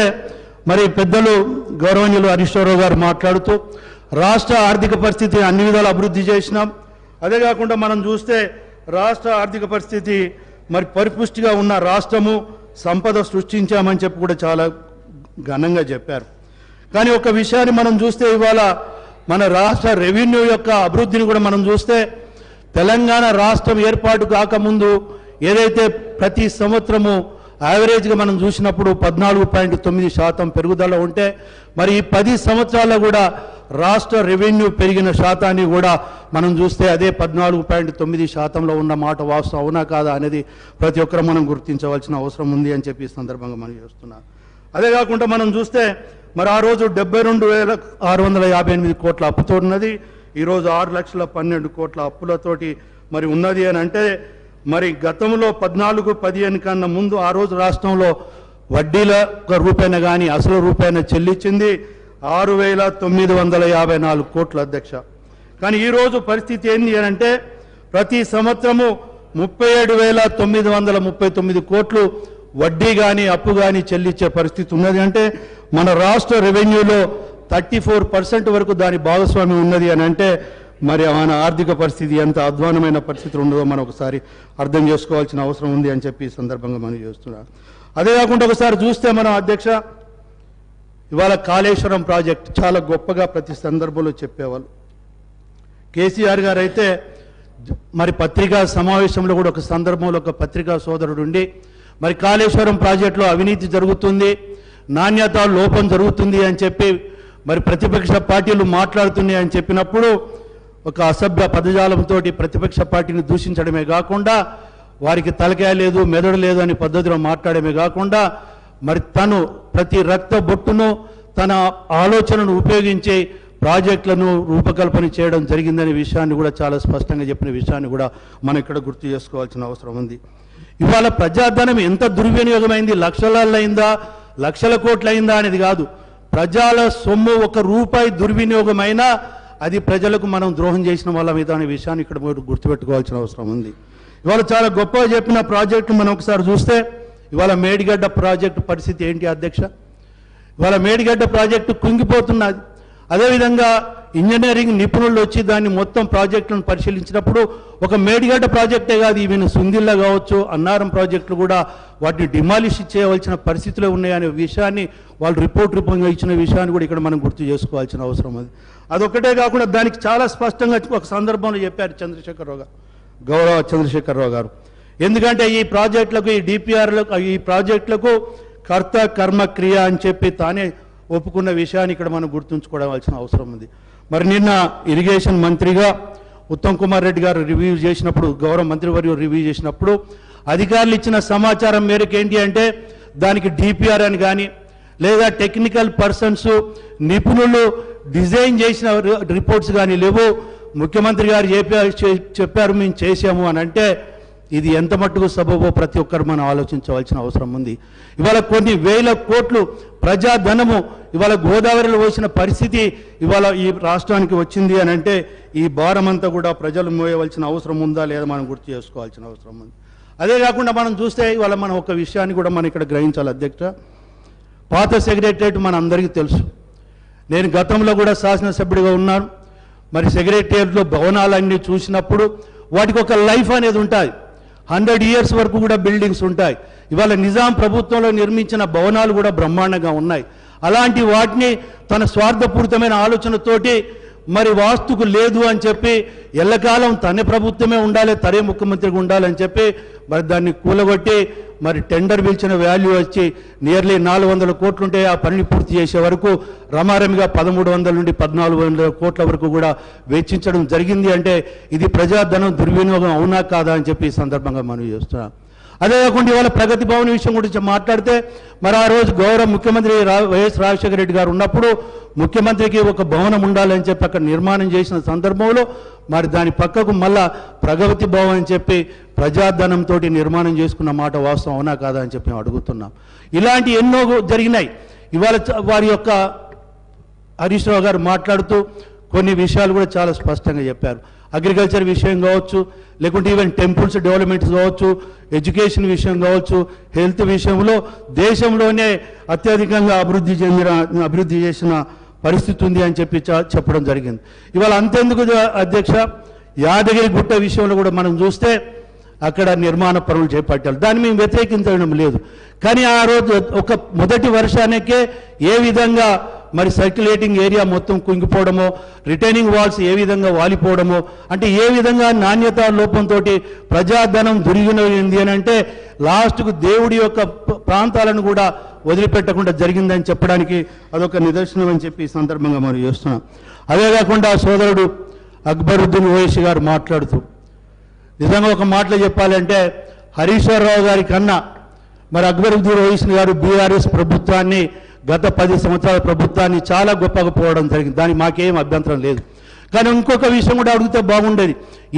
మరి పెద్దలు గౌరవనీయులు హరీష్ రావు గారు మాట్లాడుతూ రాష్ట్ర ఆర్థిక పరిస్థితి అన్ని విధాలు అభివృద్ధి చేసినాం. అదే కాకుండా మనం చూస్తే రాష్ట్ర ఆర్థిక పరిస్థితి మరి పరిపుష్టిగా ఉన్న రాష్ట్రము, సంపద సృష్టించామని చెప్పి కూడా చాలా ఘనంగా చెప్పారు. కానీ ఒక విషయాన్ని మనం చూస్తే ఇవాళ మన రాష్ట్ర రెవెన్యూ యొక్క అభివృద్ధిని కూడా మనం చూస్తే తెలంగాణ రాష్ట్రం ఏర్పాటు కాకముందు ఏదైతే ప్రతి సంవత్సరము యావరేజ్గా మనం చూసినప్పుడు 14.9% పెరుగుదల ఉంటే మరి ఈ 10 సంవత్సరాల్లో కూడా రాష్ట్ర రెవెన్యూ పెరిగిన శాతాన్ని కూడా మనం చూస్తే అదే 14.9%లో ఉన్న మాట వాస్తవం అవునా కాదా అనేది ప్రతి ఒక్కరు మనం గుర్తించవలసిన అవసరం ఉంది అని చెప్పి ఈ సందర్భంగా మనం చేస్తున్నాం. అదే కాకుండా మనం చూస్తే మరి ఆ రోజు 72,658 కోట్ల అప్పుతో ఉన్నది, ఈరోజు 6,12,000 కోట్ల అప్పులతోటి మరి ఉన్నది అని అంటే మరి గతంలో 14-15 కన్నా ముందు ఆ రోజు రాష్ట్రంలో వడ్డీల రూపాయన కానీ అసలు రూపాయన చెల్లించింది 6,954 కోట్ల అధ్యక్ష. కానీ ఈరోజు పరిస్థితి ఏంది అని అంటే ప్రతి సంవత్సరము 37,939 కోట్లు వడ్డీ కానీ అప్పు కానీ చెల్లించే పరిస్థితి ఉన్నది. అంటే మన రాష్ట్ర రెవెన్యూలో 34% వరకు దాని భాగస్వామ్యం ఉన్నది అని అంటే మరి మన ఆర్థిక పరిస్థితి ఎంత అధ్వానమైన పరిస్థితులు ఉండదో మనం ఒకసారి అర్థం చేసుకోవాల్సిన అవసరం ఉంది అని చెప్పి ఈ సందర్భంగా మనం చేస్తున్నాం. అదే కాకుండా ఒకసారి చూస్తే మనం అధ్యక్ష ఇవాళ కాళేశ్వరం ప్రాజెక్ట్ చాలా గొప్పగా ప్రతి సందర్భంలో చెప్పేవాళ్ళు. కేసీఆర్ గారు అయితే మరి పత్రికా సమావేశంలో కూడా ఒక సందర్భంలో ఒక పత్రికా సోదరుడు ఉండి మరి కాళేశ్వరం ప్రాజెక్టులో అవినీతి జరుగుతుంది, నాణ్యత లోపం జరుగుతుంది అని చెప్పి మరి ప్రతిపక్ష పార్టీలు మాట్లాడుతున్నాయి అని చెప్పినప్పుడు ఒక అసభ్య పదజాలంతో ప్రతిపక్ష పార్టీని దూషించడమే కాకుండా వారికి తలకాయ లేదు మెదడు లేదు అని పద్ధతిలో మాట్లాడమే కాకుండా మరి తను ప్రతి రక్త బొట్టును తన ఆలోచనను ఉపయోగించి ప్రాజెక్టులను రూపకల్పన చేయడం జరిగిందనే విషయాన్ని కూడా చాలా స్పష్టంగా చెప్పిన విషయాన్ని కూడా మనం ఇక్కడ గుర్తు చేసుకోవాల్సిన అవసరం ఉంది. ఇవాళ ప్రజాధనం ఎంత దుర్వినియోగమైంది, లక్షలలో అయిందా లక్షల కోట్లు అయిందా అనేది కాదు, ప్రజల సొమ్ము 1 రూపాయి దుర్వినియోగమైనా అది ప్రజలకు మనం ద్రోహం చేసిన వాళ్ళ మీద అనే విషయాన్ని ఇక్కడ గుర్తుపెట్టుకోవాల్సిన అవసరం ఉంది. ఇవాళ చాలా గొప్పగా చెప్పిన ప్రాజెక్టు మనం ఒకసారి చూస్తే ఇవాళ మేడిగడ్డ ప్రాజెక్టు పరిస్థితి ఏంటి అధ్యక్ష? ఇవాళ మేడిగడ్డ ప్రాజెక్టు కుంగిపోతున్నది. అదేవిధంగా ఇంజనీరింగ్ నిపుణులు వచ్చి దాన్ని మొత్తం ప్రాజెక్టులను పరిశీలించినప్పుడు ఒక మేడిగడ్డ ప్రాజెక్టే కాదు, ఈవెన్ సుందిల్ల కావచ్చు అన్నారం ప్రాజెక్టులు కూడా వాటిని డిమాలిష్ చేయవలసిన పరిస్థితులు ఉన్నాయనే విషయాన్ని వాళ్ళు రిపోర్ట్ రూపంగా ఇచ్చిన విషయాన్ని కూడా ఇక్కడ మనం గుర్తు చేసుకోవాల్సిన అవసరం ఉంది. అదొక్కటే కాకుండా దానికి చాలా స్పష్టంగా ఒక సందర్భంలో చెప్పారు చంద్రశేఖరరావు గారు, గౌరవ చంద్రశేఖరరావు గారు. ఎందుకంటే ఈ ప్రాజెక్టులకు ఈ డిపిఆర్లకు ఈ ప్రాజెక్టులకు కర్త కర్మ క్రియ అని చెప్పి తానే ఒప్పుకున్న విషయాన్ని ఇక్కడ మనం గుర్తుంచుకోవాల్సిన అవసరం ఉంది. మరి నిన్న ఇరిగేషన్ మంత్రిగా ఉత్తమ్ కుమార్ రెడ్డి గారు రివ్యూ చేసినప్పుడు, గౌరవ మంత్రివర్యులు రివ్యూ చేసినప్పుడు అధికారులు ఇచ్చిన సమాచారం మేరకు ఏంటి అంటే దానికి డిపిఆర్ అని కానీ లేదా టెక్నికల్ పర్సన్స్ నిపుణులు డిజైన్ చేసిన రిపోర్ట్స్ కానీ లేవు. ముఖ్యమంత్రి గారు చెప్పారు మేము చేసాము అని అంటే ఇది ఎంత మట్టుకు సబబో ప్రతి ఒక్కరు మనం ఆలోచించవలసిన అవసరం ఉంది. ఇవాళ కొన్ని వేల కోట్లు ప్రజాధనము ఇవాళ గోదావరిలో వచ్చిన పరిస్థితి ఇవాళ ఈ రాష్ట్రానికి వచ్చింది అని అంటే ఈ భారం అంతా కూడా ప్రజలు మోయవలసిన అవసరం ఉందా లేదా మనం గుర్తు చేసుకోవాల్సిన అవసరం ఉంది. అదే కాకుండా మనం చూస్తే ఇవాళ మనం ఒక విషయాన్ని కూడా మనం ఇక్కడ గ్రహించాలి అధ్యక్ష. పాత సెక్రటరియట్ మన అందరికీ తెలుసు. నేను గతంలో కూడా శాసనసభ్యుడిగా ఉన్నాను. మరి సెక్రటరియట్లో భవనాలన్నీ చూసినప్పుడు వాటికి ఒక లైఫ్ అనేది ఉంటుంది. 100 years వరకు కూడా బిల్డింగ్స్ ఉంటాయి. ఇవాళ నిజాం ప్రభుత్వంలో నిర్మించిన భవనాలు కూడా బ్రహ్మాండంగా ఉన్నాయి. అలాంటి వాటిని తన స్వార్థపూరితమైన ఆలోచనతోటి మరి వాస్తుకు లేదు అని చెప్పి ఎల్లకాలం తన ప్రభుత్వమే ఉండాలి, తనే ముఖ్యమంత్రిగా ఉండాలని చెప్పి మరి దాన్ని కూలగొట్టి మరి టెండర్ పిలిచిన వాల్యూ వచ్చి నియర్లీ 400 కోట్లుంటే ఆ పనిని పూర్తి చేసే వరకు రమారమిగా 1300 నుండి 1400 కోట్ల వరకు కూడా వెచ్చించడం జరిగింది. అంటే ఇది ప్రజాధనం దుర్వినియోగం అవునా కాదా అని చెప్పి ఈ సందర్భంగా మనం చేస్తున్నాం. అదే కాకుండా ఇవాళ ప్రగతి భవన్ విషయం గురించి మాట్లాడితే మరి ఆ రోజు గౌరవ ముఖ్యమంత్రి వైఎస్ రాజశేఖర రెడ్డి గారు ఉన్నప్పుడు ముఖ్యమంత్రికి ఒక భవనం ఉండాలని చెప్పి అక్కడ నిర్మాణం చేసిన సందర్భంలో మరి దాని పక్కకు మళ్ళా ప్రగతి భవన్ అని చెప్పి ప్రజాధనంతో నిర్మాణం చేసుకున్న మాట వాస్తవం అవునా కాదా అని చెప్పి మేము అడుగుతున్నాం. ఇలాంటి ఎన్నో జరిగినాయి. ఇవాళ వారి యొక్క హరీష్ రావు గారు మాట్లాడుతూ కొన్ని విషయాలు కూడా చాలా స్పష్టంగా చెప్పారు. అగ్రికల్చర్ విషయం కావచ్చు, లేకుంటే ఈవెన్ టెంపుల్స్ డెవలప్మెంట్స్ కావచ్చు, ఎడ్యుకేషన్ విషయం కావచ్చు, హెల్త్ విషయంలో దేశంలోనే అత్యధికంగా అభివృద్ధి చేసిన పరిస్థితి ఉంది అని చెప్పి చెప్పడం జరిగింది. ఇవాళ అంతెందుకు అధ్యక్ష, యాదగిరి గుట్ట విషయంలో కూడా మనం చూస్తే అక్కడ నిర్మాణ పనులు చేపట్టారు. దాన్ని మేము వ్యతిరేకించడం లేదు. కానీ ఆ రోజు ఒక మొదటి వర్షానికే ఏ విధంగా మరి సర్క్యులేటింగ్ ఏరియా మొత్తం కుంగిపోవడమో, రిటైనింగ్ వాల్స్ ఏ విధంగా వాలిపోవడమో, అంటే ఏ విధంగా నాణ్యత లోపంతో ప్రజాధనం దుర్వినియోగమైంది అని అంటే లాస్ట్కు దేవుడి యొక్క ప్రాంతాలను కూడా వదిలిపెట్టకుండా జరిగిందని చెప్పడానికి అదొక నిదర్శనం అని చెప్పి ఈ సందర్భంగా మనం చేస్తున్నాం. అదే కాకుండా సోదరుడు అక్బరుద్దీన్ ఓవైసీ గారు మాట్లాడుతూ నిజంగా ఒక మాటలో చెప్పాలంటే హరీష్ రావు గారి కన్నా మరి అక్బరుద్దీన్ ఓవైసీ గారు బీఆర్ఎస్ ప్రభుత్వాన్ని గత 10 సంవత్సరాల ప్రభుత్వాన్ని చాలా గొప్పగా పోవడం జరిగింది. దానికి మాకేం అభ్యంతరం లేదు. కానీ ఇంకొక విషయం కూడా అడిగితే బాగుండేది.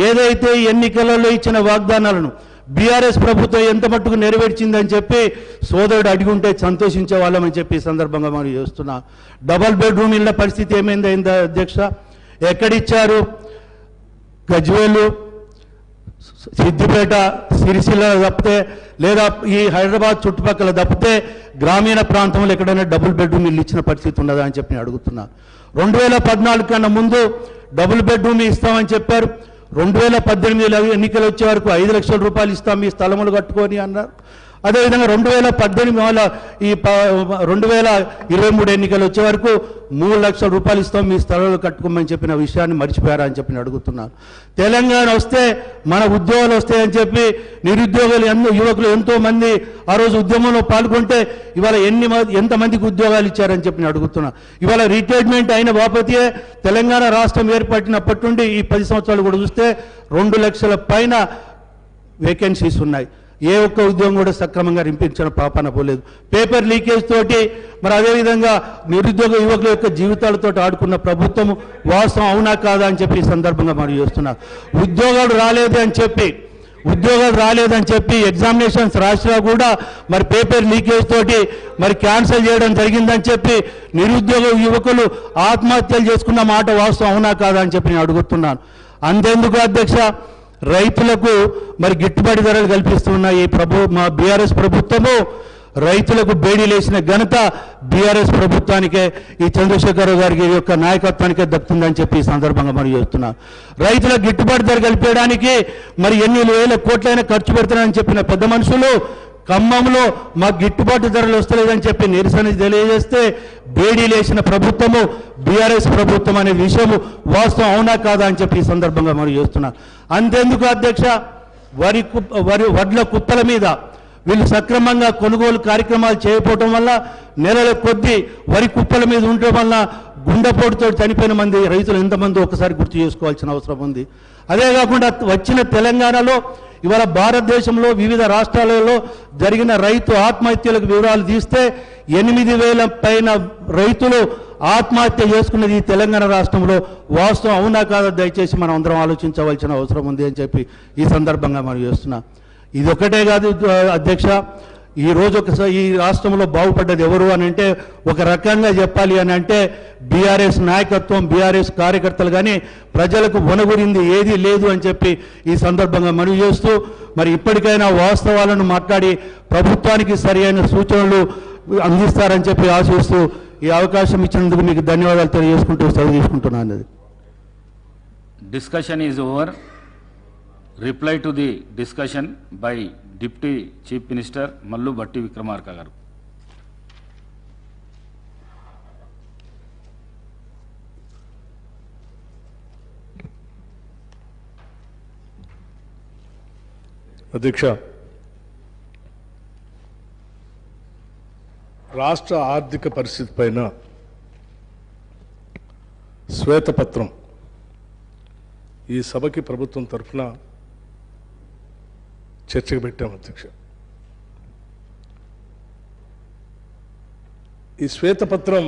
ఏదైతే ఎన్నికలలో ఇచ్చిన వాగ్దానాలను బీఆర్ఎస్ ప్రభుత్వం ఎంత మట్టుకు నెరవేర్చిందని చెప్పి సోదరుడు అడిగి ఉంటే సంతోషించే వాళ్ళమని చెప్పి ఈ సందర్భంగా మనం చేస్తున్నా. డబల్ బెడ్రూమ్ ఇళ్ళ పరిస్థితి ఏమైంది అధ్యక్ష? ఎక్కడిచ్చారు? గజ్వేలు, సిద్దిపేట, సిరిసిల్ల తప్పితే లేదా ఈ హైదరాబాద్ చుట్టుపక్కల తప్పితే గ్రామీణ ప్రాంతంలో ఎక్కడైనా డబుల్ బెడ్రూమ్ ఇల్లు ఇచ్చిన పరిస్థితి ఉన్నదా అని చెప్పి నేను అడుగుతున్నా. 2014 కన్నా ముందు డబుల్ బెడ్రూమ్ ఇస్తామని చెప్పారు. 2018 ఎన్నికలు వచ్చే వరకు 5 లక్షల రూపాయలు ఇస్తాం మీ స్థలములు కట్టుకొని అన్నారు. అదేవిధంగా 2018 ఈ 2023 ఎన్నికలు వచ్చే వరకు 3 లక్షల రూపాయలు ఇస్తాం మీ స్థలాలు కట్టుకోమని చెప్పిన విషయాన్ని మర్చిపోయారా అని చెప్పి అడుగుతున్నాను. తెలంగాణ వస్తే మన ఉద్యోగాలు వస్తాయని చెప్పి నిరుద్యోగులు యువకులు ఎంతో మంది ఆ రోజు ఉద్యమంలో పాల్గొంటే ఇవాళ ఎంతమందికి ఉద్యోగాలు ఇచ్చారని చెప్పి అడుగుతున్నా. ఇవాళ రిటైర్మెంట్ అయిన బాపతియే తెలంగాణ రాష్ట్రం ఏర్పడినప్పటి నుండి ఈ 10 సంవత్సరాలు కూడా చూస్తే 2 లక్షల పైన వేకెన్సీస్ ఉన్నాయి. ఏ ఒక్క ఉద్యోగం కూడా సక్రమంగా రింపించిన పాపన పోలేదు. పేపర్ లీకేజ్ తోటి మరి అదేవిధంగా నిరుద్యోగ యువకుల యొక్క జీవితాలతో ఆడుకున్న ప్రభుత్వం వాస్తవం అవునా కాదా అని చెప్పి ఈ సందర్భంగా మనం చేస్తున్నారు. ఉద్యోగాలు రాలేదని చెప్పి ఎగ్జామినేషన్స్ రాసినా కూడా మరి పేపర్ లీకేజ్ తోటి మరి క్యాన్సిల్ చేయడం జరిగిందని చెప్పి నిరుద్యోగ యువకులు ఆత్మహత్యలు చేసుకున్న మాట వాస్తవం అవునా కాదా అని చెప్పి నేను అడుగుతున్నాను. అంతెందుకు అధ్యక్ష, రైతులకు మరి గిట్టుబాటు ధరలు కల్పిస్తున్న మా బీఆర్ఎస్ ప్రభుత్వము రైతులకు బేడీలేసిన ఘనత బీఆర్ఎస్ ప్రభుత్వానికే, ఈ చంద్రశేఖరరావు గారికి యొక్క నాయకత్వానికే దక్కుతుందని చెప్పి ఈ సందర్భంగా మనం చేస్తున్నాం. రైతులకు గిట్టుబాటు ధర కల్పించడానికి మరి ఎన్ని వేల కోట్లైనా ఖర్చు పెడుతున్నారని చెప్పిన పెద్ద మనుషులు ఖమ్మంలో మాకు గిట్టుబాటు ధరలు వస్తలేదని చెప్పి నిరసన తెలియజేస్తే బేడీలేసిన ప్రభుత్వము బీఆర్ఎస్ ప్రభుత్వం అనే విషయము వాస్తవం అవునా కాదా అని చెప్పి ఈ సందర్భంగా మనం చేస్తున్నాం. అంతెందుకు అధ్యక్ష, వడ్ల కుప్పల మీద వీళ్ళు సక్రమంగా కొనుగోలు కార్యక్రమాలు చేయకపోవడం వల్ల నెలల కొద్దీ వరి కుప్పల మీద ఉండటం వల్ల గుండెపోటుతో చనిపోయిన మంది రైతులు ఎంతమంది ఒకసారి గుర్తు చేసుకోవాల్సిన అవసరం ఉంది. అదే కాకుండా వచ్చిన తెలంగాణలో ఇవాళ భారతదేశంలో వివిధ రాష్ట్రాలలో జరిగిన రైతు ఆత్మహత్యలకు వివరాలు తీస్తే 8,000 పైన రైతులు ఆత్మహత్య చేసుకున్నది ఈ తెలంగాణ రాష్ట్రంలో వాస్తవం అవునా కాదా దయచేసి మనం అందరం ఆలోచించవలసిన అవసరం ఉంది అని చెప్పి ఈ సందర్భంగా మనం చేస్తున్నాం. ఇది ఒకటే కాదు అధ్యక్ష, ఈరోజు ఒకసారి ఈ రాష్ట్రంలో బాగుపడ్డది ఎవరు అని అంటే ఒక రకంగా చెప్పాలి అని అంటే బీఆర్ఎస్ నాయకత్వం, బీఆర్ఎస్ కార్యకర్తలు, కానీ ప్రజలకు వనగురింది ఏదీ లేదు అని చెప్పి ఈ సందర్భంగా మనవి చేస్తూ మరి ఇప్పటికైనా వాస్తవాలను మాట్లాడి ప్రభుత్వానికి సరి అయిన సూచనలు అందిస్తారని చెప్పి ఆశిస్తూ ఈ అవకాశం ఇచ్చినందుకు మీకు ధన్యవాదాలు తెలియజేసుకుంటూ సెలవు తీసుకుంటున్నాను. Discussion is over. Reply to the discussion by deputy chief minister Mallu Bhatti Vikramarka గారు. అధ్యక్ష, రాష్ట్ర ఆర్థిక పరిస్థితి పైన శ్వేతపత్రం ఈ సభకి ప్రభుత్వం తరఫున చర్చకు పెట్టాం అధ్యక్ష. ఈ శ్వేతపత్రం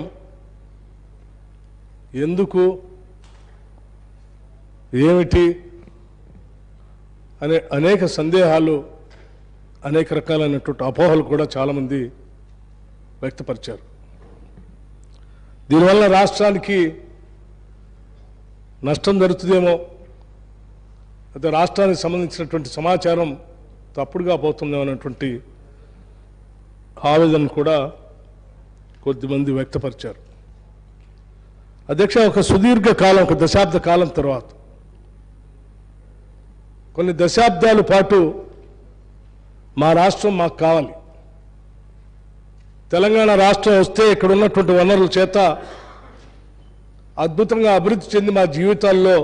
ఎందుకు, ఏమిటి అనే అనేక సందేహాలు, అనేక రకాలైనటువంటి అపోహలు కూడా చాలామంది వ్యక్తపరిచారు. దీనివల్ల రాష్ట్రానికి నష్టం జరుగుతుందేమో, అయితే రాష్ట్రానికి సంబంధించినటువంటి సమాచారం తప్పుడుగా పోతుందేమో అనేటువంటి ఆవేదన కూడా కొద్దిమంది వ్యక్తపరిచారు. అధ్యక్ష, ఒక సుదీర్ఘ కాలం, ఒక దశాబ్ద కాలం తర్వాత, కొన్ని దశాబ్దాల పాటు మా రాష్ట్రం మాకు కావాలి, తెలంగాణ రాష్ట్రం వస్తే ఇక్కడ ఉన్నటువంటి వనరుల చేత అద్భుతంగా అభివృద్ధి చెంది మా జీవితాల్లో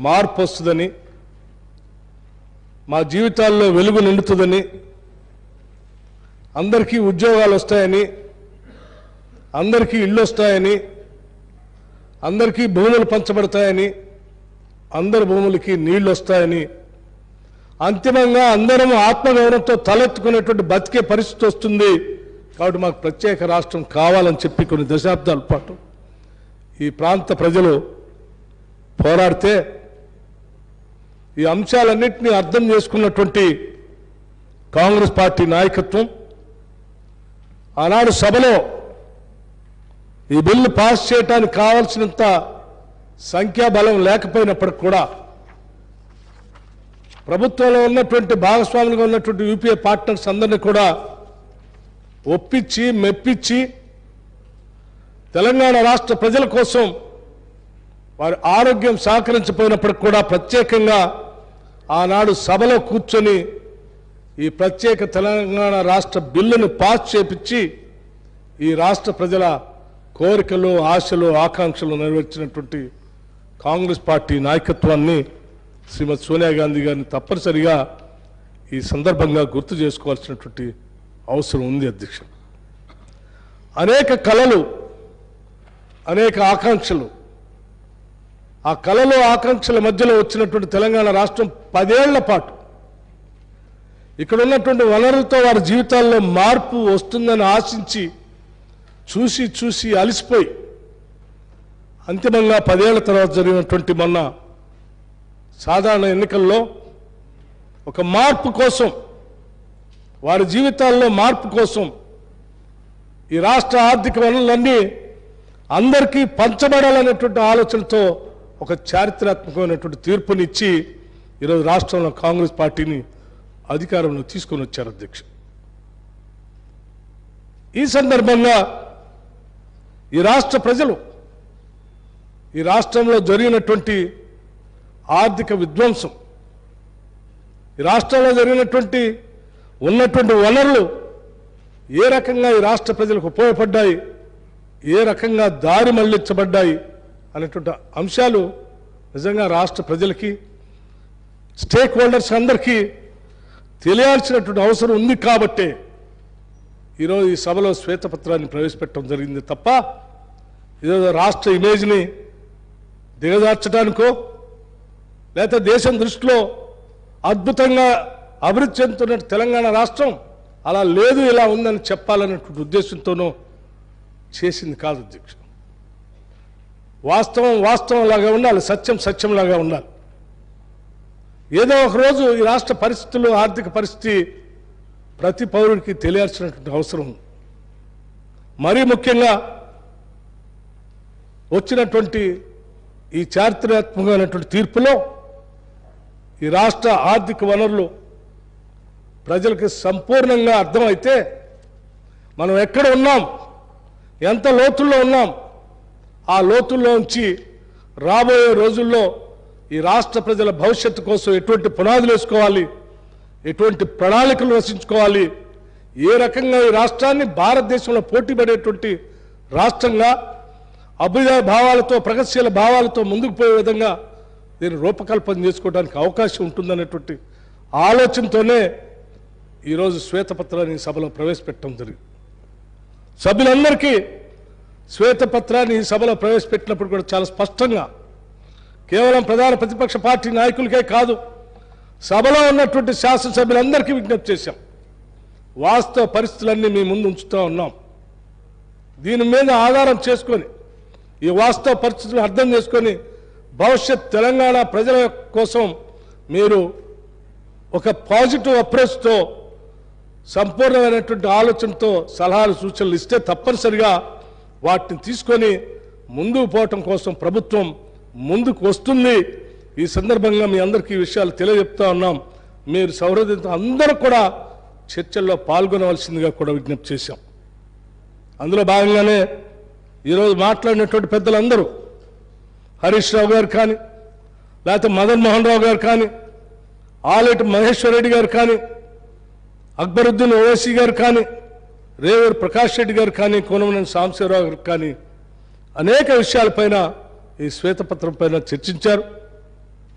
మార్పు వస్తుందని, మా జీవితాల్లో వెలుగు నిండుతుందని, అందరికీ ఉద్యోగాలు వస్తాయని, అందరికీ ఇళ్ళు వస్తాయని, అందరికీ భూములు పంచబడతాయని, అందరి భూములకి నీళ్లు వస్తాయని, అంతిమంగా అందరం ఆత్మగౌరవంతో తలెత్తుకునేటువంటి బతికే పరిస్థితి వస్తుంది, కాబట్టి మాకు ప్రత్యేక రాష్ట్రం కావాలని చెప్పి కొన్ని దశాబ్దాల పాటు ఈ ప్రాంత ప్రజలు పోరాడితే ఈ అంశాలన్నింటినీ అర్థం చేసుకున్నటువంటి కాంగ్రెస్ పార్టీ నాయకత్వం ఆనాడు సభలో ఈ బిల్లు పాస్ చేయడానికి కావాల్సినంత సంఖ్యాబలం లేకపోయినప్పటికి కూడా ప్రభుత్వంలో ఉన్నటువంటి భాగస్వాములుగా ఉన్నటువంటి యూపీఏ పార్ట్నర్స్ అందరినీ కూడా ఒప్పించి మెప్పించి తెలంగాణ రాష్ట్ర ప్రజల కోసం వారి ఆరోగ్యం సహకరించకపోయినప్పటికి కూడా ప్రత్యేకంగా ఆనాడు సభలో కూర్చొని ఈ ప్రత్యేక తెలంగాణ రాష్ట్ర బిల్లును పాస్ చేపించి ఈ రాష్ట్ర ప్రజల కోరికలు ఆశలు ఆకాంక్షలు నెరవేర్చినటువంటి కాంగ్రెస్ పార్టీ నాయకత్వాన్ని శ్రీమతి సోనియా గాంధీ గారిని తప్పనిసరిగా ఈ సందర్భంగా గుర్తు చేసుకోవాల్సినటువంటి అవసరం ఉంది అధ్యక్ష. అనేక కలలు, అనేక ఆకాంక్షలు, ఆ కలలు ఆకాంక్షల మధ్యలో వచ్చినటువంటి తెలంగాణ రాష్ట్రం 10 ఏళ్ల పాటు ఇక్కడ ఉన్నటువంటి వనరులతో వారి జీవితాల్లో మార్పు వస్తుందని ఆశించి చూసి చూసి అలసిపోయి అంతిమంగా 10 ఏళ్ల తర్వాత జరిగినటువంటి మొన్న సాధారణ ఎన్నికల్లో ఒక మార్పు కోసం, వారి జీవితాల్లో మార్పు కోసం ఈ రాష్ట్ర ఆర్థిక వనరులన్నీ అందరికీ పంచబడాలనేటువంటి ఆలోచనతో ఒక చారిత్రాత్మకమైనటువంటి తీర్పునిచ్చి ఈరోజు రాష్ట్రంలో కాంగ్రెస్ పార్టీని అధికారంలో తీసుకొని వచ్చారు అధ్యక్ష. ఈ సందర్భంగా ఈ రాష్ట్ర ప్రజలు ఈ రాష్ట్రంలో జరిగినటువంటి ఆర్థిక విధ్వంసం, ఈ రాష్ట్రంలో జరిగినటువంటి ఉన్నటువంటి వనరులు ఏ రకంగా ఈ రాష్ట్ర ప్రజలకు ఉపయోగపడ్డాయి, ఏ రకంగా దారి మళ్లించబడ్డాయి అనేటువంటి అంశాలు నిజంగా రాష్ట్ర ప్రజలకి, స్టేక్ హోల్డర్స్ అందరికీ తెలియాల్సినటువంటి అవసరం ఉంది. కాబట్టే ఈరోజు ఈ సభలో శ్వేతపత్రాన్ని ప్రవేశపెట్టడం జరిగింది తప్ప ఈరోజు రాష్ట్ర ఇమేజ్ని దిగజార్చడానికో లేకపోతే దేశం దృష్టిలో అద్భుతంగా అభివృద్ధి చెందుతున్న తెలంగాణ రాష్ట్రం అలా లేదు, ఇలా ఉందని చెప్పాలనేటువంటి ఉద్దేశంతోనూ చేసింది కాదు అధ్యక్ష. వాస్తవం వాస్తవంలాగా ఉండాలి, సత్యం సత్యంలాగా ఉండాలి. ఏదో ఒక రోజు ఈ రాష్ట్ర పరిస్థితులు, ఆర్థిక పరిస్థితి ప్రతి పౌరుడికి తెలియాల్సినటువంటి అవసరం ఉంది. మరీ ముఖ్యంగా వచ్చినటువంటి ఈ చారిత్రాత్మకమైనటువంటి తీర్పులో ఈ రాష్ట్ర ఆర్థిక వనరులు ప్రజలకు సంపూర్ణంగా అర్థమైతే మనం ఎక్కడ ఉన్నాం, ఎంత లోతుల్లో ఉన్నాం, ఆ లోతుల్లోంచి రాబోయే రోజుల్లో ఈ రాష్ట్ర ప్రజల భవిష్యత్తు కోసం ఎటువంటి పునాదులు వేసుకోవాలి, ఎటువంటి ప్రణాళికలు రచించుకోవాలి, ఏ రకంగా ఈ రాష్ట్రాన్ని భారతదేశంలో పోటీ పడేటువంటి రాష్ట్రంగా అభ్యుదయ భావాలతో, ప్రగతిశీల భావాలతో ముందుకు పోయే విధంగా దీన్ని రూపకల్పన చేసుకోవడానికి అవకాశం ఉంటుందనేటువంటి ఆలోచనతోనే ఈరోజు శ్వేతపత్రాన్ని సభలో ప్రవేశపెట్టడం జరిగింది. సభ్యులందరికీ శ్వేతపత్రాన్ని ఈ సభలో ప్రవేశపెట్టినప్పుడు కూడా చాలా స్పష్టంగా కేవలం ప్రధాన ప్రతిపక్ష పార్టీ నాయకులకే కాదు, సభలో ఉన్నటువంటి శాసనసభ్యులందరికీ విజ్ఞప్తి చేశాం. వాస్తవ పరిస్థితులన్నీ మీ ముందు ఉంచుతూ ఉన్నాం. దీని మీద ఆధారం చేసుకొని, ఈ వాస్తవ పరిస్థితులను అర్థం చేసుకొని భవిష్యత్ తెలంగాణ ప్రజల కోసం మీరు ఒక పాజిటివ్ అప్రోచ్తో, సంపూర్ణమైనటువంటి ఆలోచనతో సలహాలు సూచనలు ఇస్తే తప్పనిసరిగా వాటిని తీసుకొని ముందుకు పోవటం కోసం ప్రభుత్వం ముందుకు వస్తుంది. ఈ సందర్భంగా మీ అందరికీ ఈ విషయాలు తెలియజెప్తా ఉన్నాం. మీరు సౌహృదయంతో అందరూ కూడా చర్చల్లో పాల్గొనవలసిందిగా కూడా విజ్ఞప్తి చేశాం. అందులో భాగంగానే ఈరోజు మాట్లాడినటువంటి పెద్దలందరూ హరీష్ రావు గారు కానీ, లేకపోతే మదన్ మోహన్ రావు గారు కానీ, ఆలేటి మహేశ్వర్ రెడ్డి గారు కానీ, అక్బరుద్దీన్ ఓవైసీ గారు కానీ, రేవూరు ప్రకాష్ రెడ్డి గారు కానీ, కోనమనేని సాంబశివరావు గారు కానీ అనేక విషయాలపైన ఈ శ్వేతపత్రం పైన చర్చించారు.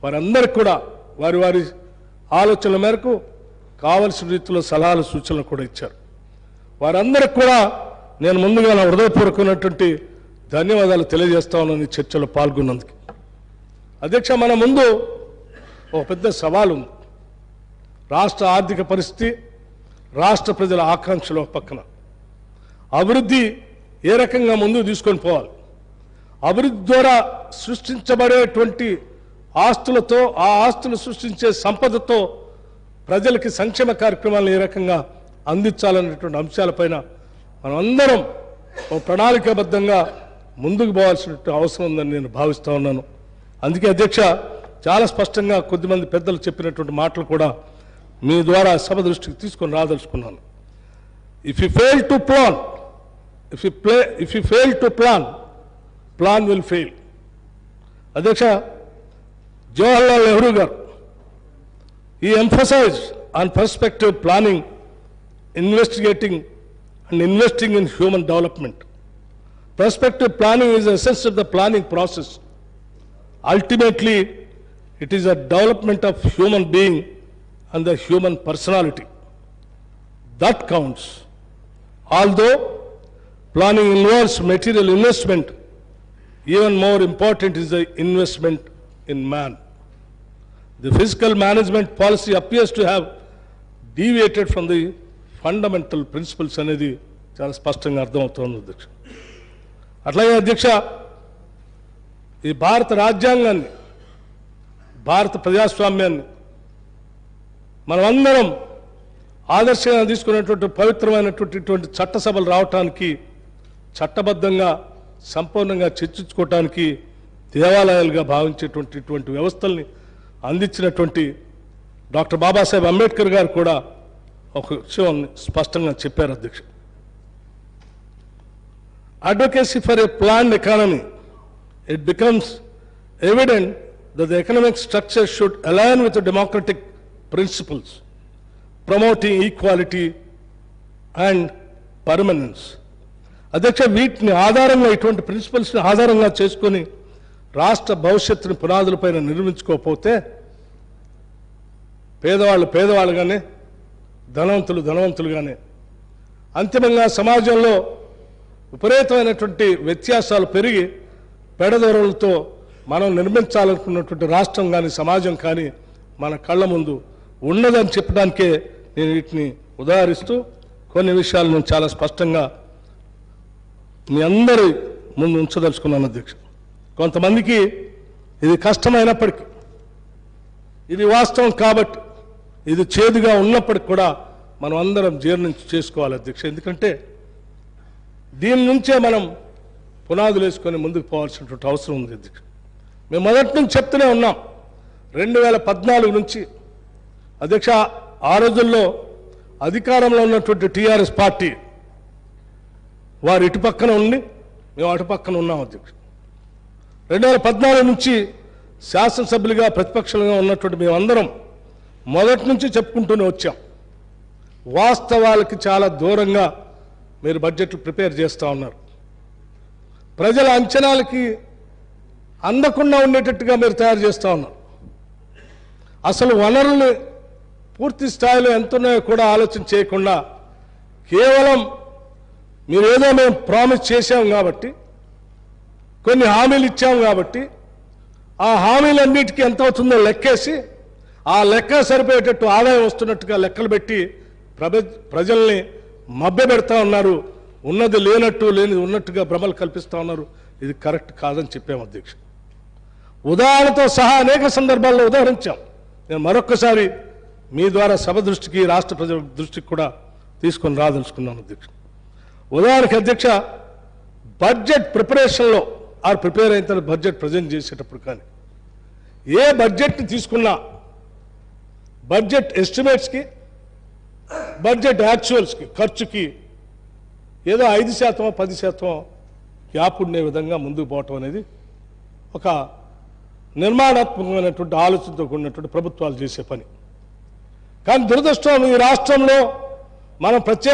వారందరికీ కూడా వారి వారి ఆలోచనల మేరకు కావలసిన రీతిలో సలహాలు సూచనలు కూడా ఇచ్చారు. వారందరికీ కూడా నేను ముందుగా నా హృదయపూర్వకమైనటువంటి ధన్యవాదాలు తెలియజేస్తా ఉన్నాను ఈ చర్చలో పాల్గొన్నందుకు. అధ్యక్ష, మన ముందు ఒక పెద్ద సవాలు ఉంది. రాష్ట్ర ఆర్థిక పరిస్థితి, రాష్ట్ర ప్రజల ఆకాంక్షలు ఒక పక్కన, అభివృద్ధి ఏ రకంగా ముందుకు తీసుకొని పోవాలి, అభివృద్ధి ద్వారా సృష్టించబడేటువంటి ఆస్తులతో, ఆ ఆస్తులు సృష్టించే సంపదతో ప్రజలకి సంక్షేమ కార్యక్రమాలను ఏ రకంగా అందించాలనేటువంటి అంశాలపైన మనం అందరం ఒక ప్రణాళికాబద్ధంగా ముందుకు పోవాల్సినటువంటి అవసరం ఉందని నేను భావిస్తూ ఉన్నాను. అందుకే అధ్యక్ష, చాలా స్పష్టంగా కొద్దిమంది పెద్దలు చెప్పినటువంటి మాటలు కూడా మీ ద్వారా సభ దృష్టికి తీసుకొని రాదలుచుకున్నాను. If you fail to plan, if you fail to plan, plan will fail. అధ్యక్ష, జవహర్లాల్ నెహ్రూ గారు he emphasized on perspective planning, investigating and investing in human development. Perspective planning is the essence of the planning process. Ultimately, it is a development of human being and the human personality. That counts. Although planning involves material investment, even more important is the investment in man. The fiscal management policy appears to have deviated from the fundamental principles అనేది చాలా స్పష్టంగా అర్థమవుతోంది అధ్యక్ష. అట్లాగే అధ్యక్ష, ఈ భారత రాజ్యాంగాన్ని, భారత ప్రజాస్వామ్యాన్ని మనమందరం ఆదర్శంగా తీసుకున్నటువంటి పవిత్రమైనటువంటి చట్టసభలు రావటానికి, చట్టబద్ధంగా సంపూర్ణంగా చర్చించుకోవటానికి దేవాలయాలుగా భావించేటువంటి వ్యవస్థల్ని అందించినటువంటి డాక్టర్ బాబాసాహెబ్ అంబేద్కర్ గారు కూడా ఒక విషయం స్పష్టంగా చెప్పారు అధ్యక్ష. Advocacy for a planned economy, it becomes evident that the economic structure should align with the democratic principles, promoting equality and permanence. అధ్యక్ష, వీటిని ఆధారంగా, ఇటువంటి ప్రిన్సిపల్స్ని ఆధారంగా చేసుకొని రాష్ట్ర భవిష్యత్తుని పునాదులపైన నిర్మించుకోకపోతే పేదవాళ్ళు పేదవాళ్ళుగానే, ధనవంతులు ధనవంతులుగానే, అంతిమంగా సమాజంలో విపరీతమైనటువంటి వ్యత్యాసాలు పెరిగి పెడదొరలతో మనం నిర్మించాలనుకున్నటువంటి రాష్ట్రం కానీ సమాజం కానీ మన కళ్ళ ముందు ఉన్నదని చెప్పడానికే నేను వీటిని ఉదాహరిస్తూ కొన్ని విషయాలు నేను చాలా స్పష్టంగా మీ అందరి ముందు ఉంచదలుచుకున్నాను అధ్యక్ష. కొంతమందికి ఇది కష్టమైనప్పటికీ, ఇది వాస్తవం కాబట్టి, ఇది చేదుగా ఉన్నప్పటికి కూడా మనం అందరం జీర్ణించి చేసుకోవాలి అధ్యక్ష. ఎందుకంటే దీని నుంచే మనం పునాదులు వేసుకొని ముందుకు పోవాల్సినటువంటి అవసరం ఉంది అధ్యక్ష. మేము మొదటి నుంచి చెప్తూనే ఉన్నాం. 2014 నుంచి అధ్యక్ష, ఆ రోజుల్లో అధికారంలో ఉన్నటువంటి టీఆర్ఎస్ పార్టీ వారు ఇటు పక్కన ఉండి మేము అటు పక్కన ఉన్నాం అధ్యక్ష. 2014 నుంచి శాసనసభ్యులుగా ప్రతిపక్షంగా ఉన్నటువంటి మేమందరం మొదటి నుంచి చెప్పుకుంటూనే వచ్చాం. వాస్తవాలకి చాలా దూరంగా మీరు బడ్జెట్లు ప్రిపేర్ చేస్తూ ఉన్నారు. ప్రజల అంచనాలకి అందకుండా ఉండేటట్టుగా మీరు తయారు చేస్తూ ఉన్నారు. అసలు వనరులు పూర్తి స్థాయిలో ఎంత ఉన్నాయో కూడా ఆలోచన చేయకుండా కేవలం మీరేదో మేము ప్రామిస్ చేశాం కాబట్టి, కొన్ని హామీలు ఇచ్చాం కాబట్టి, ఆ హామీలన్నిటికీ ఎంత అవుతుందో లెక్కేసి ఆ లెక్క సరిపోయేటట్టు ఆదాయం వస్తున్నట్టుగా లెక్కలు పెట్టి ప్రజల్ని మభ్యపెడతా ఉన్నారు. ఉన్నది లేనట్టు, లేనిది ఉన్నట్టుగా భ్రమలు కల్పిస్తూ ఉన్నారు. ఇది కరెక్ట్ కాదని చెప్పాము అధ్యక్ష. ఉదాహరణతో సహా అనేక సందర్భాల్లో ఉదాహరించాం. నేను మరొక్కసారి మీ ద్వారా సభ దృష్టికి, రాష్ట్ర ప్రజల దృష్టికి కూడా తీసుకొని రాదలుచుకున్నాను అధ్యక్ష. ఉదాహరణకి అధ్యక్ష, బడ్జెట్ ప్రిపరేషన్లో ప్రిపేర్ అయిన తర్వాత బడ్జెట్ ప్రజెంట్ చేసేటప్పుడు కానీ ఏ బడ్జెట్ని తీసుకున్నా బడ్జెట్ ఎస్టిమేట్స్కి, బడ్జెట్ యాక్చువల్స్కి, ఖర్చుకి ఏదో 5% 10% గ్యాప్ ఉండే విధంగా ముందుకు పోవటం అనేది ఒక నిర్మాణాత్మకమైనటువంటి ఆలోచనతో కూడినటువంటి ప్రభుత్వాలు చేసే పని. కానీ దురదృష్టం, ఈ రాష్ట్రంలో మనం ప్రత్యేక